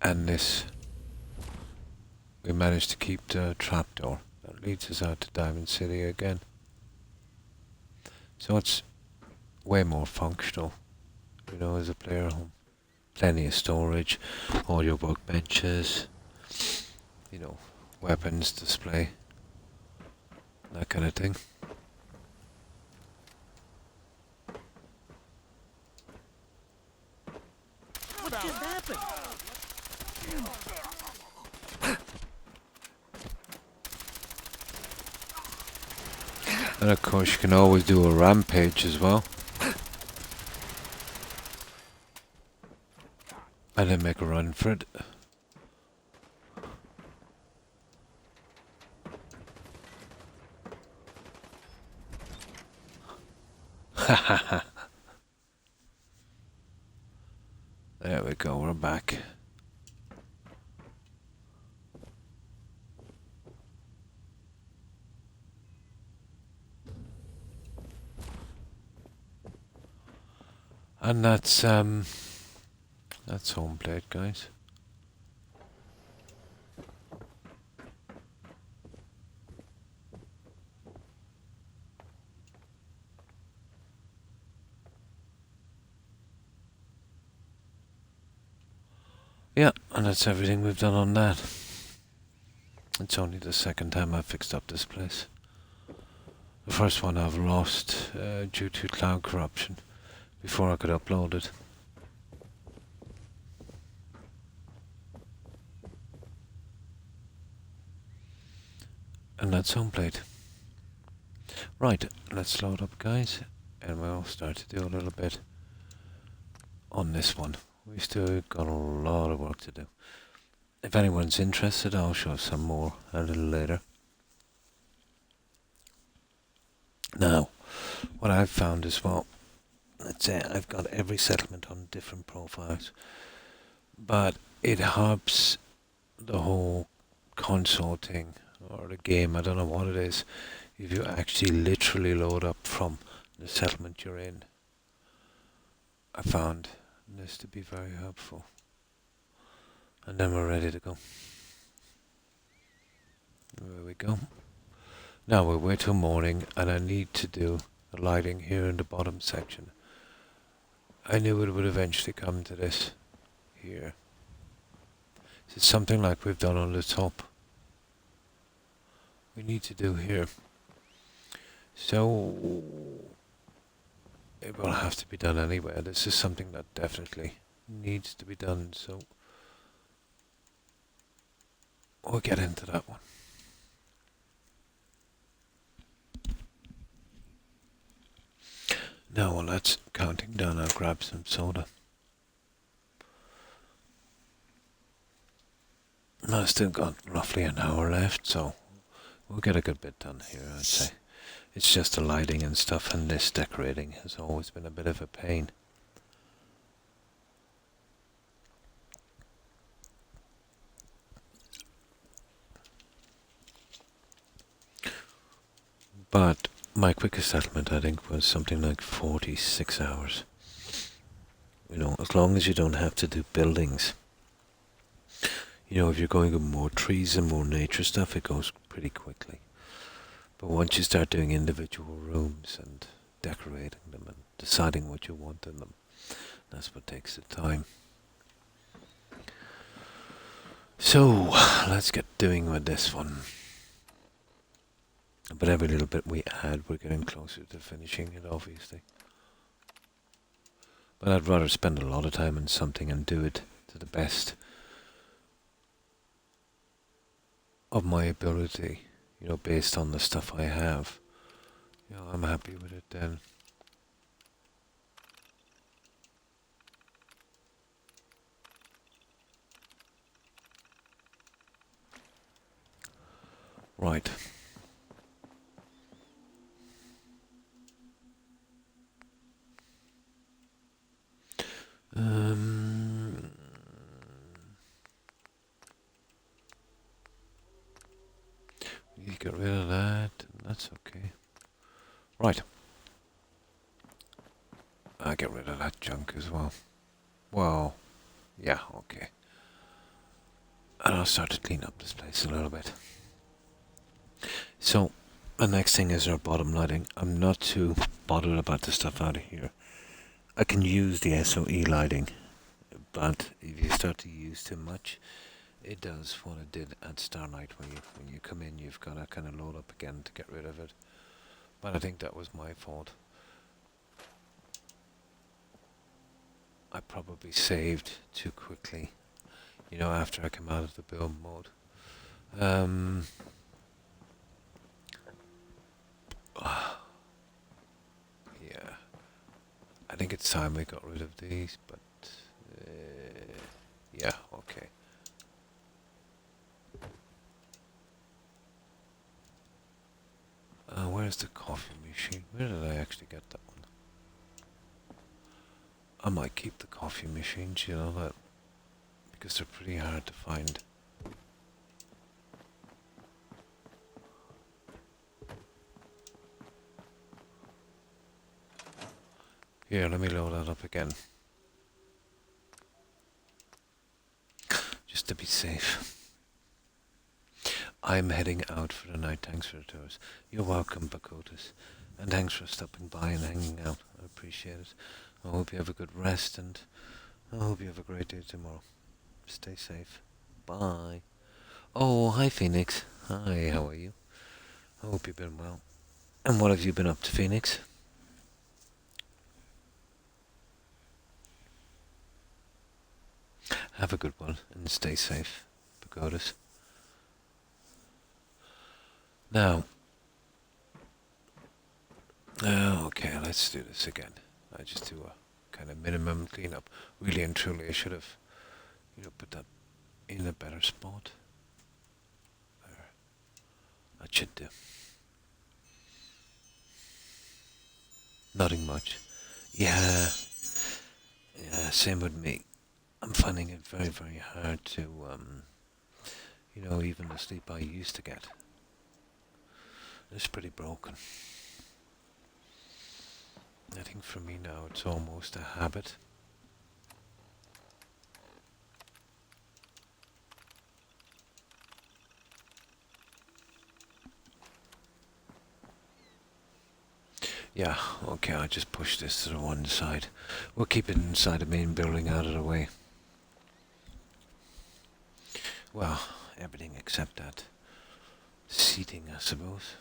And this, we managed to keep the trapdoor. That leads us out to Diamond City again. So it's way more functional, as a player home. Plenty of storage, all your workbenches, weapons display, that kind of thing. What just happened? And of course you can always do a rampage as well. And then make a run for it. There we go, we're back. And that's home plate, guys. Yeah, and that's everything we've done on that. It's only the second time I've fixed up this place. The first one I've lost due to cloud corruption before I could upload it. And that's home plate. Right, let's load up, guys, and we'll start to do a little bit on this one. We still got a lot of work to do. If anyone's interested, I'll show some more a little later. Now, what I've found as well, let's say I've got every settlement on different profiles, but it helps the whole console thing, or the game, I don't know what it is, if you actually literally load up from the settlement you're in. I found this to be very helpful. And then we're ready to go. There we go. Now we'll wait till morning, and I need to do the lighting here in the bottom section. I knew it would eventually come to this here. It's something like we've done on the top. We need to do here. So it will have to be done anyway. This is something that definitely needs to be done, so we'll get into that one. Now while that's counting down, I'll grab some soda. I've still got roughly an hour left, so we'll get a good bit done here, I'd say. It's just the lighting and stuff, and this decorating has always been a bit of a pain. But my quickest settlement, I think, was something like 46 hours. You know, as long as you don't have to do buildings. You know, if you're going with more trees and more nature stuff, it goes pretty quickly. But once you start doing individual rooms and decorating them and deciding what you want in them, that's what takes the time. So, let's get doing with this one. But every little bit we add, we're getting closer to finishing it, obviously. But I'd rather spend a lot of time on something and do it to the best of my ability, you know, based on the stuff I have. You know, I'm happy with it then. Right. You get rid of that, that's okay. Right. I get rid of that junk as well. Well, yeah, okay. And I'll start to clean up this place a little bit. So, the next thing is our bottom lighting. I'm not too bothered about the stuff out of here. I can use the SOE lighting, but if you start to use too much, it does what it did at Starlight, when you come in, you've got to kind of load up again to get rid of it. But I think that was my fault. I probably saved too quickly, you know, after I come out of the build mode. Yeah, I think it's time we got rid of these, but yeah, okay. Where's the coffee machine? Where did I actually get that one? I might keep the coffee machines, you know, that, because they're pretty hard to find. Here, let me load that up again. Just to be safe. I'm heading out for the night. Thanks for the tours. You're welcome, Bakotas. And thanks for stopping by and hanging out. I appreciate it. I hope you have a good rest, and I hope you have a great day tomorrow. Stay safe. Bye. Oh, hi, Phoenix. Hi, how are you? I hope you've been well. And what have you been up to, Phoenix? Have a good one, and stay safe, Pagodas. Now, okay, let's do this again. I just do a kind of minimum cleanup. Really and truly, I should have, you know, put that in a better spot. There. That should do. Nothing much. Yeah, same with me. I'm finding it very, very hard to, you know, even the sleep I used to get. It's pretty broken. I think for me now it's almost a habit. Yeah, okay, I'll just push this to the one side. We'll keep it inside the main building out of the way. Well, everything except that seating, I suppose.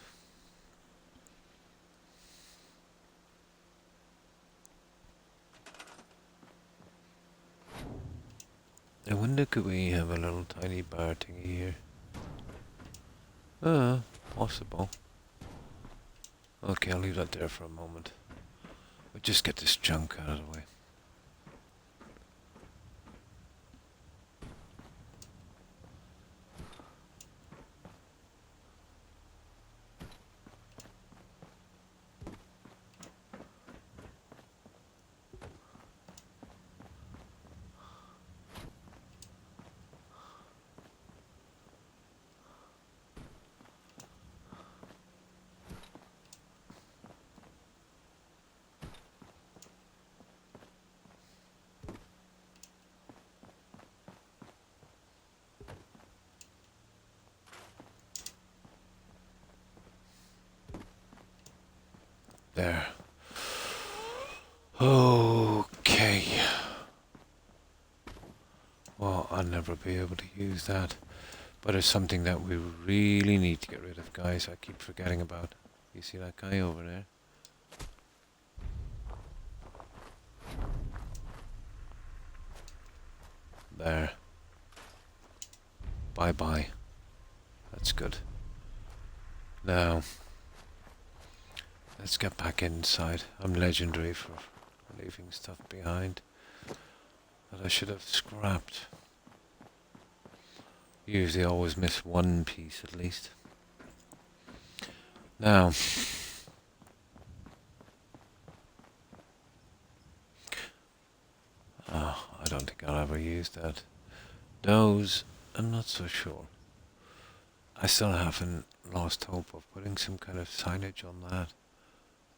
I wonder could we have a little tiny bar thingy here? Possible. Okay, I'll leave that there for a moment. We'll just get this junk out of the way. There. Okay. Well, I'll never be able to use that. But it's something that we really need to get rid of, guys. I keep forgetting about. You see that guy over there? There. Bye-bye. That's good. Now, let's get back inside. I'm legendary for leaving stuff behind that I should have scrapped. Usually always miss one piece at least. Now, I don't think I'll ever use that. Those, I'm not so sure. I still haven't lost hope of putting some kind of signage on that.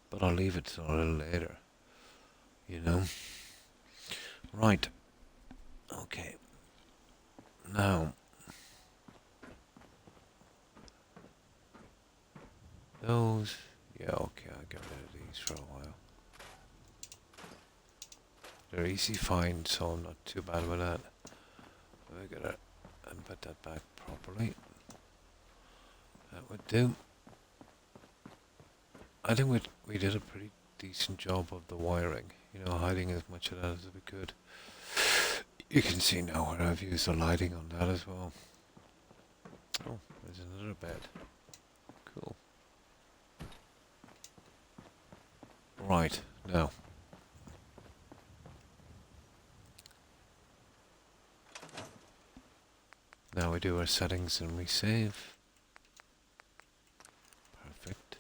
But I'll leave it till a little later. You know? Right. Okay. Now. Those. Yeah, okay, I'll get rid of these for a while. They're easy find, so I'm not too bad with that. We gotta put that back properly. That would do. I think we did a pretty decent job of the wiring, you know, hiding as much of that as we could. You can see now where I've used the lighting on that as well. Oh, there's another bed. Cool. Right, now. Now we do our settings and we save. Perfect.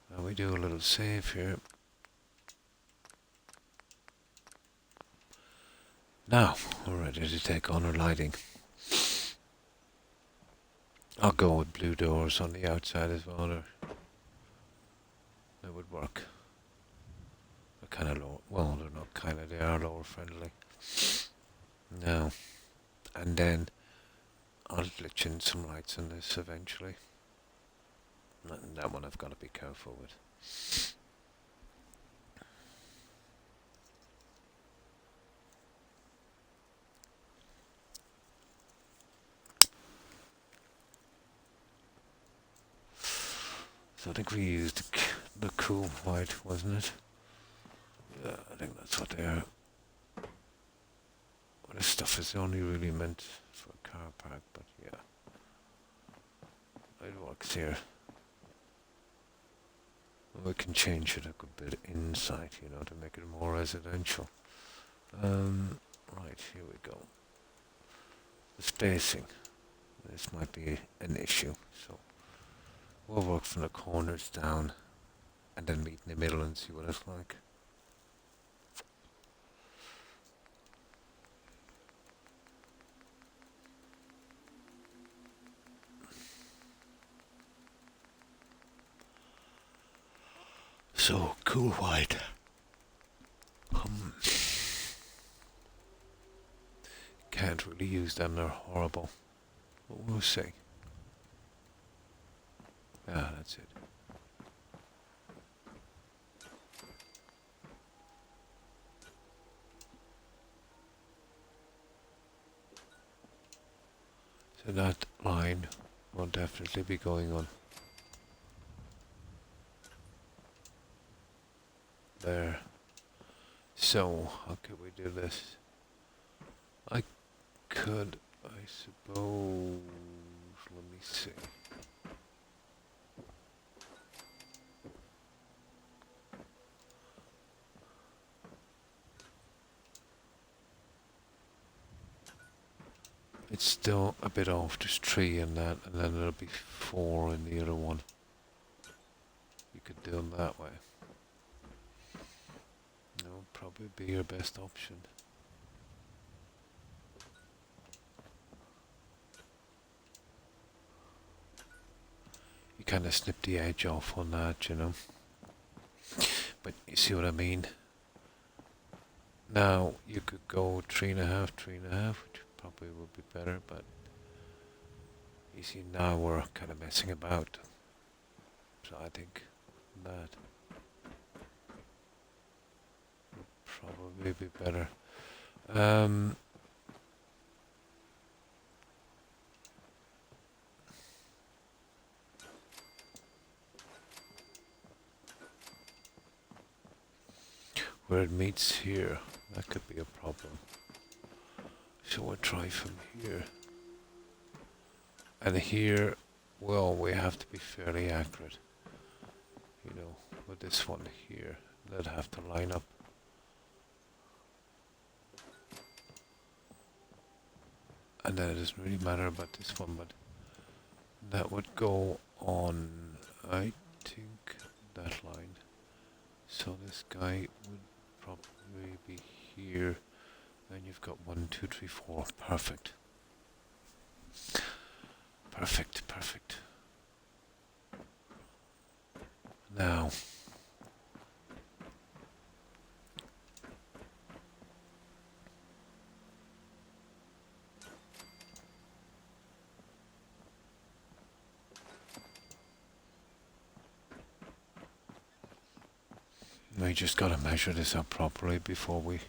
Now we do a little save here. Now, we're ready to take on our lighting. I'll go with blue doors on the outside as well. That would work. They're kind of low. Well, they're not kind of. They are lower friendly. Now, and then I'll glitch in some lights on this eventually. And that one I've got to be careful with. So I think we used the cool white, wasn't it? Yeah, I think that's what they are. Well, this stuff is only really meant for a car park, but yeah. It works here. We can change it a good bit inside, you know, to make it more residential. Right, here we go. The spacing. This might be an issue, so we'll work from the corners down and then meet in the middle and see what it's like. So, cool white. Can't really use them, they're horrible. But we'll see. Yeah, that's it. So that line will definitely be going on there. So, how could we do this? I could, I suppose, let me see. It's still a bit off, there's 3 in that, and then there'll be 4 in the other one. You could do them that way. That would probably be your best option. You kind of snip the edge off on that, you know. But you see what I mean? Now, you could go 3.5, 3.5, which probably would be better, but you see now we're kind of messing about. So I think that would probably be better. Where it meets here, that could be a problem. So we'll try from here. And here, well, we have to be fairly accurate. You know, with this one here, they'd have to line up. And then it doesn't really matter about this one, but that would go on, I think, that line. So this guy would probably be here. And you've got 1, 2, 3, 4. Perfect. Perfect, perfect. Now, we just got to measure this up properly before we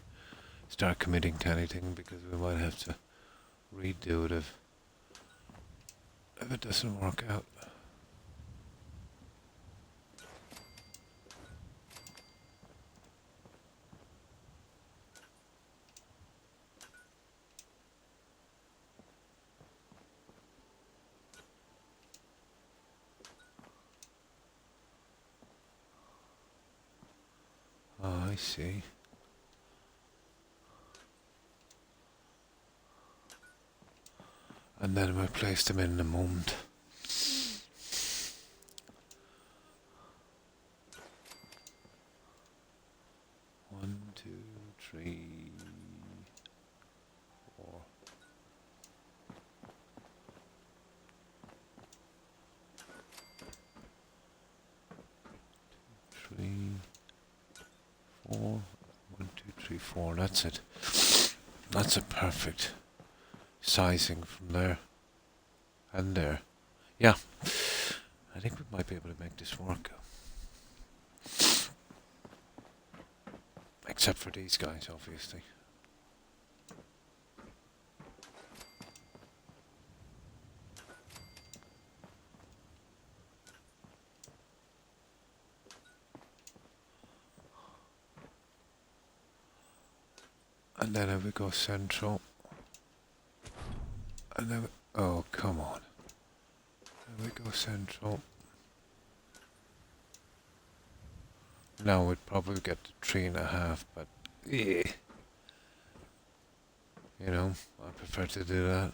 start committing to anything, because we might have to redo it if it doesn't work out. Oh, I see. And then we place them in a moment. One, two, three, four. Three, 4. 1, 2, 3, 4. That's it. That's a perfect sizing from there and there. Yeah, I think we might be able to make this work. Except for these guys, obviously. And then if we go central, and then oh, come on. Then we go central. Now we'd probably get to 3.5, but yeah. You know, I prefer to do that.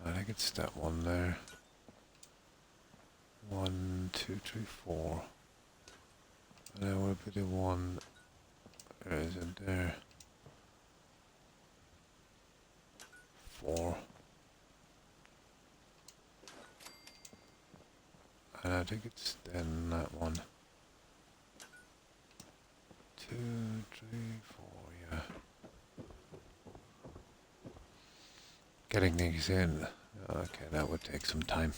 I think it's that one there. 1, 2, 3, 4. And then we'll be the one. There isn't there. 4. And I think it's then that one. 2, 3, 4, yeah. Getting these in. Okay, that would take some time.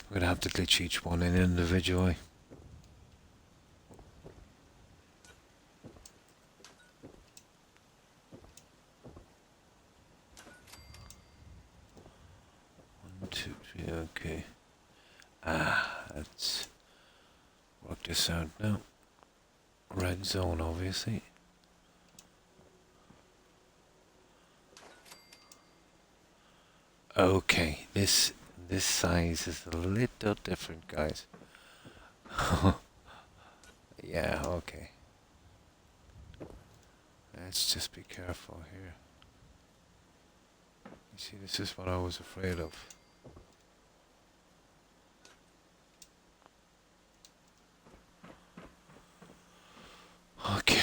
We'd have to glitch each one in individually. One, two, three, okay. Let's work this out now. Red zone, obviously. Okay, this size is a little different, guys. Yeah, okay. Let's just be careful here. You see, this is what I was afraid of. Okay.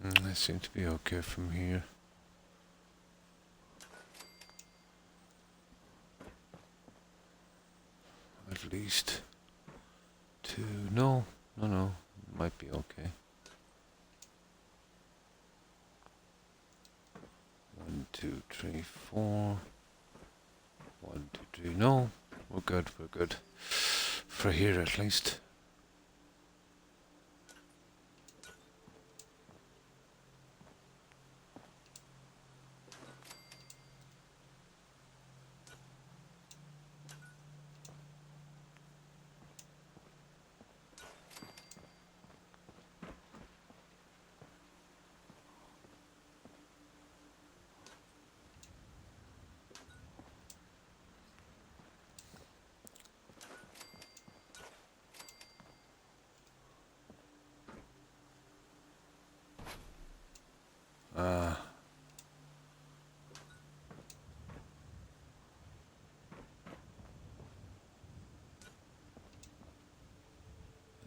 I seem to be okay from here. At least two. No, might be okay. 1, 2, 3, 4. 1, 2, 3. No, we're good. For here, at least.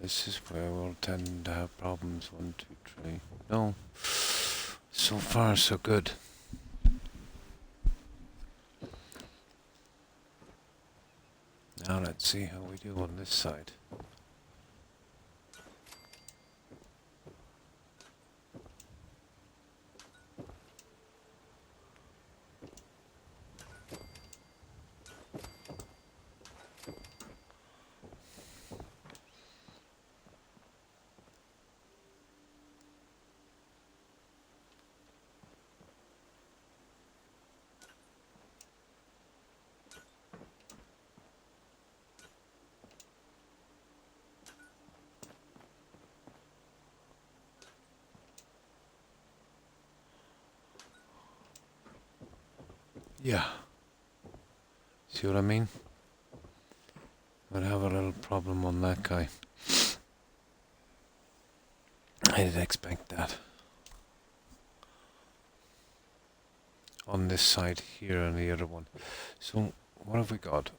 This is where we'll tend to have problems. 1, 2, 3. No. So far, so good. Now let's see how we do on this side. Yeah. See what I mean? We'll have a little problem on that guy. I didn't expect that. On this side here and the other one. So, what have we got?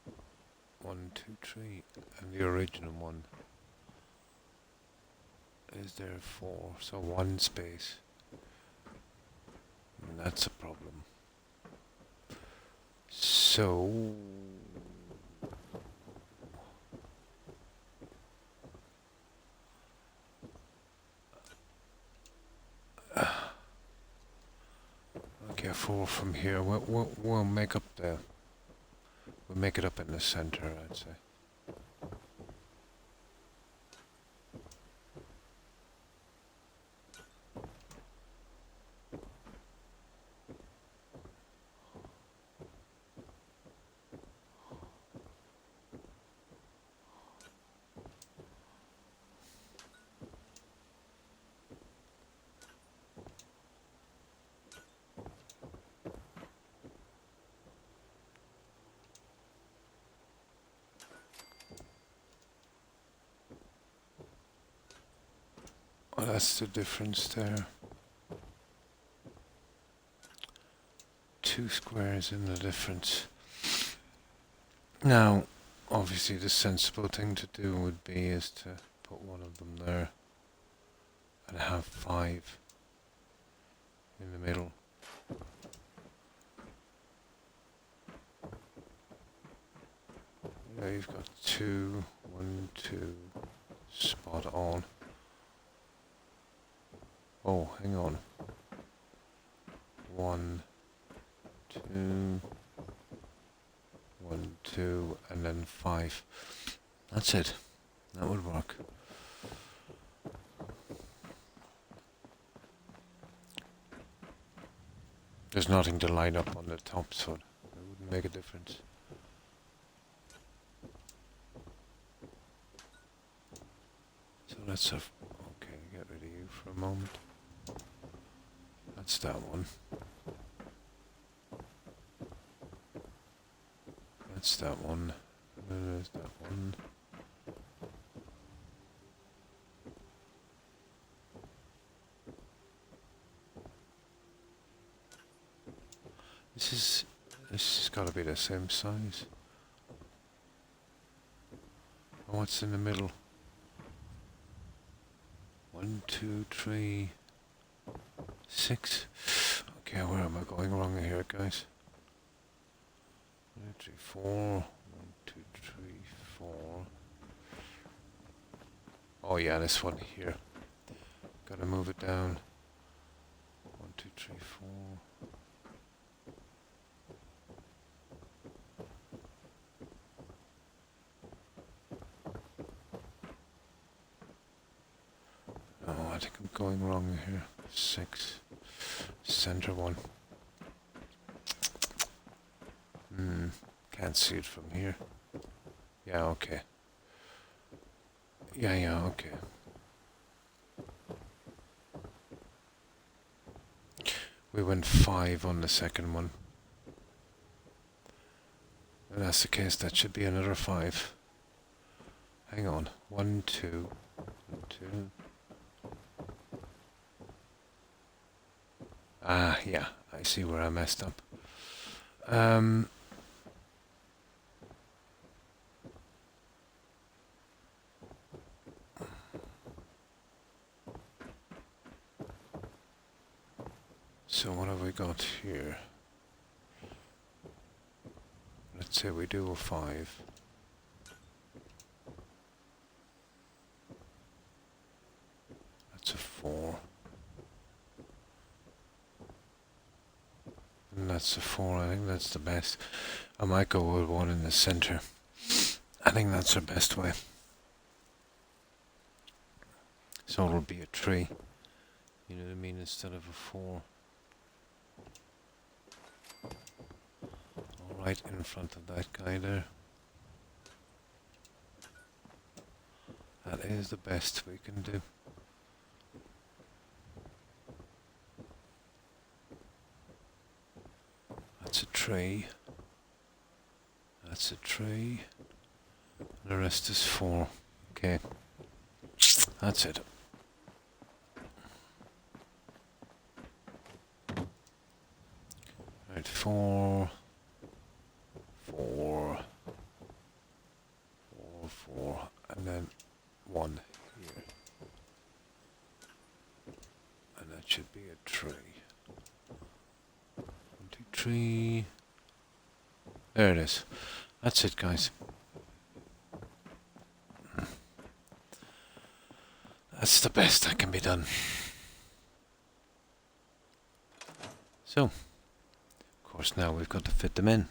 1, 2, 3. And the original one. Is there 4? So 1 space. And that's a problem. So... okay, 4 from here. We'll make up the... We'll make it up in the center, I'd say. Oh, that's the difference there. 2 squares in the difference. Now, obviously the sensible thing to do would be is to put one of them there and have 5 in the middle. Yeah, you've got 2, 1, 2, spot on. Oh, hang on. 1, 2, 1, 2, and then 5. That's it. That would work. There's nothing to line up on the top, so it wouldn't make a difference. So let's have... Okay, get rid of you for a moment. That's that one. That's that one. There's that one. This has got to be the same size. Oh, what's in the middle? 1, 2, 3, 6. Okay, where am I going wrong here, guys? 1, 2, 3, 4. 1, 2, 3, 4. Oh yeah, this one here. Gotta move it down. 1, 2, 3, 4. Oh, I think I'm going wrong here. 6. Center one. Can't see it from here. Yeah, okay. Yeah, okay. We went 5 on the second one. If that's the case, that should be another 5. Hang on. 1, 2, 1, 2. Ah, yeah, I see where I messed up. So what have we got here? Let's say we do a 5. That's a 4. And that's a 4. I think that's the best. I might go with one in the center. I think that's the best way. So it'll be a 3. You know what I mean? Instead of a 4. Right in front of that guy there. That is the best we can do. That's a 3. That's a 3. The rest is 4. Okay. That's it. Right, 4. 4, 4, 4, and then 1 here. And that should be a 3. 1, 2, 3. There it is. That's it, guys. That's the best that can be done. So, of course, now we've got to fit them in.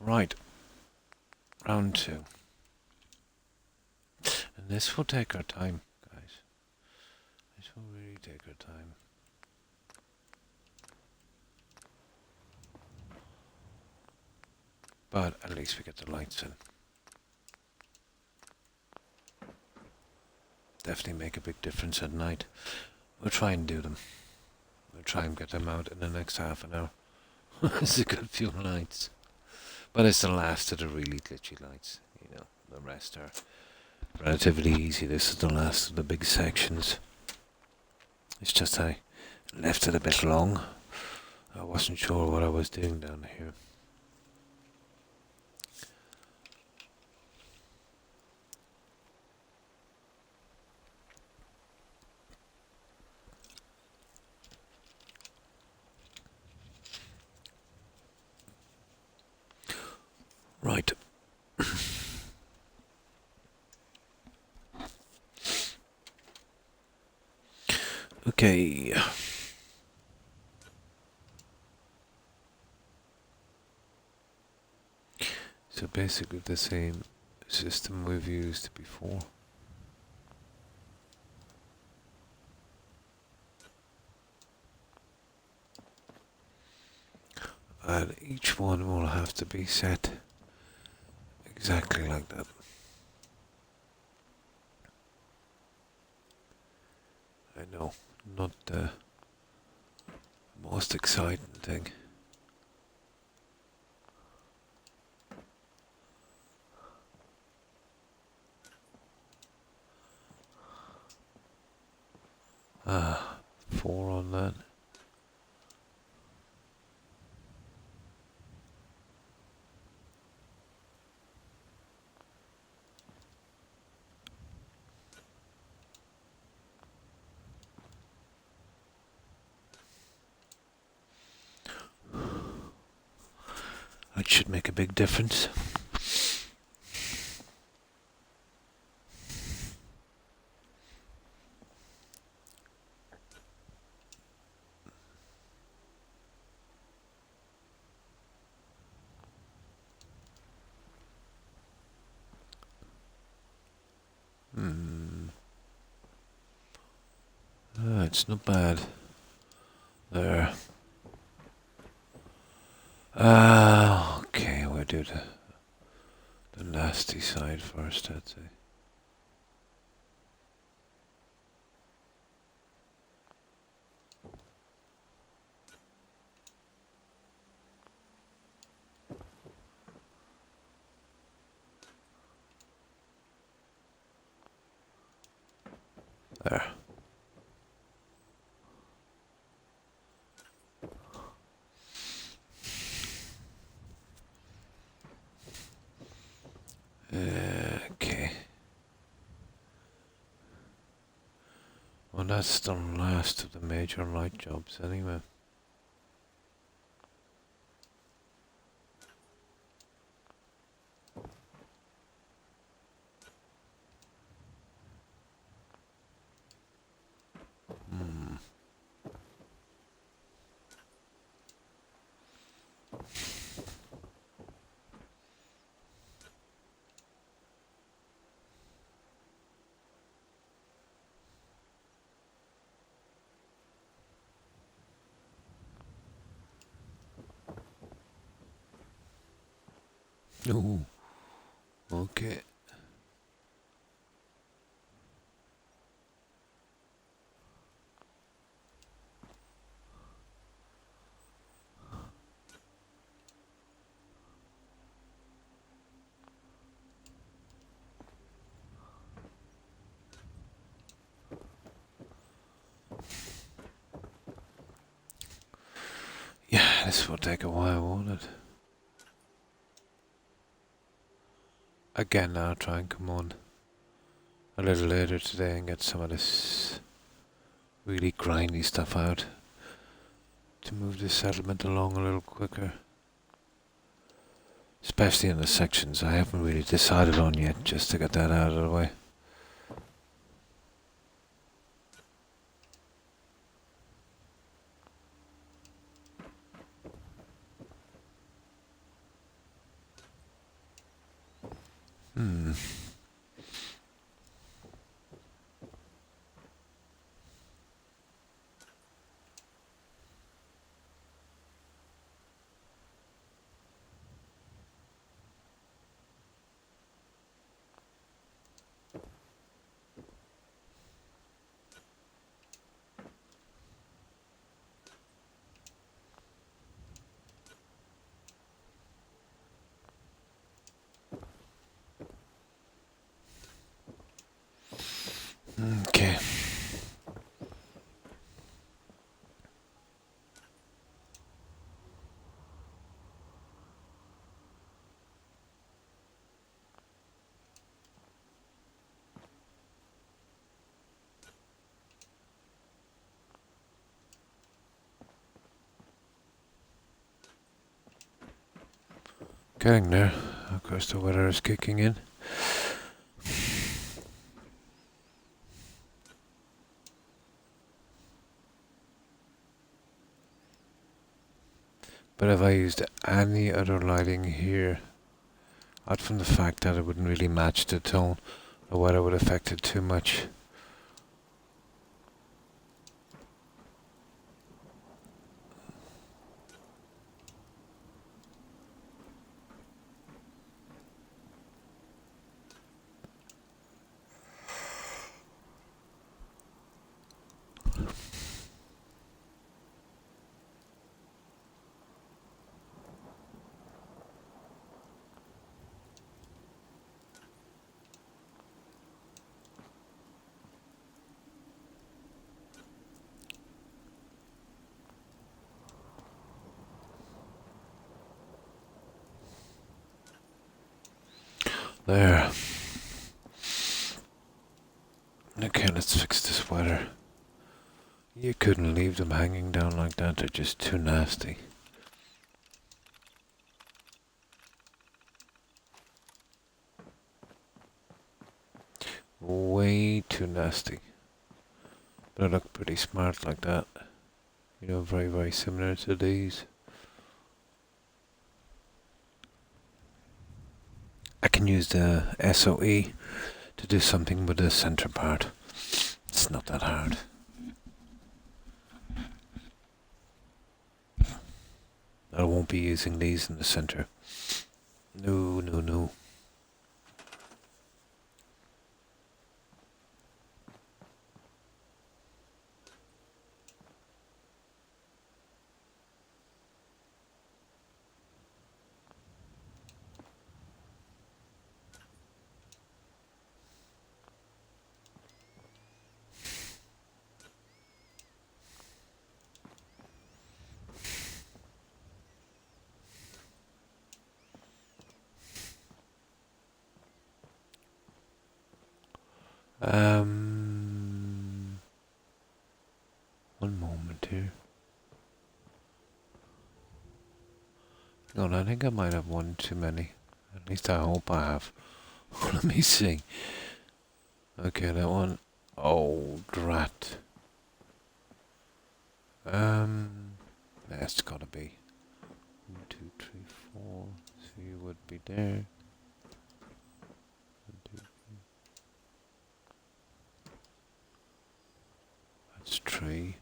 Right, round 2. And this will take our time, guys. This will really take our time. But at least we get the lights in. Definitely make a big difference at night. We'll try and do them. We'll try and get them out in the next half an hour. It's a good few lights. But it's the last of the really glitchy lights, you know. The rest are relatively easy. This is the last of the big sections. It's just I left it a bit long. I wasn't sure what I was doing down here. Okay. So basically the same system we've used before. And each one will have to be set exactly like that. I know, not the most exciting thing. Ah, 4 on that. That should make a big difference. It's not bad. There. Okay, we'll do the nasty side first, I'd say. There. Okay. Well, that's the last of the major light jobs anyway. Ooh. Okay. Yeah, this will take a while, won't it? Again, I'll try and come on a little later today and get some of this really grindy stuff out to move this settlement along a little quicker. Especially in the sections I haven't really decided on yet, just to get that out of the way. Okay. Getting there. Of course the weather is kicking in. But if I used any other lighting here, out from the fact that it wouldn't really match the tone, the weather would affect it too much. There. Okay, let's fix this weather. You couldn't leave them hanging down like that, they're just too nasty. Way too nasty. But they look pretty smart like that. You know, very, very similar to these. I can use the SOE to do something with the center part. It's not that hard. I won't be using these in the center. No, no, no. One moment here. No, I think I might have one too many. At least I hope I have. Let me see. Okay, that one. Oh, drat. That's gotta be 1, 2, 3, 4. So you would be there. 1, 2, 3. That's 3,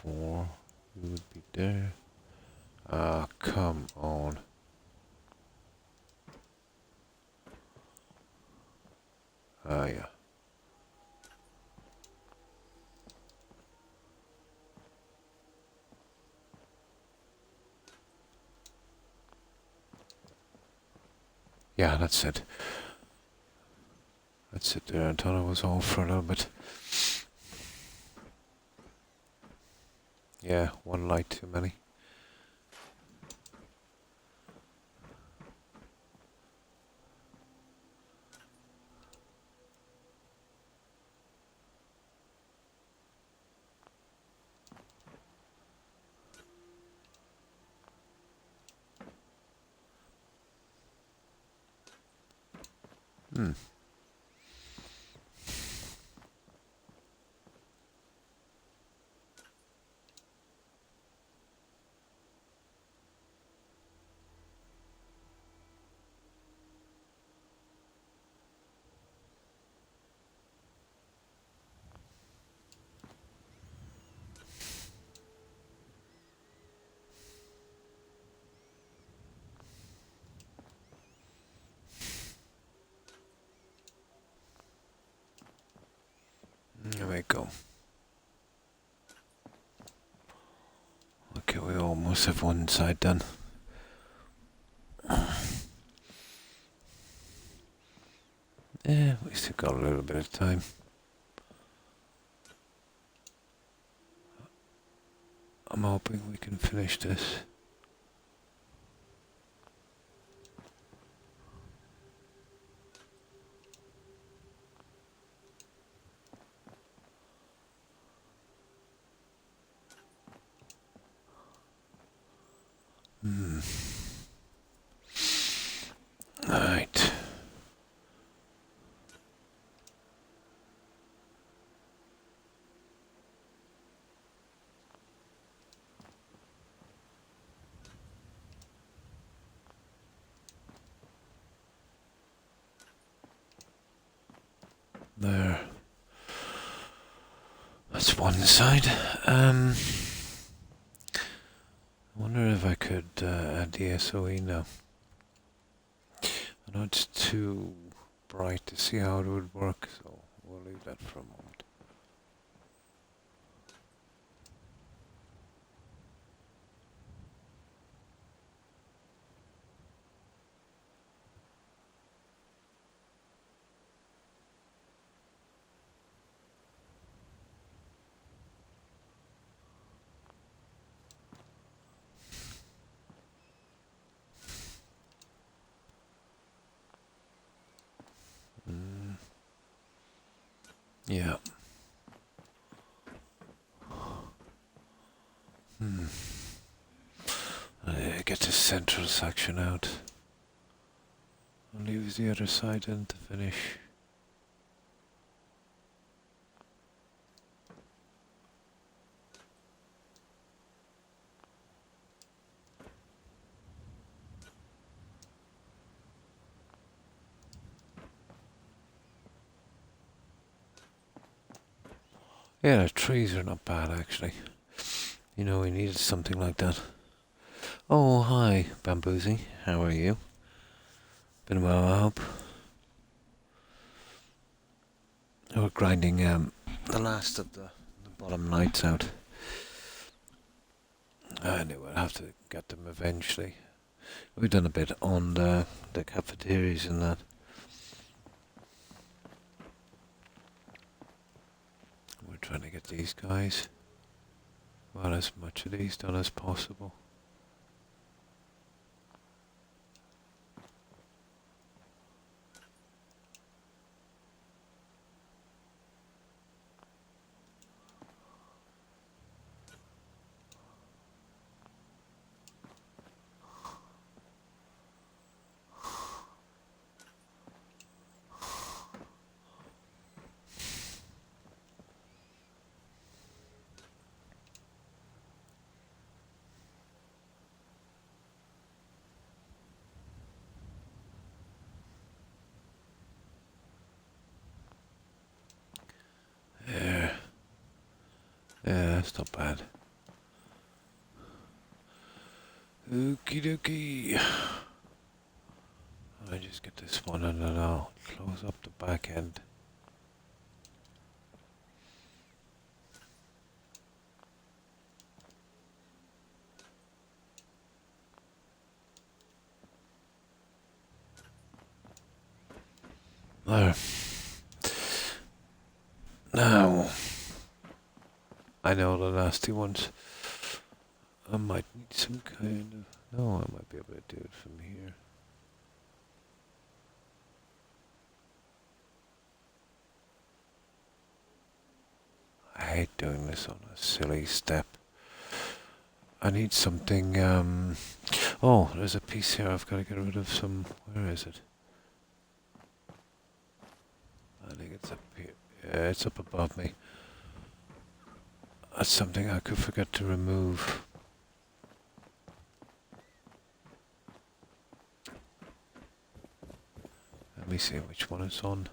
4. You would be there. Ah, come on. Ah, yeah. Yeah, that's it. That's it there. I thought I was off for a little bit. Yeah, one light too many. Hmm. There we go. Okay, we almost have one side done. Yeah, we still got a little bit of time. I'm hoping we can finish this. Right. one side. I wonder if I could add the SOE now. I know it's too bright to see how it would work, so we'll leave that for a moment. Yeah. Get the central section out. And leaves the other side in to finish. Yeah, the trees are not bad actually. You know, we needed something like that. Oh, hi, Bamboozy. How are you? Been a while, I hope. We're grinding the last of the bottom lights out. Anyway, we'll have to get them eventually. We've done a bit on the cafeterias and that. We're trying to get these guys, well, as much of these done as possible. There. Yeah, that's not bad. Okie dokie. I just get this one and then I'll close up the back end. There. Now, I know the nasty ones. I might need some kind of... No, I might be able to do it from here. I hate doing this on a silly step. I need something, oh, there's a piece here. I've got to get rid of some... Where is it? I think it's up here. Yeah, it's up above me. That's something I could forget to remove. Let me see which one it's on.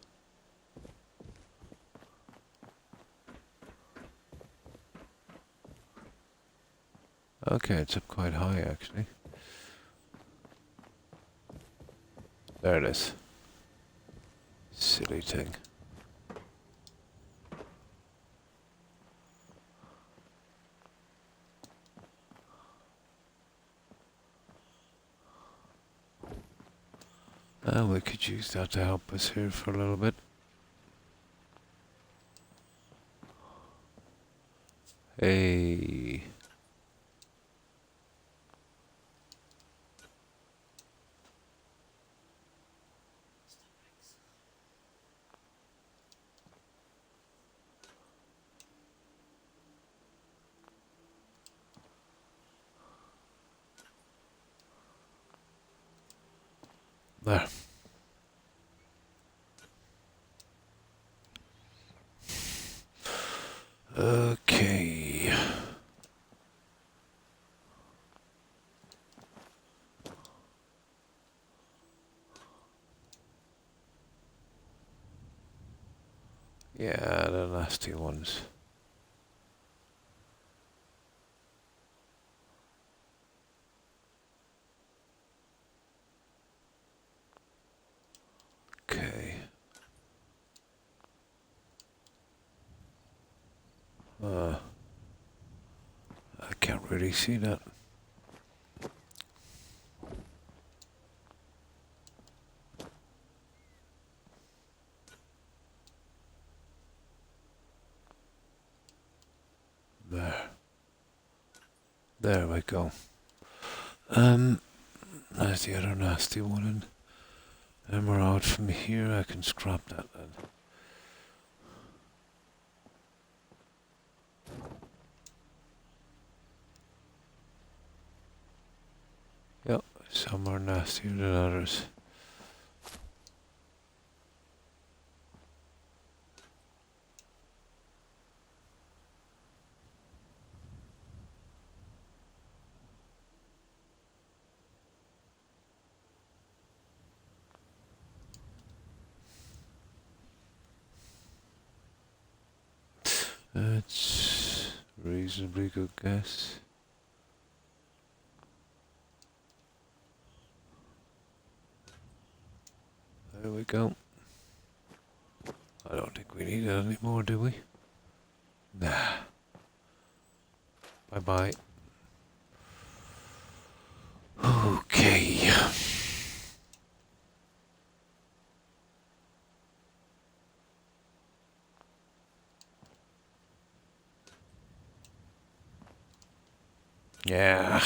Okay, it's up quite high actually. There it is. Silly thing. We could use that to help us here for a little bit. Hey. There. Okay. Yeah, the nasty ones. Okay. I can't really see that. There. There we go. There's the other nasty one. And we're out from here. I can scrap that then. Yep, some are nastier than others. That's reasonably good guess. There we go. I don't think we need it anymore, do we? Nah. Bye-bye. Okay. Yeah.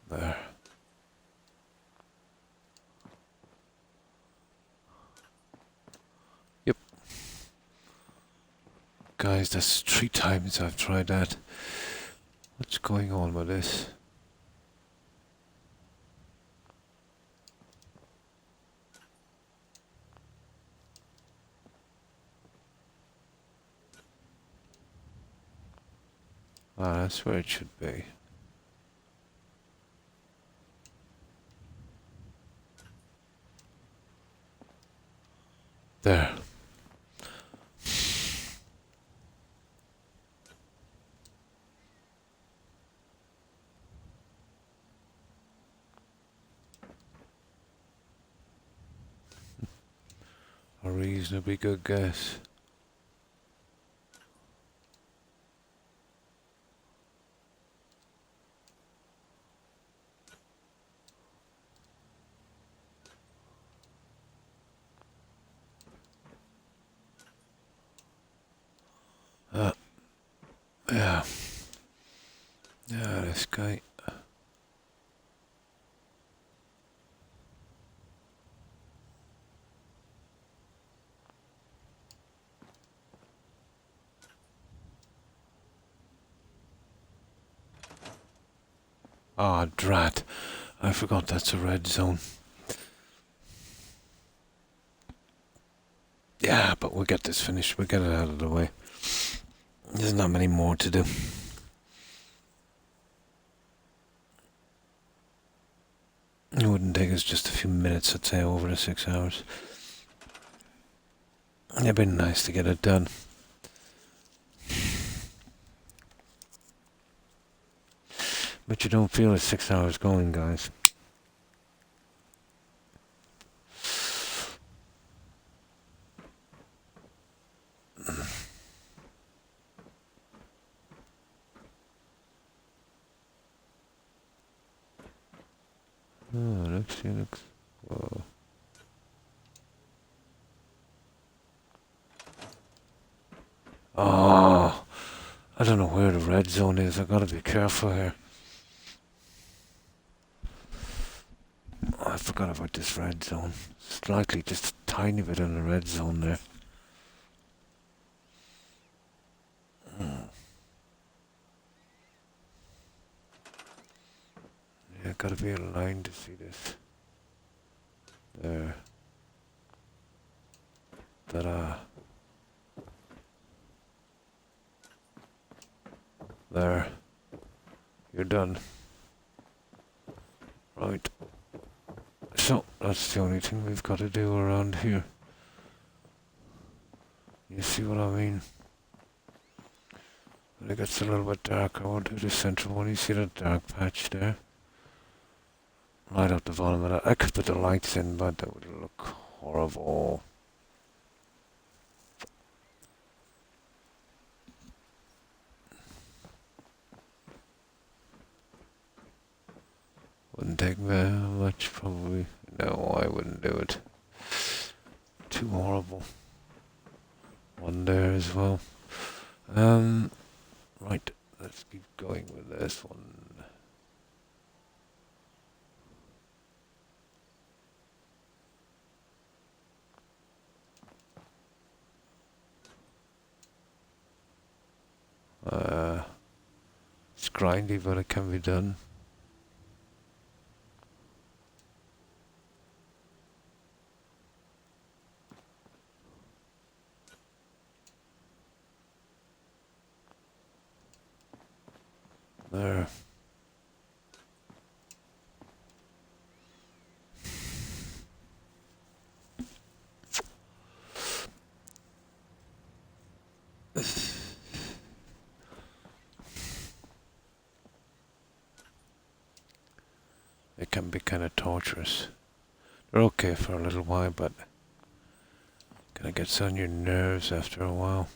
There. Yep. Guys, that's 3 times I've tried that. What's going on with this? Ah, that's where it should be. There. A reasonably good guess. Yeah. Yeah, this guy. Ah, drat. I forgot that's a red zone. Yeah, but we'll get this finished. We'll get it out of the way. There's not many more to do. It wouldn't take us just a few minutes, I'd say, over the 6 hours. It'd been nice to get it done. But you don't feel it's 6 hours going, guys. Oh, looks. Whoa. Oh, I don't know where the red zone is. I gotta be careful here. Oh, I forgot about this red zone. Slightly, just a tiny bit in the red zone there. Yeah, gotta be aligned to see this. There. Ta-da. There. You're done. Right. So, that's the only thing we've got to do around here. You see what I mean? When it gets a little bit darker, I won't do the central one. You see that dark patch there? Right up the volume of that. I could put the lights in, but that would look horrible. Wouldn't take very much, probably. No, I wouldn't do it. Too horrible. One there as well. Right, let's keep going with this one. It's grindy, but it can be done. There. It can be kind of torturous. They're okay for a little while, but kind of gets on your nerves after a while.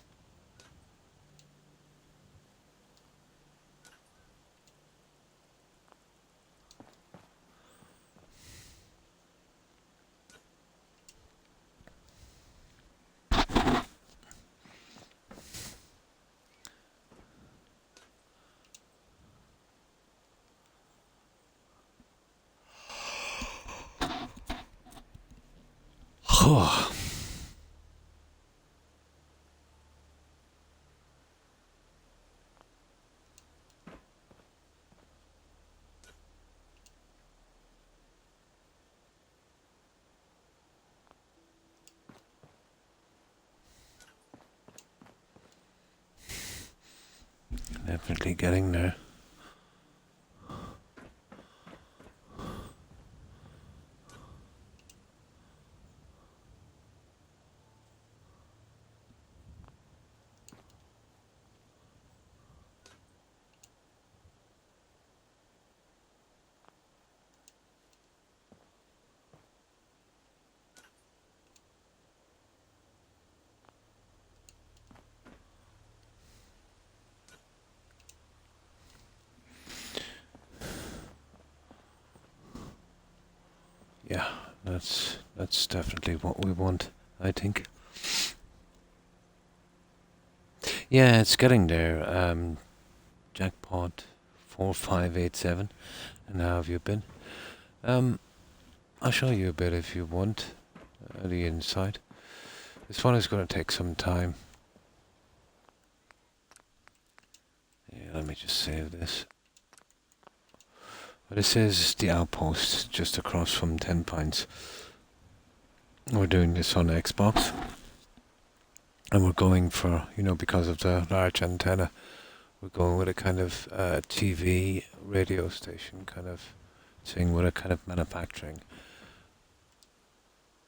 Definitely getting there. Yeah, that's definitely what we want, I think. Yeah, it's getting there. Jackpot 4587. And how have you been? I'll show you a bit if you want, the inside. This one is going to take some time. Yeah, let me just save this. But this is the outpost just across from 10 Pints. We're doing this on Xbox. And we're going for, because of the large antenna, we're going with a kind of TV radio station kind of thing with a kind of manufacturing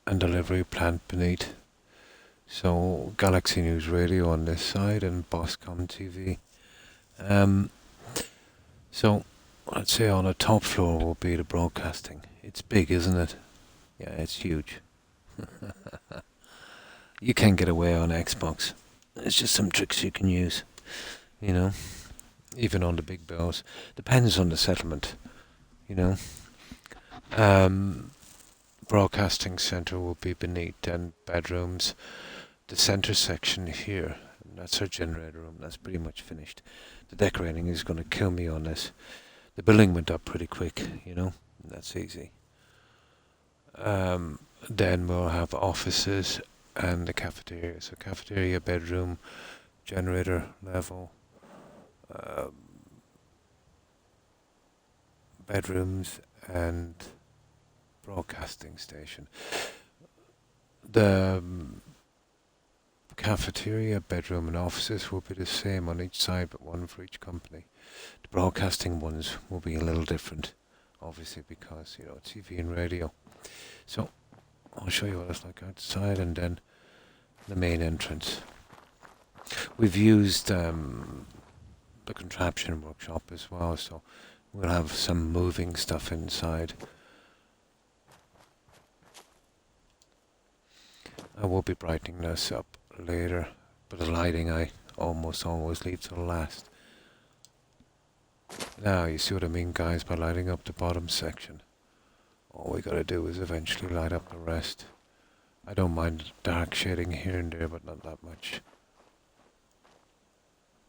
and delivery plant beneath. So Galaxy News Radio on this side and Boscom TV. So I'd say on the top floor will be the broadcasting. It's big, isn't it? Yeah, it's huge. You can get away on Xbox. It's just some tricks you can use, even on the big bills. Depends on the settlement, Broadcasting center will be beneath and bedrooms. The center section here, and that's our generator room. That's pretty much finished. The decorating is going to kill me on this. The building went up pretty quick, That's easy. Then we'll have offices and the cafeteria. So cafeteria, bedroom, generator level, bedrooms and broadcasting station. The cafeteria, bedroom and offices will be the same on each side, but one for each company. The broadcasting ones will be a little different, obviously, because, TV and radio. So I'll show you what it's like outside and then the main entrance. We've used the contraption workshop as well, so we'll have some moving stuff inside. I will be brightening this up later, but the lighting I almost always leave till last. Now you see what I mean, guys, by lighting up the bottom section. All we gotta do is eventually light up the rest. I don't mind dark shading here and there, but not that much.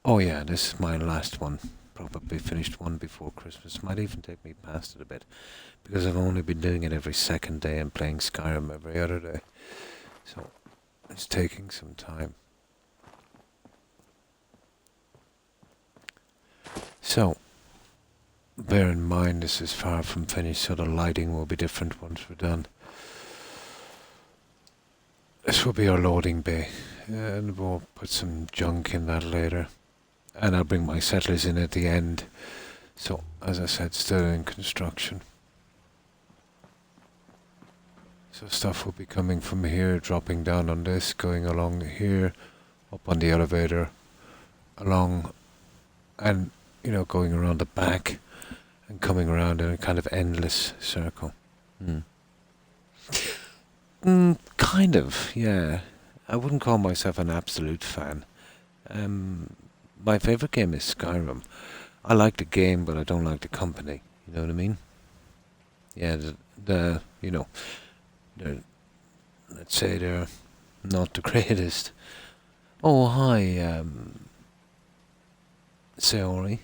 Oh yeah, this is my last one. Probably finished one before Christmas. Might even take me past it a bit, because I've only been doing it every second day and playing Skyrim every other day. So it's taking some time. So bear in mind this is far from finished, so the lighting will be different once we're done. This will be our loading bay, and we'll put some junk in that later. And I'll bring my settlers in at the end. So, as I said, still in construction. So stuff will be coming from here, dropping down on this, going along here, up on the elevator, along, and, you know, going around the back, and coming around in a kind of endless circle. Kind of, yeah. I wouldn't call myself an absolute fan. My favourite game is Skyrim. I like the game, but I don't like the company. You know what I mean? Yeah, you know, let's say they're not the greatest. Oh, hi, Saori.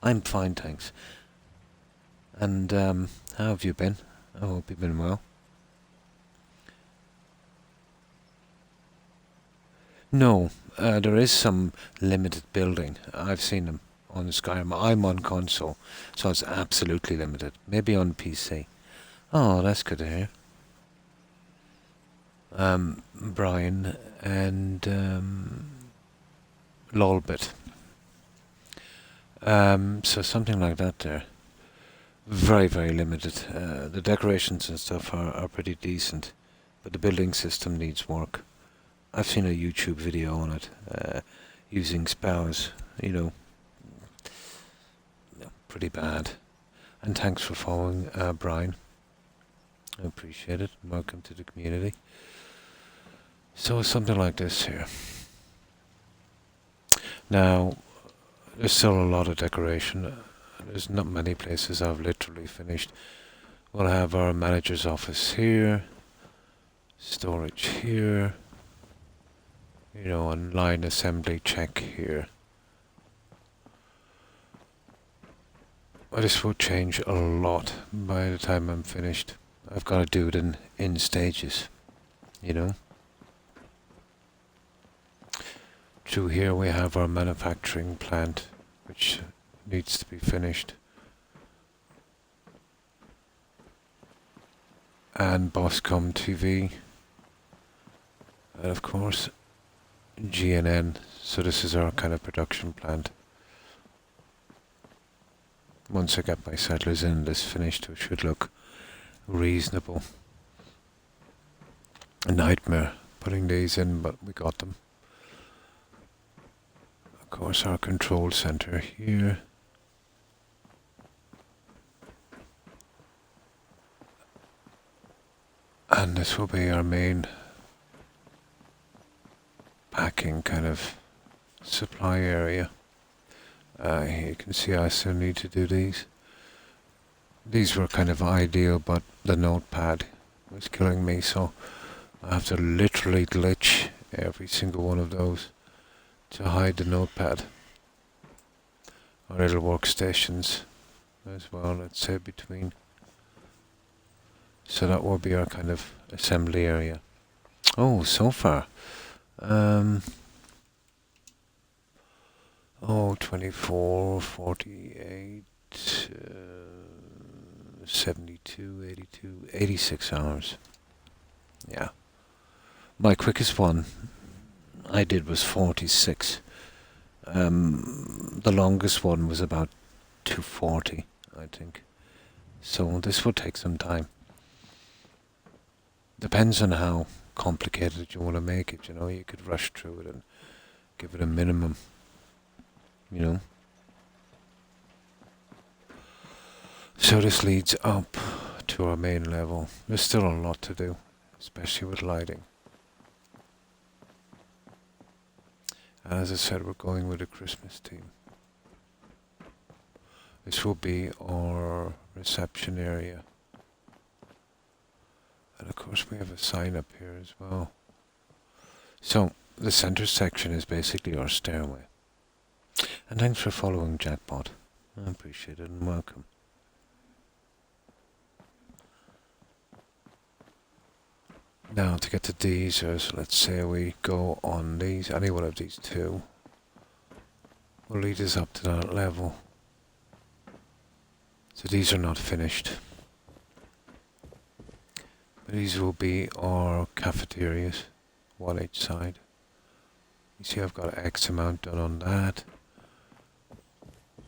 I'm fine, thanks. And, how have you been? I hope you've been well. No, there is some limited building. I've seen them on Skyrim. I'm on console, so it's absolutely limited. Maybe on PC. Oh, that's good to hear. Brian and Lolbit. So something like that there. Very, very limited. The decorations and stuff are pretty decent, but the building system needs work. I've seen a YouTube video on it, using spells, you know, pretty bad. And thanks for following, Brian. I appreciate it. Welcome to the community. So something like this here. Now, there's still a lot of decoration. There's not many places I've literally finished. We'll have our manager's office here, storage here, you know, and line assembly check here. But this will change a lot by the time I'm finished. I've got to do it in stages, you know. Through here we have our manufacturing plant, which needs to be finished. And Boscom TV. And of course, GNN. So this is our kind of production plant. Once I get my settlers in this finished, it should look reasonable. A nightmare putting these in, but we got them. Of course, our control center here. And this will be our main packing kind of supply area. You can see I still need to do these. These were kind of ideal, but the notepad was killing me, so I have to literally glitch every single one of those to hide the notepad. Our little workstations as well, let's say, between. So that will be our kind of assembly area. Oh, so far. 24, 48, 72, 82, 86 hours. Yeah. My quickest one I did was 46. The longest one was about 240, I think. So this will take some time. Depends on how complicated you want to make it, you know. You could rush through it and give it a minimum. you know. So this leads up to our main level. There's still a lot to do, especially with lighting. And as I said, we're going with a Christmas theme. This will be our reception area. And of course we have a sign up here as well. So the center section is basically our stairway. And thanks for following, Jackpot. I appreciate it and welcome. Now to get to these, so let's say we go on these, any one of these two will lead us up to that level. So these are not finished. But these will be our cafeterias, one each side. You see I've got X amount done on that.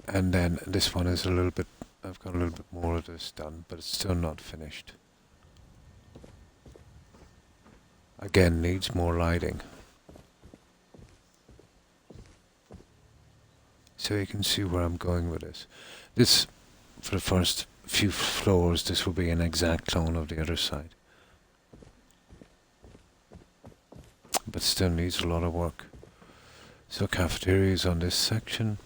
And then this one is a little bit, I've got a little bit more of this done, but it's still not finished. Again, needs more lighting. So you can see where I'm going with this. This, for the first few floors, this will be an exact clone of the other side. But still needs a lot of work. So cafeterias on this section.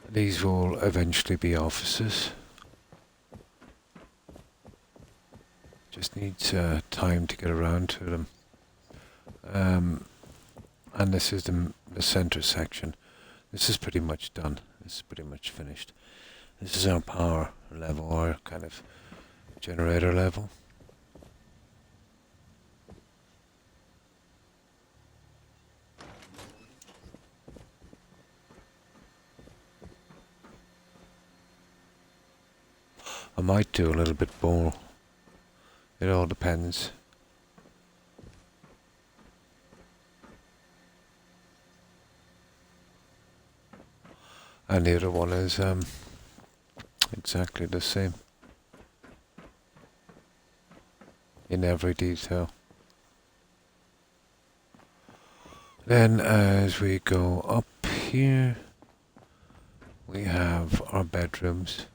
These will eventually be offices. Just needs time to get around to them. And this is the center section. This is pretty much done. This is pretty much finished. This is our power level, or kind of generator level. I might do a little bit more. It all depends. And the other one is exactly the same in every detail. Then as we go up here, we have our bedrooms.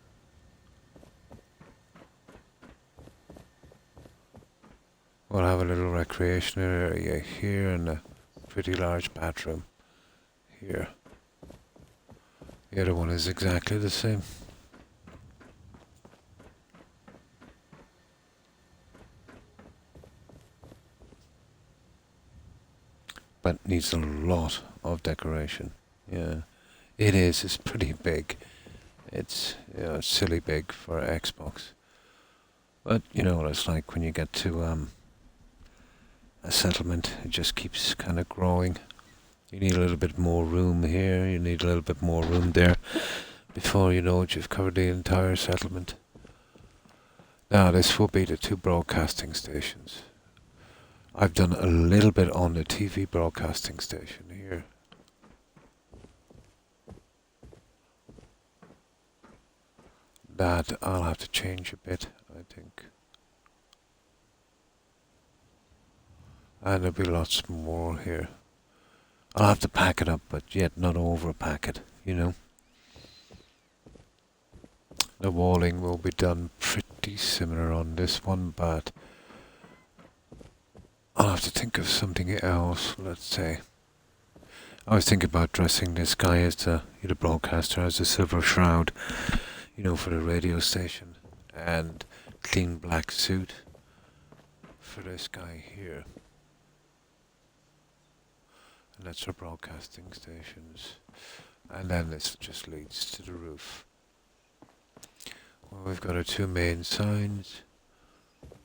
We'll have a little recreation area here and a pretty large bathroom here. The other one is exactly the same. But needs a lot of decoration. Yeah, it is. It's pretty big. It's, you know, silly big for Xbox. But you know what it's like when you get to a settlement. It just keeps kind of growing. You need a little bit more room here, you need a little bit more room there. Before you know it, you've covered the entire settlement. Now this will be the two broadcasting stations. I've done a little bit on the TV broadcasting station here. That I'll have to change a bit, I think. And there'll be lots more here. I'll have to pack it up, but yet not overpack it, you know. The walling will be done pretty similar on this one, but I'll have to think of something else, let's say. I was thinking about dressing this guy as the broadcaster as a silver shroud, you know, for the radio station, and clean black suit for this guy here. And that's our broadcasting stations. And then this just leads to the roof. Well, we've got our two main signs.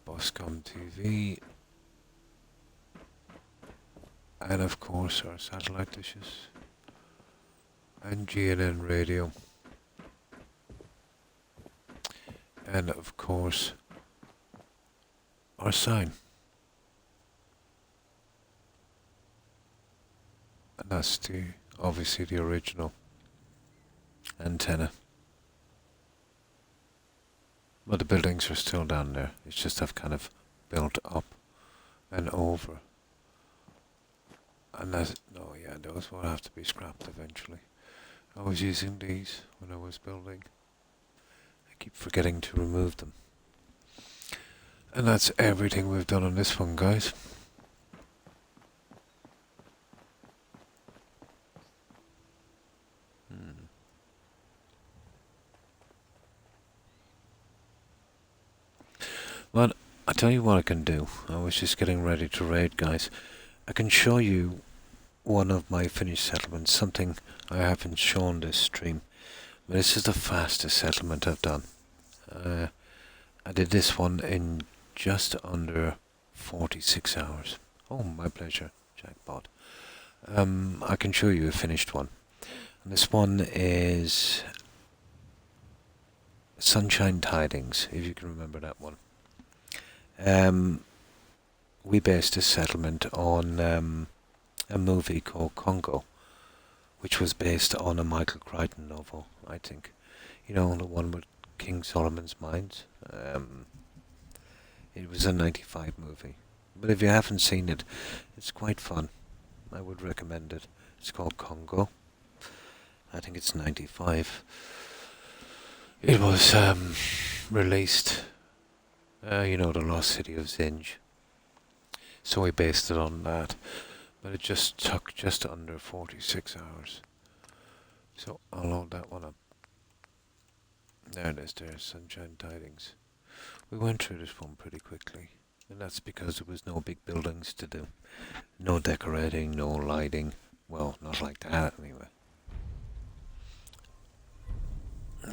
Boscom TV. And of course our satellite dishes. And GNN radio. And of course our sign. And that's obviously the original antenna. But the buildings are still down there. It's just I've kind of built up and over Unless, no, yeah, those will have to be scrapped eventually. I was using these when I was building. I keep forgetting to remove them. And that's everything we've done on this one, guys. Well, I tell you what I can do. I was just getting ready to raid, guys. I can show you one of my finished settlements, something I haven't shown this stream. But this is the fastest settlement I've done. I did this one in just under 46 hours. Oh, my pleasure, jackpot. I can show you a finished one. And this one is Sunshine Tidings, if you can remember that one. We based this settlement on a movie called Congo, which was based on a Michael Crichton novel, I think. You know, the one with King Solomon's Mines. It was a 95 movie. But if you haven't seen it, it's quite fun. I would recommend it. It's called Congo. I think it's 95. It was released, you know, the Lost City of Zinj. So we based it on that. But it just took just under 46 hours. So I'll load that one up. There it is, there's Sunshine Tidings. We went through this one pretty quickly. And that's because there was no big buildings to do. No decorating, no lighting. Well, not like that anyway.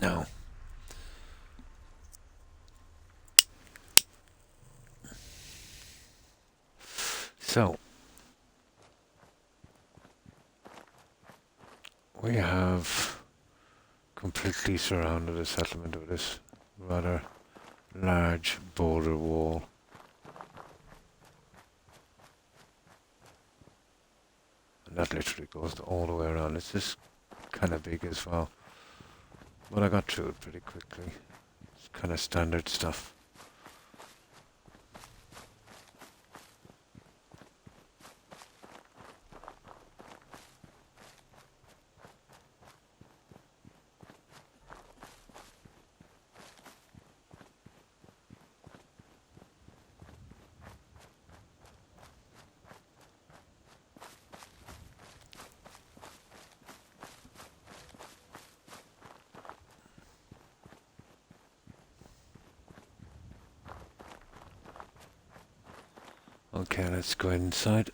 No. So, we have completely surrounded the settlement with this rather large boulder wall. And that literally goes all the way around. It's just kind of big as well. But I got through it pretty quickly. It's kind of standard stuff. Okay, let's go inside.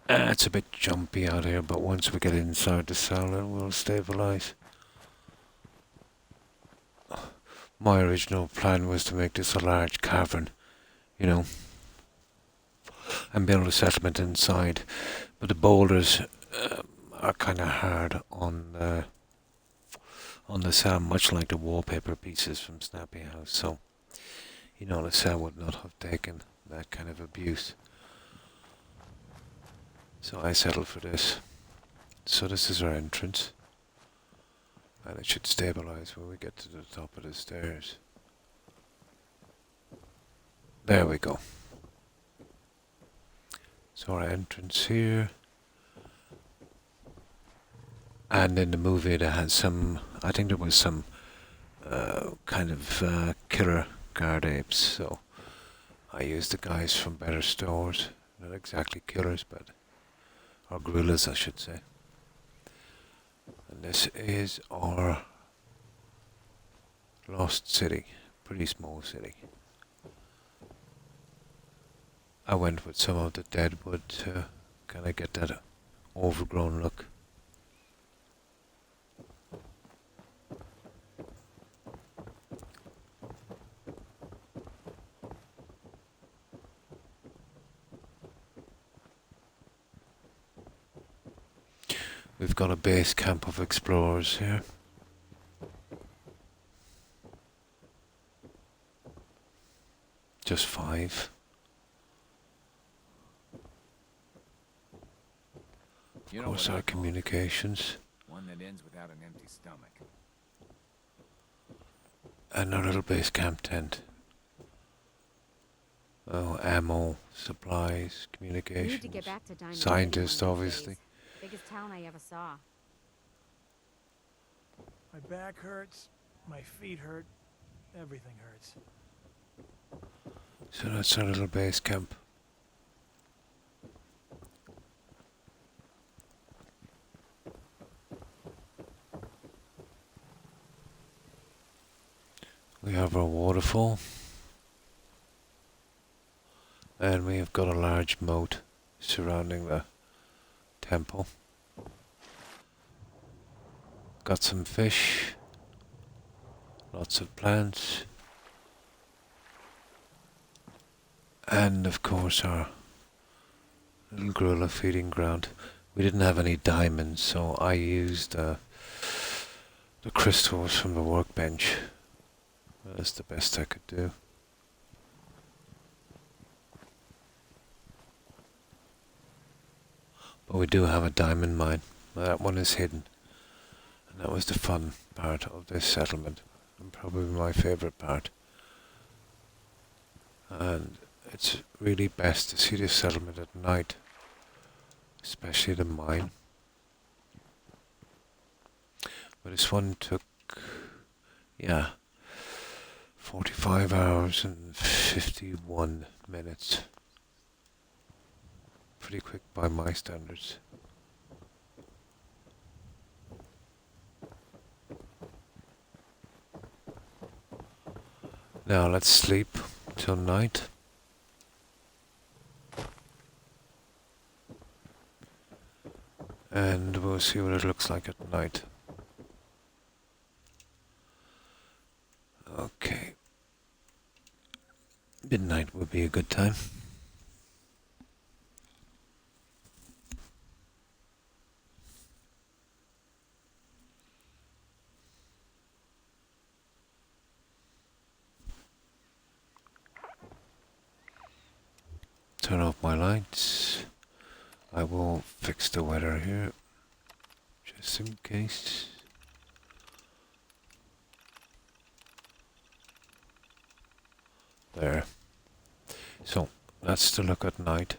It's a bit jumpy out here, but once we get inside the cell, it will stabilize. My original plan was to make this a large cavern, you know, and build a settlement inside. But the boulders are kind of hard on the cell, much like the wallpaper pieces from Snappy House. So, you know, the cell would not have taken that kind of abuse. So I settled for this. So this is our entrance. And it should stabilize when we get to the top of the stairs. There we go. So our entrance here. And in the movie there had some, I think there was some kind of killer guard apes. So I used the guys from better stores. Not exactly killers, but, or gorillas I should say. And this is our lost city, pretty small city. I went with some of the dead wood to kind of get that overgrown look. We've got a base camp of explorers here. Just 5. You Of know course, what I our call communications. one that ends without an empty stomach. And our little base camp tent. Oh, ammo, supplies, We need to communications, get back to Diamond City scientists, one of these obviously. days. Biggest town I ever saw. My back hurts, my feet hurt, everything hurts. So that's our little base camp. We have our waterfall. And we have got a large moat surrounding the temple. Got some fish. Lots of plants. And of course our little gorilla feeding ground. We didn't have any diamonds, so I used the crystals from the workbench. That's the best I could do. But we do have a diamond mine. That one is hidden. And that was the fun part of this settlement. And probably my favourite part. And it's really best to see this settlement at night. Especially the mine. But this one took, 45 hours and 51 minutes. Pretty quick by my standards. Now let's sleep till night. And we'll see what it looks like at night. Okay. Midnight would be a good time. Turn off my lights. I will fix the weather here, just in case. There. So, that's the look at night.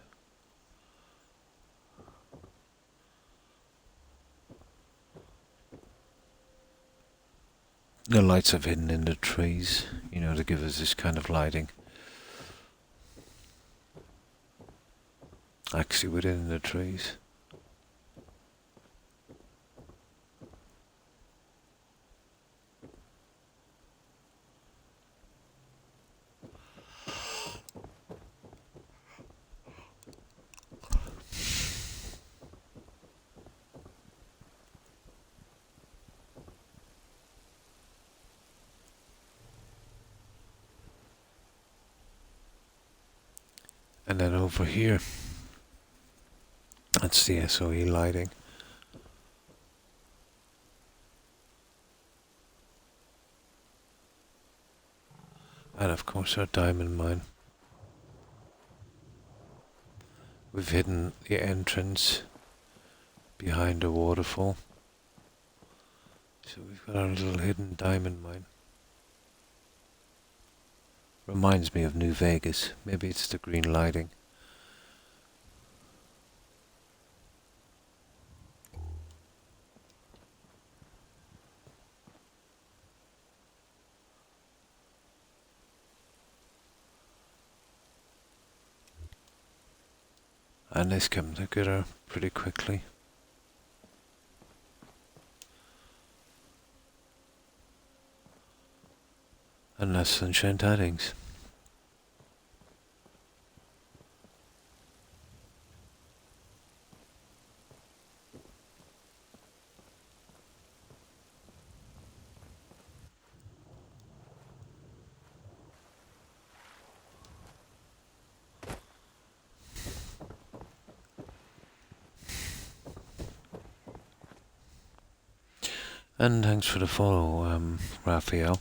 The lights have hidden in the trees, to give us this kind of lighting. Actually, within the trees. And then over here, that's the SOE lighting. And of course our diamond mine. We've hidden the entrance behind a waterfall. So we've got our little hidden diamond mine. Reminds me of New Vegas. Maybe it's the green lighting. And this comes together pretty quickly. And less sunshine tidings. And thanks for the follow, Raphael.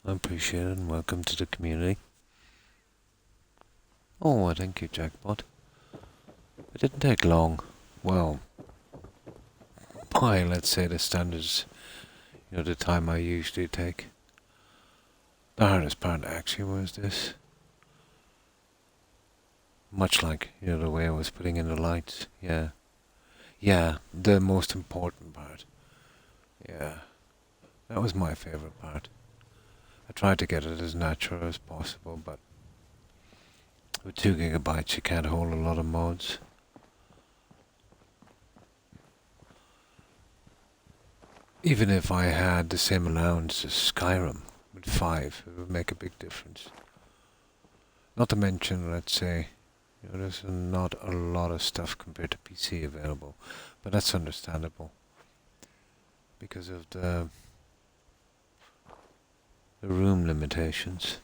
I appreciate it and welcome to the community. Oh, thank you, Jackpot. It didn't take long. Well, by, let's say, the standards, the time I usually take. The hardest part actually was this. Much like, you know, the way I was putting in the lights. Yeah. Yeah, the most important part. Yeah. That was my favorite part. I tried to get it as natural as possible, but with 2 gigabytes you can't hold a lot of mods. Even if I had the same allowance as Skyrim with 5, it would make a big difference. Not to mention, let's say, you know, there's not a lot of stuff compared to PC available, but that's understandable because of the room limitations.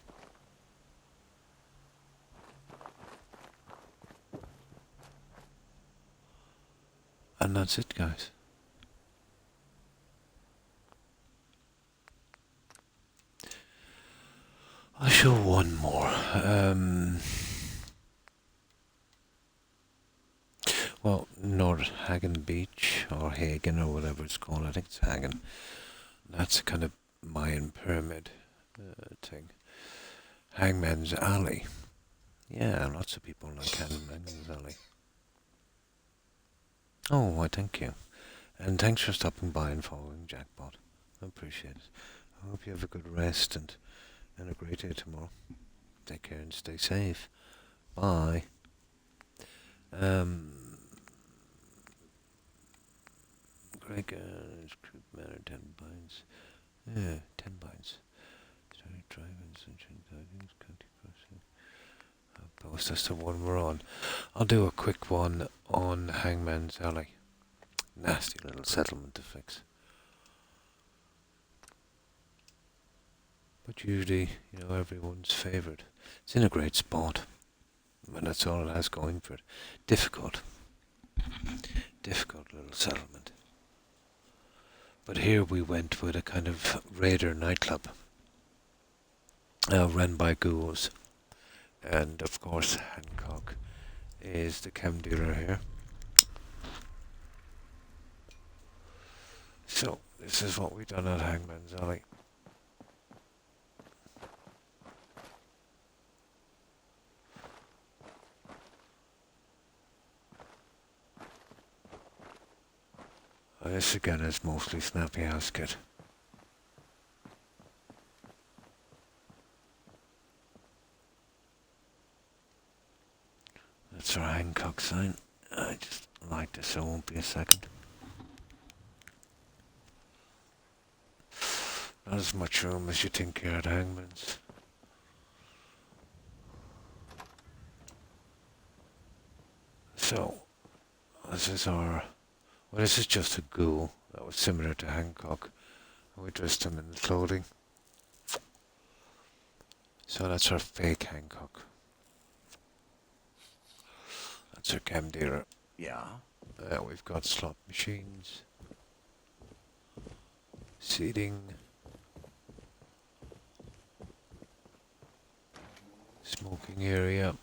And that's it, guys. I'll show one more. Well, Nordhagen Beach, or Hagen, or whatever it's called. I think it's Hagen. That's a kind of Mayan pyramid thing. Hangman's Alley. Yeah, lots of people like Hangman's Alley. Oh, why, thank you. And thanks for stopping by and following Jackpot. I appreciate it. I hope you have a good rest and a great day tomorrow. Take care and stay safe. Bye. Greg, Croup Manor, 10 pints. Yeah, 10 pints. Started driving, sunshine, tidings, county crossing. Post, that's the one we're on. I'll do a quick one on Hangman's Alley. Nasty little settlement to fix. But usually, you know, everyone's favourite. It's in a great spot. And that's all it has going for it. Difficult. Difficult little settlement. But here we went with a kind of raider nightclub. Run by ghouls. And of course Hancock is the chem dealer here. So this is what we've done at Hangman's Alley. This again is mostly Snappy House Kit. That's our Hancock sign. I just like this, so it won't be a second. Not as much room as you think here at Hangman's. So, this is our... Well, this is just a ghoul that was similar to Hancock. We dressed him in the clothing. So that's our fake Hancock. That's our chem dealer. Yeah? We've got slot machines. Seating. Smoking area.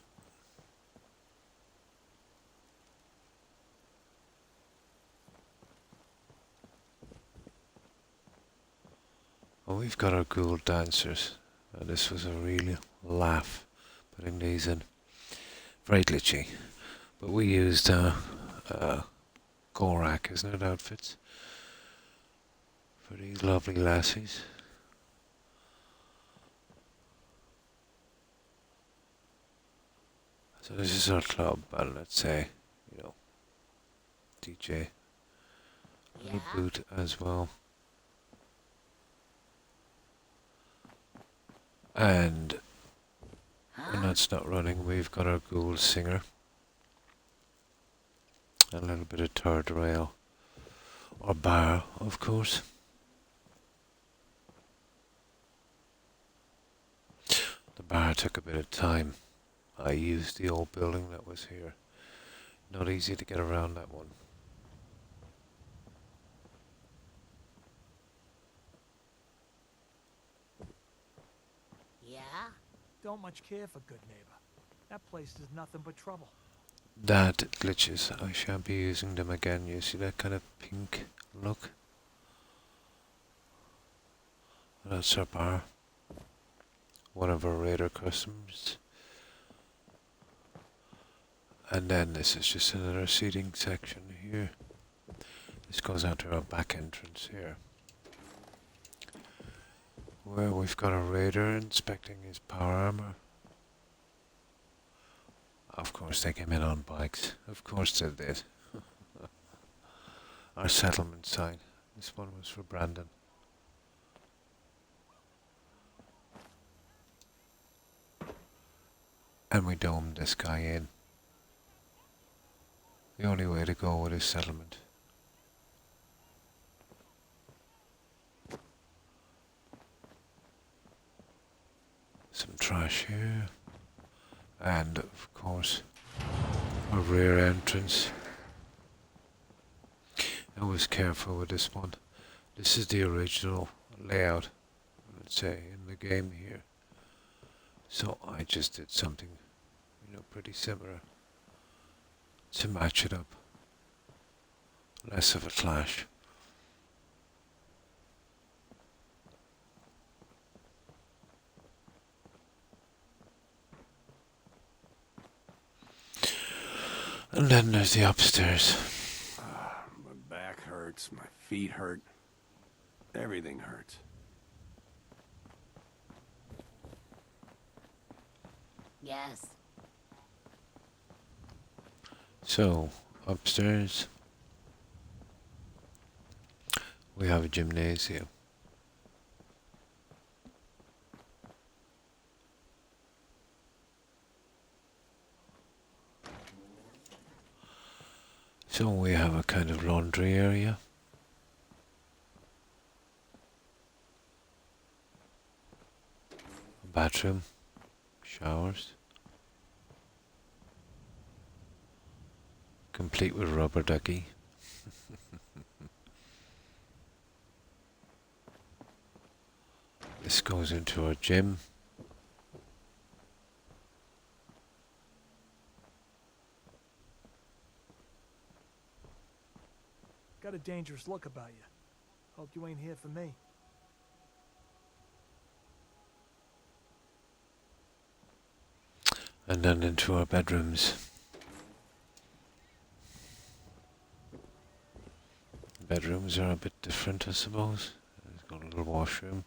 Oh, we've got our ghoul dancers. This was a real laugh putting these in. Very glitchy. But we used Croc, isn't it, outfits? For these lovely lassies. So this is our club, and let's say, you know, DJ. Little boot as well. And when that's not running, we've got our ghoul singer. A little bit of third rail. Or bar, of course. The bar took a bit of time. I used the old building that was here. Not easy to get around that one. Yeah? Don't much care for good neighbor. That place is nothing but trouble. That glitches. I shan't be using them again. You see that kind of pink look? That's our bar. One of our Raider customers. And then this is just another seating section here. This goes out to our back entrance here, where we've got a raider inspecting his power armor. Of course they came in on bikes. Of course they did. Our settlement sign. This one was for Brandon. And we domed this guy in. The only way to go with his settlement. Some trash here. And of course, a rear entrance. I was careful with this one. This is the original layout, let's say, in the game here. So I just did something, pretty similar to match it up. Less of a clash. And then there's the upstairs. My back hurts, my feet hurt. Everything hurts. Yes. So, upstairs, we have a gymnasium. So we have a kind of laundry area. A bathroom, showers. Complete with rubber ducky. This goes into our gym. Got a dangerous look about you. Hope you ain't here for me. And then into our bedrooms. Bedrooms are a bit different, I suppose. It's got a little washroom.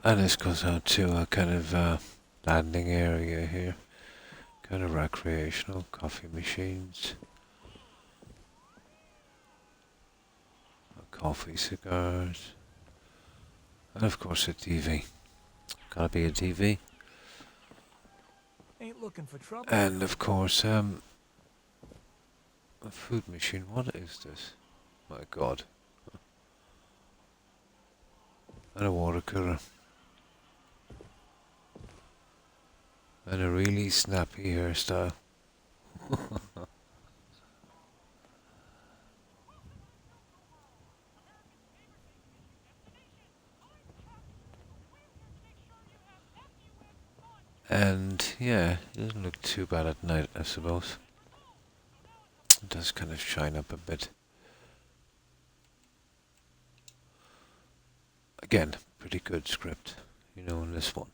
And this goes out to a kind of landing area here. Kind of recreational, coffee machines. Coffee, cigars. And of course a TV. Gotta be a TV. Ain't looking for trouble. And of course, a food machine. What is this? My God. And a water cooler. And a really snappy hairstyle. And yeah, it doesn't look too bad at night, I suppose. It does kind of shine up a bit. Again, pretty good script, in this one.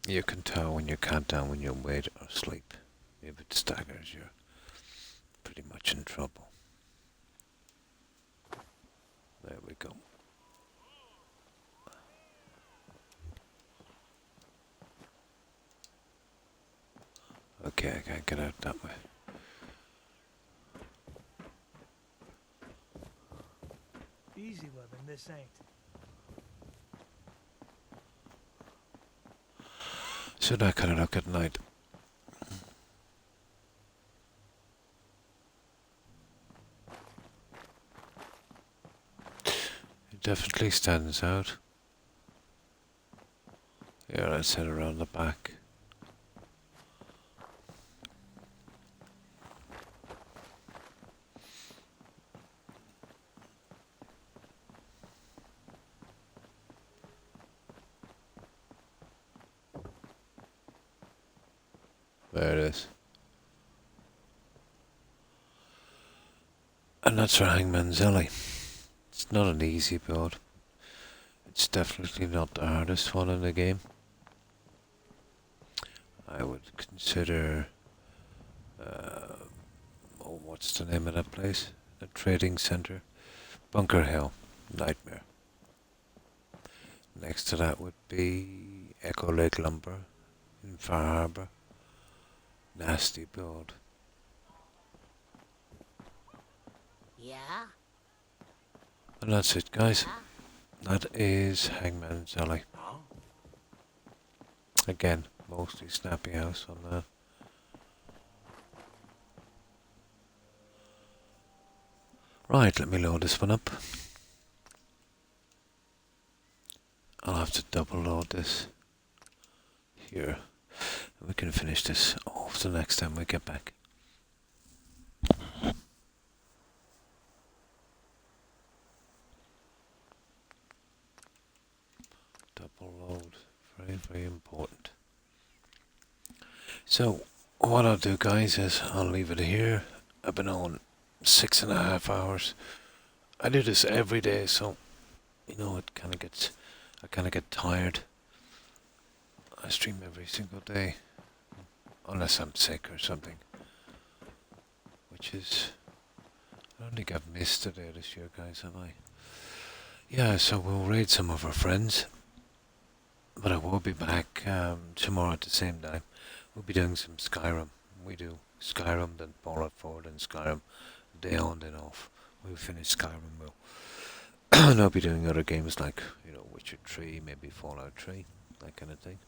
You can tell when you count down when you wait or sleep. If it staggers, you're pretty much in trouble. There we go. Okay, I can't get out that way. Easy living, this ain't. So that kind of look at night. It definitely stands out. Yeah, let's head around the back. There it is. And that's our Hangman's Alley. It's not an easy build. It's definitely not the hardest one in the game. I would consider... oh, what's the name of that place? The trading center. Bunker Hill. Nightmare. Next to that would be Echo Lake Lumber in Far Harbor. Nasty build. Yeah? And that's it, guys. That is Hangman's Alley. Again, mostly snappy house on that. Right, let me load this one up. I'll have to double load this here. And we can finish this off the next time we get back. Double load, very, very important. So, what I'll do, guys, is I'll leave it here. I've been on 6.5 hours. I do this every day, so you know I kind of get tired. I stream every single day, unless I'm sick or something. Which is, I don't think I've missed a day this year, guys, have I? Yeah, so we'll raid some of our friends. But I will be back tomorrow at the same time. We'll be doing some Skyrim. We do Skyrim, then Fallout 4, then Skyrim. Day on, then off. We'll finish Skyrim. We'll and I'll be doing other games like, you know, Witcher 3, maybe Fallout 3, that kind of thing.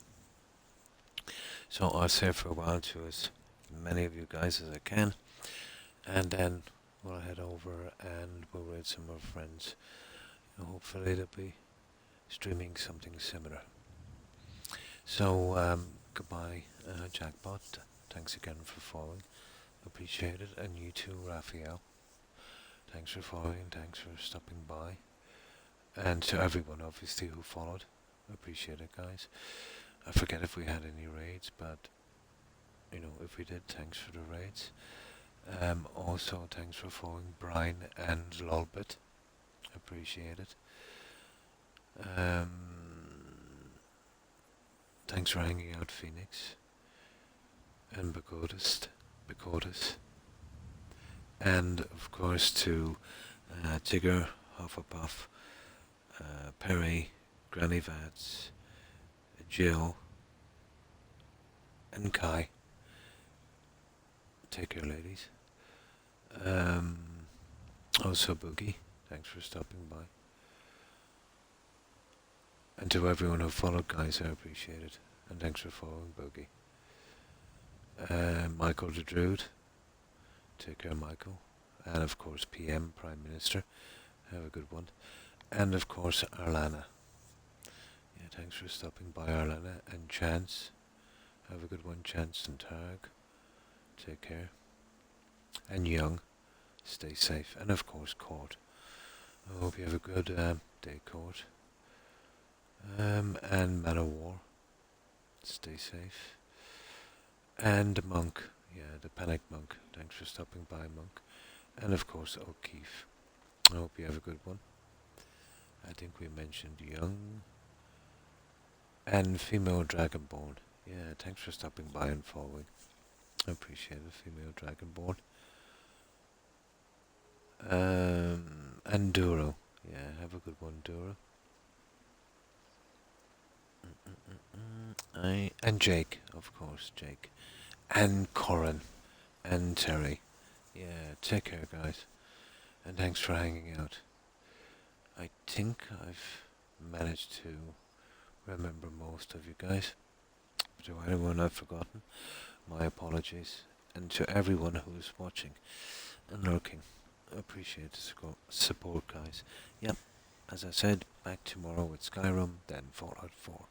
So I'll say for a while to as many of you guys as I can. And then we'll head over and we'll raid some of our friends. And hopefully they'll be streaming something similar. So, goodbye, Jackpot. Thanks again for following. Appreciate it. And you too, Raphael. Thanks for following. Thanks for stopping by. And to everyone, obviously, who followed. Appreciate it, guys. I forget if we had any raids, but, you know, if we did, thanks for the raids. Also, thanks for following Brian and Lolbit. Appreciate it. Thanks for hanging out, Phoenix. And Becotus. And, of course, to Tigger, Hufflepuff, Perry, Granny Vats, Jill, and Kai. Take care, ladies. Also, Boogie. Thanks for stopping by. And to everyone who followed, guys, I appreciate it. And thanks for following, Boogie. Michael the Druid. Take care, Michael. And of course, PM, Prime Minister. Have a good one. And of course, Arlana. Yeah, thanks for stopping by, Arlana. And Chance. Have a good one, Chance and Tag. Take care. And Young. Stay safe. And of course, Court. I hope you have a good day, Court. And Man of War. Stay safe. And Monk. Yeah, the Panic Monk. Thanks for stopping by, Monk. And of course, O'Keefe. I hope you have a good one. I think we mentioned Young. And Female Dragonborn. Yeah, thanks for stopping by and following. I appreciate it, Female Dragonborn. And Duro. Yeah, have a good one, Duro. And Jake, of course, Jake. And Corin. And Terry. Yeah, take care, guys. And thanks for hanging out. I think I've managed to remember most of you guys. But to anyone I've forgotten, my apologies. And to everyone who's watching and lurking, I appreciate the support, guys. Yep, as I said, back tomorrow with Skyrim, then Fallout 4.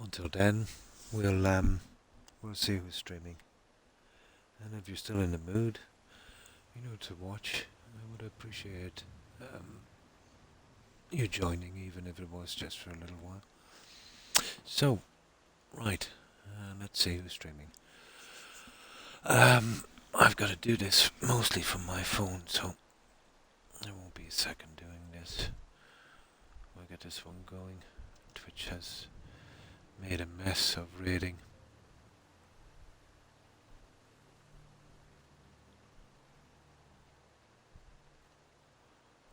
Until then, we'll see who's streaming. And if you're still in the mood, you know, to watch, I would appreciate you joining, even if it was just for a little while. So, right, let's see who's streaming. I've got to do this mostly from my phone, so there won't be a second doing this. We'll get this one going. Twitch has made a mess of raiding.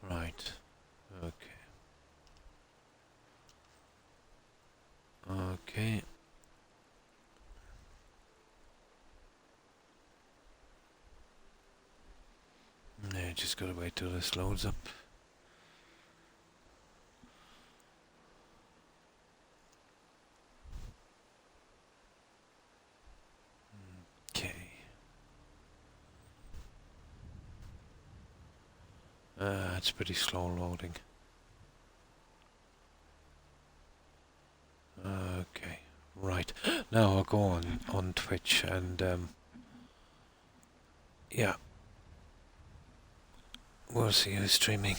Right. Okay. Okay. Yeah, just gotta wait till this loads up. Okay. It's pretty slow loading. Okay. Right. Now I'll go on Twitch and yeah. We'll see you streaming.